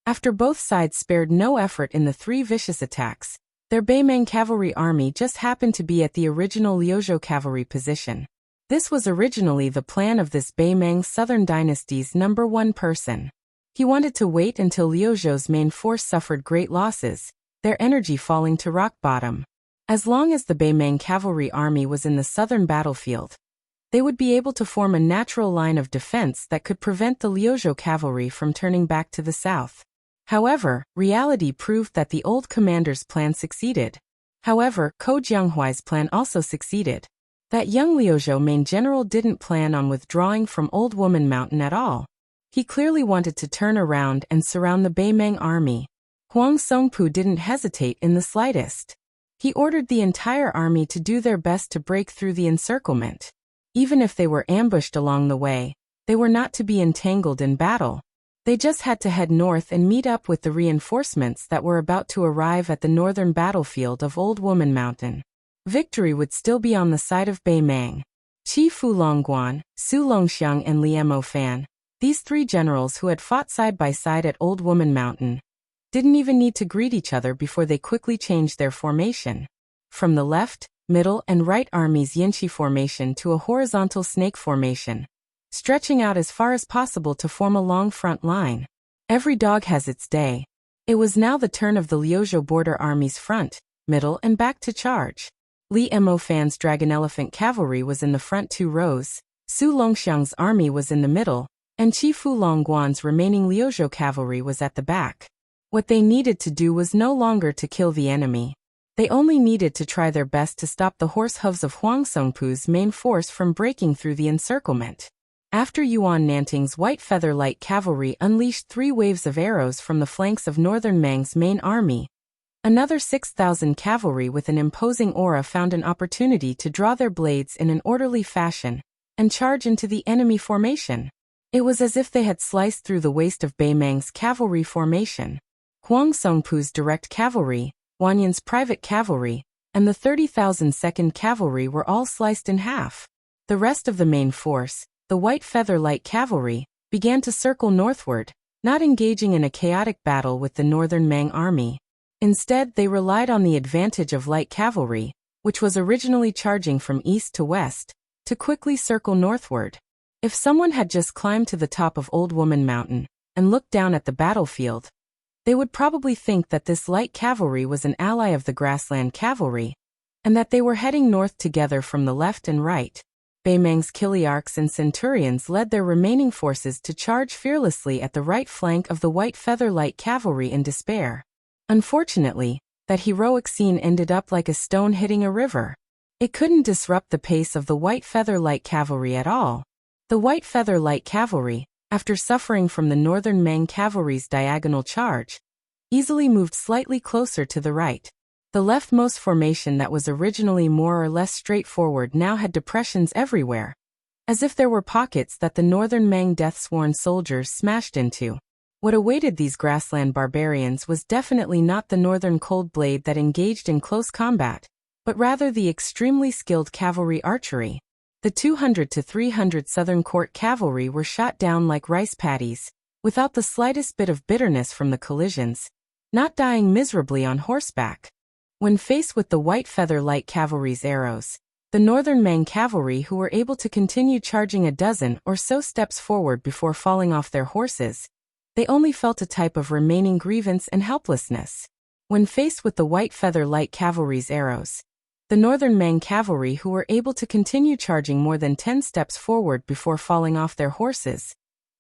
after both sides spared no effort in the 3 vicious attacks, their Beimang cavalry army just happened to be at the original Liuzhou cavalry position. This was originally the plan of this Beimang Southern Dynasty's #1 person. He wanted to wait until Liuzhou's main force suffered great losses, their energy falling to rock bottom. As long as the Beimang cavalry army was in the southern battlefield, they would be able to form a natural line of defense that could prevent the Liuzhou cavalry from turning back to the south. However, reality proved that the old commander's plan succeeded. However, Ko Jianghuai's plan also succeeded. That young Liuzhou main general didn't plan on withdrawing from Old Woman Mountain at all. He clearly wanted to turn around and surround the Beimang army. Huang Songpu didn't hesitate in the slightest. He ordered the entire army to do their best to break through the encirclement. Even if they were ambushed along the way, they were not to be entangled in battle. They just had to head north and meet up with the reinforcements that were about to arrive at the northern battlefield of Old Woman Mountain. Victory would still be on the side of Beimang. Qi Fulongguan, Su Longxiang and Li Fan, these 3 generals who had fought side by side at Old Woman Mountain, didn't even need to greet each other before they quickly changed their formation. From the left, middle and right armies Yinchi formation to a horizontal snake formation, stretching out as far as possible to form a long front line. Every dog has its day. It was now the turn of the Liuzhou border army's front, middle and back to charge. Li Fan's Dragon Elephant cavalry was in the front 2 rows, Su Longxiang's army was in the middle, and Qi Fulongguan's remaining Liuzhou cavalry was at the back. What they needed to do was no longer to kill the enemy. They only needed to try their best to stop the horse hooves of Huang Songpu's main force from breaking through the encirclement. After Yuan Nanting's White Feather Light Cavalry unleashed 3 waves of arrows from the flanks of Northern Mang's main army, another 6,000 cavalry with an imposing aura found an opportunity to draw their blades in an orderly fashion and charge into the enemy formation. It was as if they had sliced through the waist of Beimang's cavalry formation. Huang Songpu's direct cavalry, Wanyan's private cavalry, and the 30,000 second cavalry were all sliced in half. The rest of the main force, the White Feather Light Cavalry, began to circle northward, not engaging in a chaotic battle with the Northern Mang army. Instead, they relied on the advantage of light cavalry, which was originally charging from east to west, to quickly circle northward. If someone had just climbed to the top of Old Woman Mountain and looked down at the battlefield, they would probably think that this light cavalry was an ally of the grassland cavalry, and that they were heading north together from the left and right. Baimang's Kiliarchs and Centurions led their remaining forces to charge fearlessly at the right flank of the White Feather Light Cavalry in despair. Unfortunately, that heroic scene ended up like a stone hitting a river. It couldn't disrupt the pace of the White Feather Light Cavalry at all. The White Feather Light Cavalry, after suffering from the Northern Mang Cavalry's diagonal charge, easily moved slightly closer to the right. The leftmost formation that was originally more or less straightforward now had depressions everywhere, as if there were pockets that the Northern Mang death-sworn soldiers smashed into. What awaited these grassland barbarians was definitely not the Northern Cold Blade that engaged in close combat, but rather the extremely skilled cavalry archery. The 200 to 300 Southern Court cavalry were shot down like rice paddies, without the slightest bit of bitterness from the collisions, not dying miserably on horseback. When faced with the White Feather Light Cavalry's arrows, the Northern Mang cavalry, who were able to continue charging a dozen or so steps forward before falling off their horses, they only felt a type of remaining grievance and helplessness. When faced with the White Feather Light Cavalry's arrows, the Northern Mang cavalry, who were able to continue charging more than 10 steps forward before falling off their horses,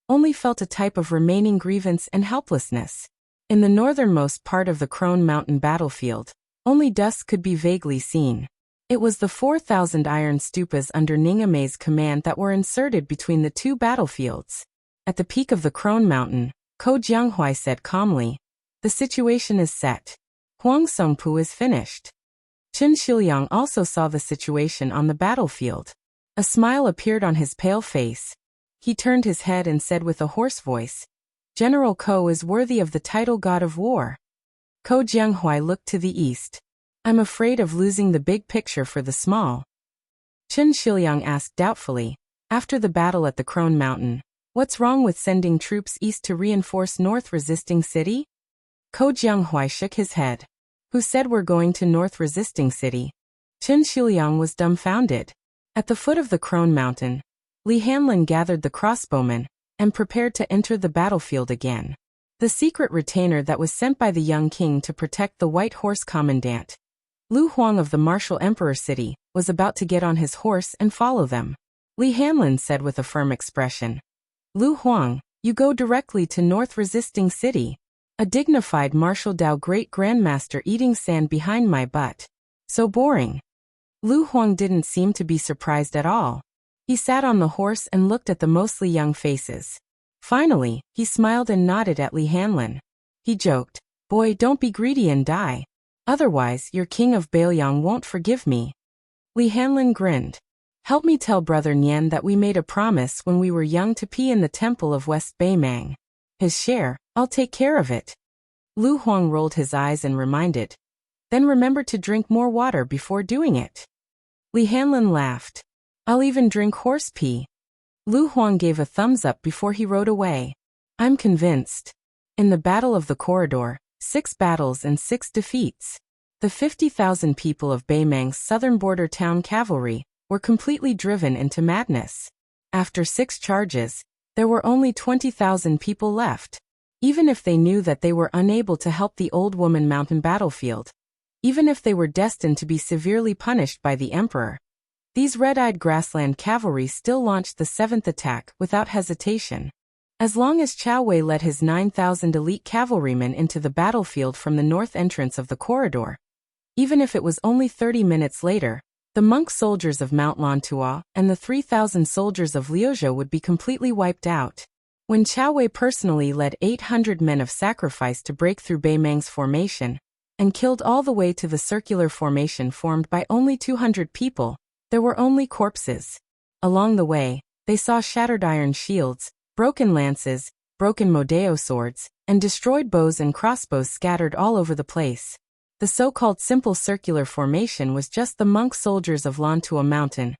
only felt a type of remaining grievance and helplessness. In the northernmost part of the Crone Mountain battlefield, only dust could be vaguely seen. It was the 4,000 iron stupas under Ningame's command that were inserted between the two battlefields. At the peak of the Crone Mountain, Ko Jianghuai said calmly, "The situation is set. Huang Songpu is finished." Qin Shiliang also saw the situation on the battlefield. A smile appeared on his pale face. He turned his head and said with a hoarse voice, "General Ko is worthy of the title God of War." Ko Jianghuai looked to the east. "I'm afraid of losing the big picture for the small." Qin Shiliang asked doubtfully, after the battle at the Crone Mountain, "What's wrong with sending troops east to reinforce North Resisting City?" Ko Jianghuai shook his head. "Who said we're going to North Resisting City?" Qin Shiliang was dumbfounded. At the foot of the Crone Mountain, Li Hanlin gathered the crossbowmen and prepared to enter the battlefield again. The secret retainer that was sent by the young king to protect the White Horse Commandant, Lu Huang of the Martial Emperor City, was about to get on his horse and follow them. Li Hanlin said with a firm expression, "Lu Huang, you go directly to North Resisting City. A dignified martial Dao great grandmaster eating sand behind my butt. So boring." Lu Huang didn't seem to be surprised at all. He sat on the horse and looked at the mostly young faces. Finally, he smiled and nodded at Li Hanlin. He joked, "Boy, don't be greedy and die. Otherwise, your king of Bailiang won't forgive me." Li Hanlin grinned. "Help me tell Brother Nian that we made a promise when we were young to pee in the temple of West Baimang. His share, I'll take care of it." Lu Huang rolled his eyes and reminded, "Then remember to drink more water before doing it." Li Hanlin laughed. "I'll even drink horse pee." Lu Huang gave a thumbs up before he rode away. "I'm convinced." In the Battle of the Corridor, 6 battles and 6 defeats. The 50,000 people of Baimang's southern border town cavalry were completely driven into madness. After 6 charges, there were only 20,000 people left. Even if they knew that they were unable to help the Old Woman Mountain battlefield, even if they were destined to be severely punished by the emperor, these red-eyed grassland cavalry still launched the 7th attack without hesitation. As long as Chao Wei led his 9,000 elite cavalrymen into the battlefield from the north entrance of the corridor, even if it was only 30 minutes later, the monk soldiers of Mount Lantua and the 3,000 soldiers of Liuzhou would be completely wiped out. When Chao Wei personally led 800 men of sacrifice to break through Baimang's formation, and killed all the way to the circular formation formed by only 200 people, there were only corpses. Along the way, they saw shattered iron shields, broken lances, broken Modeo swords, and destroyed bows and crossbows scattered all over the place. The so-called simple circular formation was just the monk soldiers of Lantua Mountain,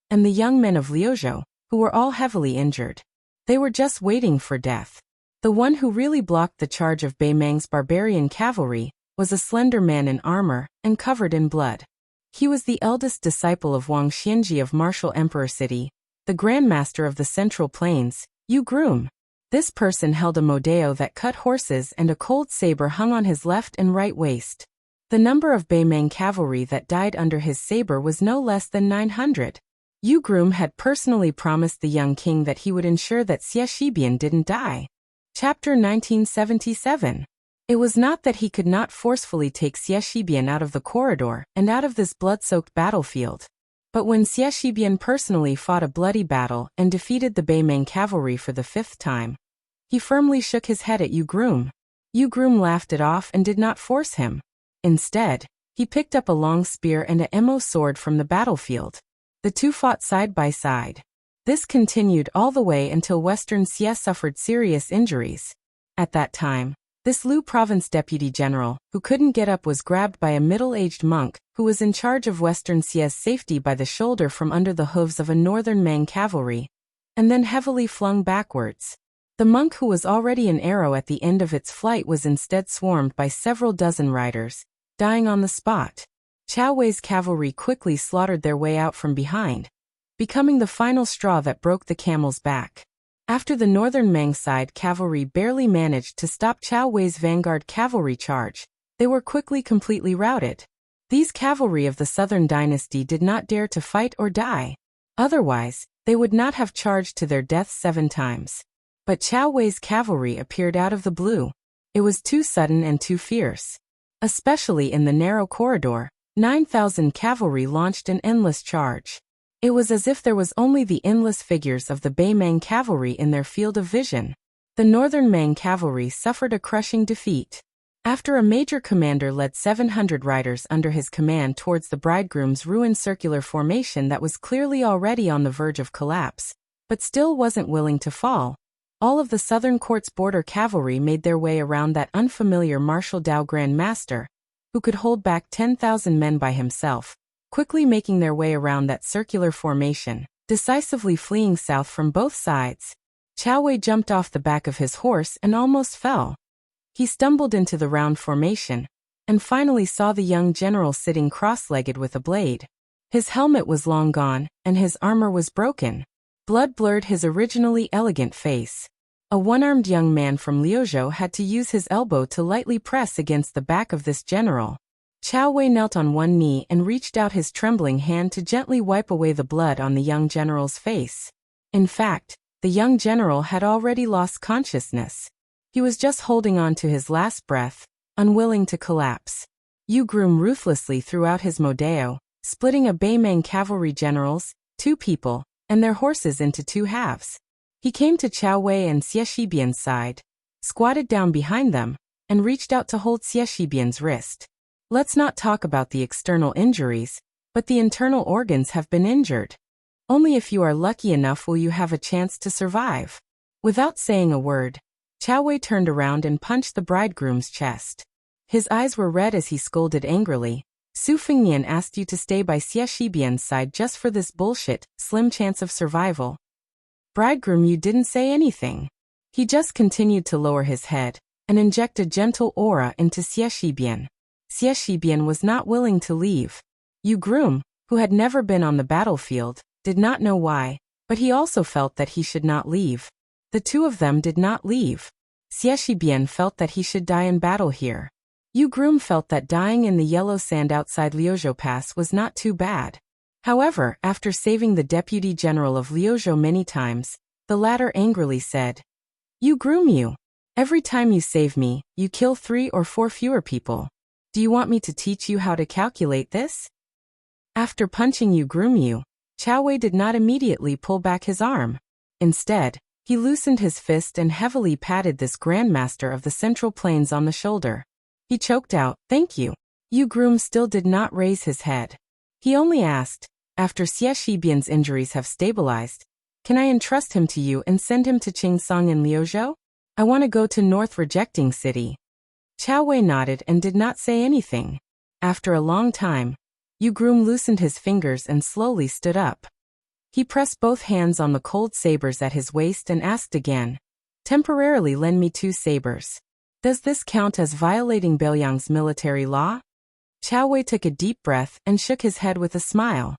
and the young men of Liuzhou, who were all heavily injured. They were just waiting for death. The one who really blocked the charge of Baimang's barbarian cavalry was a slender man in armor and covered in blood. He was the eldest disciple of Wang Xianji of Martial Emperor City, the Grand Master of the Central Plains, Yu Groom. This person held a modeo that cut horses, and a cold saber hung on his left and right waist. The number of Baimang cavalry that died under his saber was no less than 900. Yu Groom had personally promised the young king that he would ensure that Xie Shibian didn't die. Chapter 1977. It was not that he could not forcefully take Xie Shibian out of the corridor and out of this blood-soaked battlefield. But when Xie Shibian personally fought a bloody battle and defeated the Baimang cavalry for the 5th time, he firmly shook his head at Yu Groom. Yu Groom laughed it off and did not force him. Instead, he picked up a long spear and a mo sword from the battlefield. The two fought side by side. This continued all the way until Western Xie suffered serious injuries. At that time, this Lu province deputy general, who couldn't get up, was grabbed by a middle-aged monk, who was in charge of Western Xie's safety, by the shoulder from under the hooves of a northern Mang cavalry, and then heavily flung backwards. The monk, who was already an arrow at the end of its flight, was instead swarmed by several dozen riders, dying on the spot. Chao Wei's cavalry quickly slaughtered their way out from behind, becoming the final straw that broke the camel's back. After the northern Mang side cavalry barely managed to stop Chao Wei's vanguard cavalry charge, they were quickly completely routed. These cavalry of the southern dynasty did not dare to fight or die. Otherwise, they would not have charged to their deaths 7 times. But Chao Wei's cavalry appeared out of the blue. It was too sudden and too fierce. Especially in the narrow corridor, 9,000 cavalry launched an endless charge. It was as if there was only the endless figures of the Baimang cavalry in their field of vision. The northern Mang cavalry suffered a crushing defeat. After a major commander led 700 riders under his command towards the bridegroom's ruined circular formation that was clearly already on the verge of collapse, but still wasn't willing to fall, all of the southern court's border cavalry made their way around that unfamiliar Marshal Dao Grand Master, who could hold back 10,000 men by himself, quickly making their way around that circular formation, decisively fleeing south from both sides. Chao Wei jumped off the back of his horse and almost fell. He stumbled into the round formation, and finally saw the young general sitting cross-legged with a blade. His helmet was long gone, and his armor was broken. Blood blurred his originally elegant face. A one-armed young man from Liuzhou had to use his elbow to lightly press against the back of this general. Chao Wei knelt on one knee and reached out his trembling hand to gently wipe away the blood on the young general's face. In fact, the young general had already lost consciousness. He was just holding on to his last breath, unwilling to collapse. Yu Groom ruthlessly threw out his modeo, splitting a Baimang cavalry general's, 2 people, and their horses into 2 halves. He came to Chao Wei and Xie Shibian's side, squatted down behind them, and reached out to hold Xie Shibian's wrist. Let's not talk about the external injuries, but the internal organs have been injured. Only if you are lucky enough will you have a chance to survive. Without saying a word, Chao Wei turned around and punched the bridegroom's chest. His eyes were red as he scolded angrily. Su Fengnian asked you to stay by Xie Shibian's side just for this bullshit, slim chance of survival. Bridegroom, you didn't say anything. He just continued to lower his head and inject a gentle aura into Xie Shibian. Xie Shibian was not willing to leave. Yu Groom, who had never been on the battlefield, did not know why, but he also felt that he should not leave. The 2 of them did not leave. Xie Shibian felt that he should die in battle here. Yu Groom felt that dying in the yellow sand outside Liuzhou Pass was not too bad. However, after saving the deputy general of Liuzhou many times, the latter angrily said, "Yu Groom, every time you save me, you kill 3 or 4 fewer people. Do you want me to teach you how to calculate this?" After punching Yu Groom, Chao Wei did not immediately pull back his arm. Instead, he loosened his fist and heavily patted this Grandmaster of the Central Plains on the shoulder. He choked out, "Thank you." Yu Groom still did not raise his head. He only asked, "After Xie Shibian's injuries have stabilized, can I entrust him to you and send him to Qingsong in Liuzhou? I want to go to North Rejecting City." Chao Wei nodded and did not say anything. After a long time, Yu Groom loosened his fingers and slowly stood up. He pressed both hands on the cold sabers at his waist and asked again, "Temporarily lend me 2 sabers. Does this count as violating Beiliang's military law?" Chao Wei took a deep breath and shook his head with a smile.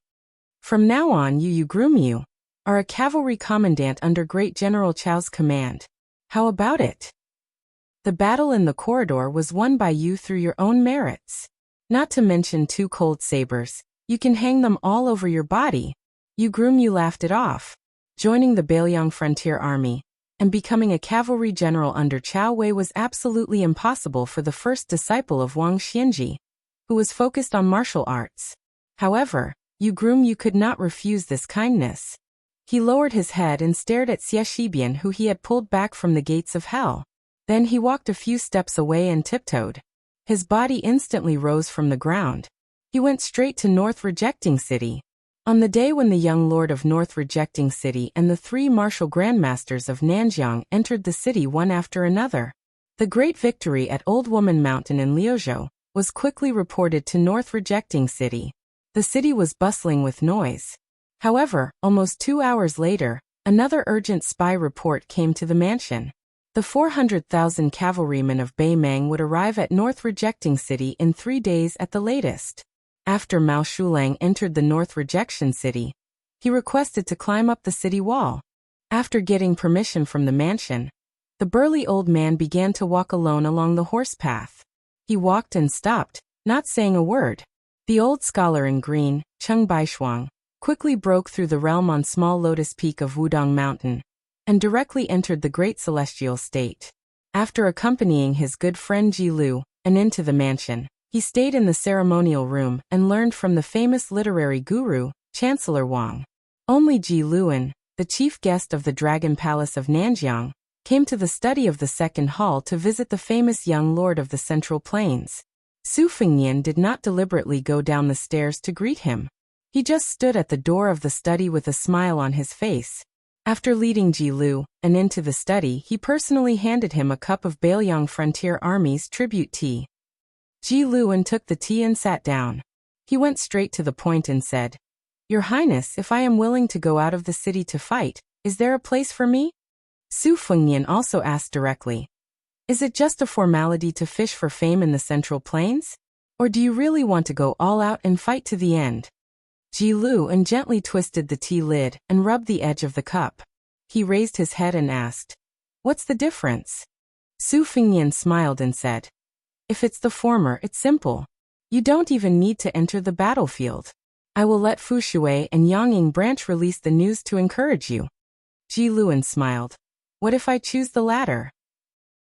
"From now on, Yu Groom, are a cavalry commandant under Great General Chao's command. How about it? The battle in the corridor was won by you through your own merits. Not to mention 2 cold sabers, you can hang them all over your body. You laughed it off. Joining the Bailiang Frontier Army and becoming a cavalry general under Chao Wei was absolutely impossible for the first disciple of Wang Xianji, who was focused on martial arts. However, you could not refuse this kindness. He lowered his head and stared at Xie Shibian, who he had pulled back from the gates of hell. Then he walked a few steps away and tiptoed. His body instantly rose from the ground. He went straight to North Rejecting City. On the day when the young lord of North Rejecting City and the 3 martial grandmasters of Nanjiang entered the city one after another, the great victory at Old Woman Mountain in Liuzhou was quickly reported to North Rejecting City. The city was bustling with noise. However, almost 2 hours later, another urgent spy report came to the mansion. The 400,000 cavalrymen of Bei Meng would arrive at North Rejecting City in 3 days at the latest. After Mao Shulang entered the North Rejection City, he requested to climb up the city wall. After getting permission from the mansion, the burly old man began to walk alone along the horse path. He walked and stopped, not saying a word. The old scholar in green, Cheng Baishuang, quickly broke through the realm on small lotus peak of Wudong Mountain and directly entered the great celestial state. After accompanying his good friend Ji Lu and into the mansion, he stayed in the ceremonial room and learned from the famous literary guru, Chancellor Wang. Only Ji Luan, the chief guest of the Dragon Palace of Nanjiang, came to the study of the second hall to visit the famous young lord of the Central Plains. Su Fengnian did not deliberately go down the stairs to greet him. He just stood at the door of the study with a smile on his face. After leading Ji Lu and into the study, he personally handed him a cup of Bailiang Frontier Army's tribute tea. Ji Luan took the tea and sat down. He went straight to the point and said, "Your Highness, if I am willing to go out of the city to fight, is there a place for me?" Su Fengnian also asked directly, "Is it just a formality to fish for fame in the Central Plains? Or do you really want to go all out and fight to the end?" Ji Luan gently twisted the tea lid and rubbed the edge of the cup. He raised his head and asked, "What's the difference?" Su Fengnian smiled and said, "If it's the former, it's simple. You don't even need to enter the battlefield. I will let Fu Shui and Yangying Branch release the news to encourage you." Ji Luan smiled. "What if I choose the latter?"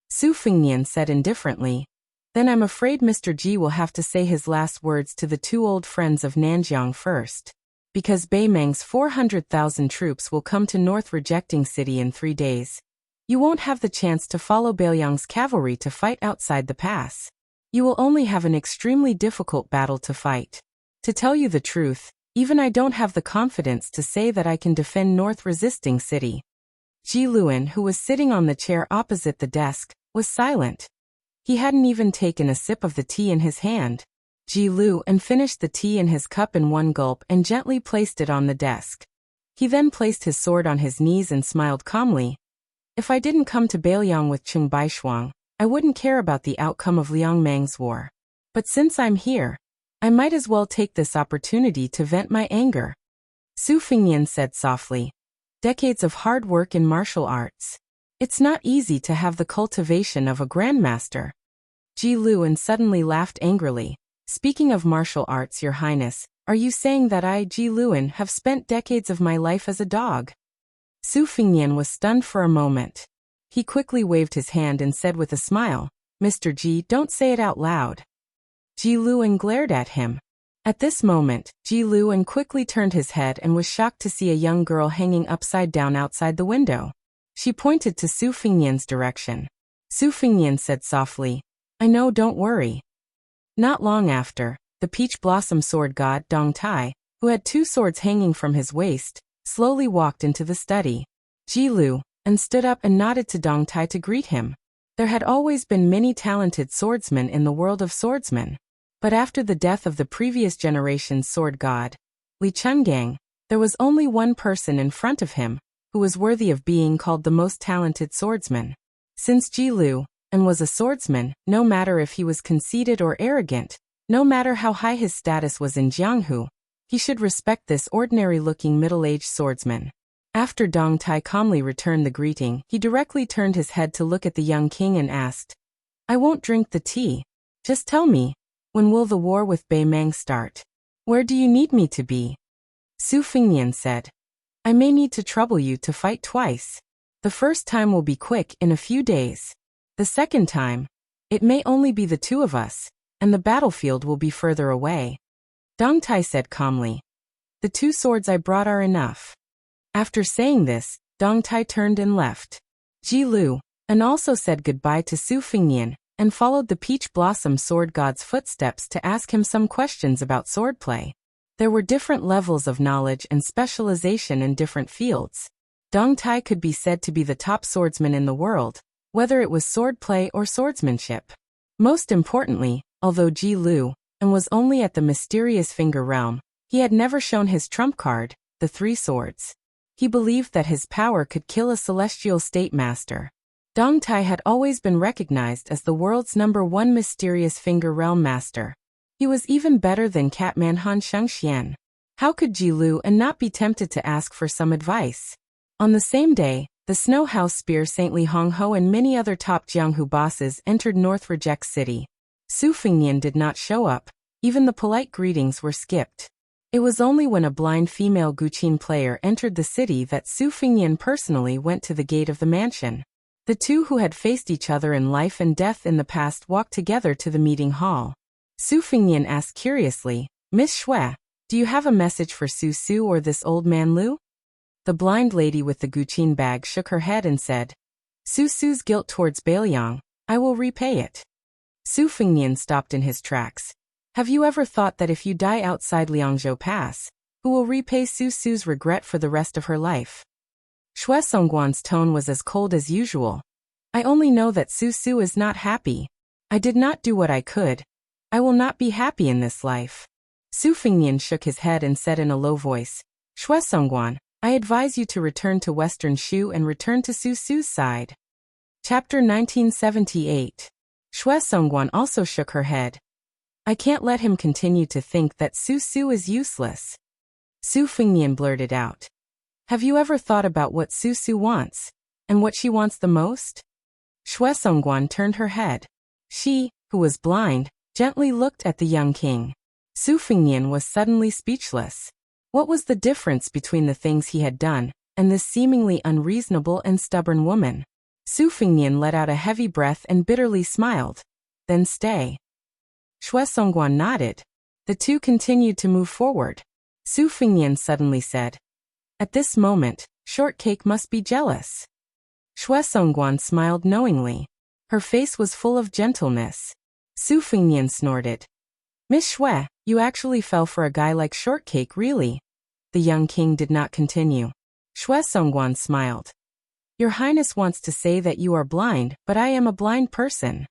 Su Fengnian said indifferently, "Then I'm afraid Mr. Ji will have to say his last words to the 2 old friends of Nanjiang first. Because Bei Meng's 400,000 troops will come to North Rejecting City in 3 days. You won't have the chance to follow Bailiang's cavalry to fight outside the pass. You will only have an extremely difficult battle to fight. To tell you the truth, even I don't have the confidence to say that I can defend North Resisting City." Ji Luan, who was sitting on the chair opposite the desk, was silent. He hadn't even taken a sip of the tea in his hand. Ji Luan finished the tea in his cup in one gulp and gently placed it on the desk. He then placed his sword on his knees and smiled calmly. "If I didn't come to Bailiang with Cheng Baishuang, I wouldn't care about the outcome of Liang Meng's war. But since I'm here, I might as well take this opportunity to vent my anger." Su Fengnian said softly, "Decades of hard work in martial arts. It's not easy to have the cultivation of a grandmaster." Ji Luan suddenly laughed angrily. "Speaking of martial arts, Your Highness, are you saying that I, Ji Luan, have spent decades of my life as a dog?" Su Fengnian was stunned for a moment. He quickly waved his hand and said with a smile, "Mr. Ji, don't say it out loud." Ji Luan glared at him. At this moment, Ji Luan quickly turned his head and was shocked to see a young girl hanging upside down outside the window. She pointed to Su Fengnian's direction. Su Fengnian said softly, "I know, don't worry." Not long after, the peach blossom sword god Dong Tai, who had 2 swords hanging from his waist, slowly walked into the study. Ji Luan stood up and nodded to Dong Tai to greet him. There had always been many talented swordsmen in the world of swordsmen. But after the death of the previous generation's sword god, Li Chungang, there was only one person in front of him who was worthy of being called the most talented swordsman. Since Ji Luan was a swordsman, no matter if he was conceited or arrogant, no matter how high his status was in Jianghu, he should respect this ordinary-looking middle-aged swordsman. After Dong Tai calmly returned the greeting, he directly turned his head to look at the young king and asked, I won't drink the tea. Just tell me, when will the war with Bei Mang start? Where do you need me to be? Su Fingnian said, I may need to trouble you to fight twice. The first time will be quick in a few days. The second time, it may only be the two of us, and the battlefield will be further away. Dong Tai said calmly, The 2 swords I brought are enough. After saying this, Dong Tai turned and left. Ji Lu, and also said goodbye to Su Fingnian, and followed the Peach Blossom Sword God's footsteps to ask him some questions about swordplay. There were different levels of knowledge and specialization in different fields. Dong Tai could be said to be the top swordsman in the world, whether it was swordplay or swordsmanship. Most importantly, although Ji Lu, and was only at the mysterious finger realm, he had never shown his trump card, the 3 swords. He believed that his power could kill a celestial state master. Dong Tai had always been recognized as the world's #1 mysterious finger realm master. He was even better than Catman Han Shengxian. How could Ji Lu and not be tempted to ask for some advice? On the same day, the Snow House Spear Saintly Hong Ho and many other top Jianghu bosses entered North Reject City. Su Fingnian did not show up. Even the polite greetings were skipped. It was only when a blind female Guqin player entered the city that Su Fingnian personally went to the gate of the mansion. The two who had faced each other in life and death in the past walked together to the meeting hall. Su Fingnian asked curiously, Miss Xue, do you have a message for Su Su or this old man Lu? The blind lady with the Guqin bag shook her head and said, Su Su's guilt towards Bailiang, I will repay it. Su Fingnian stopped in his tracks. Have you ever thought that if you die outside Liangzhou Pass, who will repay Su Su's regret for the rest of her life? Xue Songguan's tone was as cold as usual. I only know that Su Su is not happy. I did not do what I could. I will not be happy in this life. Su Fingnian shook his head and said in a low voice, Xue Songguan, I advise you to return to Western Shu and return to Su Su's side. Chapter 1978. Xue Songguan also shook her head. I can't let him continue to think that Su Su is useless. Su Fingnian blurted out. Have you ever thought about what Su Su wants, and what she wants the most? Xue Songguan turned her head. She, who was blind, gently looked at the young king. Su Fingnian was suddenly speechless. What was the difference between the things he had done, and this seemingly unreasonable and stubborn woman? Su Fingnian let out a heavy breath and bitterly smiled. Then stay. Xue Songguan nodded. The two continued to move forward. Su Fingnian suddenly said, At this moment, Shortcake must be jealous. Xue Songguan smiled knowingly. Her face was full of gentleness. Su Fingnian snorted. Miss Xue, you actually fell for a guy like Shortcake, really? The young king did not continue. Xue Songguan smiled. Your Highness wants to say that you are blind, but I am a blind person.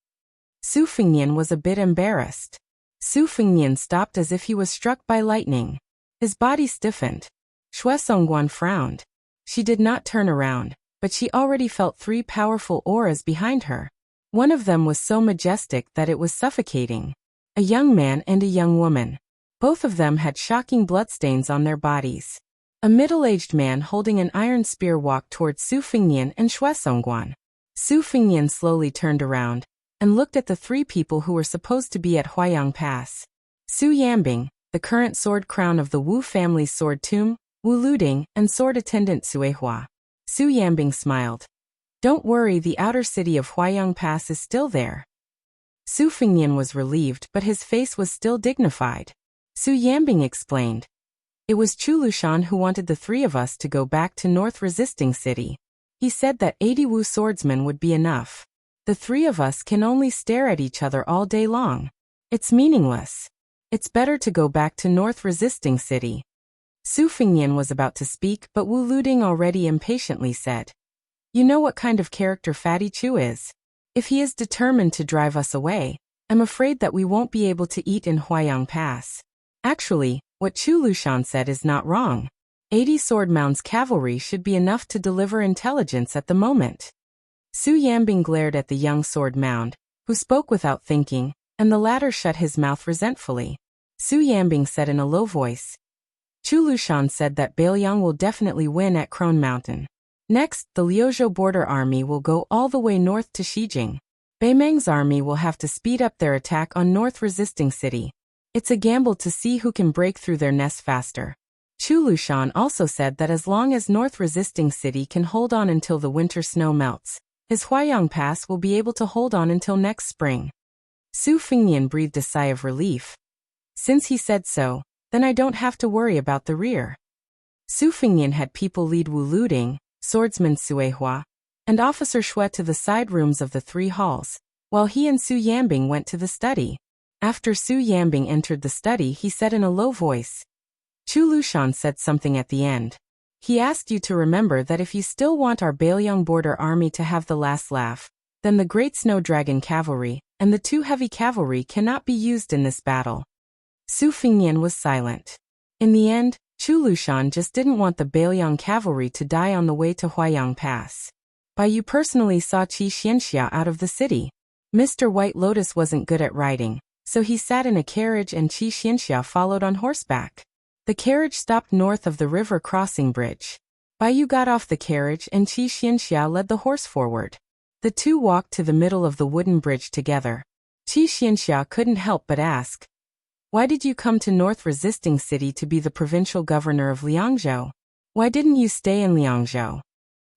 Su Fingnian was a bit embarrassed. Su Fingnian stopped as if he was struck by lightning. His body stiffened. Xue Songguan frowned. She did not turn around, but she already felt 3 powerful auras behind her. One of them was so majestic that it was suffocating. A young man and a young woman. Both of them had shocking bloodstains on their bodies. A middle-aged man holding an iron spear walked towards Su Fingnian and Xue Songguan. Su Fingnian slowly turned around and looked at the 3 people who were supposed to be at Huayang Pass. Su Yambing, the current sword crown of the Wu family's sword tomb, Wu Luding, and sword attendant Suehua. Su Yambing smiled. Don't worry, the outer city of Huayang Pass is still there. Su Fingnian was relieved, but his face was still dignified. Su Yambing explained. It was Chu Lushan who wanted the 3 of us to go back to North Resisting City. He said that 80 Wu swordsmen would be enough. The 3 of us can only stare at each other all day long. It's meaningless. It's better to go back to North Resisting City. Su Fingnian was about to speak, but Wu Luding already impatiently said, You know what kind of character Fatty Chu is. If he is determined to drive us away, I'm afraid that we won't be able to eat in Huayang Pass. Actually, what Chu Lushan said is not wrong. 80 sword mounds cavalry should be enough to deliver intelligence at the moment. Su Yambing glared at the young sword mound, who spoke without thinking, and the latter shut his mouth resentfully. Su Yambing said in a low voice, Chu Lushan said that Bailiang will definitely win at Crone Mountain. Next, the Liuzhou border army will go all the way north to Xijing. Beimeng's army will have to speed up their attack on North Resisting City. It's a gamble to see who can break through their nest faster. Chu Lushan also said that as long as North Resisting City can hold on until the winter snow melts, his Huaiyang Pass will be able to hold on until next spring. Su Fingnian breathed a sigh of relief. Since he said so, then I don't have to worry about the rear. Su Fingnian had people lead Wu Luding, swordsman Sui Hua, and Officer Shui to the side rooms of the 3 halls, while he and Su Yambing went to the study. After Su Yambing entered the study, he said in a low voice. Chu Lushan said something at the end. He asked you to remember that if you still want our Bailiang border army to have the last laugh, then the Great Snow Dragon cavalry and the 2 heavy cavalry cannot be used in this battle. Su Fingnian was silent. In the end, Chu Lushan just didn't want the Bailiang cavalry to die on the way to Huaiyang Pass. Bai personally saw Qi Xianxia out of the city. Mr. White Lotus wasn't good at riding, so he sat in a carriage and Qi Xianxia followed on horseback. The carriage stopped north of the river crossing bridge. Bai got off the carriage and Qi Xianxia led the horse forward. The 2 walked to the middle of the wooden bridge together. Qi Xianxia couldn't help but ask, "Why did you come to North Resisting City to be the provincial governor of Liangzhou? Why didn't you stay in Liangzhou?"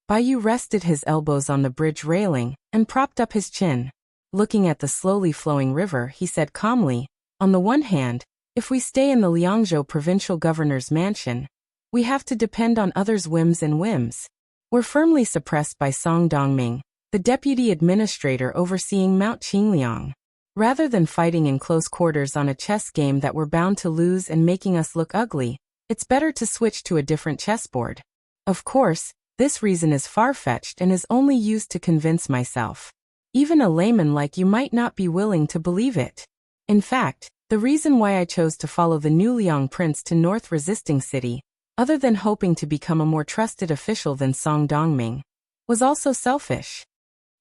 Bai rested his elbows on the bridge railing and propped up his chin. Looking at the slowly flowing river, he said calmly, "On the one hand, if we stay in the Liangzhou provincial governor's mansion, we have to depend on others' whims and whims. We're firmly suppressed by Song Dongming, the deputy administrator overseeing Mount Qingliang. Rather than fighting in close quarters on a chess game that we're bound to lose and making us look ugly, it's better to switch to a different chessboard. Of course, this reason is far-fetched and is only used to convince myself. Even a layman like you might not be willing to believe it. In fact, the reason why I chose to follow the new Liang prince to North Resisting City, other than hoping to become a more trusted official than Song Dongming, was also selfish."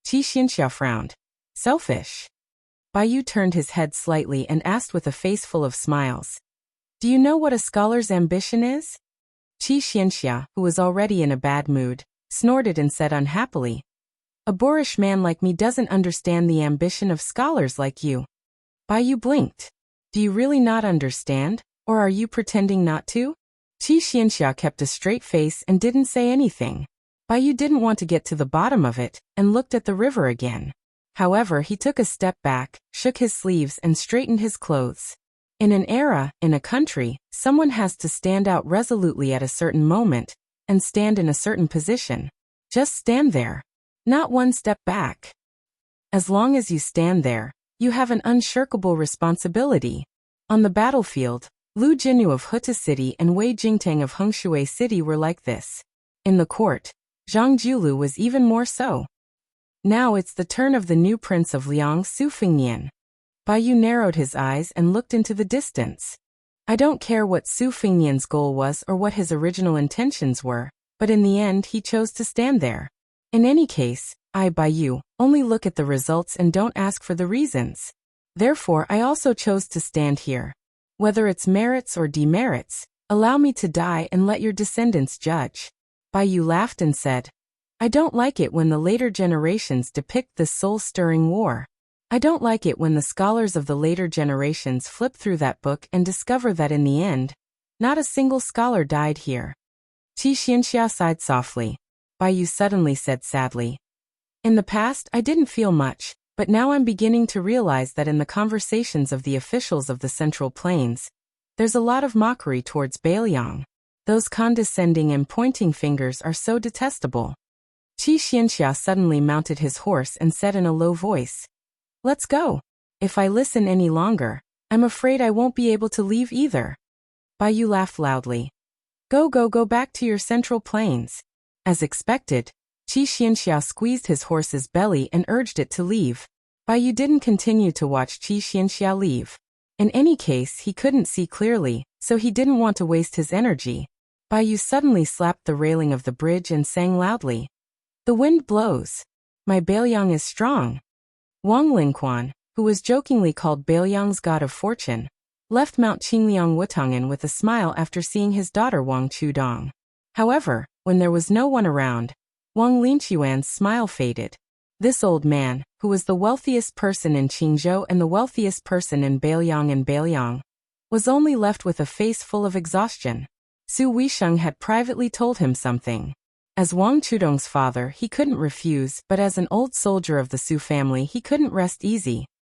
Qi Xianxia frowned. "Selfish?" Bai turned his head slightly and asked with a face full of smiles. "Do you know what a scholar's ambition is?" Qi Xianxia, who was already in a bad mood, snorted and said unhappily, "A boorish man like me doesn't understand the ambition of scholars like you." Bai blinked. "Do you really not understand, or are you pretending not to?" Qi Xianxia kept a straight face and didn't say anything. Bai didn't want to get to the bottom of it, and looked at the river again. However, he took a step back, shook his sleeves and straightened his clothes. In an era, in a country, someone has to stand out resolutely at a certain moment, and stand in a certain position. Just stand there. Not one step back. As long as you stand there, you have an unshirkable responsibility. On the battlefield, Lu Jinyu of Huta City and Wei Jingtang of Hengshui City were like this. In the court, Zhang Jiulu was even more so. Now it's the turn of the new prince of Liang, Su Fingnian. Bai narrowed his eyes and looked into the distance. I don't care what Su Fingnian's goal was or what his original intentions were, but in the end he chose to stand there. In any case, I, Bai, only look at the results and don't ask for the reasons. Therefore I also chose to stand here. Whether it's merits or demerits, allow me to die and let your descendants judge. Bai laughed and said, I don't like it when the later generations depict this soul-stirring war. I don't like it when the scholars of the later generations flip through that book and discover that in the end, not a single scholar died here. Qi Xianxia sighed softly. Bai suddenly said sadly, in the past I didn't feel much, but now I'm beginning to realize that in the conversations of the officials of the Central Plains, there's a lot of mockery towards Bailiang. Those condescending and pointing fingers are so detestable. Qi Xianxia suddenly mounted his horse and said in a low voice, Let's go. If I listen any longer, I'm afraid I won't be able to leave either. Bai laughed loudly. Go back to your Central Plains. As expected, Qi Xianxia squeezed his horse's belly and urged it to leave. Bai didn't continue to watch Qi Xianxia leave. In any case, he couldn't see clearly, so he didn't want to waste his energy. Bai suddenly slapped the railing of the bridge and sang loudly. The wind blows. My Bailiang is strong. Wang Lingquan, who was jokingly called Bailiang's god of fortune, left Mount Qingliang Wutongan with a smile after seeing his daughter Wang Chudong. However, when there was no one around, Wang Linchuan's smile faded. This old man, who was the wealthiest person in Qingzhou and the wealthiest person in Bailiang, was only left with a face full of exhaustion. Su Weisheng had privately told him something. As Wang Chudong's father, he couldn't refuse, but as an old soldier of the Su family, he couldn't rest easy.